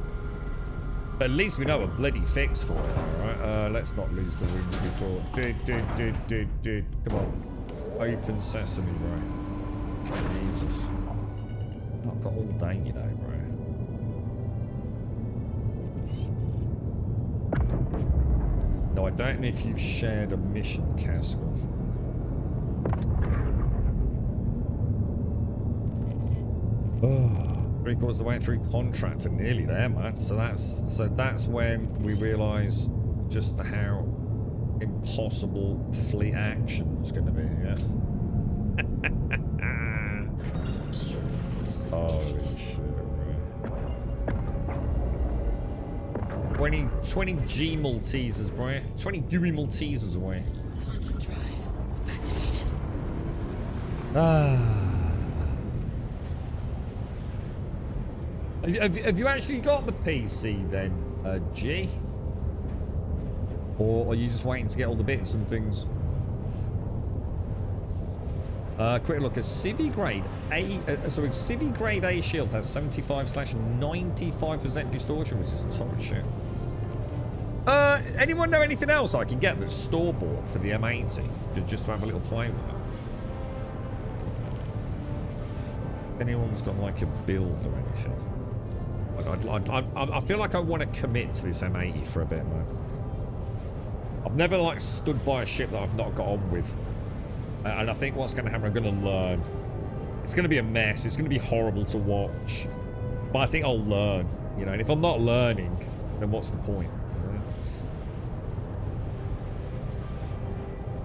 S2: But at least we know a bloody fix for it, alright? Let's not lose the wings before. Dude. Come on. Open sesame, bro. Jesus. I've got all day, you know, bro. No, I don't know if you've shared a mission, Castle. 3/4 of the way through contract and nearly there, man. So that's when we realise just how impossible fleet action is going to be. Yeah. Holy shit, bro. 20 G Maltesers, bro. 20 Dewey Maltesers away.
S4: Quantum drive activated.
S2: Have you actually got the PC then, G? Or are you just waiting to get all the bits and things? Quick look, a Civi grade A, Civi grade A shield has 75/95% distortion resistance. Holy shit. Anyone know anything else I can get that's store bought for the M80? Just to have a little play with it. Anyone's got like a build or anything? I feel like I want to commit to this M80 for a bit, man. I've never like stood by a ship that I've not got on with, and I think what's going to happen, I'm going to learn. It's going to be a mess. It's going to be horrible to watch, but I think I'll learn. You know, and if I'm not learning, then what's the point?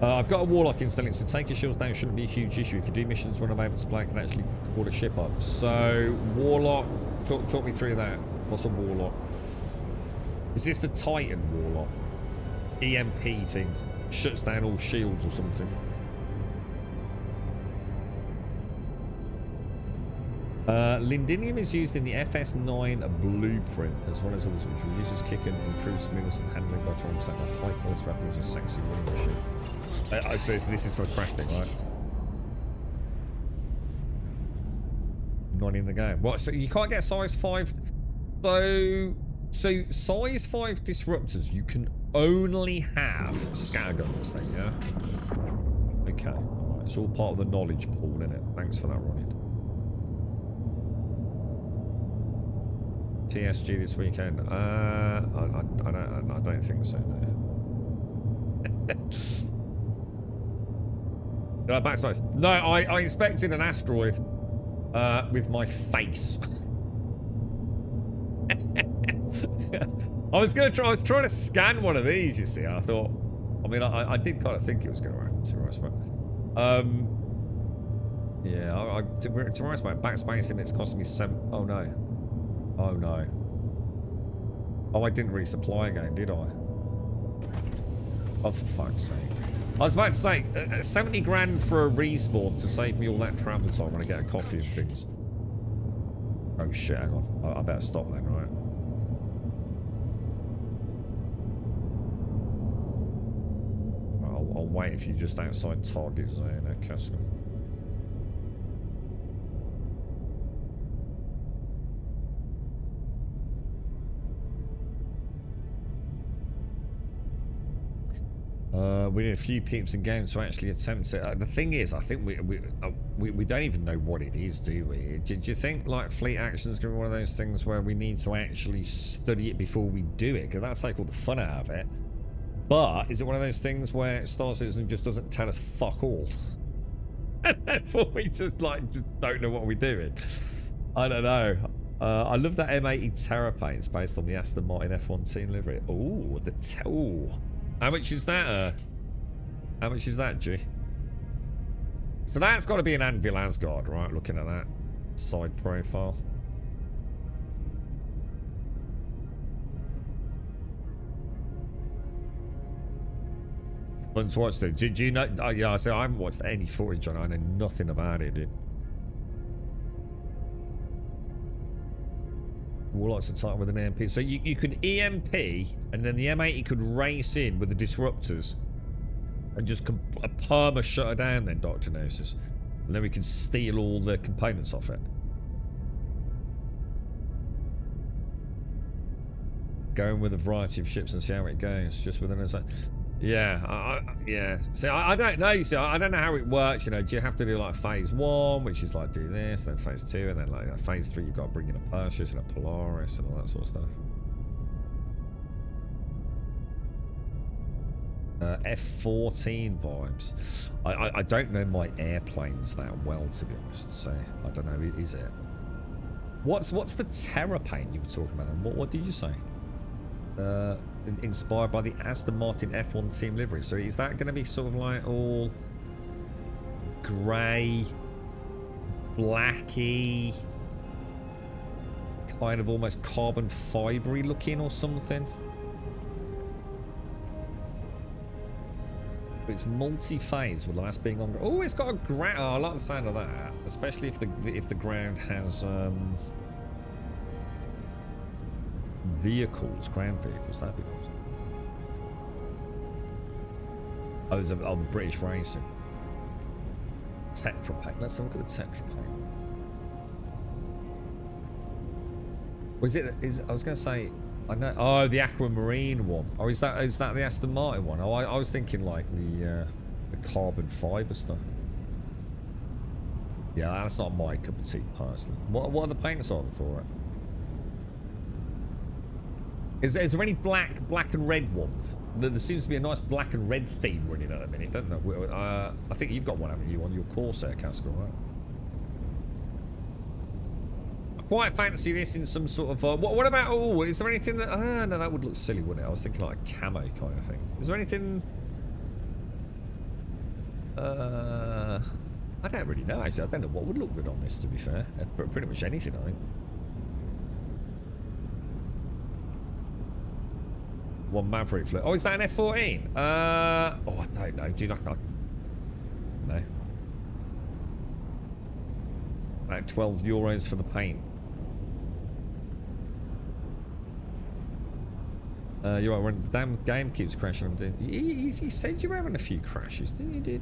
S2: I've got a warlock installing, so take your shields down shouldn't be a huge issue. If you do missions when I'm able to play, I can actually call a ship up. So, warlock, talk me through that. What's a warlock? Is this the Titan warlock? EMP thing. Shuts down all shields or something. Lindinium is used in the FS9 blueprint, as well as others, which reduces kick and improves smoothness and handling by 20%. A high quality weapon is a sexy running machine. So this is for crafting, right? Not in the game. What? So you can't get size 5. So size 5 disruptors, you can only have scatterguns then, yeah? Okay. Alright, it's all part of the knowledge pool, isn't it? Thanks for that, Ronnie. TSG this weekend? I don't think so, no. Backspace. No, I inspected an asteroid with my face. I was trying to scan one of these, you see, and I thought, I mean, I did kind of think it was going to happen, to be honest, but yeah, to be honest, mate, backspacing, it's costing me 7. Oh no. Oh no. Oh, I didn't resupply again, did I? Oh, for fuck's sake. I was about to say, 70 grand for a respawn to save me all that travel time when I get a coffee and things. Oh shit, hang on. I better stop then, right? I'll wait if you're just outside target zone, okay, so. We need a few peeps in game to actually attempt it. The thing is, I think we don't even know what it is, do we? Do you think like fleet action is going to be one of those things where we need to actually study it before we do it? Because that'll take all the fun out of it. But is it one of those things where Star Citizen just doesn't tell us fuck all? And therefore we just don't know what we're doing. I don't know. I love that M80 Terrapaint. It's based on the Aston Martin F1 team livery. Oh, ooh. How much is that? How much is that, G? So that's got to be an Anvil Asgard, right? Looking at that side profile. Fun to watch, dude. Do you know? Yeah, I haven't watched any footage on it. I know nothing about it, dude. Warlock's a title with an EMP. So you could EMP, and then the M80 could race in with the disruptors and just perma shut her down then, Dr. Gnosis. And then we can steal all the components off it. Going with a variety of ships and see how it goes. Just within a second. Yeah, yeah. See, I don't know. You see, I don't know how it works. You know, do you have to do like phase 1, which is like do this, then phase 2, and then like phase 3, you've got to bring in a Perseus and a Polaris and all that sort of stuff. F-14 vibes. I don't know my airplanes that well, to be honest. So I don't know. Is it? What's the Terrapaint you were talking about? And what did you say? Inspired by the Aston Martin F1 team livery. So is that going to be sort of like all grey, blacky, kind of almost carbon fibery looking or something? It's multi-phase with the last being on. Oh, it's got a ground. Oh, I like the sound of that, especially if the ground has vehicles, ground vehicles. That'd be awesome. Oh, there's the British Racing Tetra Pack. Let's have a look at the Tetra Pack. Was it? I was going to say. I know. Oh, the Aquamarine one. Or is that the Aston Martin one? Oh, I was thinking like the carbon fiber stuff. Yeah, that's not my cup of tea personally. What are the paints on for it? Is there any black and red ones? There seems to be a nice black and red theme running at the minute, don't know. I think you've got one, haven't you, on your Corsair Casco, right? I quite fancy this in some sort of... what about... Oh, is there anything that... no, that would look silly, wouldn't it? I was thinking like a camo kind of thing. Is there anything... I don't really know, actually. I don't know what would look good on this, to be fair. Pretty much anything, I think. One Maverick flip. Oh, is that an F-14? Oh, I don't know. Do you know? No. About 12 euros for the paint. You're right, when the damn game keeps crashing. He said you were having a few crashes, didn't you, dude?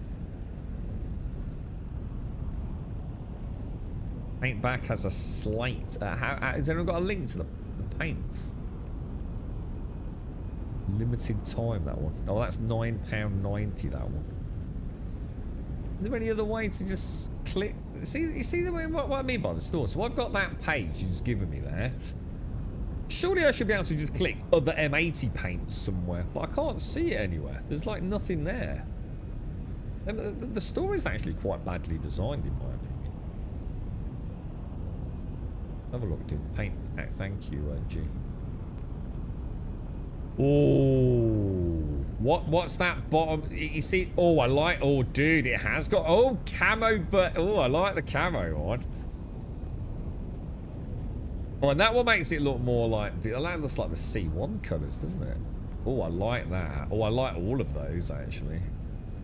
S2: Paint back has a slate. Has anyone got a link to the paints? Limited time, that one. Oh, that's £9.90, that one. Is there any other way to just click? You see what I mean by the store? So I've got that page you just given me there. Surely I should be able to just click other M80 paints somewhere, but I can't see it anywhere. There's like nothing there. And the store is actually quite badly designed, in my opinion. Have a look, dude. Paint pack, thank you, G. Oh, what's that bottom? You see? Oh, I like. Oh, dude, it has got. Oh, camo, but oh, I like the camo one. Oh, and that one makes it look more like that looks like the C1 colours, doesn't it? Oh, I like that. Oh, I like all of those actually.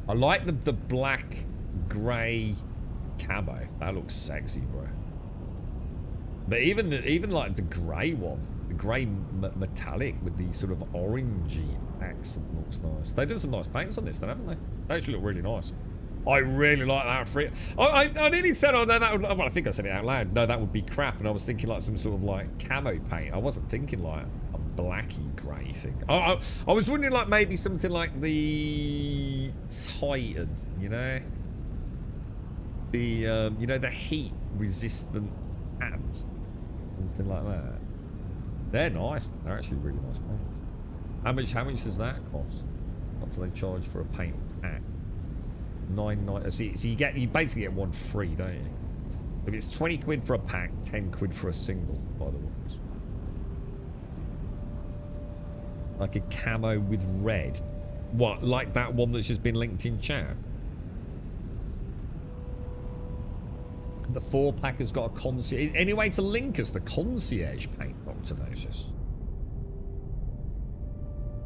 S2: I like the black, grey camo. That looks sexy, bro. But even like the grey one. The grey metallic with the sort of orangey accent looks nice. They've done some nice paints on this then, haven't they? They actually look really nice. I really like that free. I nearly said, oh no, that would, well, I think I said it out loud. No, that would be crap. And I was thinking like some sort of like camo paint. I wasn't thinking like a blacky grey thing. I was wondering like maybe something like the Titan, you know? The, you know, the heat resistant hands. Something like that. They're nice. They're actually really nice paints. How much does that cost? What do they charge for a paint pack? 9.9. So you basically get one free, don't you? If it's 20 quid for a pack, 10 quid for a single, by the ones. Like a camo with red. What, like that one that's just been linked in chat? The 4-pack has got a concierge. Any way to link us the concierge paint, Dr. Gnosis?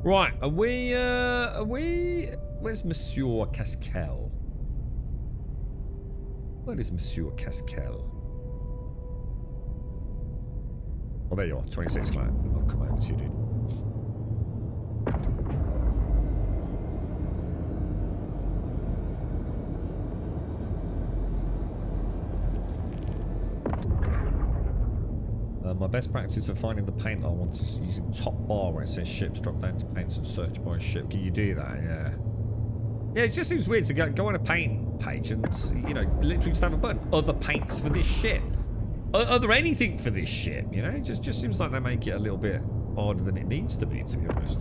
S2: Right, are we, where's Monsieur Caskel? Where is Monsieur Caskel? Oh, there you are, 26 flat. I'll come over to you, dude. My best practice for finding the paint I want is using top bar where it says ships, drop down to paints and search by ship. Can you do that? Yeah. Yeah, it just seems weird to go on a paint page and, you know, literally just have a button. Other paints for this ship. Are there anything for this ship? You know, it just seems like they make it a little bit harder than it needs to be honest.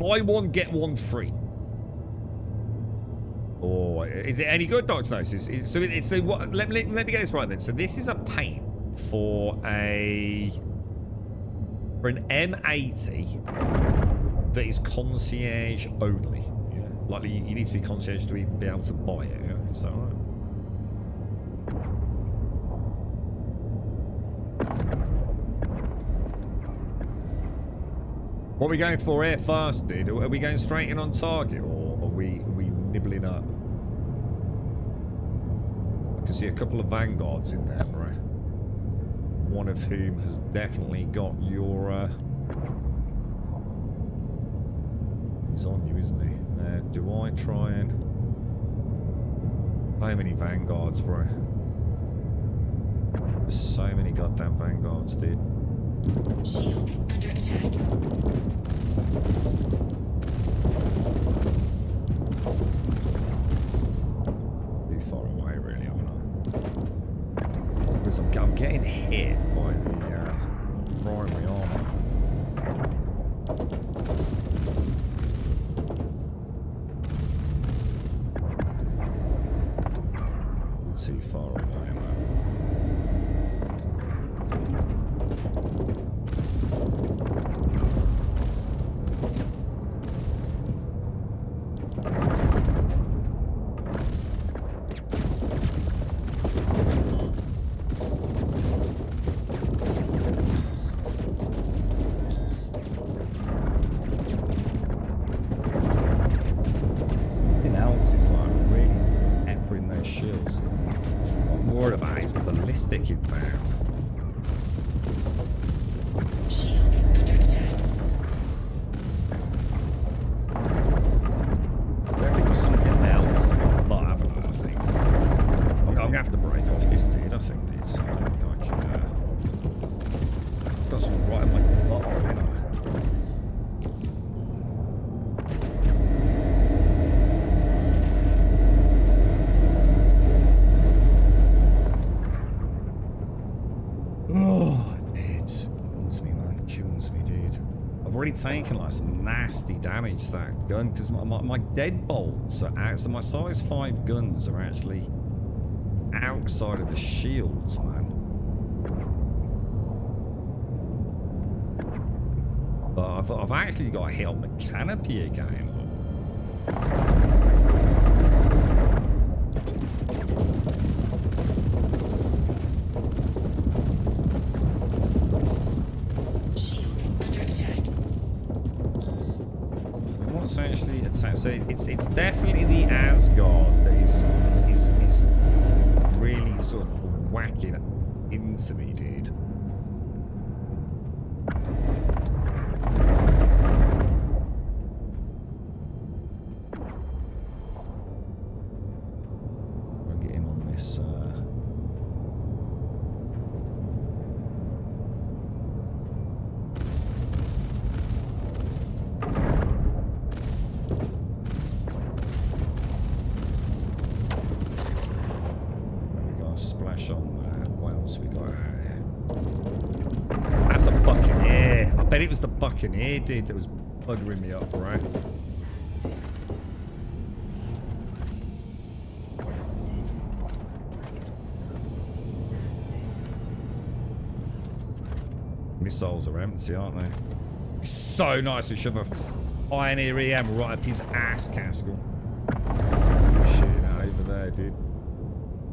S2: Buy one, get one free. Oh, is it any good, Dr. Gnosis? Let me get this right then. So this is a paint for an M80 that is concierge only. Yeah. Like you need to be concierge to even be able to buy it. Yeah? Is that right? What are we going for here first, dude? Are we going straight in on target, or are we nibbling up? I can see a couple of vanguards in there, bro. One of whom has definitely got your. He's on you, isn't he? Now, do I try and? How many vanguards, bro? There's so many goddamn vanguards, dude.
S4: Shields under attack.
S2: Too far away, really, aren't I? Because I'm getting hit by the primary armor. Too far away, man. Ballistic inbound.
S4: Shields under attack.
S2: I think there's something else I'm not having, I think. I'm gonna have to break off this dude, I think, dude. So I think I can, got something right in my butt, you know. Taking like some nasty damage to that gun because my deadbolts are out, so my size 5 guns are actually outside of the shields, man. But I've actually got a hit on the canopy again. Actually attack. So it's definitely the Asgard that is really sort of whacking into me, dude. I'll get in on this. On that. What else we got out here? bet it was the Buccaneer, dude, that was buggering me up, right? Missiles are empty, aren't they? It's so nice to shove a Pioneer EM right up his ass, Caskell. Shit, out over there, dude.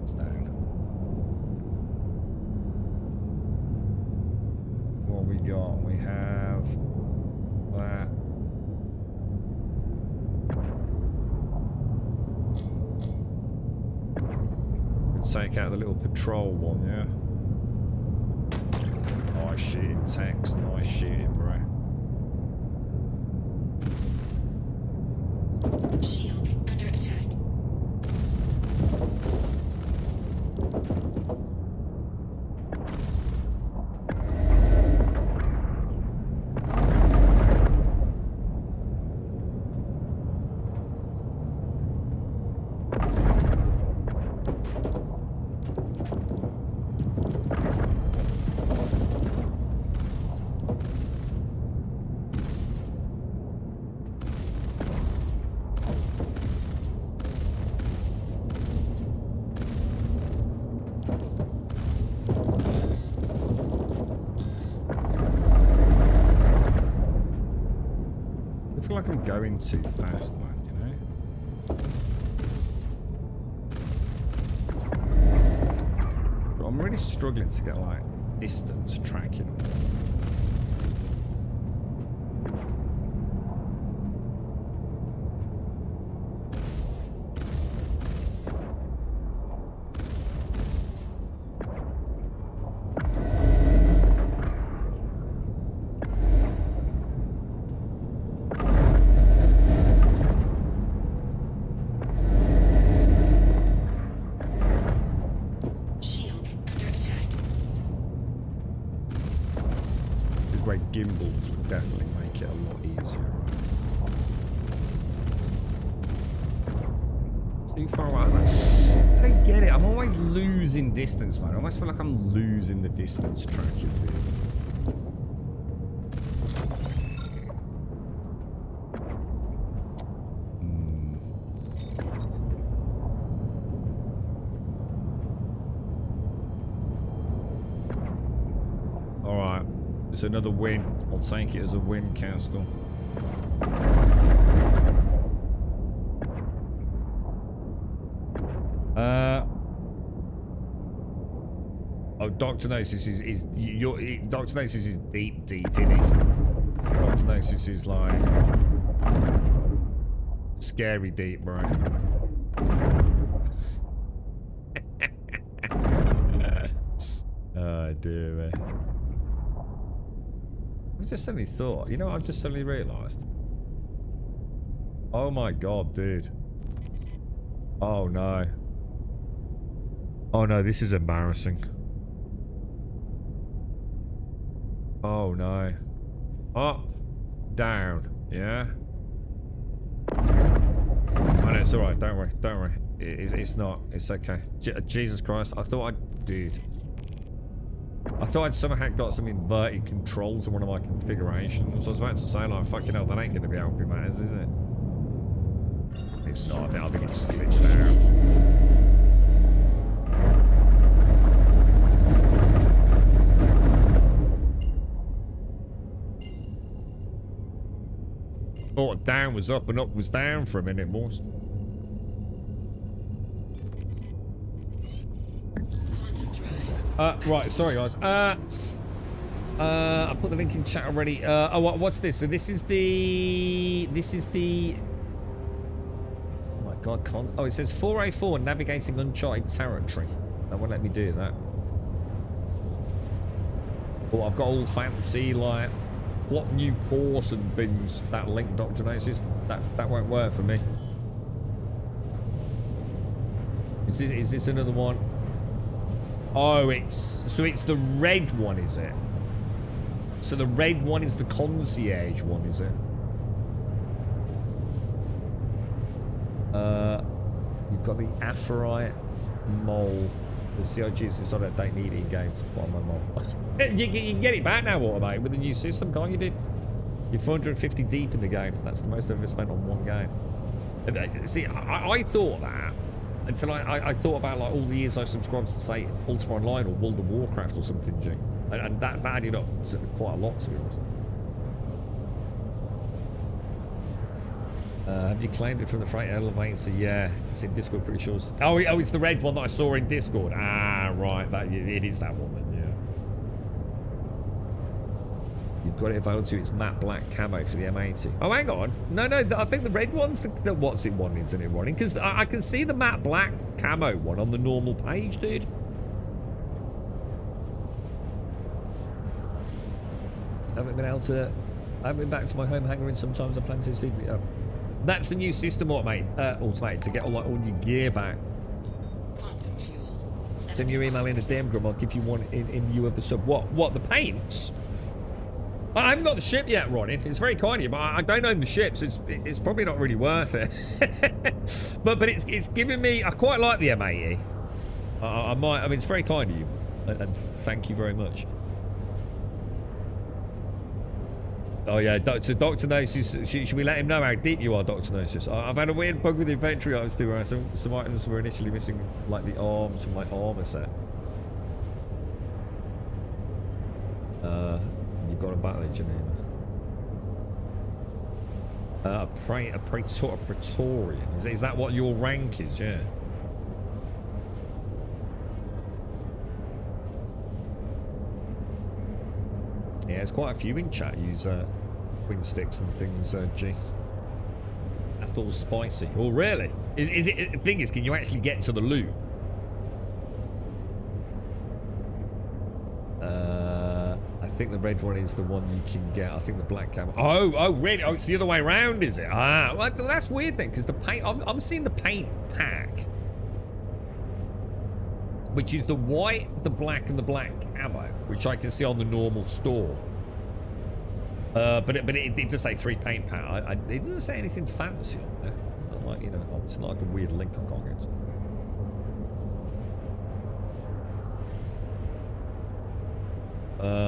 S2: It's down. What we got? We have that. We'll take out the little patrol one, yeah? Nice shooting, Tex. Nice shooting, bro.
S4: Shields under attack.
S2: I feel like I'm going too fast, man, you know? I'm really struggling to get, like, distance tracking on.
S4: Shields under attack.
S2: The great gimbals would definitely make it a lot easier. Too far away. I don't get it. I'm always losing distance, man. I almost feel like I'm losing the distance tracking, dude. Alright. It's another win. I'll take it as a win, Caskell. Oh, Dr. Gnosis is your Dr. Gnosis is deep, isn't he? Dr. Gnosis is like scary deep, bro. Oh dear me. I just suddenly thought, you know what I've just suddenly realised? Oh my god, dude. Oh no. Oh no, this is embarrassing. Oh no. Up, down, yeah? Oh no, it's alright, don't worry, don't worry. It's not, it's okay. Jesus Christ, I thought dude. I thought I'd somehow got some inverted controls on one of my configurations. I was about to say, like, fucking hell, that ain't gonna be helping matters, is it? It's not, I think it just glitched out. Thought down was up and up was down for a minute, boys. Right, sorry guys. I put the link in chat already. Oh, what's this? So this is the. Oh my god, oh, it says 4A4 navigating uncharted territory. That won't let me do that. Oh, I've got all fancy like plot new course and things. That link, Dr. Gnosis, that won't work for me. Is this another one? Oh, it's the red one, is it? So the red one is the concierge one, is it? You've got the Aphorite mole. The CIGs decided they need it in game to supply my mom. you can get it back now, Automate, with the new system, can't you, dude? You're 450 deep in the game. That's the most I've ever spent on one game. See, I thought that until I thought about like all the years I subscribed to, say, Ultima Online or World of Warcraft or something, G. And that added up to quite a lot, to be honest. Have you claimed it from the freight elevator? Yeah, it's in Discord, pretty sure. Oh, it's the red one that I saw in Discord. Ah, right. It is that one then, yeah. You've got it available to its matte black camo for the M80. Oh, hang on. No, I think the red one's the what's it one, isn't it, running? Because I can see the matte black camo one on the normal page, dude. I haven't been back to my home hangar in sometimes. I plan to sleep. That's the new system, automated to get all your gear back.
S4: Quantum fuel.
S2: Send your email in a DM group. I'll give you one in lieu of the sub. What? The paints? I haven't got the ship yet, Ronnie. It's very kind of you, but I don't own the ship, so it's probably not really worth it. but it's giving me. I quite like the M80. I might. I mean, it's very kind of you, and thank you very much. Oh yeah, Dr. Gnosis, should we let him know how deep you are, Dr. Gnosis? I've had a weird bug with inventory items too, where some items were initially missing, like the arms from my armor set. You've got a battle in Geneva. A Praetorian. Is that what your rank is? Yeah. Yeah, there's quite a few in chat use wing sticks and things, G. I thought it was spicy. Oh, really? Is it? The thing is, can you actually get to the loot? I think the red one is the one you can get. I think the black camo. Oh, red. Oh, it's the other way around, is it? Ah, well, that's weird then, because the paint. I'm seeing the paint pack, which is the white, the black, and the black camo, which I can see on the normal store. But it does say 3 paint pack. It doesn't say anything fancy on there. Not like, you know, it's not like a weird link I can't get to.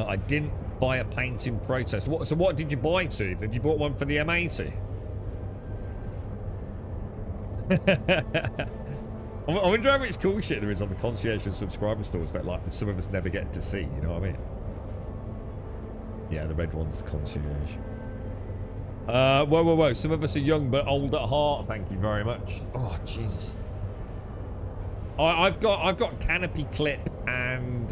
S2: I didn't buy a paint in protest. So what did you buy to? Have you bought one for the M80? I wonder how much cool shit there is on the concierge and subscriber stores that like some of us never get to see, you know what I mean? Yeah, the red one's the concierge. Whoa. Some of us are young but old at heart, thank you very much. Oh, Jesus. I've got canopy clip and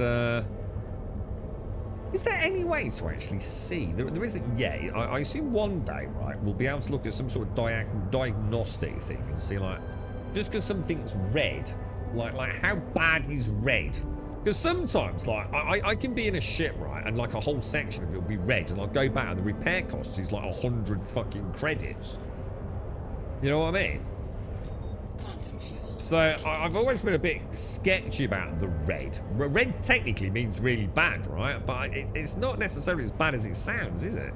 S2: is there any way to actually see? There isn't yet. I assume one day, right, we'll be able to look at some sort of diagnostic thing and see, like, just because something's red, like how bad is red? Because sometimes, like, I can be in a ship, right, and like a whole section of it will be red, and I'll go back and the repair cost is like 100 fucking credits. You know what I mean? So I've always been a bit sketchy about the red. Red technically means really bad, right? But it's not necessarily as bad as it sounds, is it?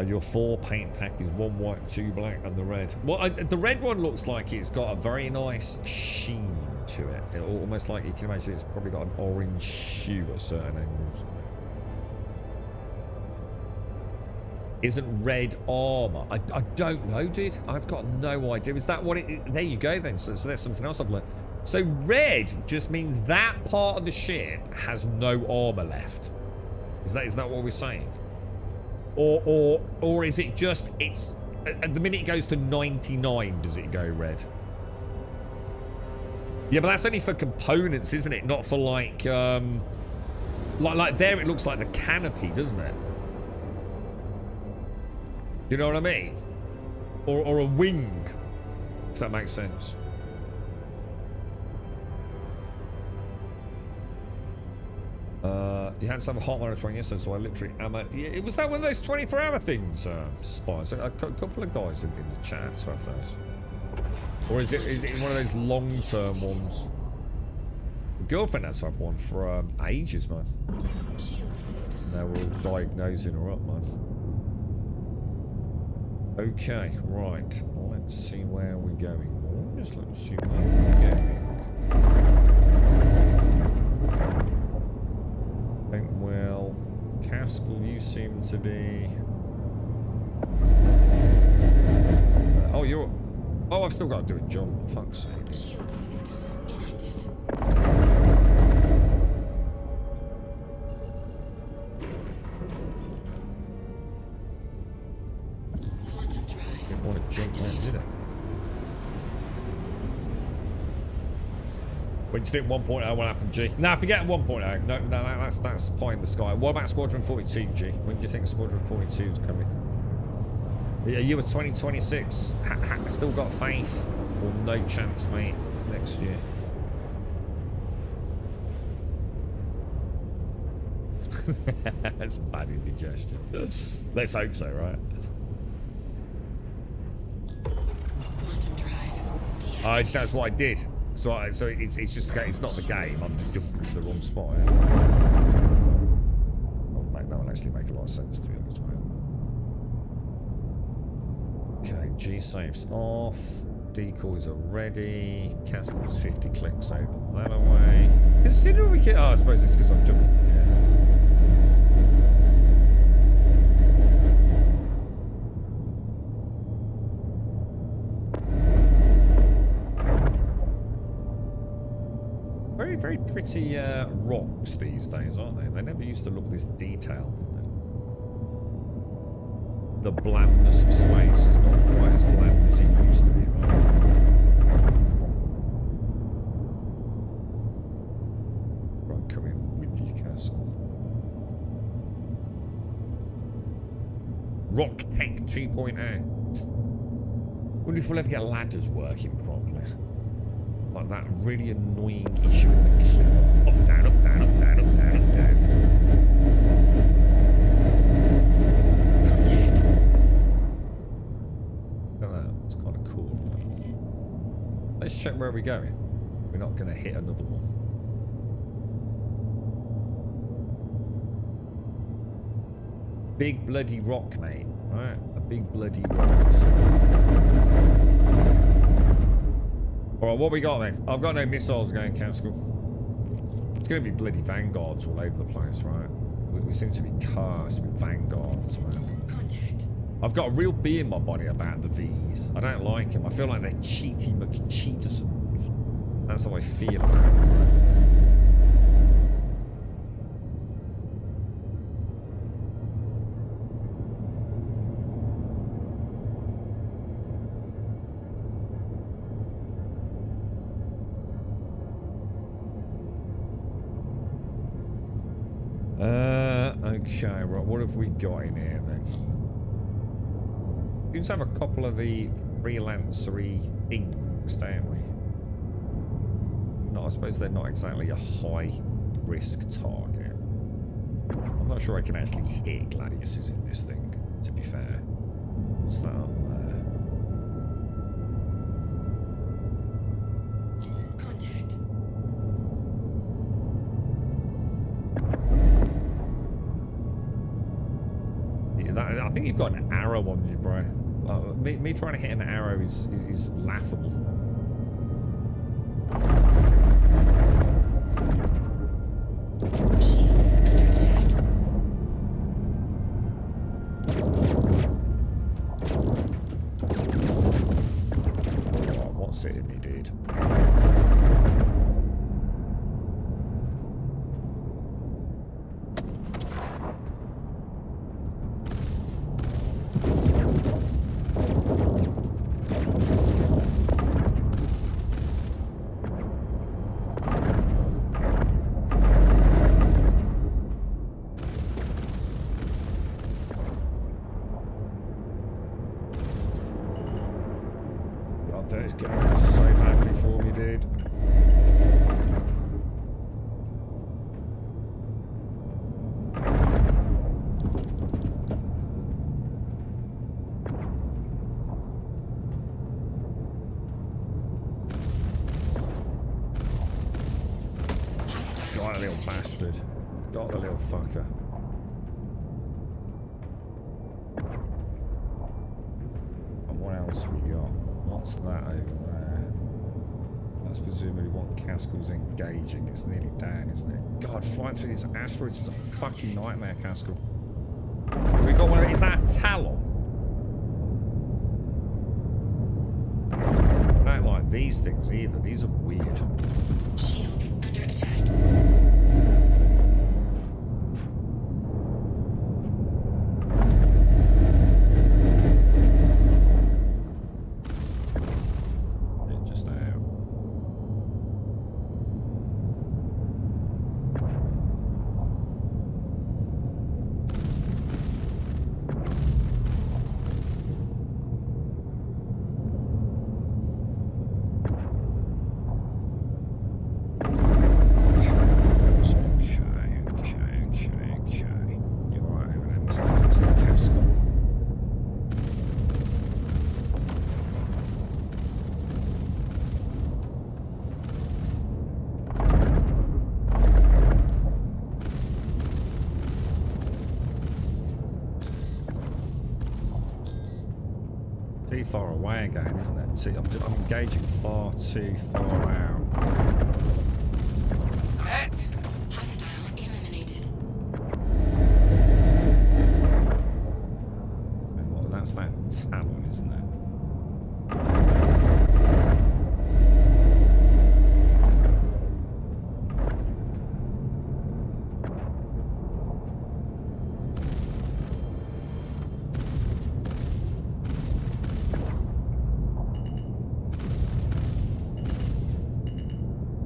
S2: Your 4 paint pack is 1 white, 2 black, and the red. Well, the red one looks like it's got a very nice sheen to it. Almost like you can imagine it's probably got an orange hue at certain angles. Isn't red armor? I don't know, dude. I've got no idea. Is that what it... There you go, then. So there's something else I've learned. So red just means that part of the ship has no armor left. Is that what we're saying? Or is it just... It's... At the minute it goes to 99, does it go red? Yeah, but that's only for components, isn't it? Not for, like... Like there it looks like the canopy, doesn't it? You know what I mean? Or a wing, if that makes sense. You had to have a hot monitoring yesterday, so I literally am at... Yeah, was that one of those 24-hour things, Spies? A couple of guys in the chat have those. Or is it one of those long-term ones? The girlfriend has to have one for ages, man. Now we're all diagnosing her up, man. Okay, right. Let's see where we're going, boys. Let's see where we're going. I think, well, Caskell, you seem to be... oh, you're... oh, I've still got to do a jump. For fuck's sake.
S4: Shield system inactive. Quantum drive.
S2: Didn't want to jump there, did it? When do you think 1.0 will happen, G? Nah, forget 1.0. No, that's pie in the sky. What about Squadron 42, G? When do you think Squadron 42 is coming? Are you a 2026? Still got faith? Or no chance, mate, next year? That's bad indigestion. Let's hope so, right?
S4: Quantum drive.
S2: Oh, that's what I did. So it's just it's not the game. I'm just jumping to the wrong spot. Yeah. That would actually make a lot of sense, to be honest, mate. Okay, G safe's off. Decoys are ready. Caskell's 50 clicks over that away. Considering we can... oh, I suppose it's because I'm jumping. Yeah. Very, very pretty rocks these days, aren't they? They never used to look this detailed, did they? The blandness of space is not quite as bland as it used to be, right? Right, come in with you, Castle. Rock Tech 2.0. Wonder if we'll ever get ladders working properly. Like that really annoying issue in the clip. Up, down, up, down, up, down, up, down, up, down.
S4: Contact.
S2: I don't know, it's kind of cool. Let's check where we're going. We're not going to hit another one. Big bloody rock, mate. Alright, a big bloody rock. Alright, what we got then? I've got no missiles going, Caskell. It's going to be bloody vanguards all over the place, right? We seem to be cursed with vanguards, man.
S4: Contact.
S2: I've got a real bee in my body about the V's. I don't like them. I feel like they're cheaty McCheatersons. That's how I feel about them. Okay, right, what have we got in here then? We just have a couple of the freelancery things, don't we? No, I suppose they're not exactly a high risk target. I'm not sure I can actually hit gladiuses in this thing, to be fair. What's that up there?
S4: Contact.
S2: I think you've got an arrow on you, bro. Me trying to hit an arrow is laughable.
S4: Shields under attack.
S2: Oh, what's it in me, dude? That is going to hurt so badly for me, dude. Got a little bastard. Got the little fucker. And what else we got? What's that over there? That's presumably what Caskel's engaging. It's nearly down, isn't it? God, flying through these asteroids is a fucking nightmare, Caskel. We got one of it. Is that a Talon? I don't like these things either. These are weird.
S4: Shields under attack.
S2: They're just out. Okay. You're right over there, Mr. Caskel. Too far away again, isn't it? See, I'm engaging far too far out.
S1: Hit!
S4: Hostile eliminated.
S2: And well, that's that Talon, isn't it?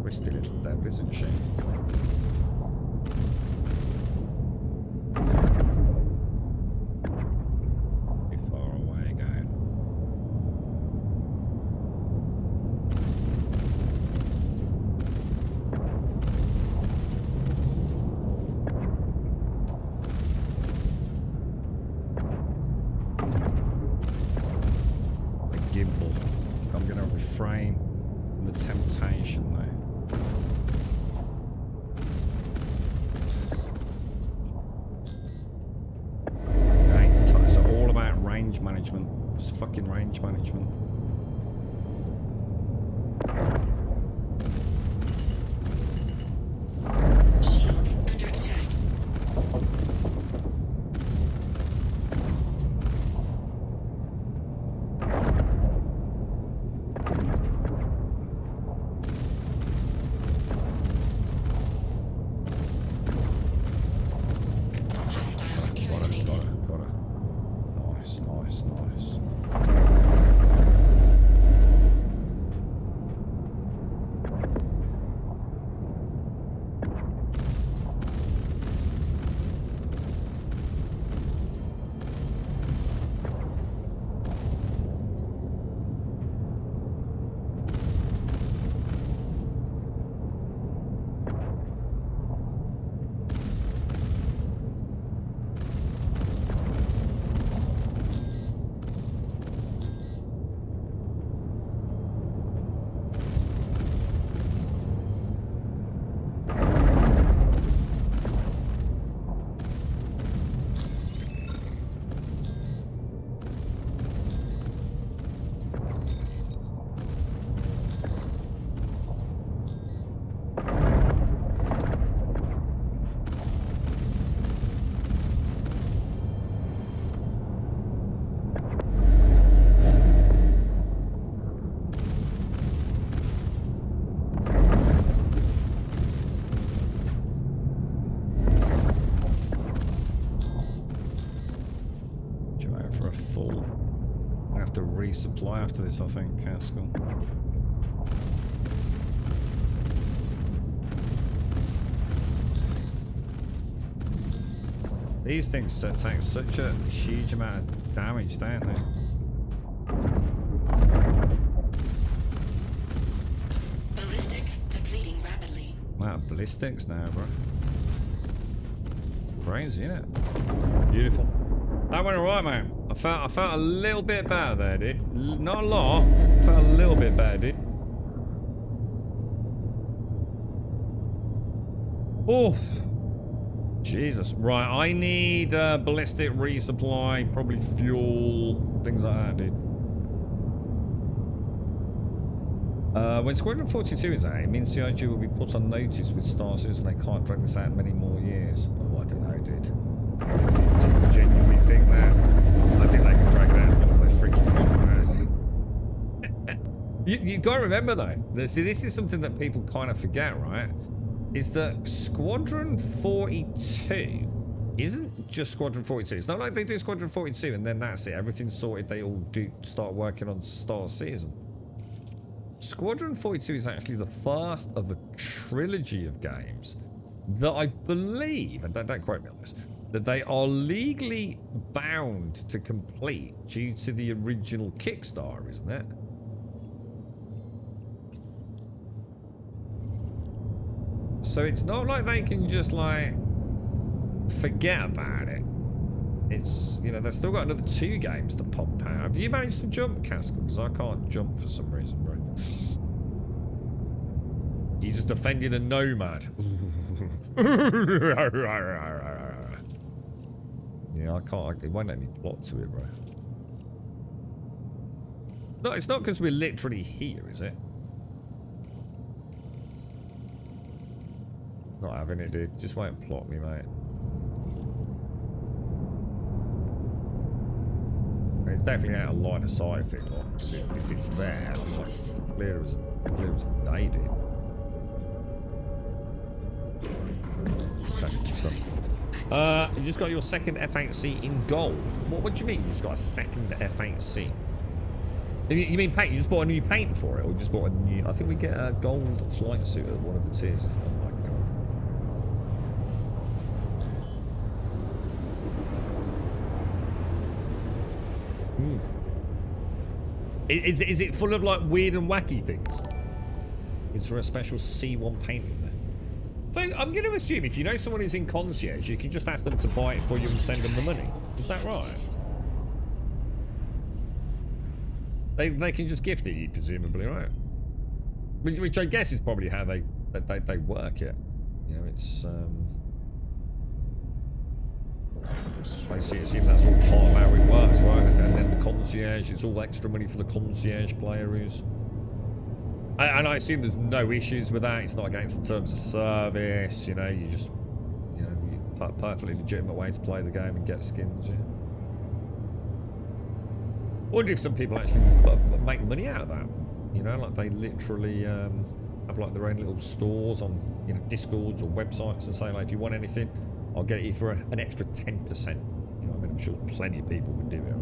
S2: Twisty little devil, isn't she? Too far away again. The gimbal. I'm going to refrain from the temptation there. So all about range management. Just fucking range management.
S4: Shields under attack. Hostile eliminated.
S2: Got her. Nice. For a full. I have to resupply after this, I think, Caskel. These things take such a huge amount of damage, don't they?
S4: Ballistics depleting rapidly.
S2: Wow, ballistics now, bro. Crazy, isn't it? Beautiful. That went alright, man. I felt a little bit better there, dude. Not a lot. Felt a little bit better, dude. Oh, Jesus. Right, I need ballistic resupply, probably fuel, things like that, dude. When Squadron 42 is out, it means CIG will be put on notice with Star Citizen and they can't drag this out many more years. Oh, I don't know, dude. Do you genuinely think that? I think they can drag it out as long as they freaking want, man. You got to remember, though, see, this is something that people kind of forget, right? Is that Squadron 42 isn't just Squadron 42. It's not like they do Squadron 42 and then that's it. Everything's sorted. They all do start working on Star Citizen. Squadron 42 is actually the first of a trilogy of games that I believe, and don't quote me on this, that they are legally bound to complete due to the original Kickstarter, isn't it? So it's not like they can just like forget about it. It's, you know, they've still got another 2 games to pump out. Have you managed to jump, Castle? Because I can't jump for some reason, bro. You just defended a nomad. Yeah, I can't. It won't let me plot to it, bro. No, it's not because we're literally here, is it? Not having it, dude. Just won't plot me, mate. It's definitely out of line of sight thing, like, if it's there, like, clear as day, dude. Okay, good stuff. You just got your second F8C in gold. What do you mean you just got a second F8C? You mean paint? You just bought a new paint for it, or you just bought a new... I think we get a gold flight suit at one of the tiers. Oh my god. Is it full of like weird and wacky things? Is there a special C1 paint in there? So I'm going to assume if you know someone who's in concierge, you can just ask them to buy it for you and send them the money. Is that right? They can just gift it you, presumably, right? Which I guess is probably how they work it. You know, it's I assume that's all part of how it works, right? And then the concierge, it's all extra money for the concierge player who's... And I assume there's no issues with that. It's not against the terms of service, you know, you just... You know, perfectly legitimate way to play the game and get skins, yeah. I wonder if some people actually make money out of that. You know, like they literally have like their own little stores on, you know, Discords or websites and say, like, if you want anything, I'll get it for an extra 10%. You know what I mean? I'm sure plenty of people would do it, right?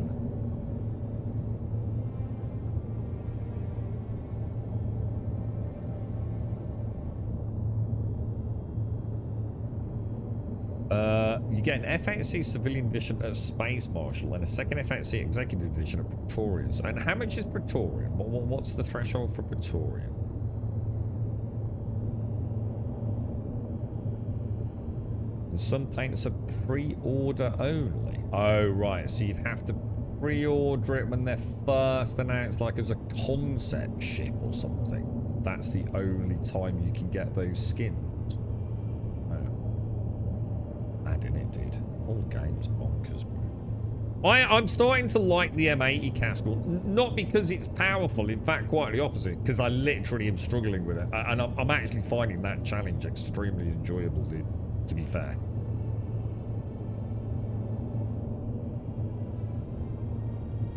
S2: You get an F8C Civilian Edition at Space Marshal and a second F8C Executive Edition at Praetorians. And how much is Praetorian? What's the threshold for Praetorian? And some paints are pre-order only. Oh, right. So you'd have to pre-order it when they're first announced, like as a concept ship or something. That's the only time you can get those skins. In it, dude. All games bonkers, bro. I'm starting to like the M80 Castle, not because it's powerful, in fact quite the opposite, because I literally am struggling with it, and I'm actually finding that challenge extremely enjoyable, dude, to be fair.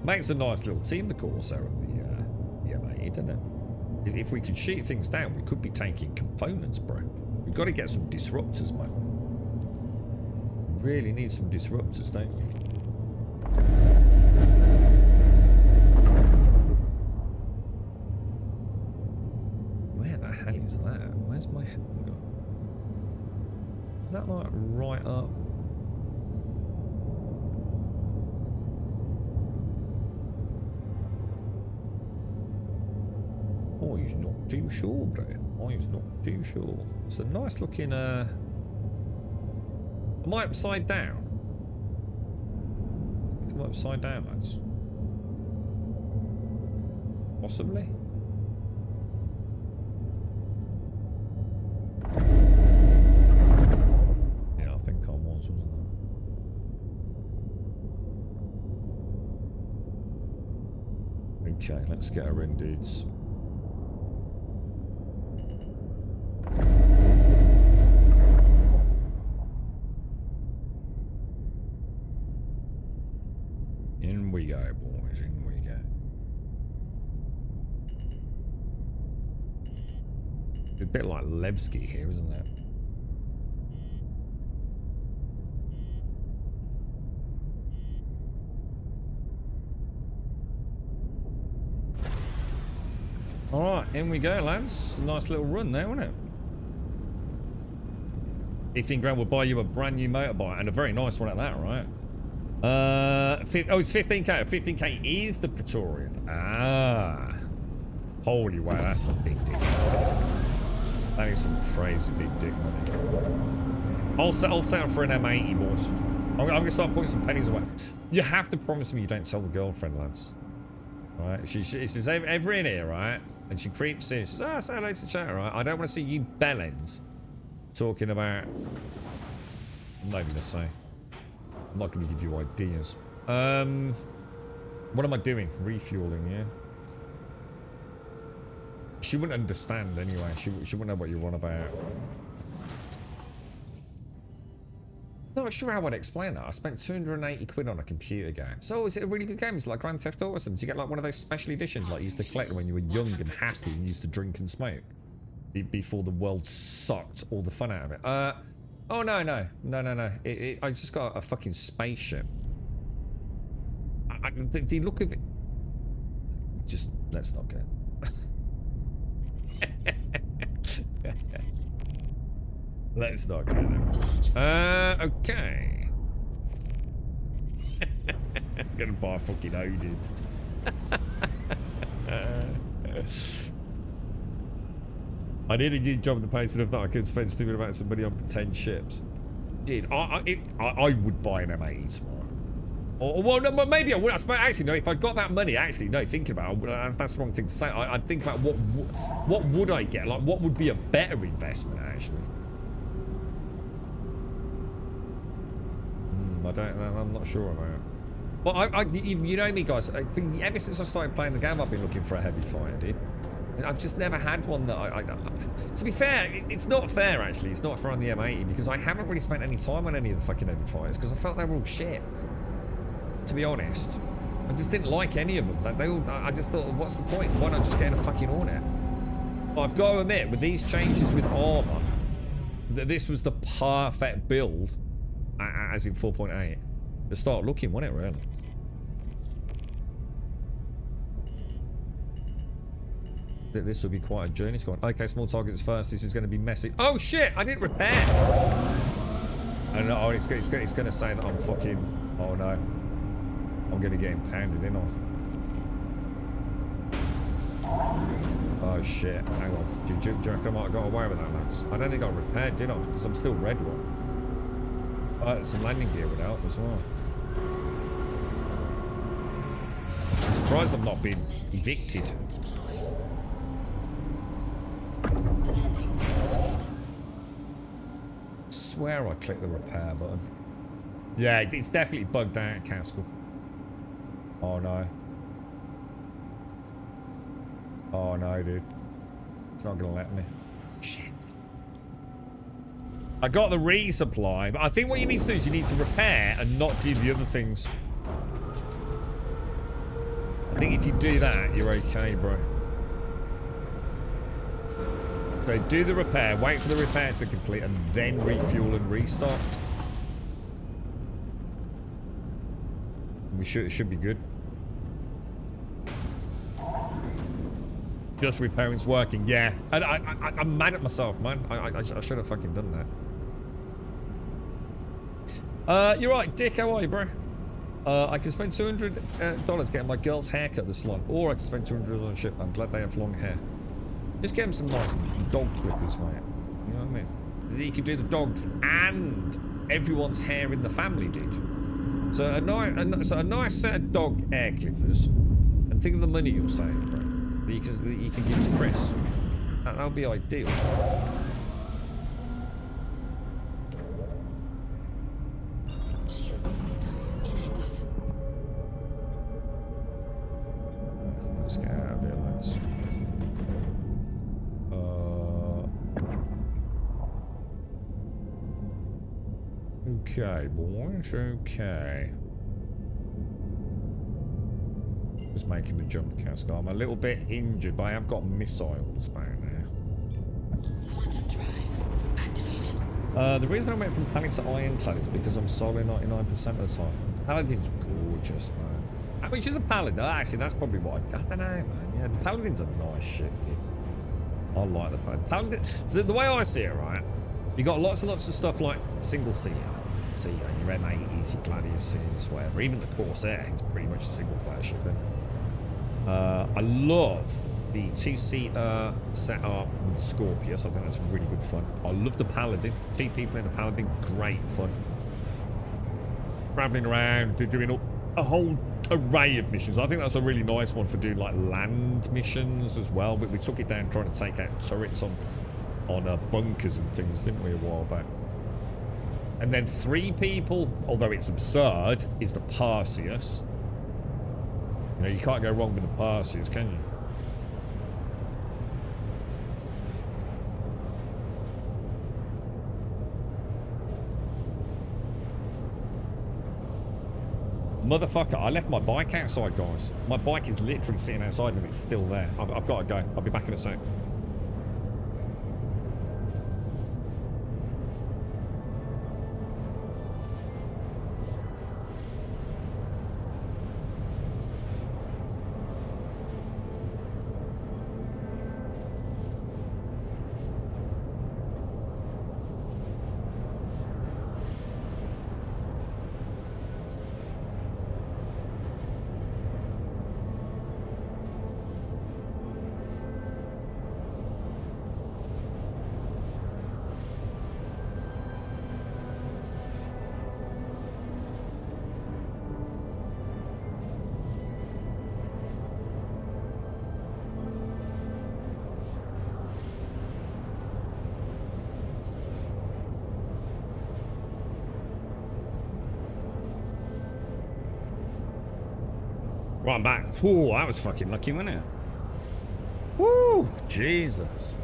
S2: Makes a nice little team, the Corsair and the M80, doesn't it? If we could shoot things down, we could be taking components, bro. We've got to get some disruptors, man. Really need some disruptors, don't we? Where the hell is that? Where's my hangar? Is that like right up? Oh, he's not too sure, bro. Oh, he's not too sure. It's a nice looking Am I upside down? I think I'm upside down, lads. Possibly? Yeah, I think I was, wasn't I? Okay, let's get her in, dudes. we go, boys. In we go. A bit like Levski here, isn't it? Alright, in we go, lads. Nice little run there, wasn't it? 15 grand will buy you a brand new motorbike, and a very nice one at that, right? Oh, it's 15k. 15k is the Praetorian. Ah. Holy wow, that's some big dick money. That is some crazy big dick money. I'll settle for an M80, boys. I'm going to start putting some pennies away. You have to promise me you don't tell the girlfriend, lads. Right? She says every in here, right? And she creeps in. She says, "Ah, say hello to chat, right? I don't want to see you bellends talking about." I'm not even going to say. I'm not going to give you ideas. What am I doing? Refueling, yeah. She wouldn't understand anyway. She wouldn't know what you're on about. Not sure how I'd explain that. I spent 280 quid on a computer game. So is it a really good game? Is it like Grand Theft Auto or something? Do you get like one of those special editions like you used to collect when you were young and happy and used to drink and smoke? Before the world sucked all the fun out of it. Oh no. I just got a fucking spaceship. The look of it. Just let's not get. Let's not go there. Okay. I'm gonna buy a fucking Odin. I need a new job in the pace enough that I could spend stupid amounts of money on pretend ships. Dude, I would buy an M80 tomorrow. Or well, no, maybe I would. I suppose, actually, no. If I got that money, actually, no. Thinking about it, that's the wrong thing to say. I'd think about what would I get? Like, what would be a better investment, actually? I'm not sure about it. Well, you know me, guys. I think ever since I started playing the game, I've been looking for a heavy fighter, dude. And I've just never had one that to be fair, it's not fair, actually. It's not fair on the M80 because I haven't really spent any time on any of the fucking heavy fighters because I felt they were all shit. To be honest, I just didn't like any of them. I just thought, what's the point? Why not just get a fucking Hornet? But I've got to admit, with these changes with armor, that this was the perfect build, as in 4.8, to start looking, wasn't it, really? This will be quite a journey to go on. Okay, small targets first. This is going to be messy. Oh shit! I didn't repair. I don't know. Oh, it's going to say that I'm fucking. Oh no. I'm going to get impounded, ain't I? Oh shit! Hang on. Do you reckon I might have got away with that, lads? I don't think I repaired, did I? Because I'm still red one. Some landing gear would help as well. I'm surprised I've not been evicted. I swear I clicked the repair button. Yeah, it's definitely bugged out, Caskell. Oh no. Oh no, dude. It's not gonna let me. Shit. I got the resupply, but I think what you need to do is you need to repair and not do the other things. I think if you do that, you're okay, bro. So do the repair, wait for the repair to complete, and then refuel and restart. It should be good. Just repairing's working, yeah. I'm mad at myself, man. I should have fucking done that. You're right, Dick. How are you, bro? I can spend $200 getting my girl's haircut this salon, or I can spend $200 on a ship. I'm glad they have long hair. Just get him some nice dog clippers, mate. You know what I mean? You can do the dogs and everyone's hair in the family, dude. So a nice set of dog hair clippers, and think of the money you'll save, bro. That you can give to Chris. That would be ideal.
S4: Shield system inactive.
S2: Let's get out of here, lads. Okay, boys. Okay. was making the jump, Cascar. I'm a little bit injured, but I have got missiles back now.
S4: Quantum drive activated.
S2: The reason I went from Paladin to Ironclad is because I'm solo 99% of the time. Paladin's gorgeous, man. Which is a Paladin. Actually, that's probably what I don't know, man. Yeah, the Paladin's a nice ship, dude. I like the Paladin. So the way I see it, right? You got lots and lots of stuff like single seater. So, you know, your M80s, your Gladiuses, whatever. Even the Corsair is pretty much a single player ship, isn't it? I love the two-seater setup with the Scorpius. I think that's really good fun. I love the Paladin. 2 people in the Paladin, great fun. Traveling around, doing a whole array of missions. I think that's a really nice one for doing like land missions as well. But we took it down trying to take out turrets on bunkers and things, didn't we, a while back? And then 3 people, although it's absurd, is the Perseus. You know, you can't go wrong with the Perseus, can you? Motherfucker, I left my bike outside, guys. My bike is literally sitting outside and it's still there. I've got to go. I'll be back in a sec. Right, I'm back. Whoa, that was fucking lucky, wasn't it? Woo! Jesus.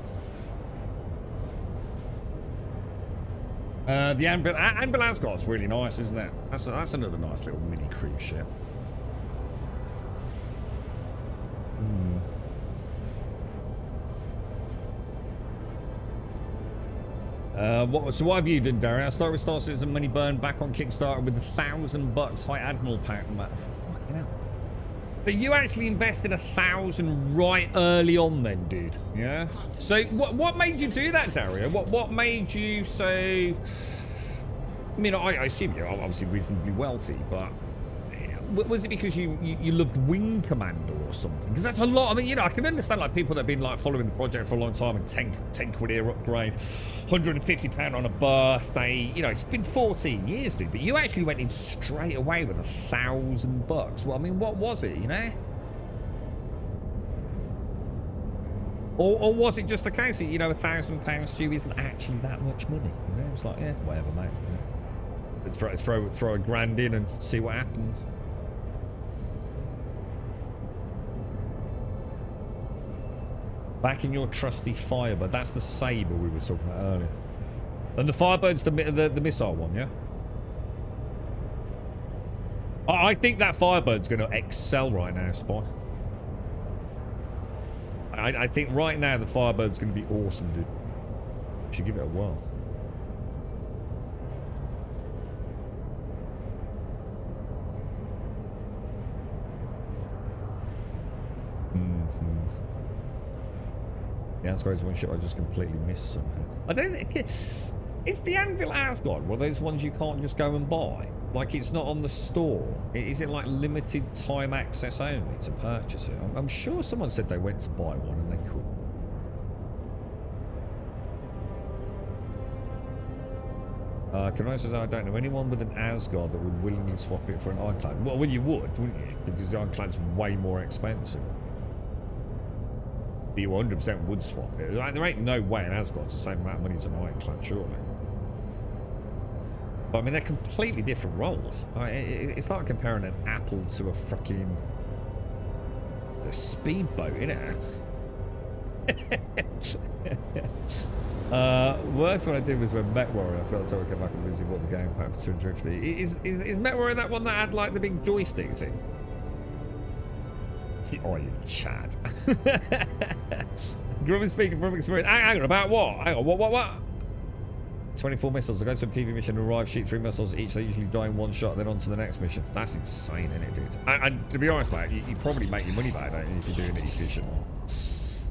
S2: The Anvil Asgard's really nice, isn't it? That's another nice little mini cruise ship. So what have you done, Darren? I started with Star Citizen money burn back on Kickstarter with $1,000 High Admiral pack. Fucking hell. But you actually invested 1,000 right early on then, dude. Yeah? So what made you do that, Dario? What made you say... I mean, I assume you're obviously reasonably wealthy, but... Was it because you loved Wing Commander or something? Because that's a lot. I mean, you know, I can understand like people that have been like following the project for a long time and 10 quid here upgrade, £150 on a birthday. You know, it's been 14 years, dude. But you actually went in straight away with $1,000. Well, I mean, what was it? You know? Or was it just the case that, you know, £1,000 to you isn't actually that much money? You know, it's like, yeah, whatever, mate. You know? Throw a grand in and see what happens. Back in your trusty Firebird. That's the Sabre we were talking about earlier. And the Firebird's the missile one, yeah? I think that Firebird's going to excel right now, Spy. I think right now the Firebird's going to be awesome, dude. You should give it a whirl. The Asgard's one ship I just completely missed somehow. I don't think... It's the Anvil Asgard. Well, those ones you can't just go and buy. Like, it's not on the store. Is it like limited time access only to purchase it? I'm sure someone said they went to buy one and they couldn't. Canoi says, I don't know anyone with an Asgard that would willingly swap it for an Ironclad. Well, you would, wouldn't you? Because the Ironclad's way more expensive. But you 100% would swap it. Like, there ain't no way an Asgard's the same amount of money as an Ironclad, surely. But I mean, they're completely different roles. It's like comparing an apple to a fucking speedboat, innit? Worst one I did was when Mech Warrior. I felt to come back and visit what the game had for 250. Is Mech Warrior that one that had like the big joystick thing? Oh, you Chad. Grumman speaking from experience. Hang on, about what? Hang on, what? 24 missiles. I go to a PV mission and arrive, shoot 3 missiles each. They usually die in one shot, then on to the next mission. That's insane, isn't it, dude? And to be honest, mate, you probably make your money back, don't you, if you're doing it efficiently.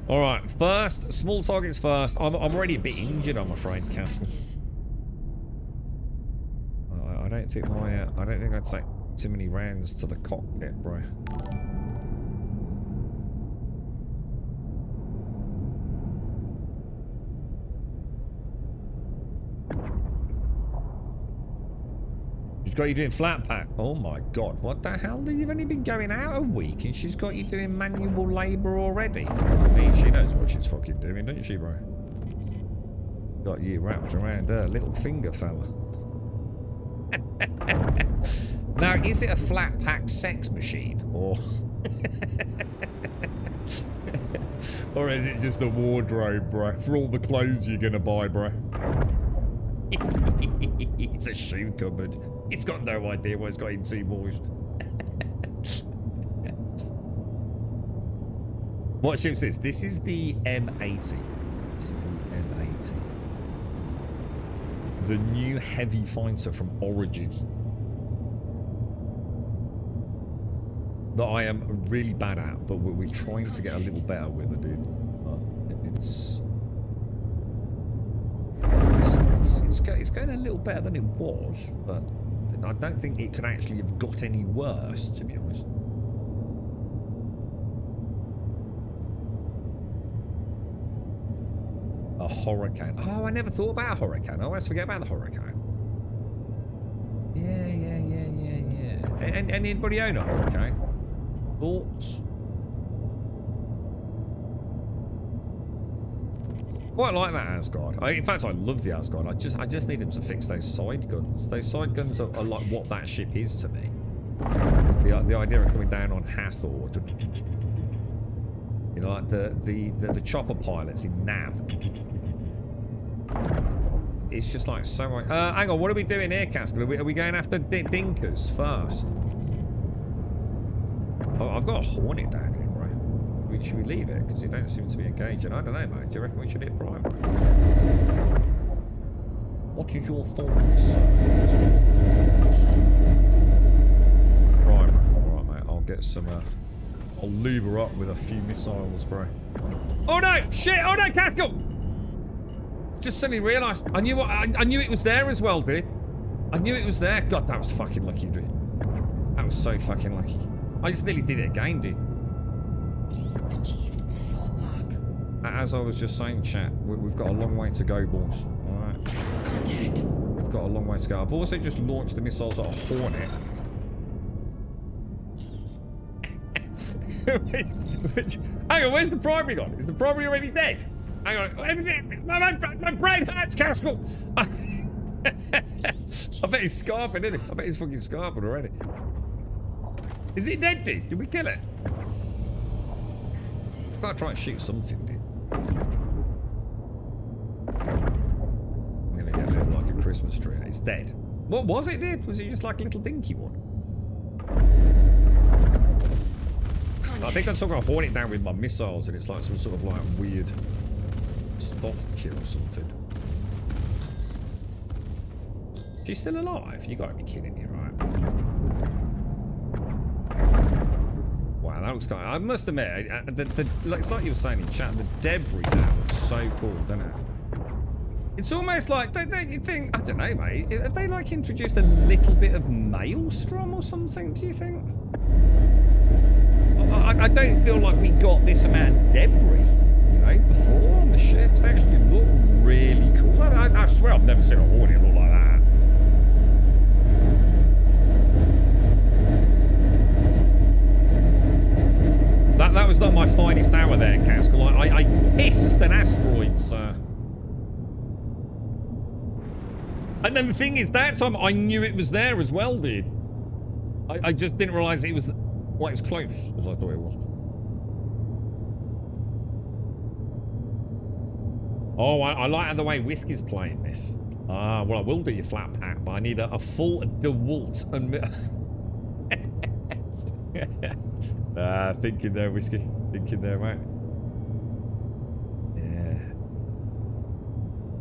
S2: Alright, first, small targets first. I'm already a bit injured, I'm afraid, Castle. I don't think I'd take too many rounds to the cockpit, bro. She's got you doing flat pack. Oh my god, what the hell? You've only been going out a week and she's got you doing manual labour already. I mean, she knows what she's fucking doing, doesn't she, bro? Got you wrapped around her little finger, fella. Now, is it a flat pack sex machine? Or... or is it just a wardrobe, bro? For all the clothes you're gonna buy, bro. It's a shoe cupboard. It's got no idea what it's got into, boys. What ship's this? This is the M80. This is the M80. The new heavy fighter from Origin. That I am really bad at, but we're trying to get a little better with it, dude. It's going a little better than it was, but I don't think it could actually have got any worse, to be honest. A Hurricane. Oh, I never thought about a Hurricane. I always forget about the Hurricane. Yeah. And anybody own a Hurricane? Thoughts? Quite like that Asgard. In fact, I love the Asgard. I just need them to fix those side guns. Those side guns are like what that ship is to me. The idea of coming down on Hathor, you know, like the chopper pilots in Nam. It's just like so much. Hang on, what are we doing here, Castle? Are we going after Dinkers first? Oh, I've got a Hornet down here, bro. Should we leave it? Because you don't seem to be engaging. I don't know, mate. Do you reckon we should hit prime? What is your thoughts? Prime. Alright, mate. I'll get some... I'll lube her up with a few missiles, bro. Oh, no! Shit! Oh, no, Castle! Just suddenly realised. I knew it was there as well, dude. I knew it was there. God, that was fucking lucky, dude. That was so fucking lucky. I just nearly did it again, dude.
S4: Achieved missile block.
S2: As I was just saying, chat, we've got a long way to go, boys. Alright.
S4: Contact.
S2: We've got a long way to go. I've also just launched the missiles at a Hornet. Hang on, where's the primary gone? Is the primary already dead? Hang on. My brain hurts, Castle! I bet he's scarping, isn't he? I bet he's fucking scarping already. Is it dead, dude? Did we kill it? I've got to try and shoot something, dude. I'm gonna get lit like a Christmas tree. It's dead. What was it, dude? Was it just like a little dinky one? I think I'm still gonna horn it down with my missiles, and it's like some sort of like weird soft kill or something. She's still alive? You gotta be kidding me, right? Wow, that looks kind of, I must admit, it's like you were saying in chat, the debris now looks so cool, doesn't it? It's almost like, don't you think, I don't know, mate, have they like introduced a little bit of maelstrom or something, do you think? I don't feel like we got this amount of debris, you know, before on the ships. They actually look really cool. I swear I've never seen a Hornet look like that. That was not my finest hour there, Castle. I pissed an asteroid, sir. And then the thing is, that time I knew it was there as well, dude. I just didn't realise it was quite as close as I thought it was. Oh, I like the way Whiskey's playing this. Well, I will do your flat pack, but I need a full DeWalt and... Thinking there, Whiskey. Thinking there, mate. Yeah.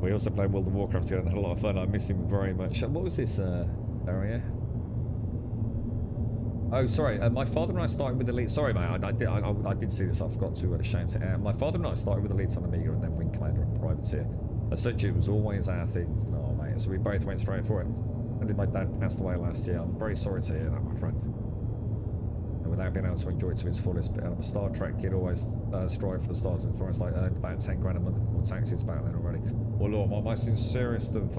S2: We also played World of Warcraft together and had a lot of fun. I miss him very much. What was this area? Oh, sorry. My father and I started with Elite. Sorry, mate. I did see this. I forgot to shout it out. My father and I started with Elite on Amiga and then Wing Commander and Privateer. As such, it was always our thing. Oh, mate. So we both went straight for it. And then my dad passed away last year. I'm very sorry to hear that, my friend. And without being able to enjoy it to its fullest. But I'm a Star Trek kid, always strive for the stars. And always like earned about 10 grand a month or taxes back then already. Well, Lord, my sincerest of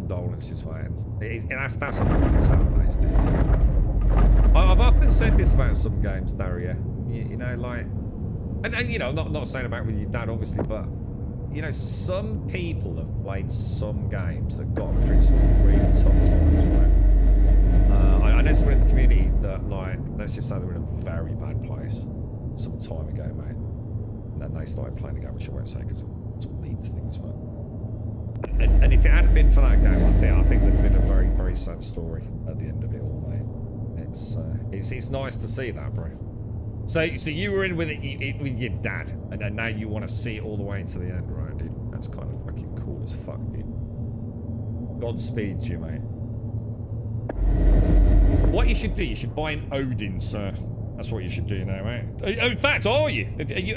S2: condolences, mate. That's a lovely talent, that is, dude. I've often said this about some games, Daria. You know, like, and you know, not saying about with your dad, obviously, but you know, some people have played some games that got them through some really tough times, right? I know someone in the community that, like, let's just say they were in a very bad place some time ago, mate. And then they started playing the game, which I won't say because it'll lead to things, but. And if it hadn't been for that game, I think there'd been a very, very sad story at the end of it all, mate. It's nice to see that, bro. So you were in with it with your dad, and now you want to see it all the way to the end, right, dude? That's kind of fucking cool as fuck, dude. Godspeed to you, mate. What you should do, you should buy an Odin, sir. That's what you should do now, mate. In fact, are you? Are you?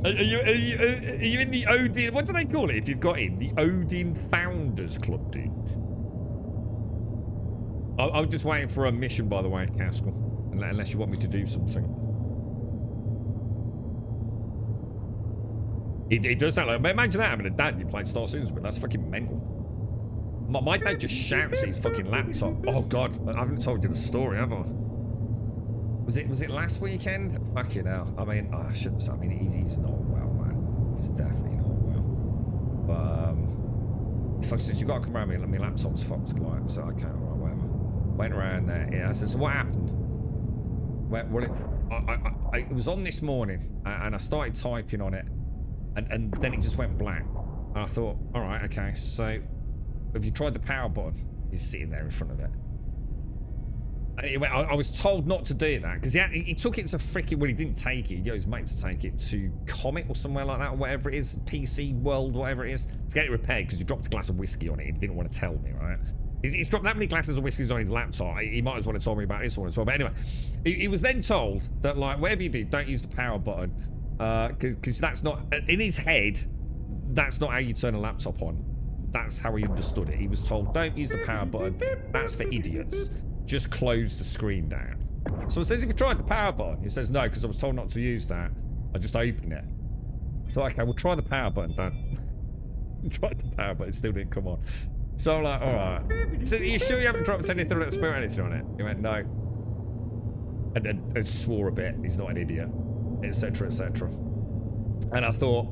S2: are you in the Odin? What do they call it if you've got in the Odin Founders Club, dude? I'm just waiting for a mission, by the way, Caskell. Unless you want me to do something. It does sound like... Imagine that, having a dad you played Star Citizen with. That's fucking mental. My dad just shouts at his fucking laptop. Oh, God. I haven't told you the story, have I? Was it last weekend? Fucking hell. I mean, I shouldn't say. I mean, he's not well, man. He's definitely not well. But, fuck, since you got to come around me, my laptop's fucked. Like, so I can't, alright, whatever. Went around there. Yeah, I said, so what happened? Well, it was on this morning, and I started typing on it, and then it just went blank. And I thought, all right, okay, so have you tried the power button? He's sitting there in front of it. And it went, I was told not to do that, because he took it to freaking, well, he didn't take it. He got his mate to take it to Comet or somewhere like that, or whatever it is, PC World, whatever it is, to get it repaired, because he dropped a glass of whiskey on it. He didn't want to tell me, right? He's dropped that many glasses of whiskeys on his laptop. He might as well have told me about this one as well. But anyway, he was then told that, like, whatever you do, don't use the power button. Because that's not... In his head, that's not how you turn a laptop on. That's how he understood it. He was told, don't use the power button. That's for idiots. Just close the screen down. So it says, if you tried the power button, he says, no, because I was told not to use that. I just opened it. I thought, okay, we'll try the power button, Dad. Tried the power button, it still didn't come on. So I'm like, alright. He said, are you sure you haven't dropped anything on it, spilt anything on it? He went, no. And swore a bit, he's not an idiot, etc, etc. And I thought,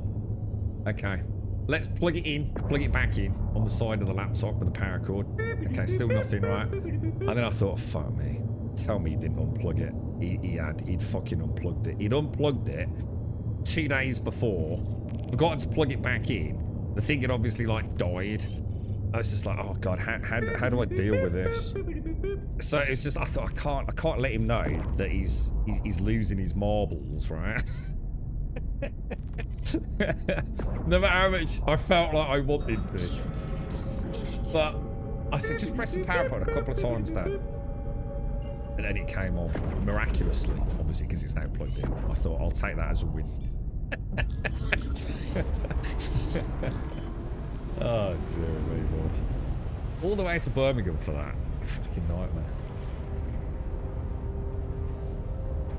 S2: okay, let's plug it back in on the side of the laptop with the power cord. Okay, still nothing, right? And then I thought, fuck me. Tell me he didn't unplug it. He'd fucking unplugged it. He'd unplugged it 2 days before, forgotten to plug it back in. The thing had obviously, like, died. I was just like, oh God, how do I deal with this? So it's just, I thought, I can't let him know that he's losing his marbles, right? No matter how much I felt like I wanted to. But I said, just press the power button a couple of times, Dad. And then it came on miraculously, obviously, because it's now plugged in. I thought, I'll take that as a win. Oh dear me, boys. All the way to Birmingham for that. Fucking nightmare.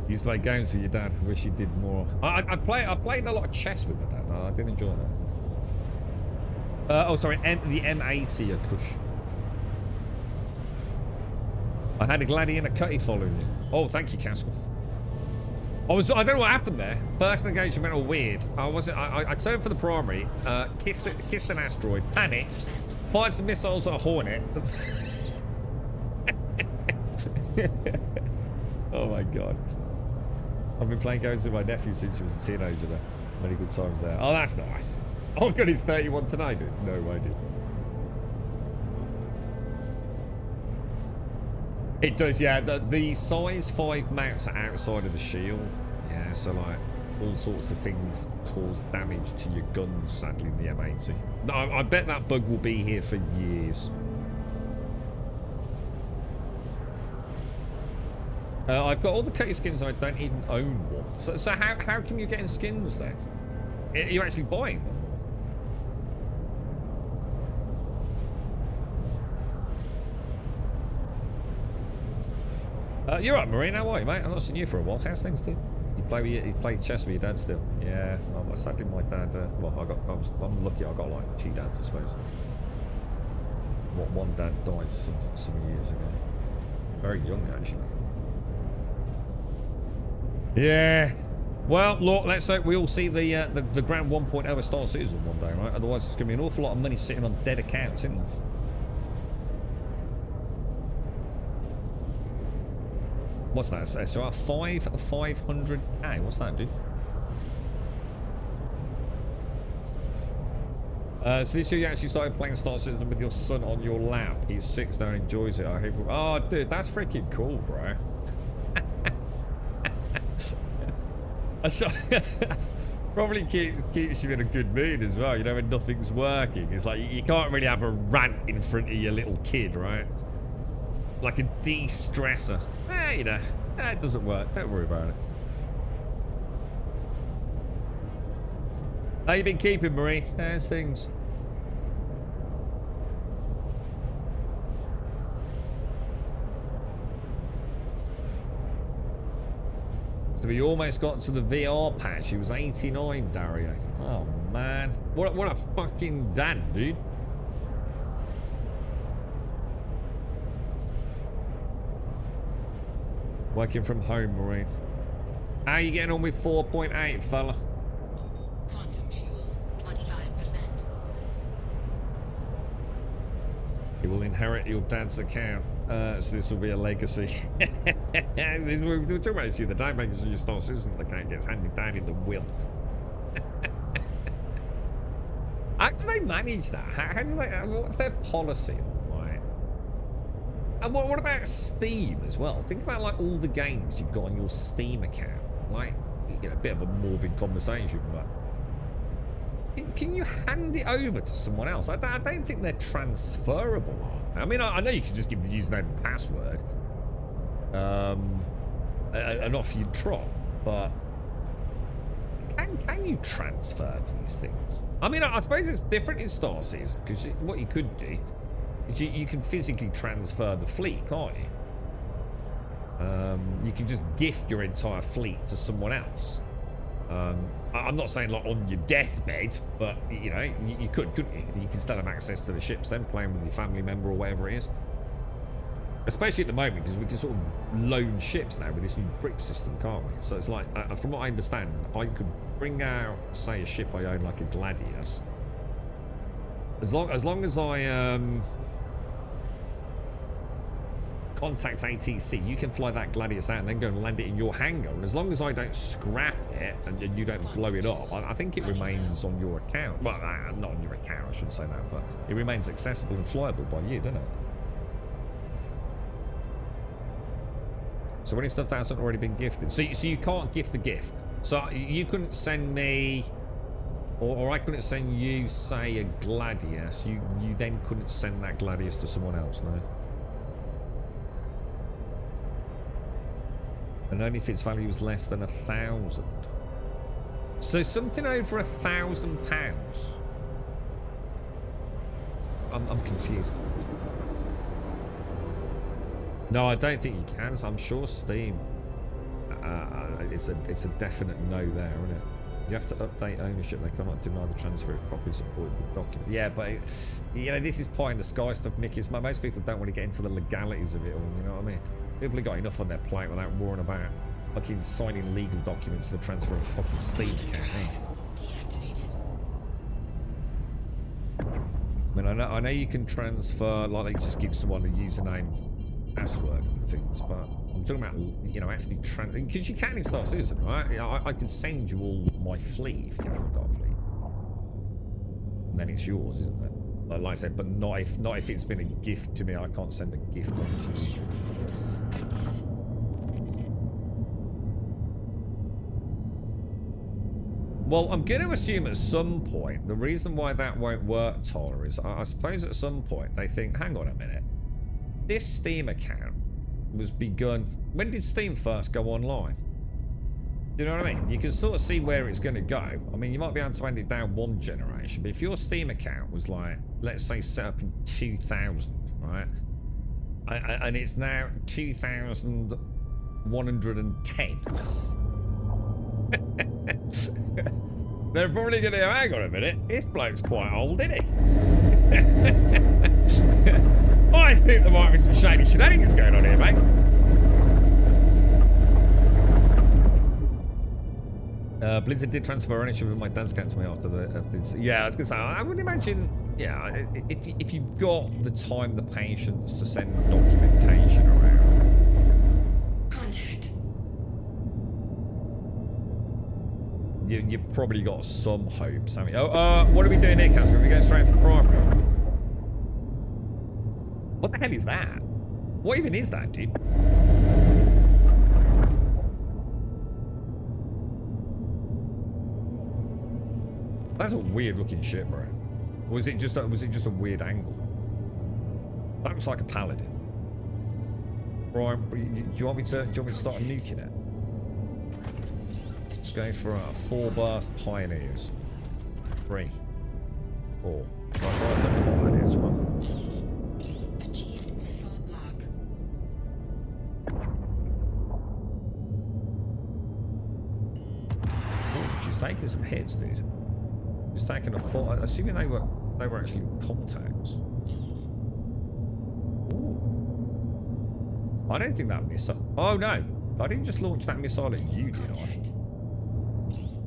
S2: You used to play games with your dad. I wish you did more. I played a lot of chess with my dad. I did enjoy that. Oh, sorry, the M80 a Kush. I had a Gladiator Cutty following you. Oh, thank you, Caskell. I don't know what happened there. First engagement went all weird. I turned for the primary, kissed an asteroid, panicked, fired some missiles at a Hornet. Oh my God. I've been playing games with my nephew since he was a teenager there. Many good times there. Oh, that's nice. Oh God, he's 31 tonight, dude. No way, dude. It does, yeah. The size 5 mounts are outside of the shield. Yeah, so like all sorts of things cause damage to your guns, sadly, in the M80. No, I bet that bug will be here for years. I've got all the K skins and I don't even own one. So how come you're getting skins then? Are you actually buying them? You're right, Marine. How are you, mate? I've not seen you for a while. How's things, dude? You play chess with your dad still? Yeah. Well, sadly, my dad. I'm lucky. I got like 2 dads, I suppose. One dad died some years ago. Very young, actually. Yeah. Well, look. Let's hope we all see the Grand 1.0 Star Citizen one day, right? Otherwise, it's gonna be an awful lot of money sitting on dead accounts, isn't there? What's that? So 500k. What's that, dude? So this year you actually started playing Star Citizen with your son on your lap. He's 6 now and enjoys it. I hope. Oh, dude, that's freaking cool, bro. Probably keeps you in a good mood as well. You know, when nothing's working, it's like you can't really have a rant in front of your little kid, right? Like a de-stressor. You know, it doesn't work. Don't worry about it. How you been keeping, Marie? How's things? So we almost got to the VR patch. He was 89, Dario. Oh man, what a fucking dad, dude. Working from home, Marine. How you getting on with 4.8, fella?
S4: Quantum fuel, 25%.
S2: You will inherit your dad's account. So this will be a legacy. We were talking about this the other day, making sure your Star Citizen account gets handed down in the will. How do they manage that? How do they? What's their policy on like? And what about Steam as well? Think about like all the games you've got on your Steam account. Like, you know, a bit of a morbid conversation, but can you hand it over to someone else? I don't think they're transferable. I mean, I know you can just give the username and password, and off you trot, but can you transfer these things? I mean, I suppose it's different in Star Citizen, because what you could do is you can physically transfer the fleet, can't you? You can just gift your entire fleet to someone else. I'm not saying like on your deathbed, but you know, you could, couldn't you? You can still have access to the ships then, playing with your family member or whatever it is. Especially at the moment, because we can sort of loan ships now with this new brick system, can't we? So it's like, from what I understand, I could bring out, say, a ship I own, like a Gladius. As long as I contact ATC, you can fly that Gladius out and then go and land it in your hangar. And as long as I don't scrap it and you don't blow it up, I think it remains on your account. Well, not on your account, I shouldn't say that, but it remains accessible and flyable by you, doesn't it? So any stuff that hasn't already been gifted. So you can't gift a gift. So you couldn't send me, or I couldn't send you, say, a Gladius. You then couldn't send that Gladius to someone else, no? And only if its value was less than 1,000. So something over £1,000. I'm confused. No, I don't think you can. So I'm sure Steam. It's a definite no there, isn't it? You have to update ownership. They cannot deny the transfer if properly supported with documents. Yeah, but you know, this is pie in the sky stuff, Mickey. Most people don't want to get into the legalities of it all. You know what I mean? People have got enough on their plate without worrying about fucking signing legal documents to transfer a fucking Steam account.
S4: Deactivated.
S2: I mean, I know you can transfer, like, they just give someone a username, password, and things, but I'm talking about, you know, actually because you can in Star Citizen, right? I can send you all my fleet if you haven't got a fleet. And then it's yours, isn't it? Like I said, but not if it's been a gift to me. I can't send a gift on to you.
S4: Shield system active.
S2: Well, I'm going to assume at some point, the reason why that won't work, Tyler, is I suppose at some point they think, hang on a minute. This Steam account was begun... When did Steam first go online? Do you know what I mean? You can sort of see where it's going to go. I mean, you might be able to hand it down one generation, but if your Steam account was like, let's say set up in 2000, right? And it's now 2110. They're probably going to go, hang on a minute, this bloke's quite old, isn't he? I think there might be some shady shenanigans going on here, mate. Blizzard did transfer ownership of my dance account to me after the... Yeah, I was going to say, I would imagine, yeah, if you've got the time, the patience to send documentation around.
S4: Contact.
S2: You've probably got some hope, Sammy. Oh, what are we doing here, Casper? Are we going straight for primary? What the hell is that? What even is that, dude? That's a weird looking ship, bro. Or was it just a weird angle? That looks like a paladin. Right, do you want me to start nuking it? Let's go for 4 burst pioneers. 3, 4. Shall I fire Thunderbolt at it as well?
S4: Achieved missile block.
S2: Oh, she's taking some hits, dude. She's taking a full. Assuming they were actually contacts. Ooh. I don't think that missile. Oh no! I didn't just launch that missile at you, did I?
S4: Contact.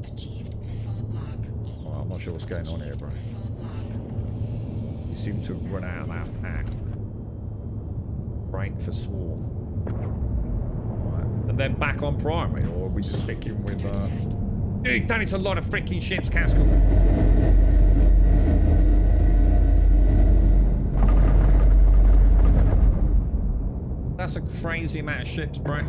S4: Achieved missile block.
S2: Oh, I'm not sure what's going on here, bro.
S4: Missile block.
S2: You seem to run out of that pack. Break for swarm. Right. And then back on primary, or are we just sticking with? Dude, that is a lot of freaking ships, Castle. That's a crazy amount of ships, bro.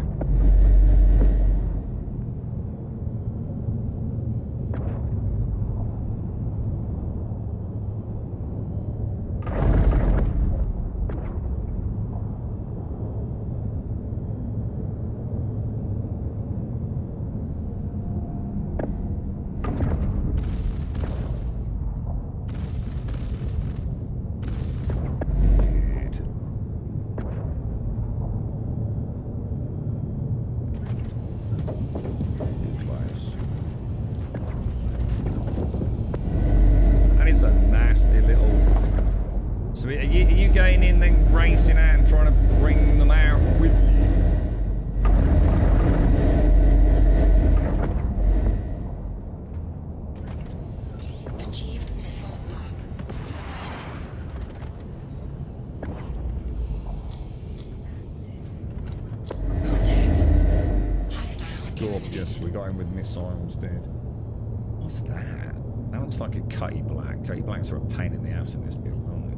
S2: Racing out and trying to bring them out with you.
S4: Achieved missile block. Contact. Hostile.
S2: Sure, yes, we got him with missiles, dude. What's that? That looks like a Cutty Black. Cutty Blacks are a pain in the ass in this build, aren't they?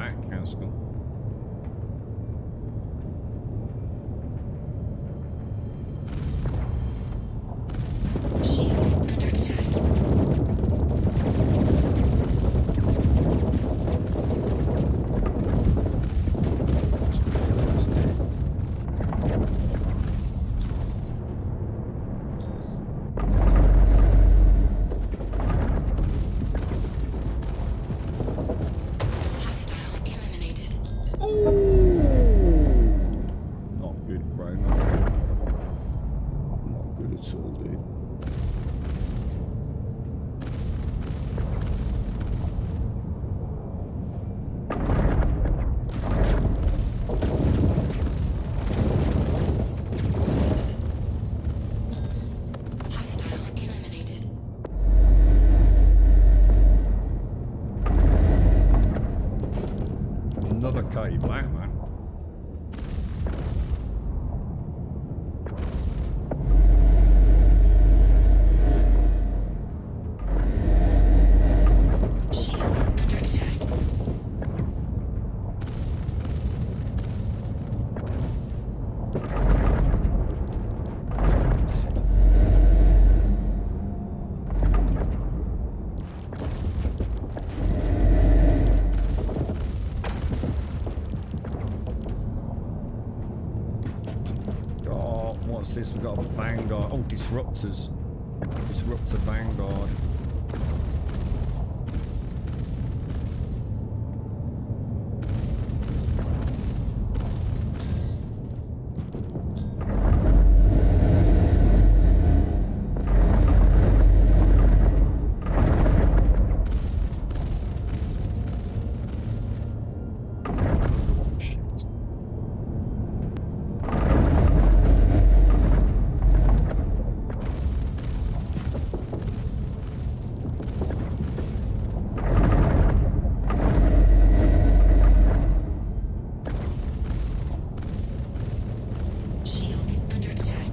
S2: back, Castle.
S4: Shields under attack.
S2: Let's crush there.
S4: Hostile eliminated.
S2: Not good, bro. Not good. Not good at all, dude.
S4: Hostile eliminated.
S2: Another K black, man.
S4: Shields under attack.
S2: Oh, what's this? We've got a Vanguard. Oh, Disruptors. Disruptor Vanguard. Shit.
S4: Shields under attack.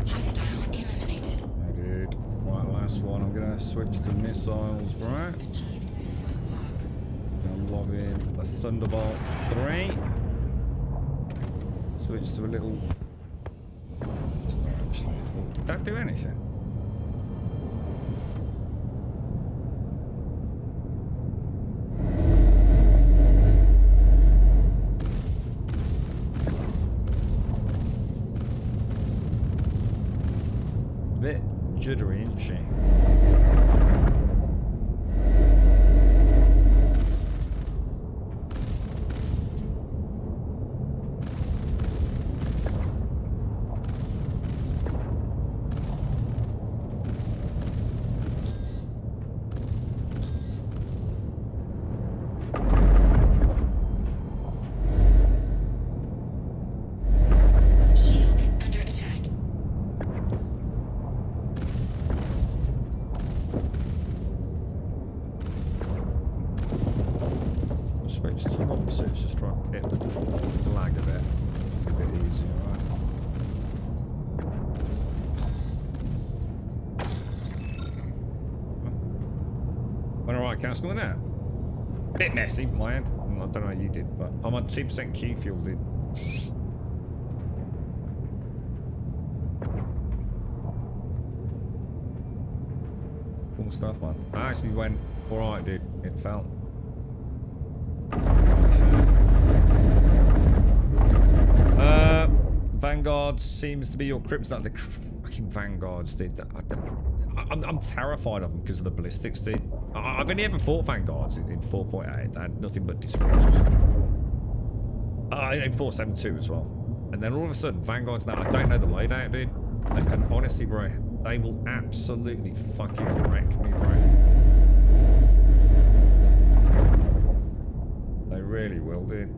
S4: Hostile eliminated.
S2: I did. Right, last one. I'm gonna switch to missiles, right?
S4: Achieved missile block.
S2: Gonna log in the Thunderbolt 3. Switch to a little. It's not actually. Oh, did that do anything? A bit juddery, isn't she?
S4: Shields under attack.
S2: Switch to opposites, just try and hit the lag a bit. A bit easier, right? Went alright, Castle, isn't it? Bit messy, my end. I don't know how you did, but I'm on 2% Q fuel, dude. Cool stuff, man. I actually went alright, dude. It felt. Vanguard seems to be your kryptonite. The fucking Vanguards, dude. I'm terrified of them because of the ballistics, dude. I've only ever fought Vanguards in 4.8. They had nothing but disruptors. In 4.7.2 as well. And then all of a sudden, Vanguards now, I don't know the loadout, dude. And honestly, bro, they will absolutely fucking wreck me, bro. They really will, dude.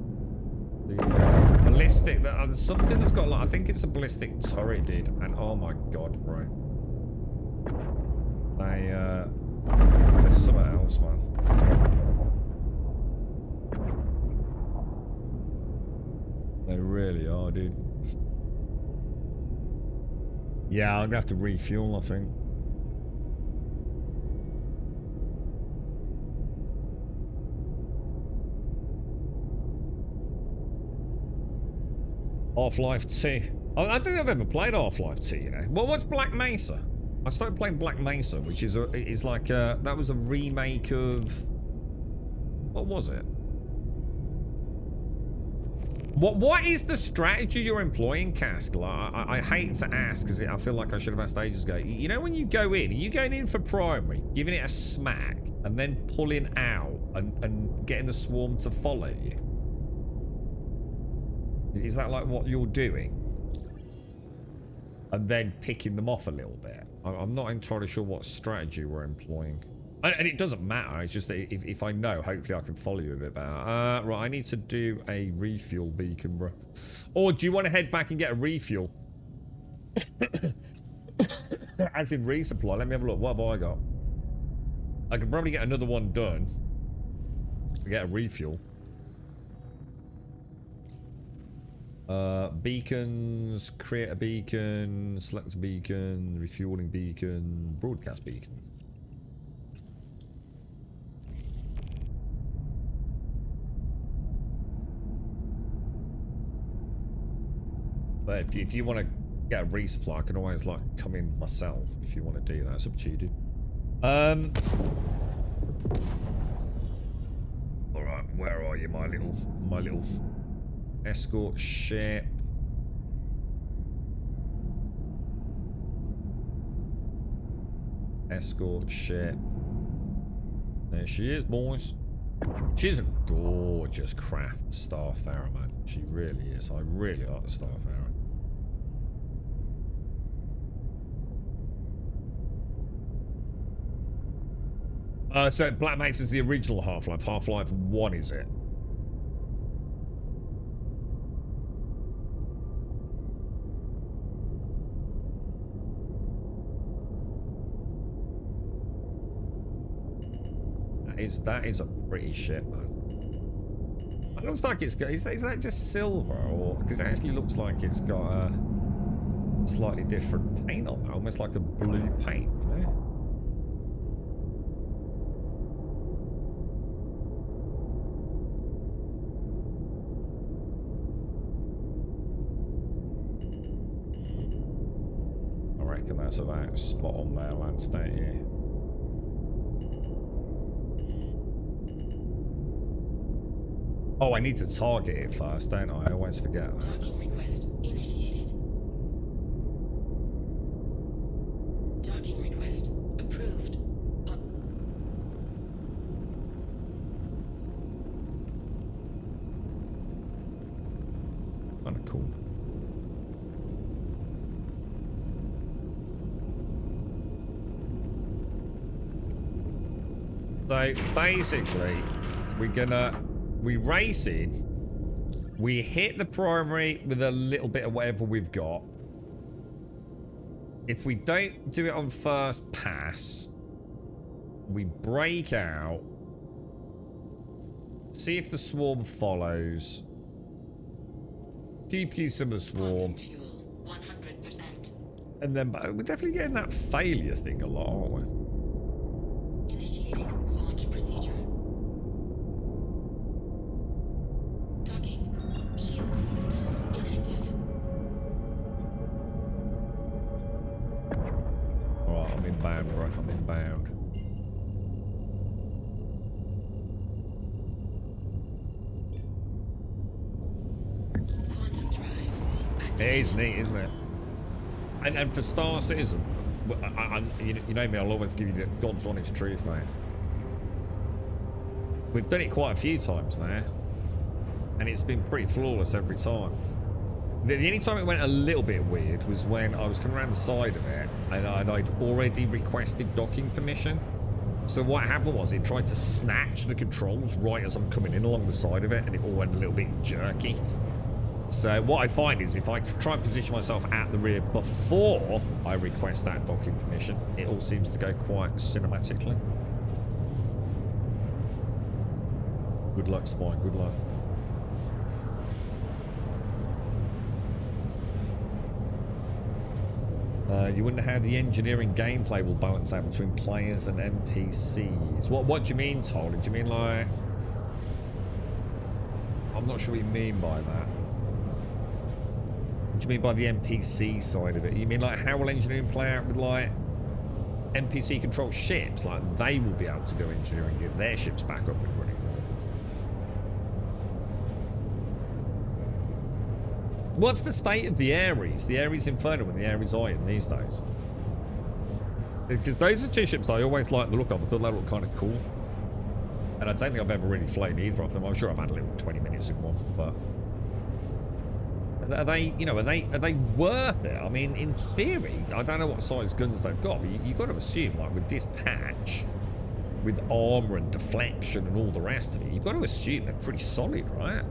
S2: The ballistic, there's something that's got like, I think it's a ballistic turret, dude. And oh my god, bro. There's something else, man. They really are, dude. Yeah, I'm gonna have to refuel, I think. Half-Life 2. I don't think I've ever played Half-Life 2, you know. Well, what's Black Mesa? I started playing Black Mesa, which is like that was a remake of, what was it? What is the strategy you're employing, Cask? Like, I hate to ask because I feel like I should have asked ages ago. You know when you go in, are you going in for primary, giving it a smack, and then pulling out and getting the swarm to follow you? Is that like what you're doing? And then picking them off a little bit? I'm not entirely sure what strategy we're employing. And it doesn't matter, it's just that if I know, hopefully I can follow you a bit better. Right, I need to do a refuel beacon, bro. Or do you want to head back and get a refuel? As in resupply, let me have a look. What have I got? I could probably get another one done. Get a refuel. Beacons, create a beacon, select a beacon, refueling beacon, broadcast beacon. But if you want to get a resupply, I can always like come in myself if you want to do that. It's up to you, dude. Alright, where are you, my little escort ship? Escort ship. There she is, boys. She's a gorgeous craft Starfarer, man. She really is. I really like the Starfarer. So Black Mesa's the original Half-Life. Half-Life 1, is it? That is a pretty ship, man. It looks like it's got, is that just silver, or because it actually looks like it's got a slightly different paint on it, almost like a blue paint, you know? I reckon that's about spot on there, Lance, don't you? Oh, I need to target it first, don't I? I always forget that.
S4: Docking request initiated. Docking request approved.
S2: Kind of cool. So basically, we race in, we hit the primary with a little bit of whatever we've got. If we don't do it on first pass, we break out, see if the swarm follows, pew some of the swarm,
S4: Fuel 100%.
S2: and then we're definitely getting that failure thing a lot, aren't we?
S4: Initiating launch procedure. Docking. Shield system inactive.
S2: Alright, I'm inbound, bro. I'm inbound.
S4: Quantum drive.
S2: It is neat, isn't it? And for Star Citizen, you know me, I'll always give you the God's honest truth, mate. We've done it quite a few times now, and it's been pretty flawless every time. The only time it went a little bit weird was when I was coming around the side of it, and I'd already requested docking permission. So what happened was it tried to snatch the controls right as I'm coming in along the side of it, and it all went a little bit jerky. So what I find is if I try and position myself at the rear before I request that docking permission, it all seems to go quite cinematically. Good luck, Spy. Good luck. You wonder how the engineering gameplay will balance out between players and NPCs. What do you mean, Toll? Do you mean like... I'm not sure what you mean by that. What do you mean by the NPC side of it? You mean like how will engineering play out with like NPC controlled ships? Like they will be able to go engineering, get their ships back up and running. What's the state of the Ares? The Ares Inferno and the Ares Iron these days? Because those are two ships that I always like the look of. I thought they look kind of cool. And I don't think I've ever really flown either of them. I'm sure I've had a little 20 minutes in one, but are they, you know, are they worth it? I mean, in theory, I don't know what size guns they've got, but you got to assume, like with this patch, with armor and deflection and all the rest of it, you've got to assume they're pretty solid, right?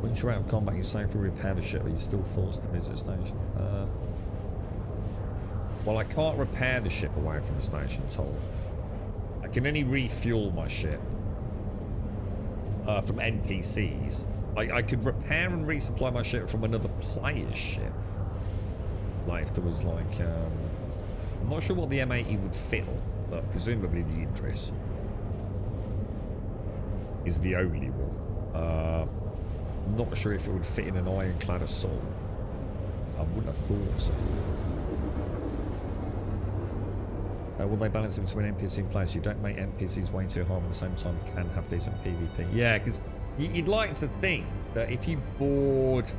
S2: Once you're out of combat, you safely repair the ship, but you're still forced to visit station. Well, I can't repair the ship away from the station, Toll. I can only refuel my ship from NPCs. I could repair and resupply my ship from another player's ship. Like if there was like, I'm not sure what the M80 would fill, but presumably the Idris is the only one. Not sure if it would fit in an ironclad assault. I wouldn't have thought so. Will they balance it between NPC and players? You don't make NPCs way too hard at the same time. Can have decent PvP. Yeah, because you'd like to think that if you board,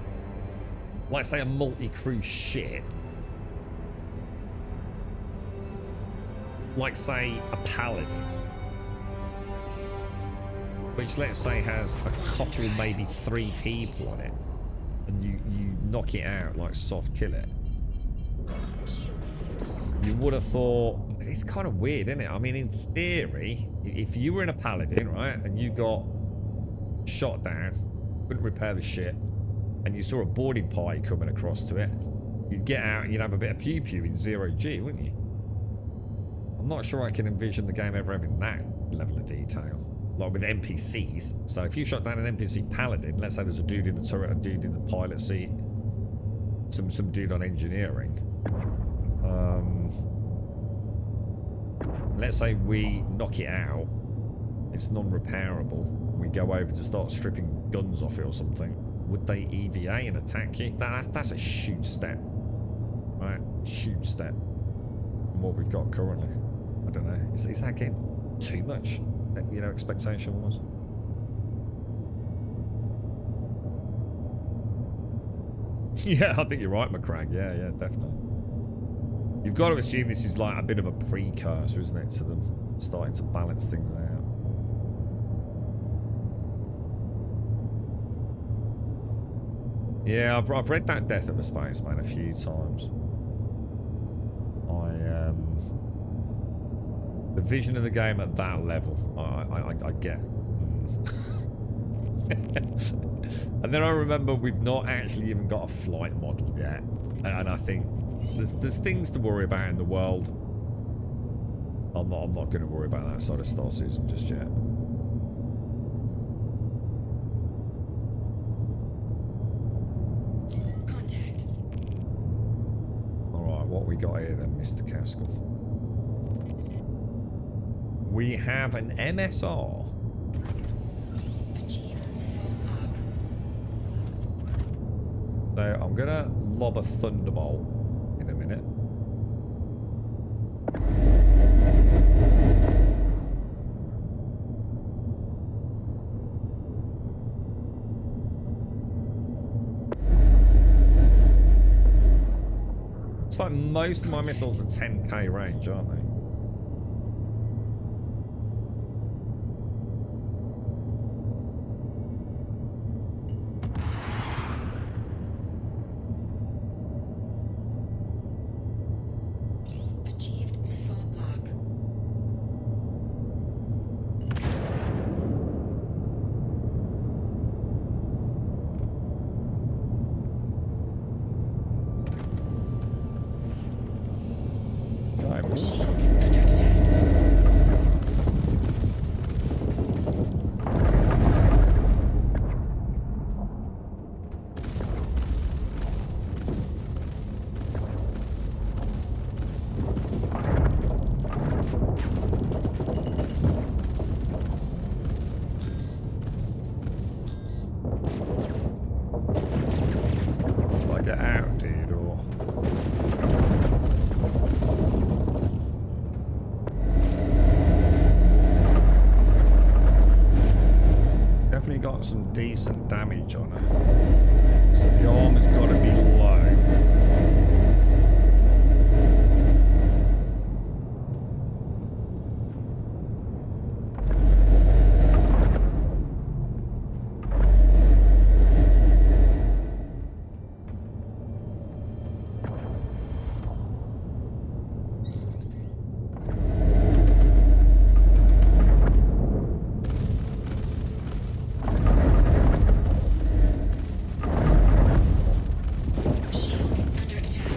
S2: like say, a multi-crew ship, like say a Paladin, which let's say has a couple, maybe 3 people on it, and you knock it out, like soft kill it, you would have thought, it's kind of weird, isn't it? I mean, in theory, if you were in a Paladin, right, and you got shot down, couldn't repair the ship, and you saw a boarding party coming across to it, you'd get out and you'd have a bit of pew-pew in 0G, wouldn't you? I'm not sure I can envision the game ever having that level of detail. Like with NPCs. So if you shot down an NPC Paladin, let's say there's a dude in the turret, a dude in the pilot seat, some dude on engineering. Let's say we knock it out, it's non-repairable, we go over to start stripping guns off it or something. Would they EVA and attack you? That's a huge step. Right? Huge step from what we've got currently. I don't know. Is that getting too much? You know, expectation was. Yeah, I think you're right, McCrag. Yeah, definitely. You've got to assume this is like a bit of a precursor, isn't it, to them starting to balance things out. Yeah, I've read that Death of a Spaceman a few times. The vision of the game at that level, I get. And then I remember we've not actually even got a flight model yet, and I think there's things to worry about in the world. I'm not going to worry about that sort of Star Citizen just yet.
S4: Contact.
S2: All right, what we got here then, Mr. Caskell? We have an MSR.
S4: Achieved missile pop.
S2: So I'm gonna lob a thunderbolt in a minute. It's like most of my missiles are 10k range, aren't they? got some decent damage on her. So the armor's got to be low.
S4: Shields under attack.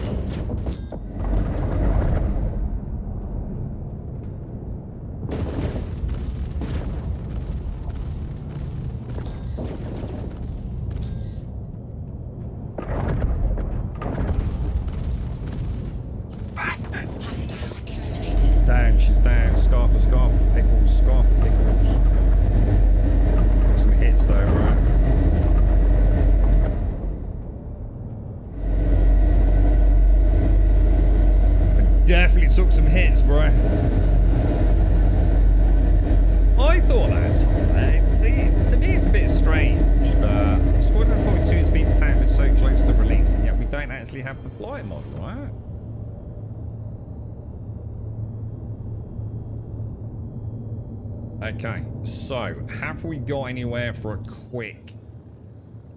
S4: Hostile eliminated.
S2: Down, she's down. Scarper, Scarper, Pickles, Scarper, Pickles. Got some hits though, right? I definitely took some hits, bro. I thought that. See, to me it's a bit strange. Squadron 42 has been tapped so close to release, and yet we don't actually have the flight model, right? Okay, so have we got anywhere for a quick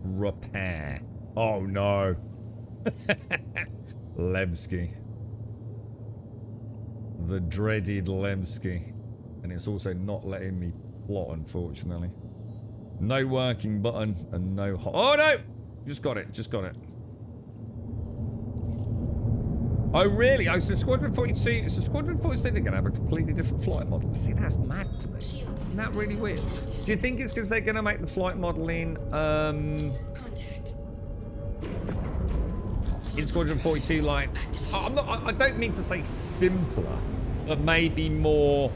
S2: repair? Oh no. Levski. The dreaded Levski. And it's also not letting me plot, unfortunately. No working button and no oh no! Just got it, just got it. Oh really? Oh, so Squadron 42, so Squadron 42 are going to have a completely different flight model. See, that's mad to me. Isn't that really weird? Do you think it's because they're going to make the flight model in
S4: Contact.
S2: Squadron 42 like... I don't mean to say simpler, but maybe more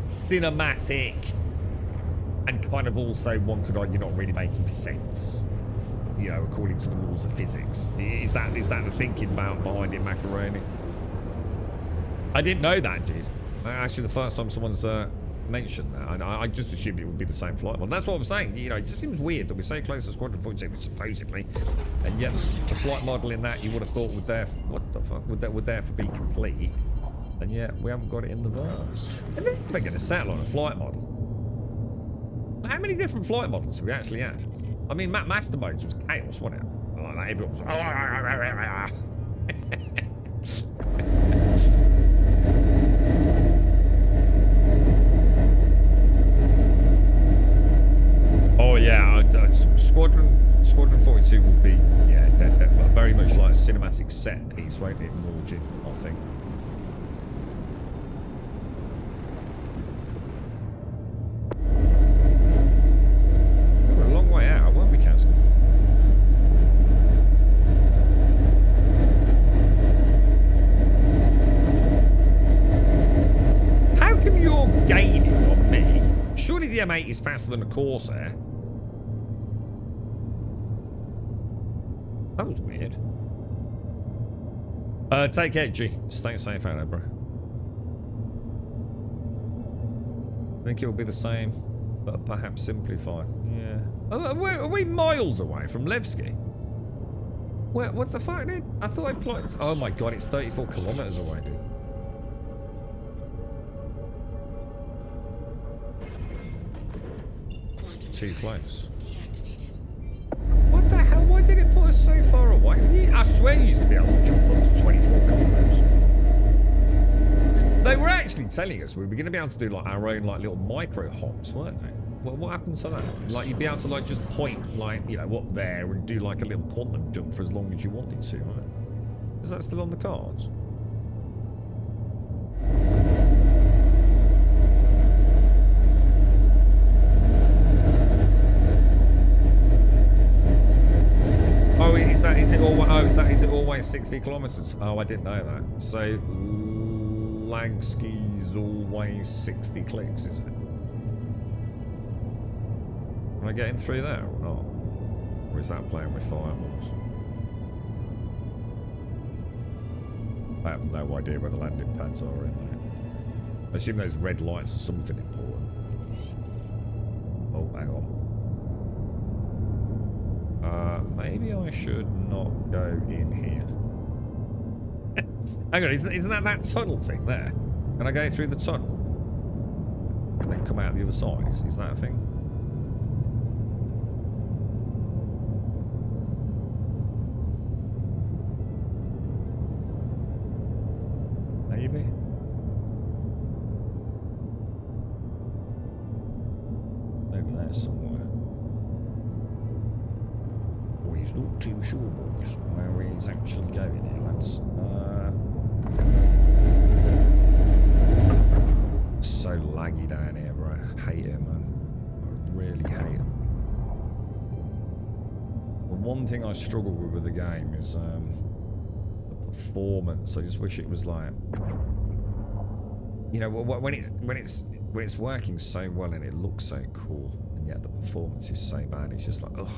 S2: cinematic and kind of also, one could argue, not really making sense. You know, according to the rules of physics. Is that the thinking behind it, Macaroni? I didn't know that, dude. Actually, the first time someone's mentioned that, I just assumed it would be the same flight model. That's what I'm saying. You know, it just seems weird that we're so close to Squadron 42, supposedly, and yet the flight model in that you would have thought would there. What the fuck would therefore be complete, and yet we haven't got it in the verse. And then we're going to settle on a flight model. How many different flight models have we actually had? I mean, Master Modes was chaos, wasn't it? Like, everyone was... Oh yeah, Squadron 42 will be, yeah, very much like a cinematic set piece, won't it, Morgan, I think. We're a long way out, weren't we, Casco? How come you're gaining on me? Surely the M8 is faster than a Corsair. That was weird. Take care, G. Stay safe out there, bro. I think it'll be the same, but perhaps simplified. Yeah. Are we miles away from Levski? What the fuck, dude? I thought I plotted... Oh my god, it's 34 kilometers away, dude. Too close. What the hell? Why did it put us so far away? I swear you used to be able to jump up to 24 kilometers. They were actually telling us we were going to be able to do like our own like little micro hops, weren't they? Well, what happened to that? Like you'd be able to like just point like, you know, up there and do like a little quantum jump for as long as you wanted to, right? Is that still on the cards? Oh, is it always 60 kilometers? Oh, I didn't know that. So Lagski's always 60 clicks, is it? Am I getting through there or not? Or is that playing with fireballs? I have no idea where the landing pads are in there. I assume those red lights are something important. Oh, hang on. Maybe I should not go in here. Hang on, isn't that tunnel thing there? Can I go through the tunnel? And then come out the other side? Is that a thing? Maybe? Over there somewhere. Oh, he's not too sure, boys, where he's actually going here, lads. So laggy down here, bro. I hate it, man. I really hate it. The one thing I struggle with the game is the performance. I just wish it was like, you know, when it's working so well and it looks so cool, and yet the performance is so bad. It's just like, ugh.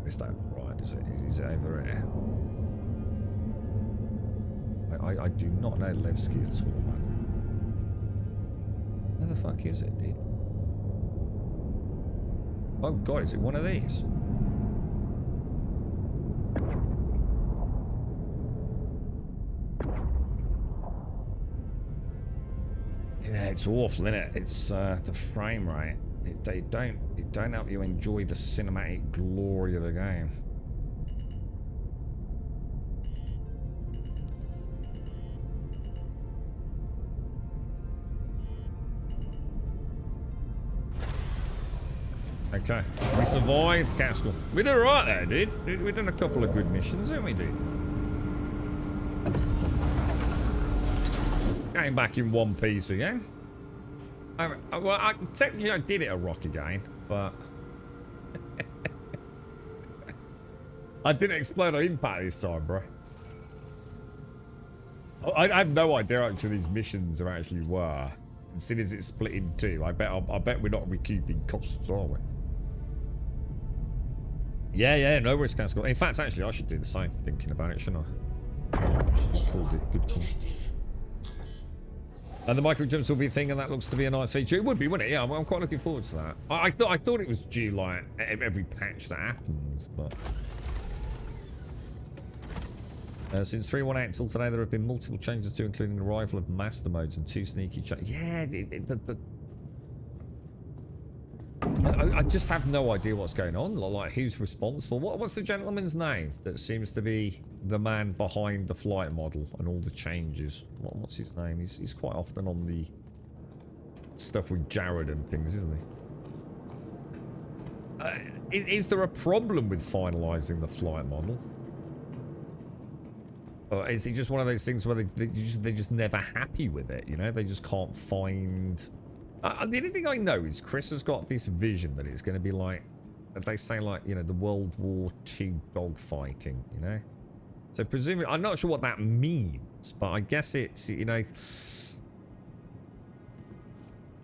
S2: This don't look right, is it? Is it over here? I do not know Levski at all, man. Where the fuck is it, dude? Oh god, is it one of these? Yeah, it's awful, isn't it? It's the frame rate. It don't help you enjoy the cinematic glory of the game. Okay, we survived Castle. We did alright there, dude. We've done a couple of good missions, haven't we, dude? Getting back in one piece again. Well, technically I did it a rock again, but I didn't explode on impact this time, bro. I have no idea how actually these missions are actually were. And seeing as it's split in two, I bet we're not recouping costs, are we? Yeah, no worries, Castle. In fact, actually, I should do the same. Thinking about it, shouldn't I? Called it. Good call. And the micro jumps will be a thing, and that looks to be a nice feature. It would be, wouldn't it? Yeah, I'm quite looking forward to that. I thought it was due like every patch that happens, but since 3.18 till today, there have been multiple changes to, including the arrival of master modes and 2 sneaky changes. Yeah, I just have no idea what's going on. Like, who's responsible? What's the gentleman's name that seems to be the man behind the flight model and all the changes? What's his name? He's quite often on the stuff with Jared and things, isn't he? Is there a problem with finalising the flight model? Or is it just one of those things where they're just never happy with it? You know, they just can't find. The only thing I know is Chris has got this vision that it's going to be like, they say, like, you know, the World War II dogfighting, you know? So presumably, I'm not sure what that means, but I guess it's, you know,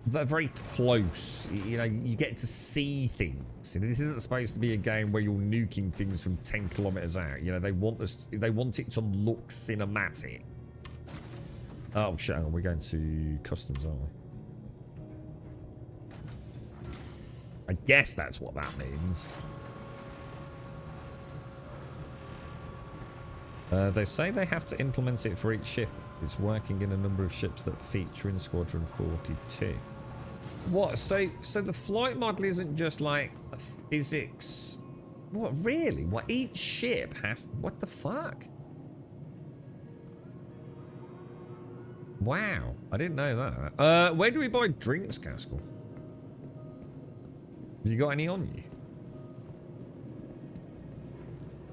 S2: they're very close. You know, you get to see things. You know, this isn't supposed to be a game where you're nuking things from 10 kilometers out. You know, they want it to look cinematic. Oh shit, hang on, we're going to customs, aren't we? I guess that's what that means. They say they have to implement it for each ship. It's working in a number of ships that feature in Squadron 42. What? So the flight model isn't just like a physics... What, really? What, each ship has... What the fuck? Wow. I didn't know that. Where do we buy drinks, Castle? Have you got any on you?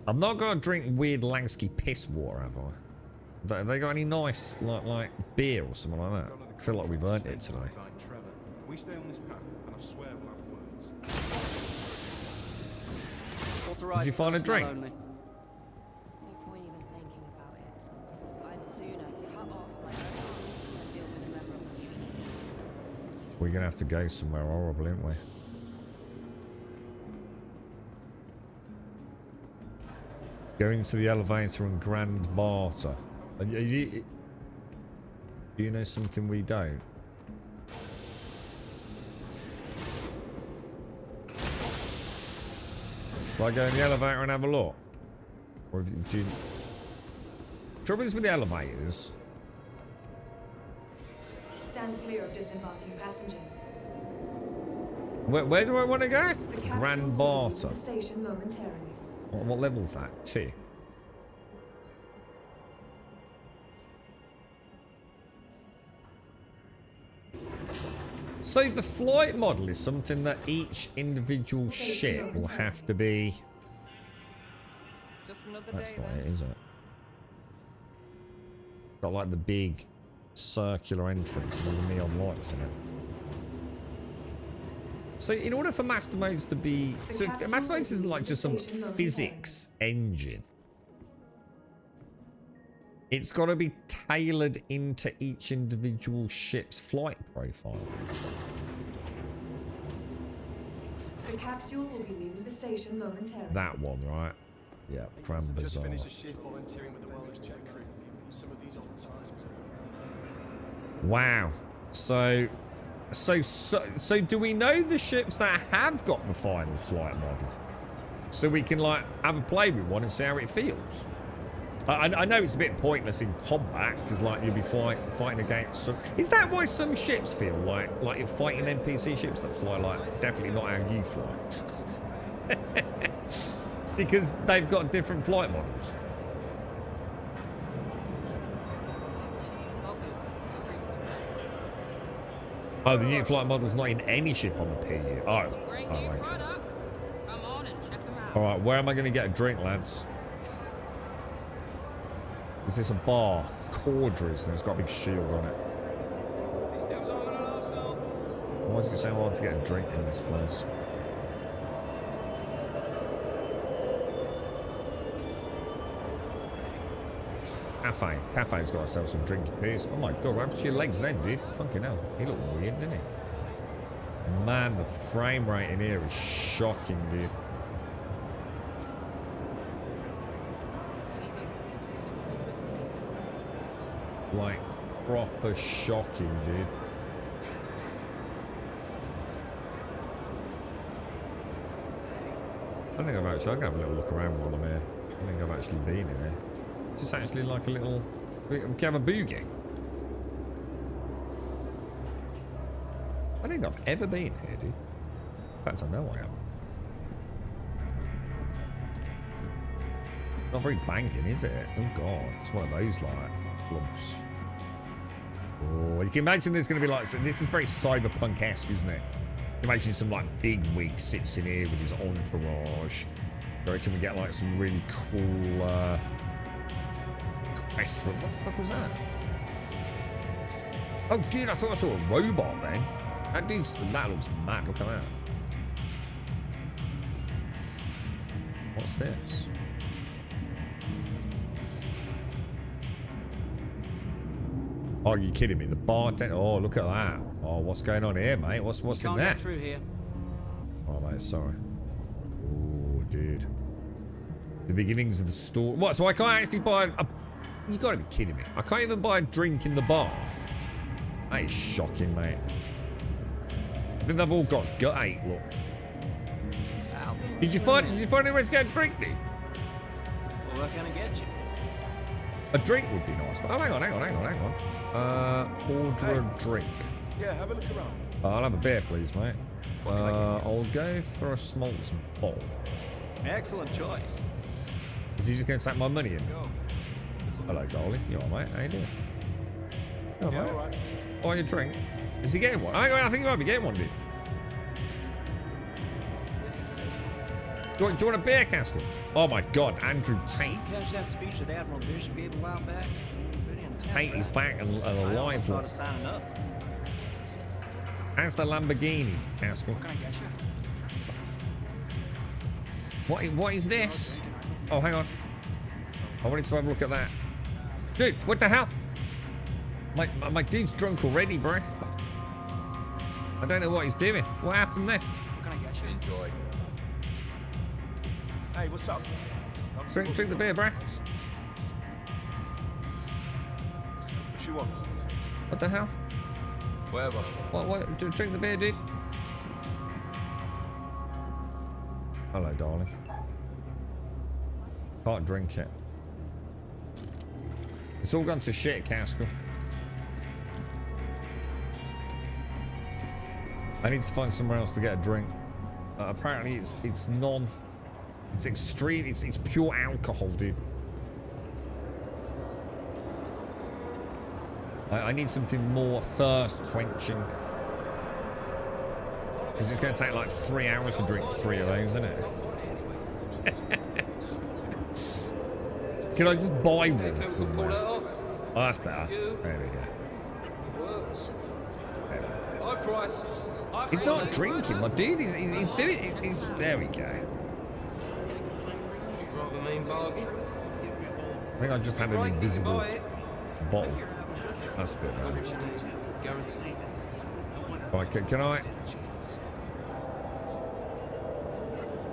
S2: I'm not gonna drink weird Lansky piss water, have I? Have they got any nice, like beer or something like that? I feel like we've earned it today.
S5: We stay on this path, and I swear we'll have words.
S2: Did you find a drink?
S3: No point even thinking about it. I'd sooner cut off my own than deal with a member of the union.
S2: We're gonna have to go somewhere horrible, aren't we? Going to the elevator and Grand Barter. Do you know something we don't? Shall I go in the elevator and have a look? Or do you... Trouble is with the elevators.
S6: Stand clear of disembarking passengers.
S2: Where do I want to go?
S6: The capsule
S2: Grand
S6: will leave
S2: Barter.
S6: the station momentarily.
S2: What level's that? 2. So the flight model is something that each individual ship will have to be...
S3: Just another
S2: That's
S3: day
S2: not
S3: then.
S2: it, is it? Got like the big circular entrance with the neon lights in it. So in order for master modes to be... So if master modes isn't like just some physics engine. It's got to be tailored into each individual ship's flight profile.
S6: The capsule will be leaving the station momentarily.
S2: That one, right? Yeah, Grand
S7: Just
S2: Bazaar.
S7: finished a shift volunteering with the wellness check crew. Some of these old ties.
S2: Wow. So do we know the ships that have got the final flight model? So we can like have a play with one and see how it feels. I know it's a bit pointless in combat because like you'll be fighting against some. Is that why some ships feel like you're fighting NPC ships that fly like definitely not how you fly? Because they've got different flight models. Oh, the new flight model's not in any ship on the PU. Oh,
S3: Great
S2: oh
S3: new
S2: okay.
S3: products. Come on and check them out.
S2: All right, where am I going to get a drink, lads? Is this a bar? Cordry's, and it's got a big shield on it. Why does it say I want to get a drink in this place? Cafe. Cafe's got to sell some drinky beers. Oh my god, what happened to your legs then, dude? Fucking hell. He looked weird, didn't he? Man, the frame rate in here is shocking, dude. Like, proper shocking, dude. I think I'm gonna have a little look around while I'm here. I think I've actually been in here. It's just actually like a little... We can have a boogie. I don't think I've ever been here, dude. In fact, I know I am. Not very banging, is it? Oh god, it's one of those like lumps. Oh, you can imagine there's going to be like, so this is very cyberpunk-esque, isn't it? Imagine some like big wig sits in here with his entourage. I reckon we get like some really cool quest from... What the fuck was that? Oh dude, I thought I saw a robot then. That looks mad, look at that. What's this? Oh, are you kidding me? The bartender. Oh, look at that. Oh, what's going on here, mate? What's in there?
S8: Get through here.
S2: Oh, mate, sorry. Oh, dude. The beginnings of the story. What? So I can't actually buy a... You gotta be kidding me. I can't even buy a drink in the bar. That is shocking, mate. I think they've all got gut ache, look. Did you find anywhere to get a drink, dude?
S8: Well, what can I get you?
S2: A drink would be nice, but... Oh, hang on. Order a drink.
S9: Yeah, have a look around.
S2: I'll have a beer, please, mate. I'll go for a smoltz bowl.
S8: Excellent choice.
S2: Is he just going to sack my money in?
S8: Go.
S2: Hello, darling. You alright, mate? How you doing? You
S9: Yeah,
S2: alright?
S9: all right.
S2: Buy your drink. Is he getting one? I think he might be getting one, dude. Do you want a beer, Caskell? Oh my god, Andrew Tate.
S8: Catch that speech that Admiral Bishop gave a while back? Pretty intense,
S2: Tate is
S8: right?
S2: back and
S8: I almost
S2: alive.
S8: thought
S2: Look.
S8: of signing up.
S2: That's the Lamborghini, Caskell.
S7: Can I get you?
S2: What is this? Oh, hang on. I wanted to have a look at that. Dude, what the hell? My dude's drunk already, bro. I don't know what he's doing. What happened there?
S7: Can I get you?
S9: Enjoy. Hey, what's up?
S2: Drink the beer, bro.
S9: What you want?
S2: What the hell?
S9: Whatever.
S2: What? Drink the beer, dude. Hello, darling. Can't drink it. It's all gone to shit, Castle. I need to find somewhere else to get a drink. Apparently it's extreme, it's pure alcohol, dude. I need something more thirst quenching. Because it's going to take like 3 hours to drink 3 of those, isn't it? Can I just buy one somewhere? Oh, that's better. There we go. He's not drinking, my dude. He's doing it. There we go. I think I just had an invisible bottle. That's a bit bad. Right, can I?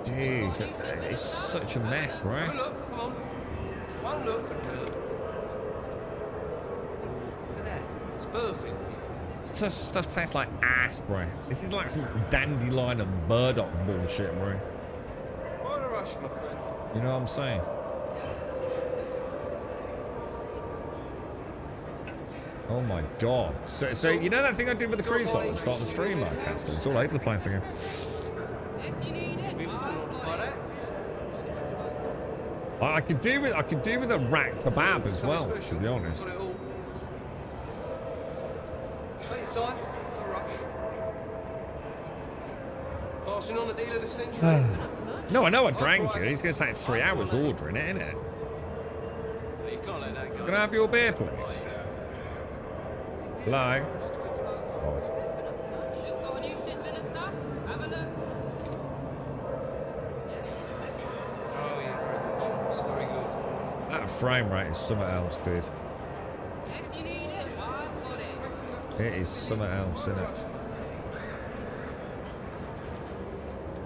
S2: Dude, it's such a mess, bro.
S7: Look, come on. One look. Look at that. It's perfect for you.
S2: Such stuff tastes like ass, bro. This is like some dandelion and burdock bullshit, bro.
S7: Why the rush, my friend?
S2: You know what I'm saying? Oh my god. So you know that thing I did with the cruise bottle at the start of the stream, Castle? It's all over the place again. I could do with a rat kebab as well, to be honest.
S7: Take your time, no rush. Passing on the deal of the century.
S2: No, I know I drank it. It's going to take 3 hours ordering it, innit?
S7: You can't let that go.
S2: Can I have your beer, please? Hello? Oh,
S3: Just got a new shipment of stuff. Have a look.
S7: Oh yeah, very good. It's very good.
S2: that frame rate is something else, dude.
S3: If you need it, I've got it.
S2: It is something else, isn't it?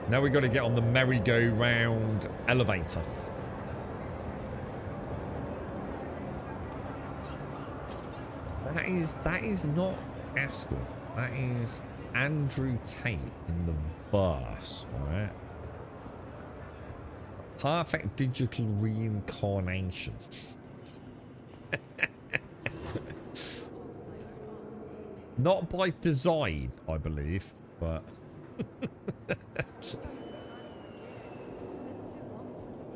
S2: Now we got to get on the merry-go-round elevator. That is not Haskell. That is Andrew Tate in the verse, alright? Perfect digital reincarnation. Not by design, I believe, but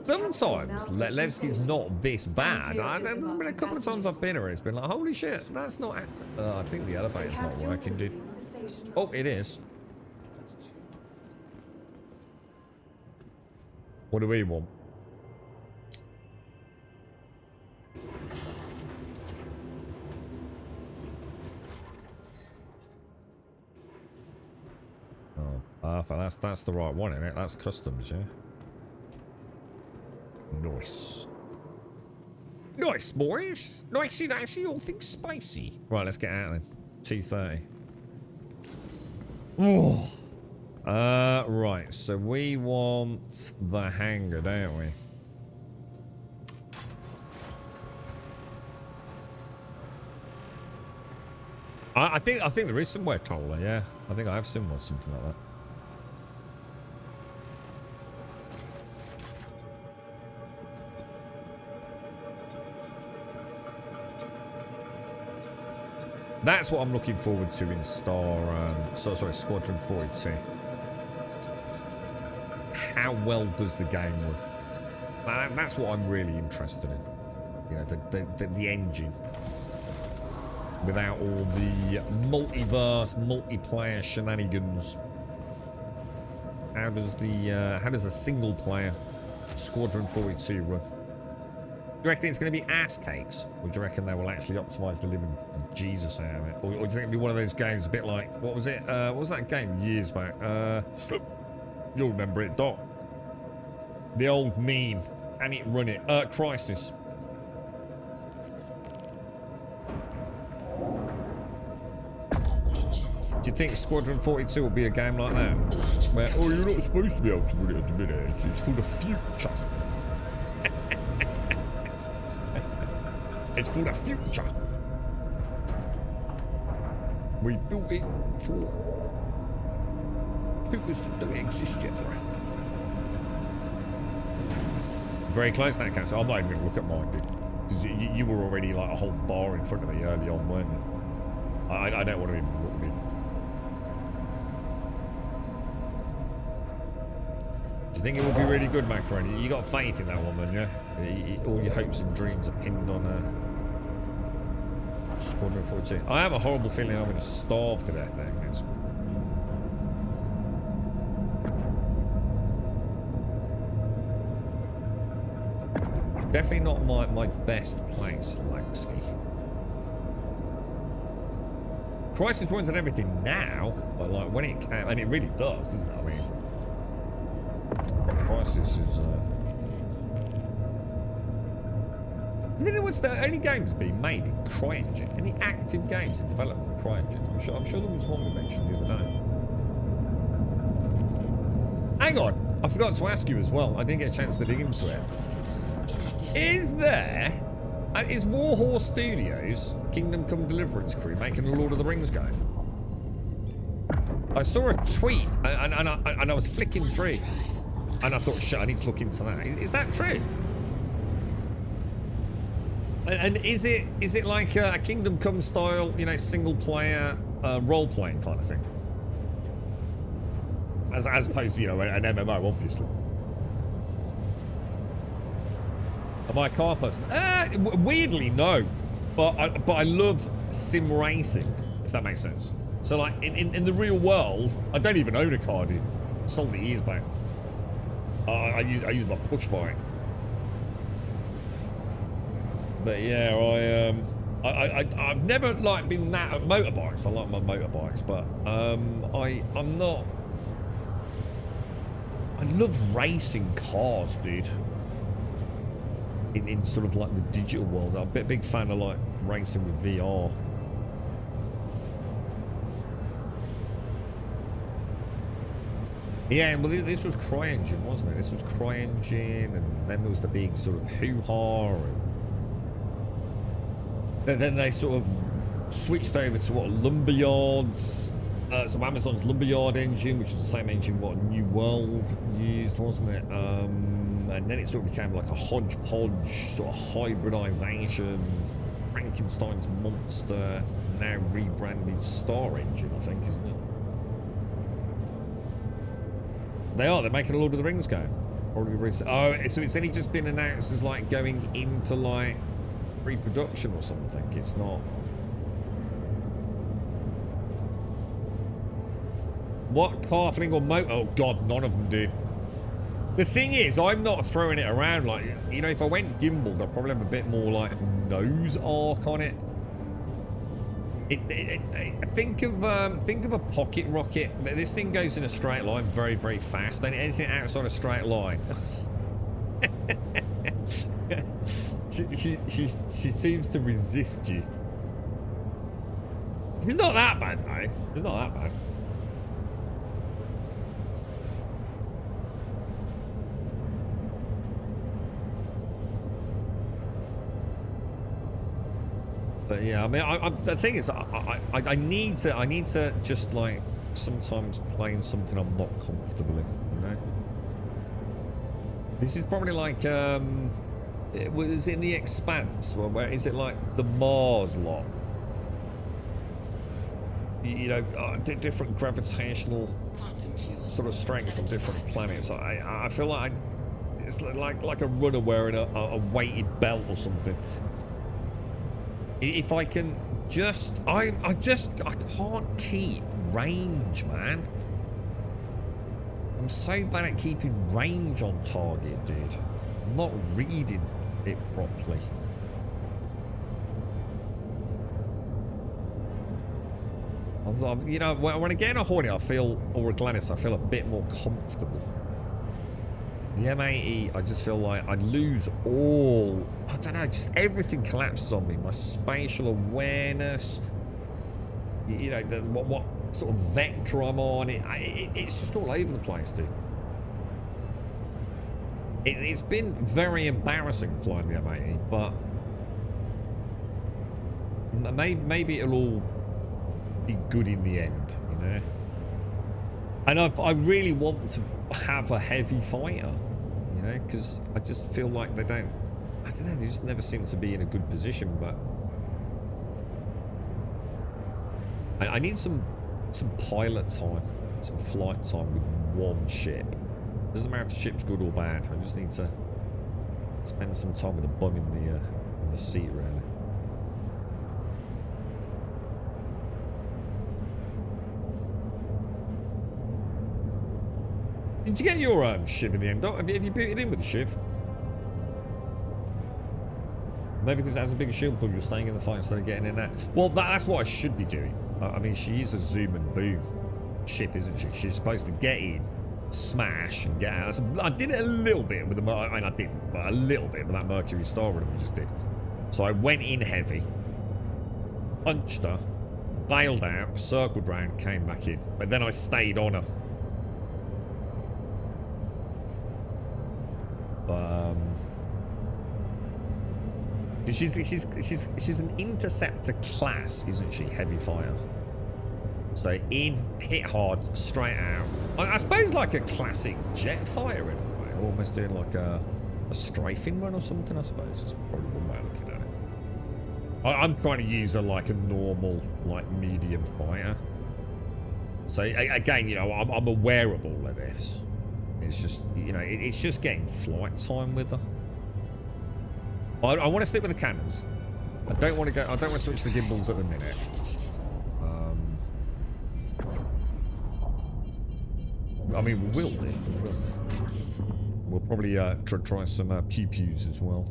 S2: sometimes Levski's not this bad. There's been a couple of times I've been here, it's been like, holy shit, that's not. I think the elevator's not working, dude. Oh, it is. What do we want? Oh, perfect. That's the right one, isn't it? That's customs, yeah. Nice. Nice, boys. Nicey, nicey, all things spicy. Right, let's get out then. 2:30. Oh. Right, so we want the hangar, don't we? I think there is somewhere taller, yeah. I think I have seen something like that. That's what I'm looking forward to in Squadron 42. How well does the game run? That's what I'm really interested in. You know, the engine. Without all the multiverse, multiplayer shenanigans. How does a single player Squadron 42 run? Do you reckon it's going to be ass cakes? Or do you reckon they will actually optimize the living Jesus out of it? Or do you think it'll be one of those games a bit like, what was it? What was that game years back? You'll remember it, Doc. The old meme. Can it run it? Crisis. Do you think Squadron 42 will be a game like that? Where, oh, you're not supposed to be able to run it at the minute. It's for the future. It's for the future. We built it for Pukas that don't exist yet, bro. Very close to that castle. I'm not even going to look at mine, dude. Because you were already like a whole bar in front of me early on, weren't you? I don't want to even look at it. Do you think it will be really good, Macaroni? You got faith in that woman, yeah? All your hopes and dreams are pinned on Squadron 42. I have a horrible feeling I'm going to starve to death there, guys. Definitely not my best place, Lansky. Crisis points and everything now, but like when it came, and it really does, doesn't it? I mean, Crisis is. What's the only games being made in CryEngine? Any active games in development in CryEngine? I'm sure there was one we mentioned the other day. Hang on, I forgot to ask you as well. I didn't get a chance to dig into it. Is Warhorse Studios Kingdom Come Deliverance crew making a Lord of the Rings game? I saw a tweet and I was flicking through and I thought, shit, I need to look into that. Is that true? And is it like a Kingdom Come style, you know, single player role playing kind of thing, as opposed to, you know, an MMO, obviously? Am I a car person? Weirdly, no, but I love sim racing, if that makes sense. So like in the real world, I don't even own a car, dude. I sold it years back. I use my push bike. But yeah, I've never like been that at motorbikes. I like my motorbikes, but I'm not. I love racing cars, dude. In sort of like the digital world, I'm a big fan of like racing with VR. Yeah, well, this was CryEngine, wasn't it? This was CryEngine, and then there was the big sort of hoo-ha, and then they sort of switched over to what, Lumberyard's, so Amazon's Lumberyard engine, which is the same engine what New World used, wasn't it? And then it sort of became like a hodgepodge sort of hybridization, Frankenstein's monster, now rebranded Star Engine, I think, isn't it? They're making a Lord of the Rings game. Oh, so it's only just been announced as like going into like pre-production or something. It's not. What car thing or motor? Oh god, none of them did. The thing is, I'm not throwing it around like, you know, if I went gimbaled, I'd probably have a bit more like nose arc on it. Think of a pocket rocket. This thing goes in a straight line very, very fast. And anything outside a straight line, she seems to resist you. It's not that bad, though. It's not that bad. But yeah, I mean, the thing is, I need to just like sometimes playing something I'm not comfortable in, you know. This is probably like it was in The Expanse. Where is it like the Mars lot? You know, different gravitational sort of strengths on different planets. I feel like it's like a runner wearing a weighted belt or something. If I can just, I can't keep range, man. I'm so bad at keeping range on target, dude. I'm not reading it properly. You know, when I get in a Hornet, I feel, or a Gladys, I feel a bit more comfortable. The M80, I just feel like I lose all, I don't know, just everything collapses on me. My spatial awareness, you know, what sort of vector I'm on, it's just all over the place, dude. It's been very embarrassing flying the M80, but maybe it'll all be good in the end, you know? And I really want to have a heavy fighter, you You know, because I just feel like they don't. I don't know. They just never seem to be in a good position. But I need some pilot time, some flight time with one ship. Doesn't matter if the ship's good or bad. I just need to spend some time with a bum in the seat, really. Did you get your shiv in the end, Doc? Have you booted in with the shiv? Maybe because it has a bigger shield pull, you're staying in the fight instead of getting in that. Well, that's what I should be doing. I mean, she is a zoom and boom ship, isn't she? She's supposed to get in, smash, and get out. I did it a little bit with the... I mean, I didn't, but a little bit with that Mercury Star run we just did. So I went in heavy, punched her, bailed out, circled round, came back in. But then I stayed on her. She's an interceptor class, isn't she? Heavy fire. So in, hit hard, straight out. I suppose like a classic jet fighter in a way. Almost doing like a strafing run or something, I suppose. Is probably one way of looking at it. I'm trying to use her like a normal, like medium fighter. So again, you know, I'm aware of all of this. It's just, you know, it's just getting flight time with her. I want to stick with the cannons. I don't want to go. I don't want to switch to the gimbals at the minute. I mean, we will do. We'll probably try some pew-pews as well.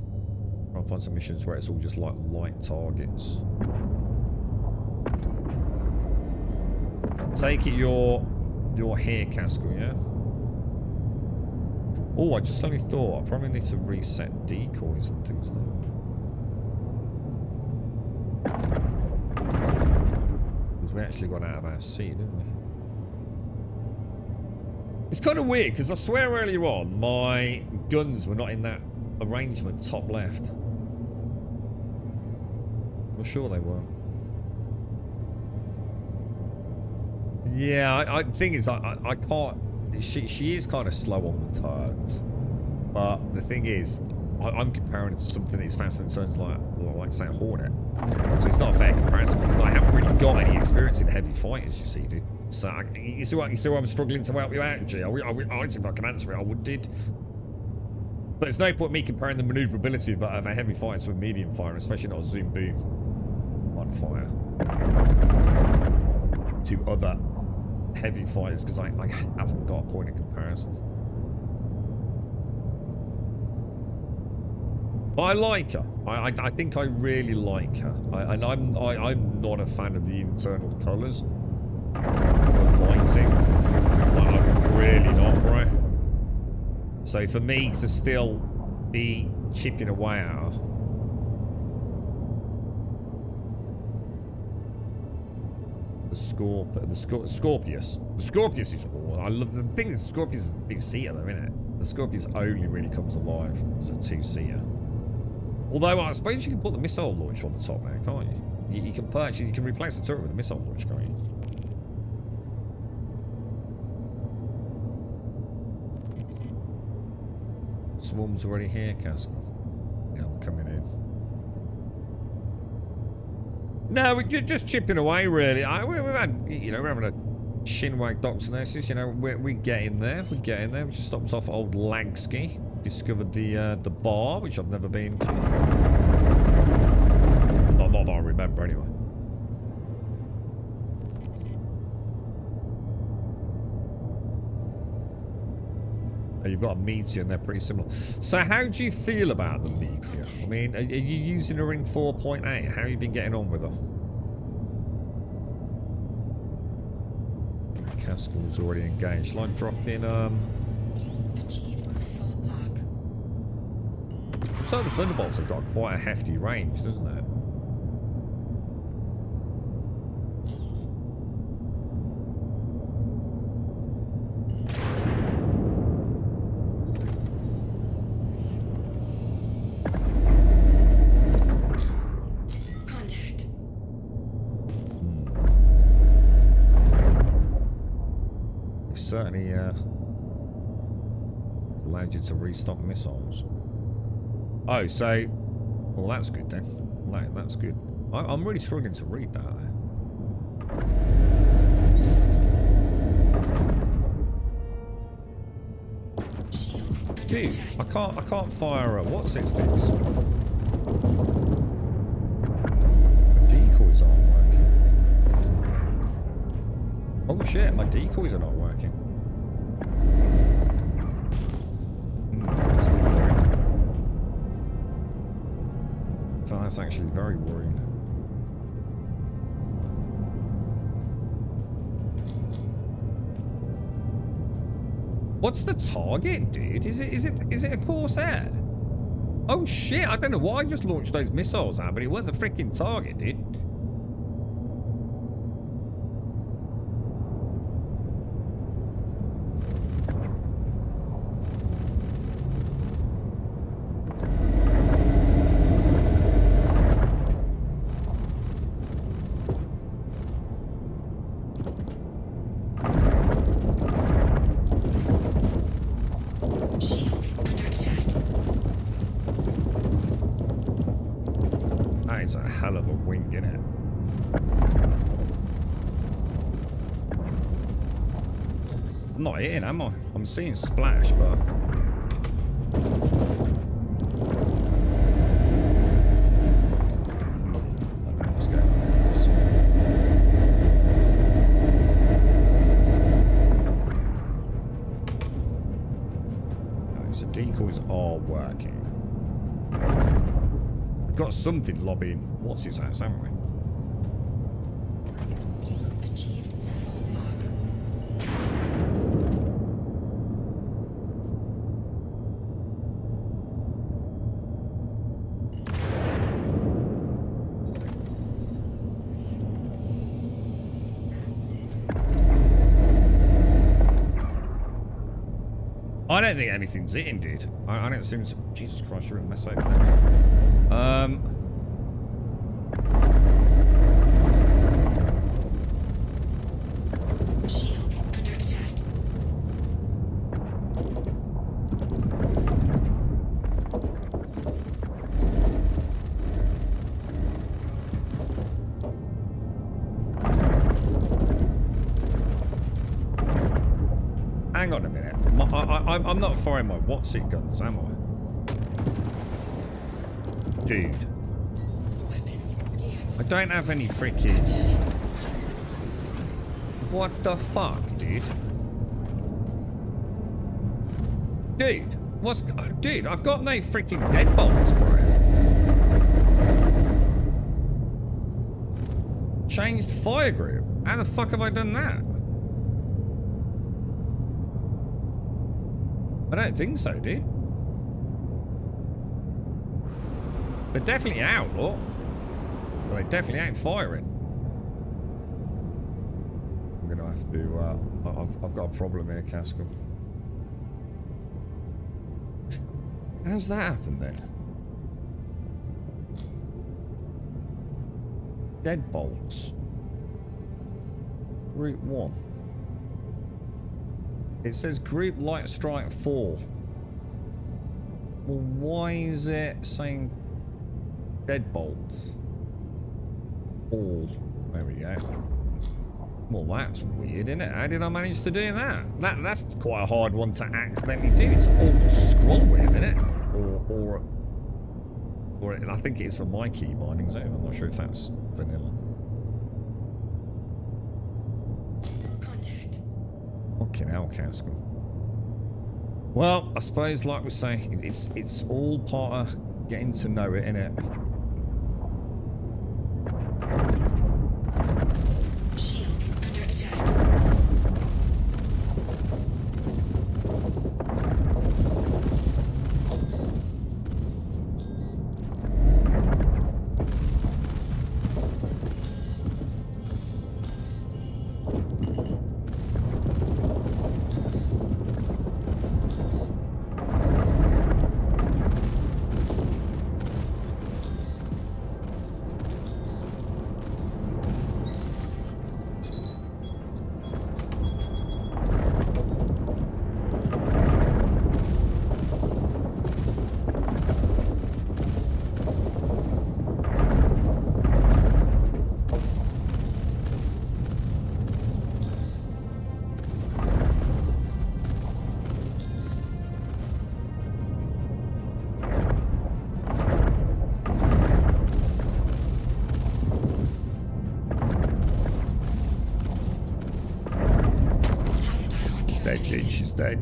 S2: Try and find some missions where it's all just like light targets. Take it your hair castle, yeah? Oh, I just suddenly thought I probably need to reset decoys and things there. Because we actually got out of our seat, didn't we? It's kind of weird because I swear earlier on my guns were not in that arrangement top left. I'm sure they were. Yeah, I the thing is I can't. She is kind of slow on the turns, but the thing is, I'm comparing it to something that's faster in turns like say a Hornet. So it's not a fair comparison because I haven't really got any experience in heavy fighters, you see, dude. So you see why I'm struggling to help you out, G. If I can answer it, I would did. But there's no point me comparing the maneuverability of a heavy fighter to a medium fighter, especially not a zoom boom on fire, to other heavy fighters, because I haven't got a point of comparison. But I like her. I think I really like her. I'm not a fan of the internal colours. The lighting. I'm really not, bro. So for me to still be chipping away at her. The Scorpius. The Scorpius is all. I love the thing is Scorpius is a two-seater though, isn't it? The Scorpius only really comes alive as a two-seater. Although I suppose you can put the missile launcher on the top now, can't you? You can purchase, you can replace the turret with a missile launcher, can't you? Swarm's already here, Castle. Yeah, I'm coming in. No, we're just chipping away, really. We've had, you know, we're having a chinwag doctor nurses. You know, we're getting there. We're getting there. We just stopped off Old Lagski. Discovered the bar, which I've never been to. Not that I remember, anyway. You've got a Meteor and they're pretty similar. So how do you feel about the Meteor? I mean, are you using her in 4.8? How have you been getting on with her? Cascal's already engaged. Shall I drop in,
S4: Achieved missile block.
S2: So the Thunderbolts have got quite a hefty range, doesn't it?
S4: Contact.
S2: Certainly allowed you to restock missiles. Oh, so... Well, that's good then. That's good. I'm really struggling to read that. Dude, I can't fire at what's it sticks. Decoys aren't working. Oh shit, my decoys are not working. That's worrying. So that's actually very worrying. What's the target, dude? Is it a Corsair? Oh shit, I don't know why I just launched those missiles out, but it wasn't the freaking target, dude. It's a hell of a wing, isn't it? I'm not hitting, am I? I'm seeing splash, but... Let's go. Right, so decoys are working. We've got something lobbying. What's his ass, haven't we?
S4: Achieved missile block.
S2: I don't think anything's hitting, dude. I don't seem to... Jesus Christ, you're in a mess over there.
S4: Shields under attack.
S2: Hang on a minute. I'm not firing my what's-it guns, am I? Dude.
S4: Weapons deactivated.
S2: I don't have any freaking... What the fuck, dude? Dude, what's... Dude, I've got no freaking deadbolts, bro. Changed fire group. How the fuck have I done that? I don't think so, dude. They're definitely out, look. Well, they definitely ain't firing. I'm gonna have to, I've got a problem here, Casco. How's that happen then? Deadbolts. Group 1. It says Group Light Strike 4. Well, why is it saying Deadbolts? All. There we go. Well, that's weird, isn't it? How did I manage to do that? That's quite a hard one to accidentally do. It's all scroll whip, isn't it? Or I think it's for my key bindings. I'm not sure if that's vanilla.
S4: Contact.
S2: Fucking hell, Casco. Well, I suppose, like we say, it's all part of getting to know it, innit?
S4: Shields under attack.
S2: dead, dude. She's dead.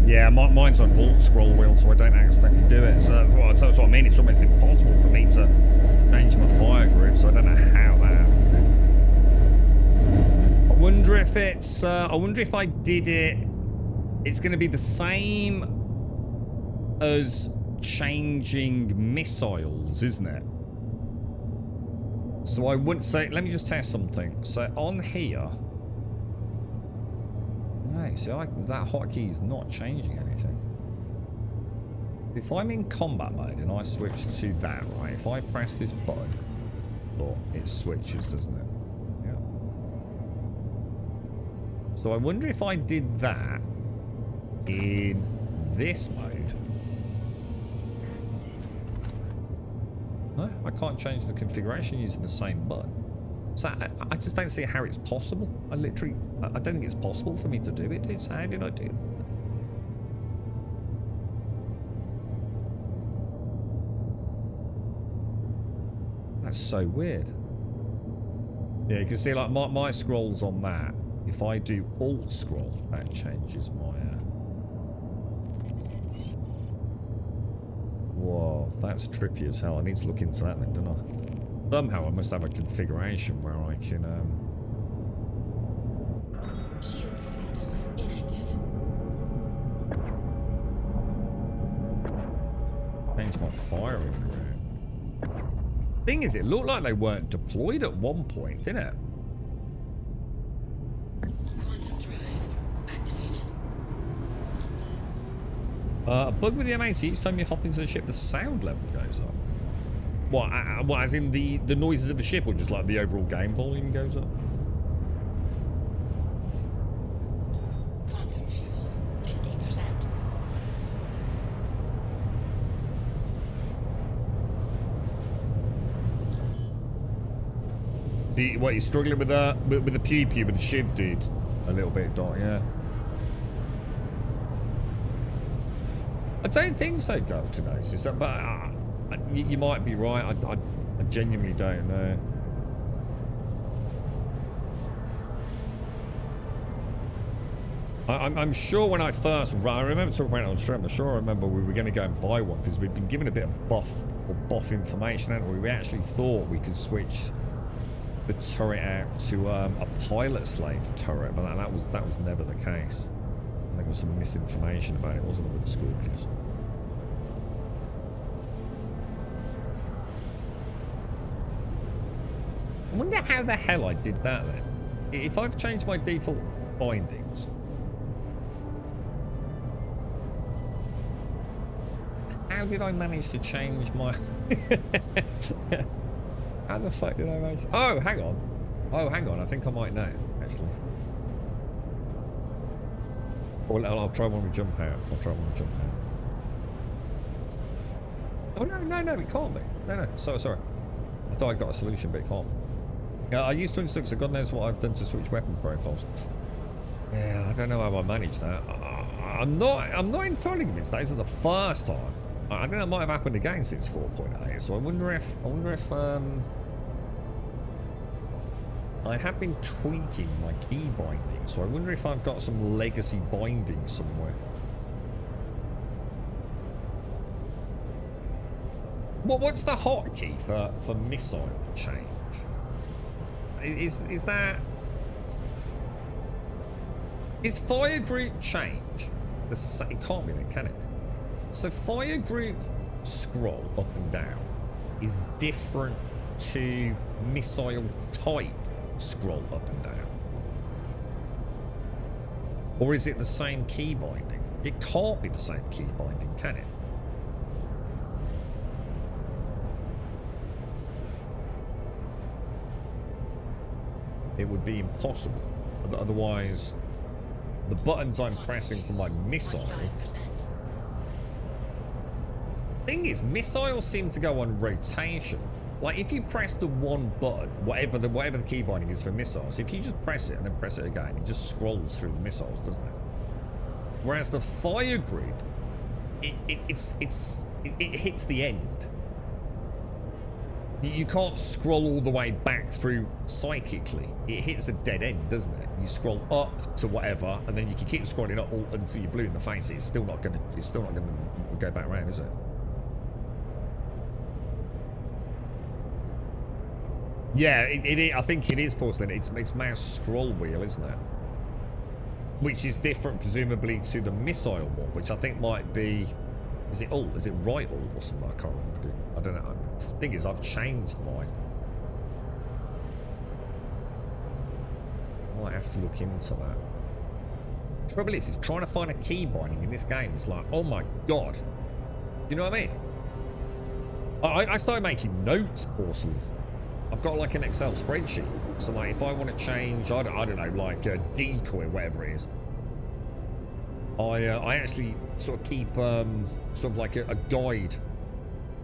S2: Yeah, mine's on alt scroll wheel, so I don't accidentally do it. So that's what I mean. It's almost impossible for me to change my fire group, so I don't know how that happened. I wonder if it's... I wonder if I did it... It's going to be the same as changing missiles, isn't it? So I wouldn't say... Let me just test something. So on here... Right, so that hotkey is not changing anything. If I'm in combat mode and I switch to that, right? If I press this button, look, it switches, doesn't it? Yeah. So I wonder if I did that in this mode. No, I can't change the configuration using the same button. So I just don't see how it's possible. I don't think it's possible for me to do it, dude. So how did I do it? That's so weird. Yeah, you can see like my scrolls on that. If I do alt scroll, that changes my... Whoa, that's trippy as hell. I need to look into that then, don't I? Somehow I must have a configuration where I can
S4: Shield system inactive.
S2: change my firing route. Thing is, it looked like they weren't deployed at one point, didn't it?
S4: Quantum drive activated.
S2: A bug with the MAT, each time you hop into the ship, the sound level goes up. What, as in the noises of the ship, or just like the overall game volume goes up?
S4: Quantum fuel 50%.
S2: See, what, you're struggling with the pew pew, with the shiv, dude? A little bit, Dot, yeah. I don't think so, Doctor Gnosis, but you might be right. I genuinely don't know. I'm sure when I remember talking about it on stream. I'm sure I remember we were going to go and buy one because we'd been given a bit of buff information, hadn't we? We actually thought we could switch the turret out to a pilot slave turret, but that was never the case. I think there was some misinformation about it, wasn't it, with the Scorpions? I wonder how the hell I did that then. If I've changed my default bindings, how did I manage to change my... How the fuck did I manage to... Oh, hang on. Oh, hang on. I think I might know, actually. Or I'll try one with jump out. Oh, no, it can't be. No, sorry. I thought I got a solution, but it can't be. I used to instance, so God knows what I've done to switch weapon profiles. Yeah, I don't know how I managed that. I'm not entirely convinced that isn't the first time. I think that might have happened again since 4.8. So I wonder if I have been tweaking my key binding. So I wonder if I've got some legacy binding somewhere. What's the hotkey for missile change? Is fire group change the same? It can't be then, can it? So fire group scroll up and down is different to missile type scroll up and down, or is it the same key binding? It can't be the same key binding, can it? It would be impossible. Otherwise, the buttons I'm pressing for my missile... Thing is, missiles seem to go on rotation. Like, if you press the one button, whatever the key binding is for missiles, if you just press it and then press it again, it just scrolls through the missiles, doesn't it? Whereas the fire group, it hits the end. You can't scroll all the way back through psychically. It hits a dead end, doesn't it? You scroll up to whatever, and then you can keep scrolling up until you're blue in the face. It's still not gonna go back around, is it? Yeah, I think it is porcelain. It's mouse scroll wheel, isn't it? Which is different, presumably, to the missile one, which I think might be. Is it alt? Is it right alt or something? I can't remember. I don't know. The thing is, I've changed mine. I might have to look into that. Trouble is trying to find a key binding in this game is like, oh my god. Do you know what I mean? I started making notes, porcelain. I've got like an Excel spreadsheet. So like, if I want to change, I don't know, like a decoy, whatever it is. I actually sort of keep sort of like a guide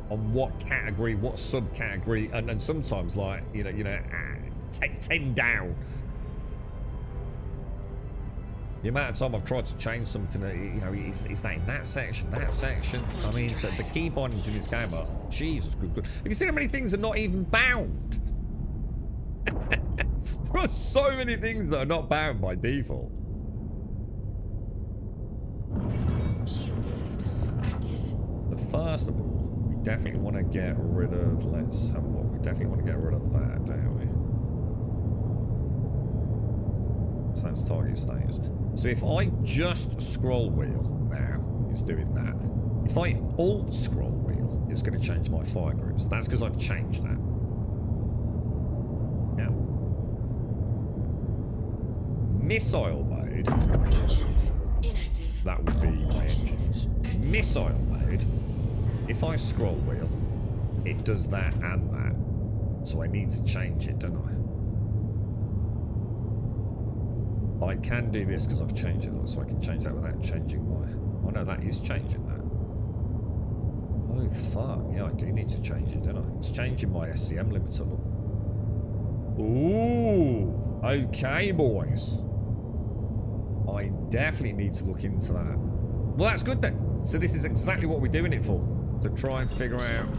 S2: on what category, what subcategory, and sometimes like take 10 down. The amount of time I've tried to change something, is that in that section, that section? I mean, the key bindings in this game are Jesus, good. Have you seen how many things are not even bound? There are so many things that are not bound by default.
S4: Shield system active.
S2: But first of all, we definitely want to get rid of, let's have a look, we definitely want to get rid of that, don't we? So that's target status. So if I just scroll wheel now, it's doing that. If I alt scroll wheel, it's going to change my fire groups. That's because I've changed that. Now, missile mode.
S4: Engines inactive.
S2: That would be my engines. Missile mode, if I scroll wheel, it does that and that. So I need to change it, don't I? I can do this because I've changed it, so I can change that without changing my... Oh no, that is changing that. Oh fuck, yeah, I do need to change it, don't I? It's changing my SCM limiter, look. Ooh, okay boys. I definitely need to look into that. Well, that's good then. So this is exactly what we're doing it for. To try and figure out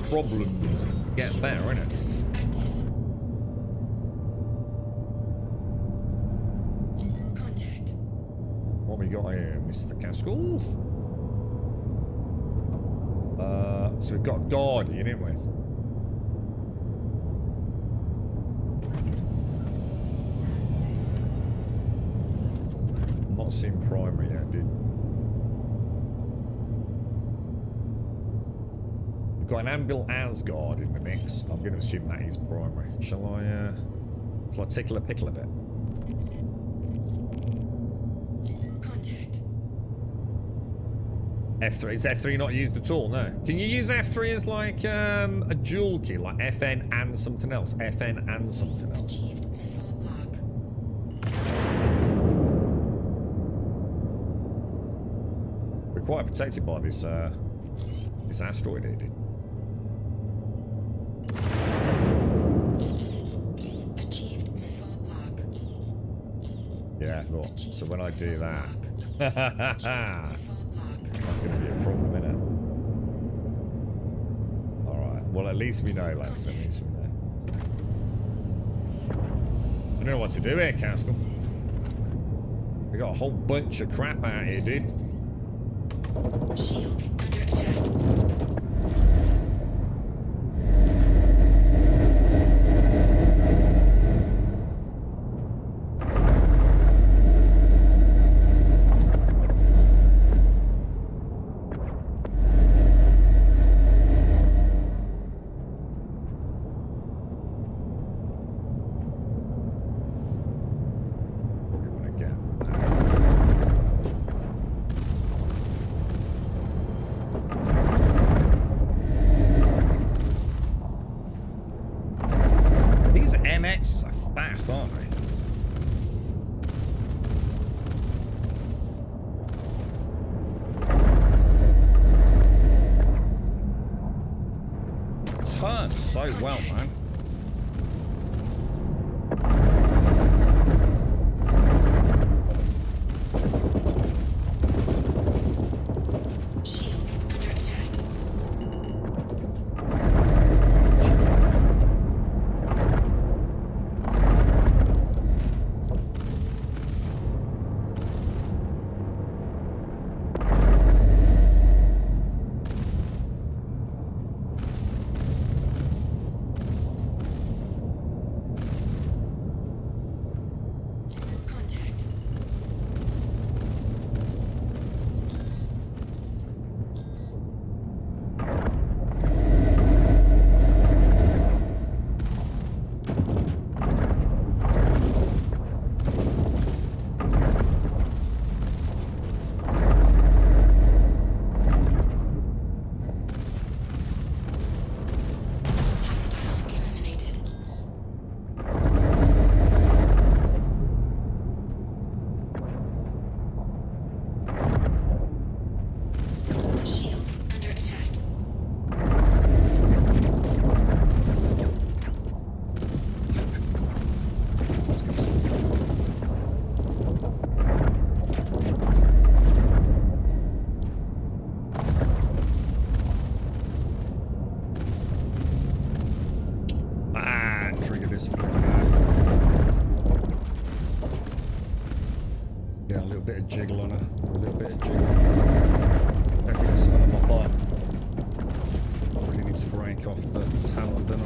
S2: problems and get better, isn't it?
S4: Contact.
S2: What we got here, Mr. Caskell? So we've got Guardian, haven't we? Not seen primary yet, dude. We've got an Anvil Asgard in the mix. I'm going to assume that is primary. Shall I tickle a pickle a bit?
S4: Contact.
S2: F3. Is F3 not used at all? No. Can you use F3 as like a dual key, like FN and something else? FN and something else.
S4: Achieved missile block.
S2: We're quite protected by this this asteroid here, dude.
S4: Achieved missile block.
S2: Yeah, look. So when I do that,
S4: Missile block.
S2: that's going to be a problem, isn't it? Alright. Well, at least we know, lads. At least we know. I don't know what to do here, Caskell. We got a whole bunch of crap out here, dude.
S4: Shields under attack.
S2: What we want to get. These MXs are fast, aren't they? Turns so well, man.
S4: Shields under attack.
S2: jiggle on her. A little bit of jiggle. Definitely got something on my butt. I really need to break off the talent, don't I?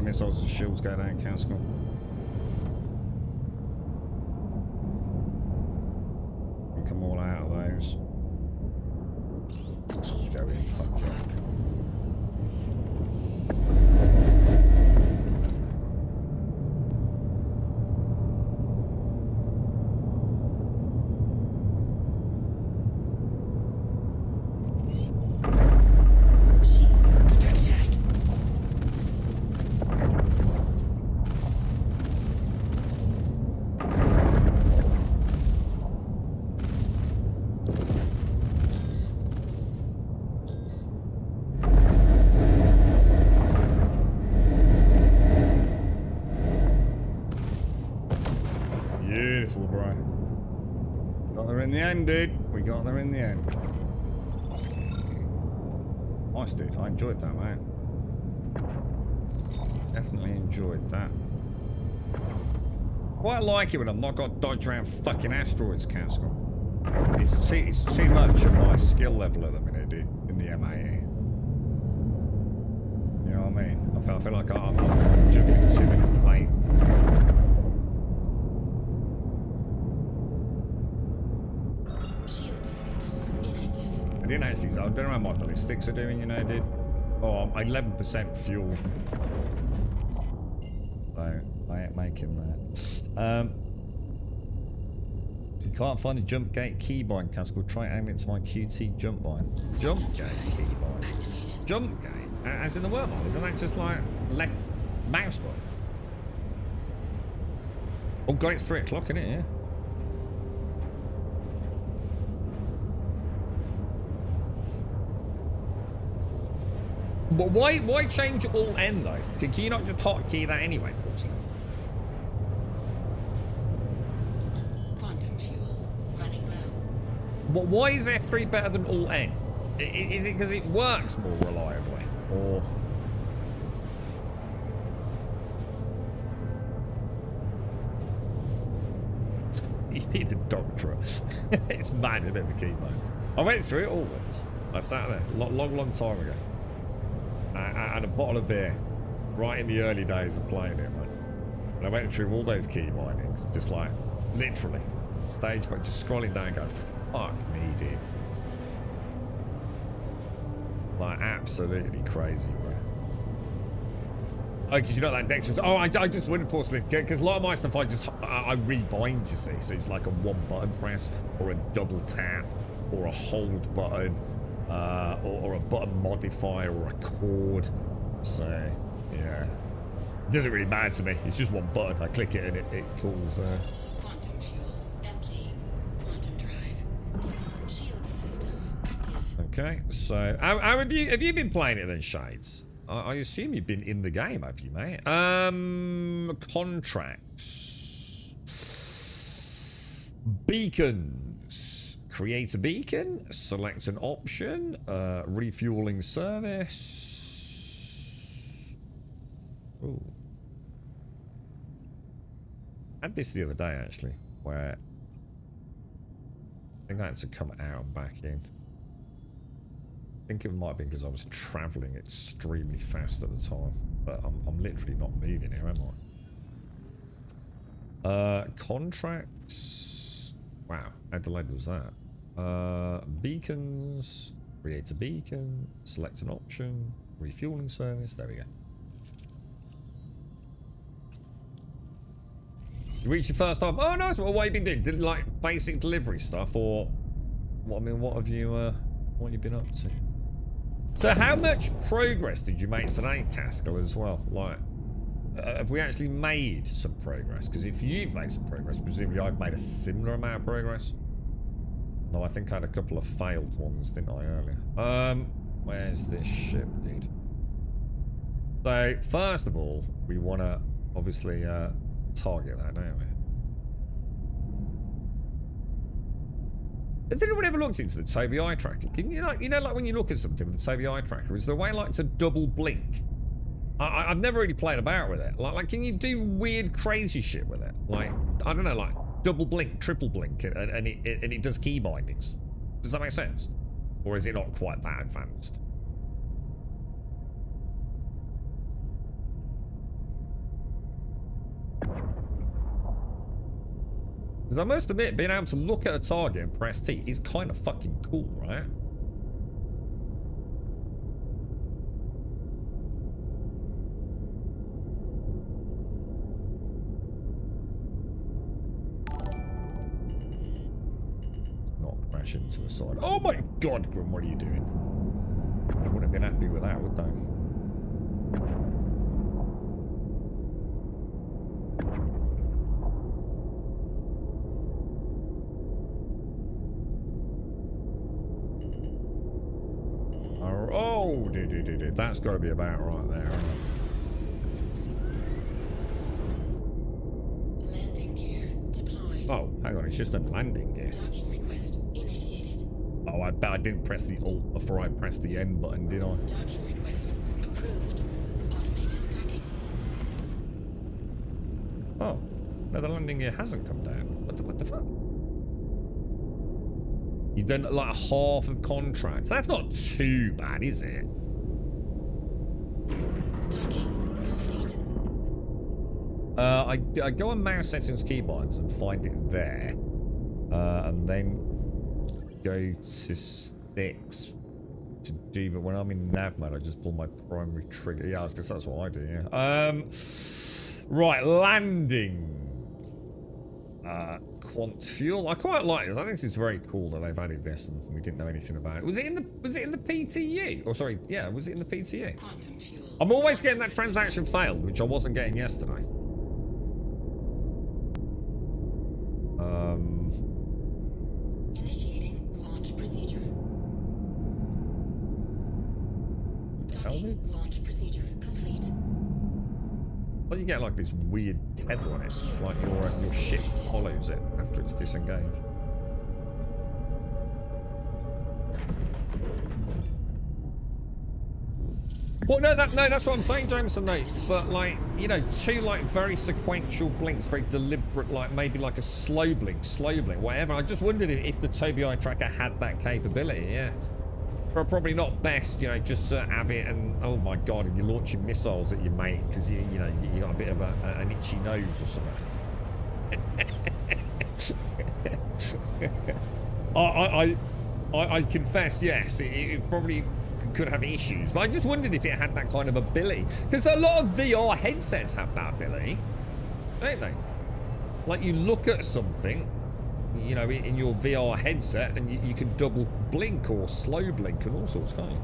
S2: Missiles and shields go down, Casco. And come all out of those. Very fuck up. Beautiful, bro. Got there in the end, dude. We got there in the end. Nice, dude. I enjoyed that, man. Definitely enjoyed that. Quite like it when I've not got to dodge around fucking asteroids, Casco. It's too much of my skill level at the minute, dude, in the MAE. You know what I mean? I feel like I'm juggling too many planes. I didn't actually, I don't know how my ballistics are doing, you know, dude. Oh, I'm 11% fuel. So, I ain't making that. You can't find a jump gate keybind, Casco. Try adding it to my QT jump bind. Jump gate keybind. Jump gate? As in the wormhole? Isn't that just like left mouse button? Oh god, it's 3 o'clock, isn't it? Yeah. But why change Alt N though? Can you not just hotkey that anyway, Porcelain?
S4: Quantum fuel running low.
S2: But why is F3 better than Alt N? Is it because it works more reliably, or? You need a doctorate. It's mad, isn't it, the keyboard? I went through it all once. I sat there long time ago. I had a bottle of beer right in the early days of playing it, man. And I went through all those key bindings, just like literally stage, but just scrolling down, going, "Fuck me, dude!" Like absolutely crazy, bro. Oh, because you're not that dexterous. Oh, I just wouldn't Porcelain, because a lot of my stuff I rebind, you see. So it's like a 1-button press or a double tap or a hold button. Or a button modifier or a chord. So, yeah. It doesn't really matter to me. It's just one button. I click it and it calls.
S4: Quantum fuel empty. Quantum drive. Shield system active.
S2: Okay, so how have you been playing it then, Shades? I assume you've been in the game, have you, mate? Contracts. Beacons. Create a beacon, select an option, refueling service. Ooh. I had this the other day actually, where I think I had to come out and back in. I think it might be because I was travelling extremely fast at the time, but I'm literally not moving here, am I? Contracts. Wow, how delayed was that? Beacons, create a beacon, select an option, refueling service, there we go. You reached your first time. Oh nice, well, what have you been doing? Like basic delivery stuff, or what? I mean, what have you been up to? So how much progress did you make today, Cascal, as well? Like, have we actually made some progress? Because if you've made some progress, presumably I've made a similar amount of progress. No, I think I had a couple of failed ones, didn't I, earlier? Where's this ship, dude? So, first of all, we want to obviously target that, don't we? Has anyone ever looked into the Tobii eye tracker? Can you like, like when you look at something with the Tobii eye tracker, is there a way like to double blink? I've never really played about with it. Like, can you do weird, crazy shit with it? Like, I don't know, like double blink, triple blink, and it does key bindings. Does that make sense? Or is it not quite that advanced? Because I must admit, being able to look at a target and press T is kind of fucking cool, right? Let's not crash into the side. Oh my god, Grim, what are you doing? They wouldn't have been happy with that, would they? Oh, dude. That's got to be about right there, isn't it?
S4: Landing gear deployed.
S2: Oh, hang on, it's just a landing gear.
S4: Docking request initiated.
S2: Oh, I bet I didn't press the Alt before I pressed the N button, did I?
S4: Docking request approved. Automated docking.
S2: Oh, no, the landing gear hasn't come down. What the fuck? You've done like a half of contracts. That's not too bad, is it?
S4: Docking complete.
S2: I go on mouse settings keybinds and find it there. And then go to sticks to do, but when I'm in nav mode, I just pull my primary trigger. Yeah, I guess that's what I do, yeah. Right, landing. Quant fuel. I quite like this. I think this is very cool that they've added this and we didn't know anything about it. Was it in the PTU? Oh, sorry, yeah, was it in the PTU?
S4: Quantum fuel.
S2: I'm always getting that transaction failed, which I wasn't getting yesterday.
S4: Initiating launch procedure. Docking launch procedure complete.
S2: Well, you get like this weird tether on it. It's like your ship follows it after it's disengaged. Well, no, that's what I'm saying, Jameson, mate. But like, you know, two like very sequential blinks, very deliberate, like maybe like a slow blink, whatever. I just wondered if the Tobii eye tracker had that capability. Yeah, but probably not best, you know, just to have it and oh my god, and you're launching missiles at your mate because you know you got a bit of an itchy nose or something. I confess, yes, it probably could have issues, but I just wondered if it had that kind of ability, because a lot of VR headsets have that ability, don't they? Like you look at something, you know, in your VR headset, and you can double blink or slow blink and all sorts, can't you?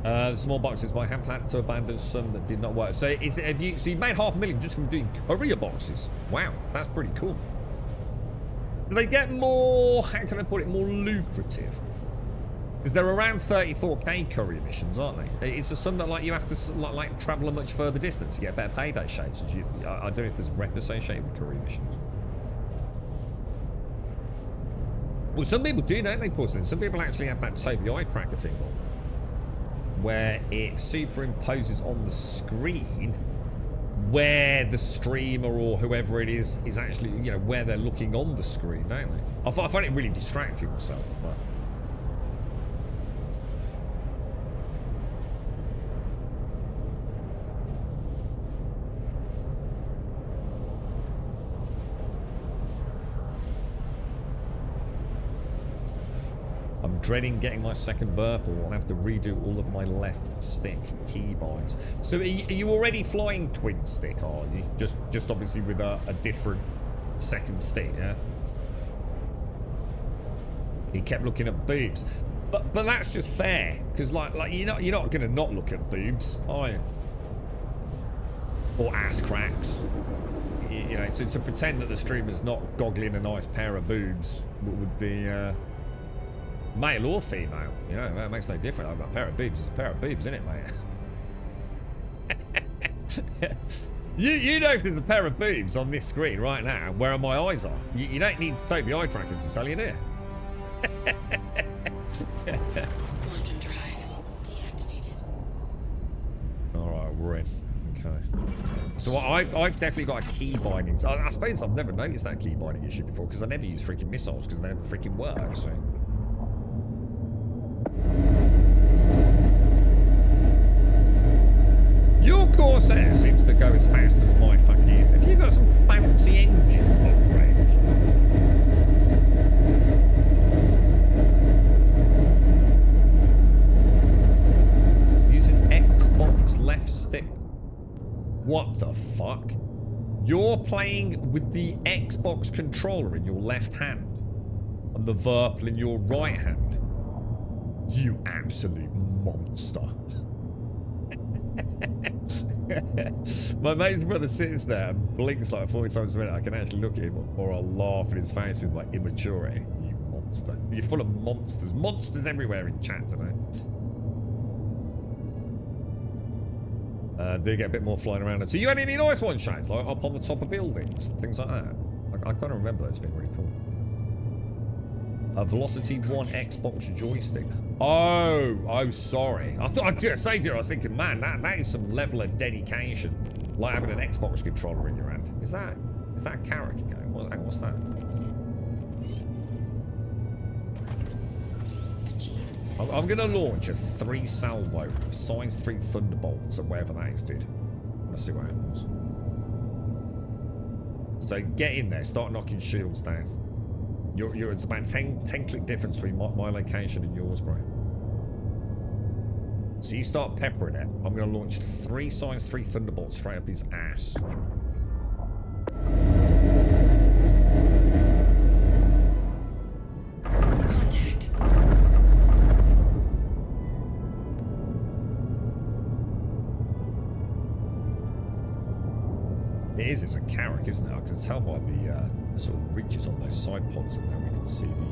S2: The small boxes, but I have had to abandon some that did not work. So is it, so you made $500,000 just from doing courier boxes? Wow, that's pretty cool. Do they get more, how can I put it, more lucrative? Because they're around 34k courier missions, aren't they? It's just something that like you have to like travel a much further distance to get better payday shades. I don't know if there's rep associated with courier missions. Well, some people do, don't they, Porcelain? Some people actually have that Tobii eye tracker thing on, where it superimposes on the screen where the streamer or whoever it is actually, you know, where they're looking on the screen, don't they? I find it really distracting myself, but... I'm dreading getting my second Verpal. I'll have to redo all of my left stick keybinds. So are you already flying twin stick, are you? Just obviously with a different second stick, yeah? He kept looking at boobs. But that's just fair, because like you're not gonna not look at boobs, are you? Or ass cracks. You know, to pretend that the streamer's not goggling a nice pair of boobs would be male or female. You know, that makes no difference. A pair of boobs is a pair of boobs, isn't it, mate? You know if there's a pair of boobs on this screen right now where my eyes are. You don't need Toby Eye Tracker to tell you, do you?
S4: Quantum drive deactivated.
S2: Alright, we're in. Okay. So I've definitely got a key binding. I suppose I've never noticed that key binding issue before because I never use freaking missiles because they never freaking work, so. Your Corsair seems to go as fast as my fucking... Have you got some fancy engine upgrades? Using Xbox left stick. What the fuck? You're playing with the Xbox controller in your left hand and the Verpal in your right hand. You absolute monster. My mate's brother sits there and blinks like 40 times a minute. I can actually look at him or I'll laugh in his face with my immaturity. You monster. You're full of monsters. Monsters everywhere in chat today. Do you get a bit more flying around? So you had any nice one shots, like up on the top of buildings and things like that? I kind of remember that's been really cool. A Velocity 1 Xbox joystick. Oh, sorry. I thought I'd just say to you, I was thinking, man, that is some level of dedication. Like having an Xbox controller in your hand. Is that a character game? What's that? I'm gonna launch a 3 salvo of size 3 thunderbolts or wherever that is, dude. Let's see what happens. So get in there, start knocking shields down. It's about 10 click difference between my location and yours, bro. So you start peppering it. I'm gonna launch 3 size 3 thunderbolts straight up his ass.
S4: Contact.
S2: It's a Carrack, isn't it? I can tell by the sort of ridges on those side pods, and then we can see the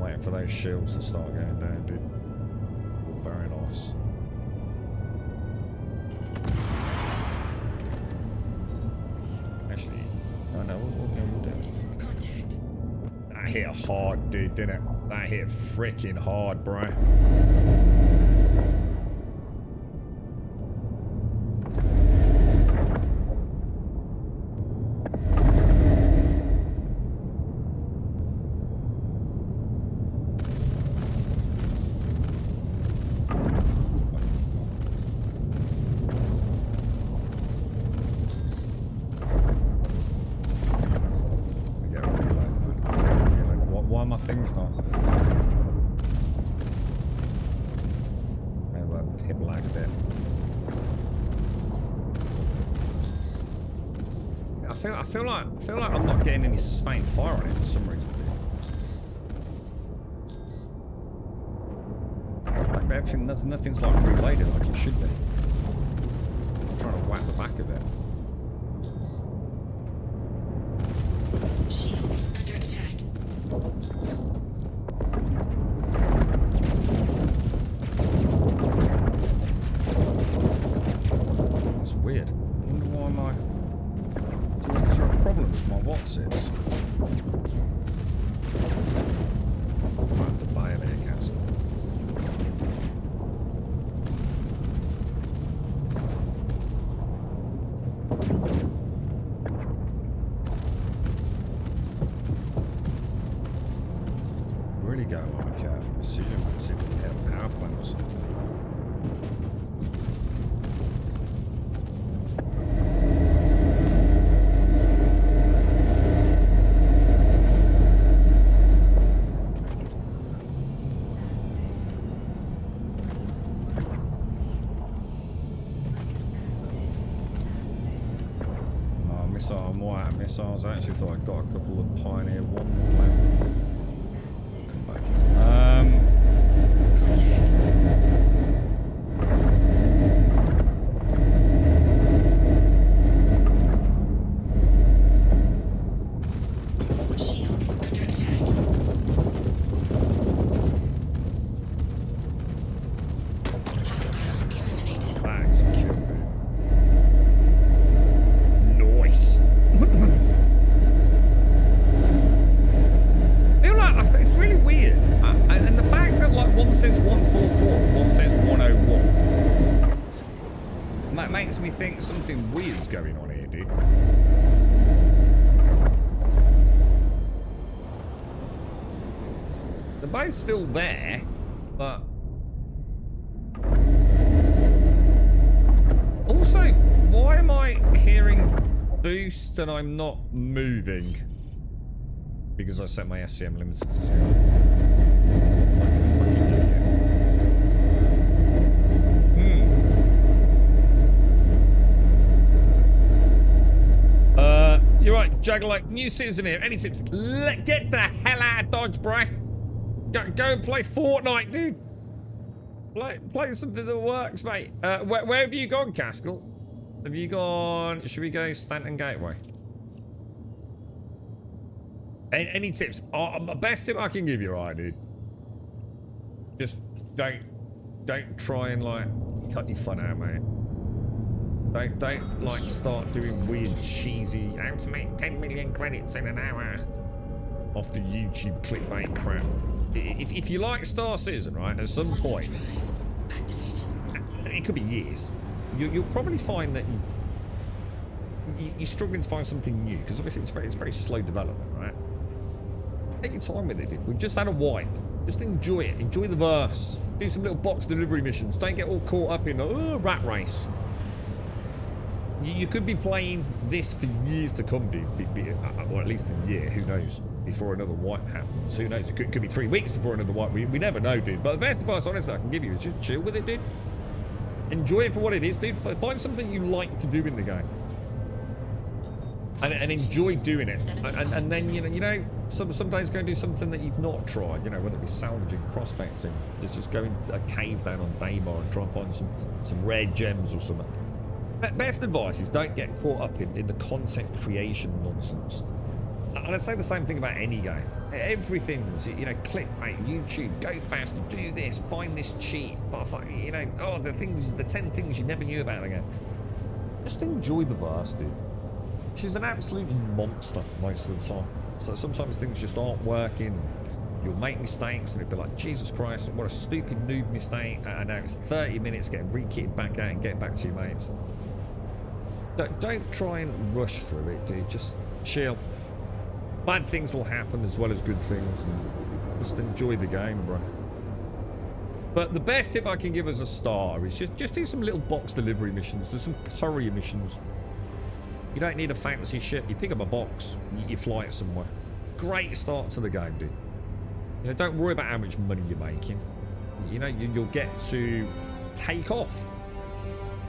S2: waiting for those shields to start going down, dude. Oh, very nice. Actually, oh no, we'll do it.
S4: Contact.
S2: That hit hard, dude, didn't it? That hit freaking hard, bro. Things not. Maybe I'll hit lag a bit. I feel like I'm not getting any sustained fire on it for some reason. Like everything, nothing's like related like it should be. I'm trying to whack the back of it.
S4: Shields under attack.
S2: That's weird. I wonder why is there a problem with my Watsits? I have to buy an air cancel. Really go like precision and see if we can hit a power plant or something. out of missiles. I actually thought I'd got a couple of Pioneer 1s left. Come back
S4: Shields under attack. Hostile eliminated.
S2: That's a kill, dude. Nice. It's really weird. And the fact that like one says 144, one says 101. That makes me think something weird's going on here, dude. They're both still there, but also, why am I hearing boost and I'm not moving? Because I set my SCM limited to 0. Like a fucking idiot. You're right, Jaguar. New citizen here. Any tips? Get the hell out of Dodge, bro. Go and play Fortnite, dude. Play something that works, mate. Where have you gone, Caskell? Have you gone? Should we go Stanton Gateway? Any tips? Best tip I can give you, right, dude? Just don't try and like cut your fun out, mate. Don't like start doing weird cheesy how to make 10 million credits in an hour off the YouTube clickbait crap. If you like Star Citizen, right, at some point, it could be years, you'll probably find that you're struggling to find something new because obviously it's very slow development, right? Take your time with it, dude. We've just had a wipe. Just enjoy it. Enjoy the verse. Do some little box delivery missions. Don't get all caught up in a rat race. You could be playing this for years to come, dude. Or at least a year. Who knows? Before another wipe happens. Who knows? It could be 3 weeks before another wipe. We never know, dude. But the best advice, honestly, I can give you is just chill with it, dude. Enjoy it for what it is, dude. Find something you like to do in the game. And enjoy doing it, and then you know some days go and do something that you've not tried, you know, whether it be salvaging, prospecting, just go in a cave down on Daymar and try and find some rare gems or something. Best advice is don't get caught up in the content creation nonsense. And I'd say the same thing about any game. Everything's, you know, clickbait, YouTube, go faster, do this, find this cheat, but you know, the 10 things you never knew about the game. Just enjoy the verse, dude. She's an absolute monster most of the time. So sometimes things just aren't working. You'll make mistakes and it'll be like, Jesus Christ, what a stupid noob mistake. And now it's 30 minutes getting re-kitted back out and getting back to your mates. Don't try and rush through it, dude. Just chill. Bad things will happen as well as good things. And just enjoy the game, bro. But the best tip I can give as a starter is just do some little box delivery missions. Do some courier missions. You don't need a fancy ship. You pick up a box, you fly it somewhere. Great start to the game, dude. You know, don't worry about how much money you're making. You know, you'll get to take off.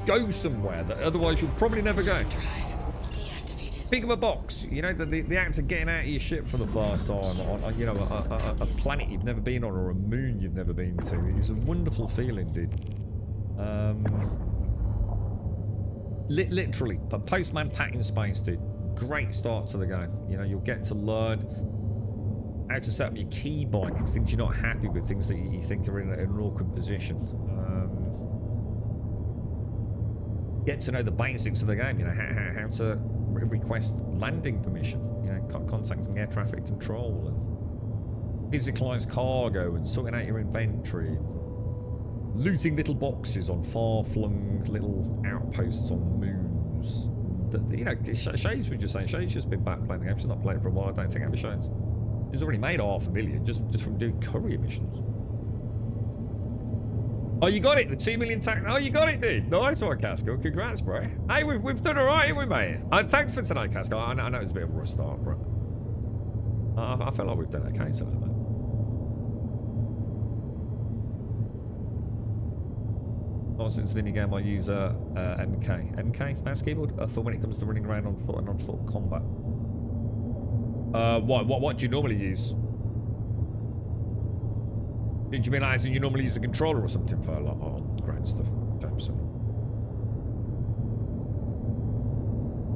S2: Go somewhere that otherwise you'll probably never go. Pick up a box. You know, the act of getting out of your ship for the first time on you know, a planet you've never been on or a moon you've never been to is a wonderful feeling, dude. Literally, but Postman Pat in space, dude. Great start to the game. You know, you'll get to learn how to set up your key bindings, things you're not happy with, things that you think are in an awkward position. Get to know the basics of the game. You know, how to request landing permission. You know, contacting air traffic control and physicalize cargo and sorting out your inventory. Looting little boxes on far-flung little outposts on moons. You know, Shades was just saying, Shades just been back playing the game. She's not played for a while, I don't think, have Shades? She's already made $500,000 just from doing courier missions. Oh, you got it, the 2 million tax. Oh, you got it, dude. Nice one, Caskell. Congrats, bro. Hey, we've done all right, haven't we, mate? Thanks for tonight, Caskell. I know it's a bit of a rough start, bro. I feel like we've done okay tonight, mate. Since the game I use MK mouse keyboard for when it comes to running around on foot and on foot combat. What do you normally use? Did you mean like, as in you normally use a controller or something for like on grand stuff, Jameson?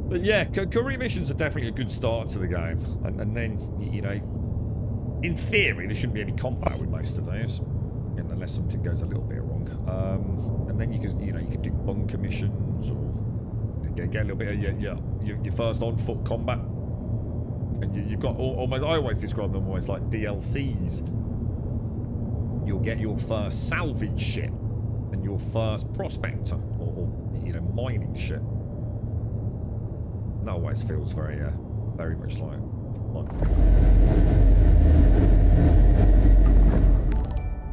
S2: But yeah, career missions are definitely a good start to the game, and then you know, in theory, there shouldn't be any combat with most of those, unless something goes a little bit wrong. And then you can do bunker missions or get a little bit of your first on foot combat, and you've got almost. I always describe them almost like DLCs. You'll get your first salvage ship and your first prospector or mining ship. That always feels very much like fun.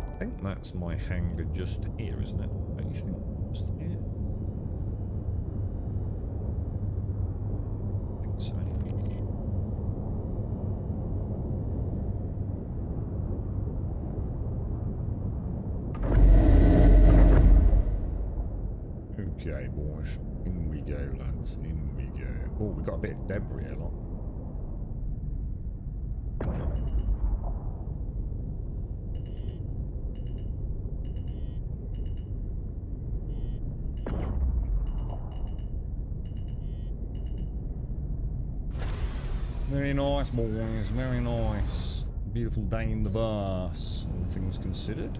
S2: I think that's my hangar just here, isn't it? Don't you think? Just here? I think so. Okay, boys. In we go, lads. In we go. Oh, we got a bit of debris here, lot. Very nice, boys. Very nice. Beautiful day in the bus. All things considered.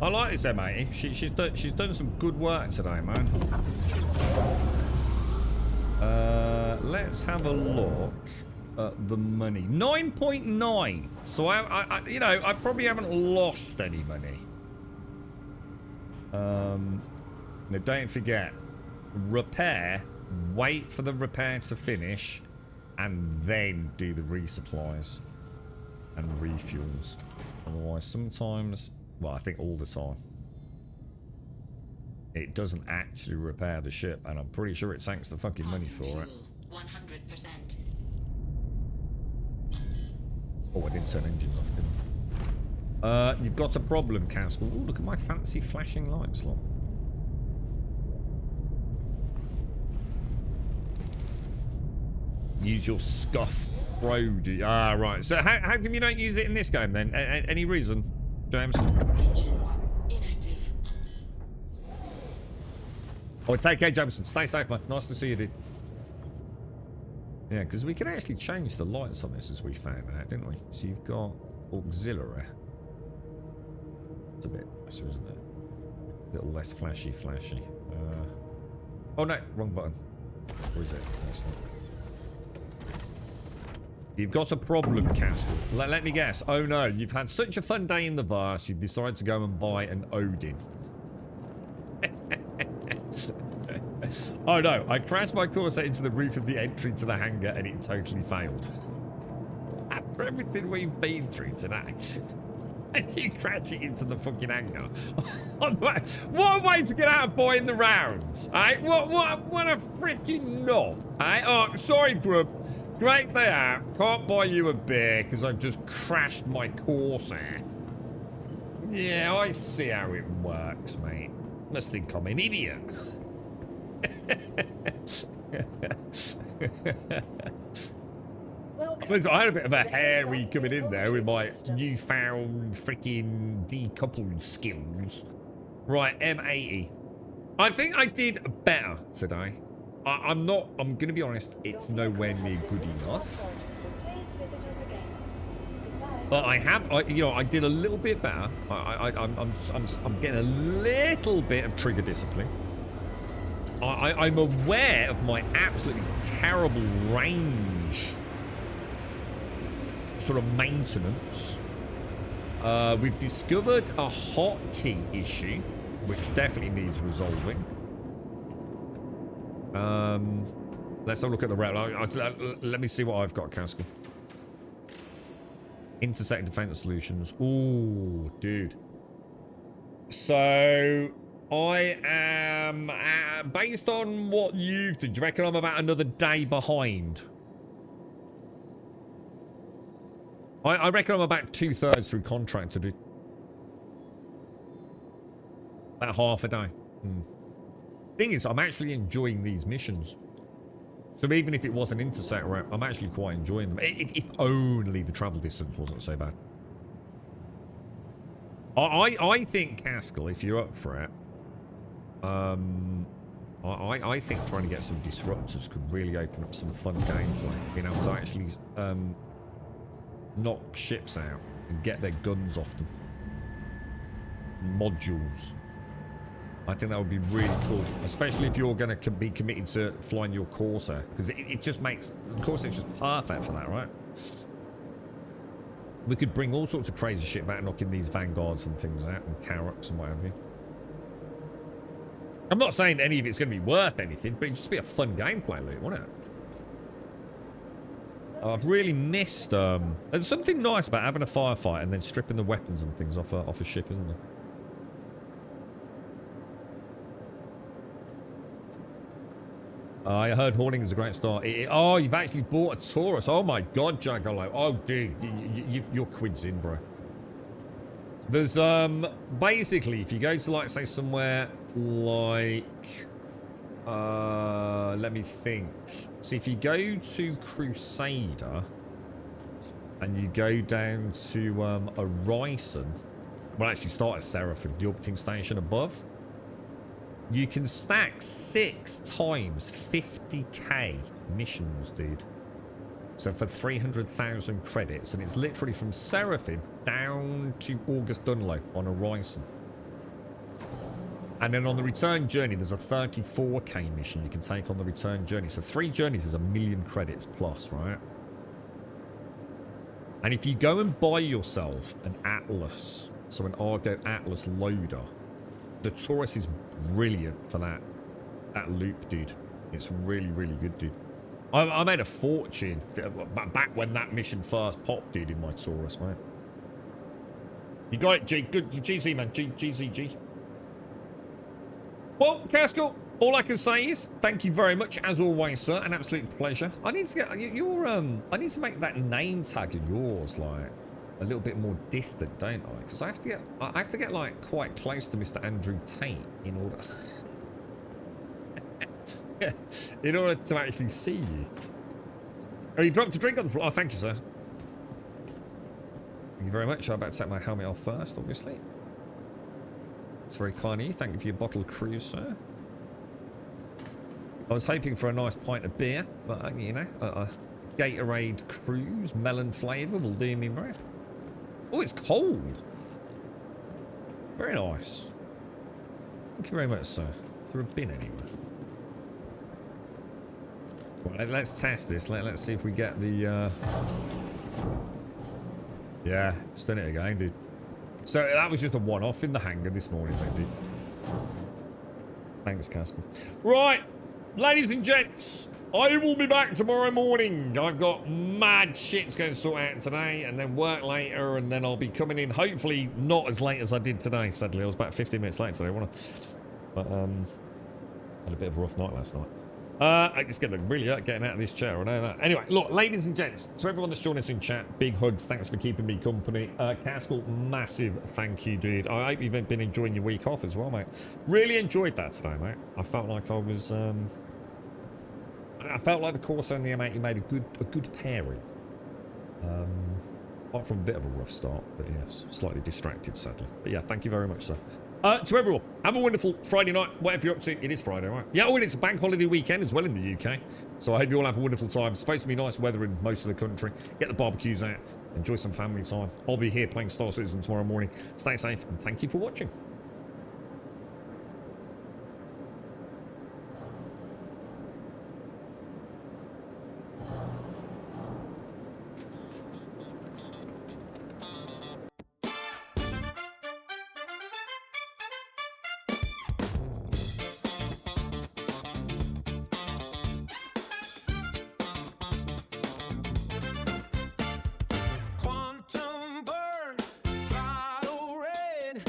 S2: I like this M80. She's done some good work today, man. Let's have a look at the money. 9.9. So I probably haven't lost any money. Now don't forget, repair. Wait for the repair to finish, and then do the resupplies and refuels. Otherwise, sometimes. Well, I think all the time, it doesn't actually repair the ship, and I'm pretty sure it takes the fucking money for it.
S4: 100%.
S2: Oh, I didn't turn engines off, didn't I? You've got a problem, Castle. Oh, look at my fancy flashing lights, lot. Use your Scuff Pro, do you? Ah, right. So how come you don't use it in this game, then? Any reason? Jameson.
S4: Engines inactive.
S2: Oh, take care, Jameson. Stay safe, man. Nice to see you, dude. Yeah, because we can actually change the lights on this, as we found out, didn't we? So you've got auxiliary. It's a bit nicer, isn't it? A little less flashy. Oh no, wrong button. Or is it? That's not. You've got a problem, Castle. Let me guess. Oh no, you've had such a fun day in the verse, you've decided to go and buy an Odin. Oh no, I crashed my Corsair into the roof of the entry to the hangar and it totally failed. After everything we've been through today. And you crash it into the fucking hangar. What a way to get out of boy in the round. Alright, what a freaking knob. Alright, oh, sorry, Grub. Great day out. Can't buy you a beer because I've just crashed my Corsair. Yeah, I see how it works, mate. Must think I'm an idiot. I had a bit of a hairy coming in there with my newfound freaking decoupled skills. Right, M80. I think I did better today. I'm gonna be honest, it's nowhere near good enough. But I did a little bit better. I'm getting a little bit of trigger discipline. I'm aware of my absolutely terrible range sort of maintenance. We've discovered a hotkey issue, which definitely needs resolving. Let's have a look at the route. Let me see what I've got, Castle. Intersect defense solutions. Ooh, dude. So I am based on what you've done. Do you reckon I'm about another day behind? I reckon I'm about 2/3 through contract to do. About half a day. Thing is, I'm actually enjoying these missions. So even if it was an intersect route, I'm actually quite enjoying them. If only the travel distance wasn't so bad. I think, Caskell, if you're up for it, I think trying to get some disruptors could really open up some fun gameplay. Being able to actually knock ships out and get their guns off them. Modules. I think that would be really cool, especially if you're going to be committed to flying your Corsair, because it just makes the Corsair's just perfect for that, right? We could bring all sorts of crazy shit back, knocking these Vanguards and things out, and Carracks and what have you. I'm not saying any of it's going to be worth anything, but it'd just be a fun gameplay loop, wouldn't it? I've really missed. There's something nice about having a firefight and then stripping the weapons and things off a ship, isn't there? I heard Horning is a great start. Oh, you've actually bought a Taurus. Oh my God, Jaggalo. Oh, dude, your quid's in, bro. There's basically, if you go to, like, say somewhere like let me think. So if you go to Crusader and you go down to Orison, well, actually start at Seraphim, the orbiting station above. You can stack 6 times 50k missions, dude. So for 300,000 credits, and it's literally from Seraphim down to August Dunlow on Orison. And then on the return journey, there's a 34k mission you can take on the return journey. So 3 journeys is 1,000,000 credits plus, right? And if you go and buy yourself an Atlas, so an Argo Atlas loader, the Taurus is brilliant for that loop, dude. It's really, really good, dude. I made a fortune back when that mission first popped, dude, in my Taurus, mate. You got it, G. Good. GZ, man. GZG. Well, Caskell, all I can say is thank you very much, as always, sir. An absolute pleasure. I need to get your I need to make that name tag of yours, like, a little bit more distant, don't I? Because I have to get like quite close to Mr. Andrew Tate in order in order to actually see you. Oh, you dropped a drink on the floor. Oh, thank you, sir. Thank you very much. I'm about to take my helmet off first, obviously. It's very kind of you. Thank you for your bottle of cruise, sir. I was hoping for a nice pint of beer, but you know, a Gatorade Cruise melon flavour will do me right. Oh, it's cold. Very nice. Thank you very much, sir. Is there a bin anywhere? Right, let's test this. Let's see if we get the... Yeah, it's done it again, dude. So that was just a one-off in the hangar this morning, maybe. Thanks, Caskell. Right, ladies and gents. I will be back tomorrow morning. I've got mad shit to go and sort out today, and then work later, and then I'll be coming in, hopefully not as late as I did today, sadly. I was about 15 minutes late today, wasn't I? But, had a bit of a rough night last night. I just get really hurt getting out of this chair, I know that. Anyway, look, ladies and gents, to everyone that's joined us in chat, big hugs, thanks for keeping me company. Caskell, massive thank you, dude. I hope you've been enjoying your week off as well, mate. Really enjoyed that today, mate. I felt like I was, I felt like the Corsair and the M80 made a good pairing. Apart from a bit of a rough start, but yes, slightly distracted, sadly. But yeah, thank you very much, sir. To everyone, have a wonderful Friday night, whatever you're up to. It is Friday, right? Yeah, and it's a bank holiday weekend as well in the UK. So I hope you all have a wonderful time. It's supposed to be nice weather in most of the country. Get the barbecues out, enjoy some family time. I'll be here playing Star Citizen tomorrow morning. Stay safe, and thank you for watching.
S1: Quantum burn, throttle red,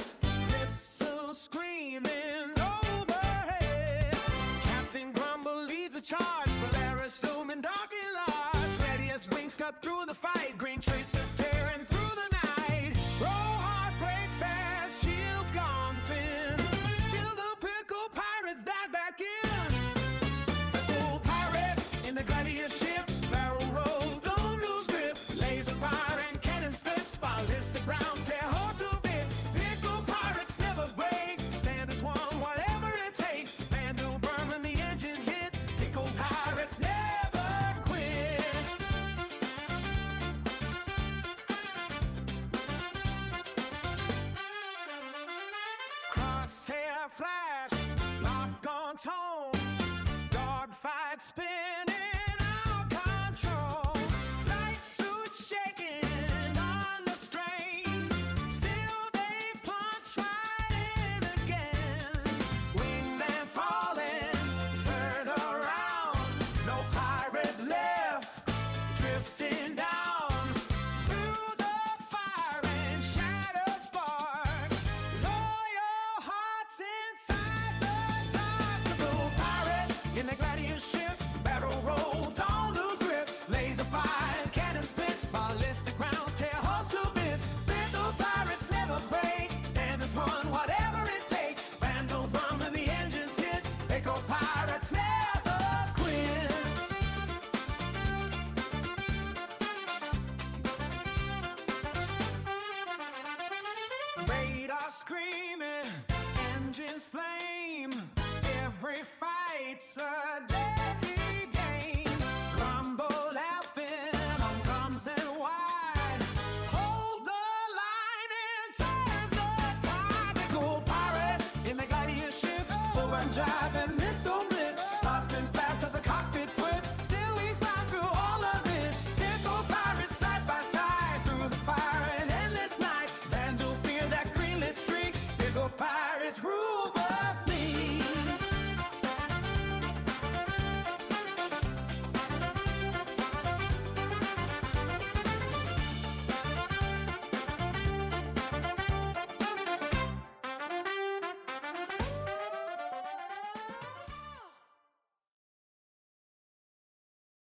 S1: missile screaming overhead. Captain Grumble leads the charge, Polaris looming dark and large. Ready as wings cut through the fight, green traces tearing through the night. Roll hard, break fast, shields gone thin. Still the pickle pirates dive back in. The full pirates in the Radar screaming, engines flame. Every fight's a deadly game. Rumble laughing on drums and wide. Hold the line and turn the tide. We go pirates in the gladiator ships, forward driving.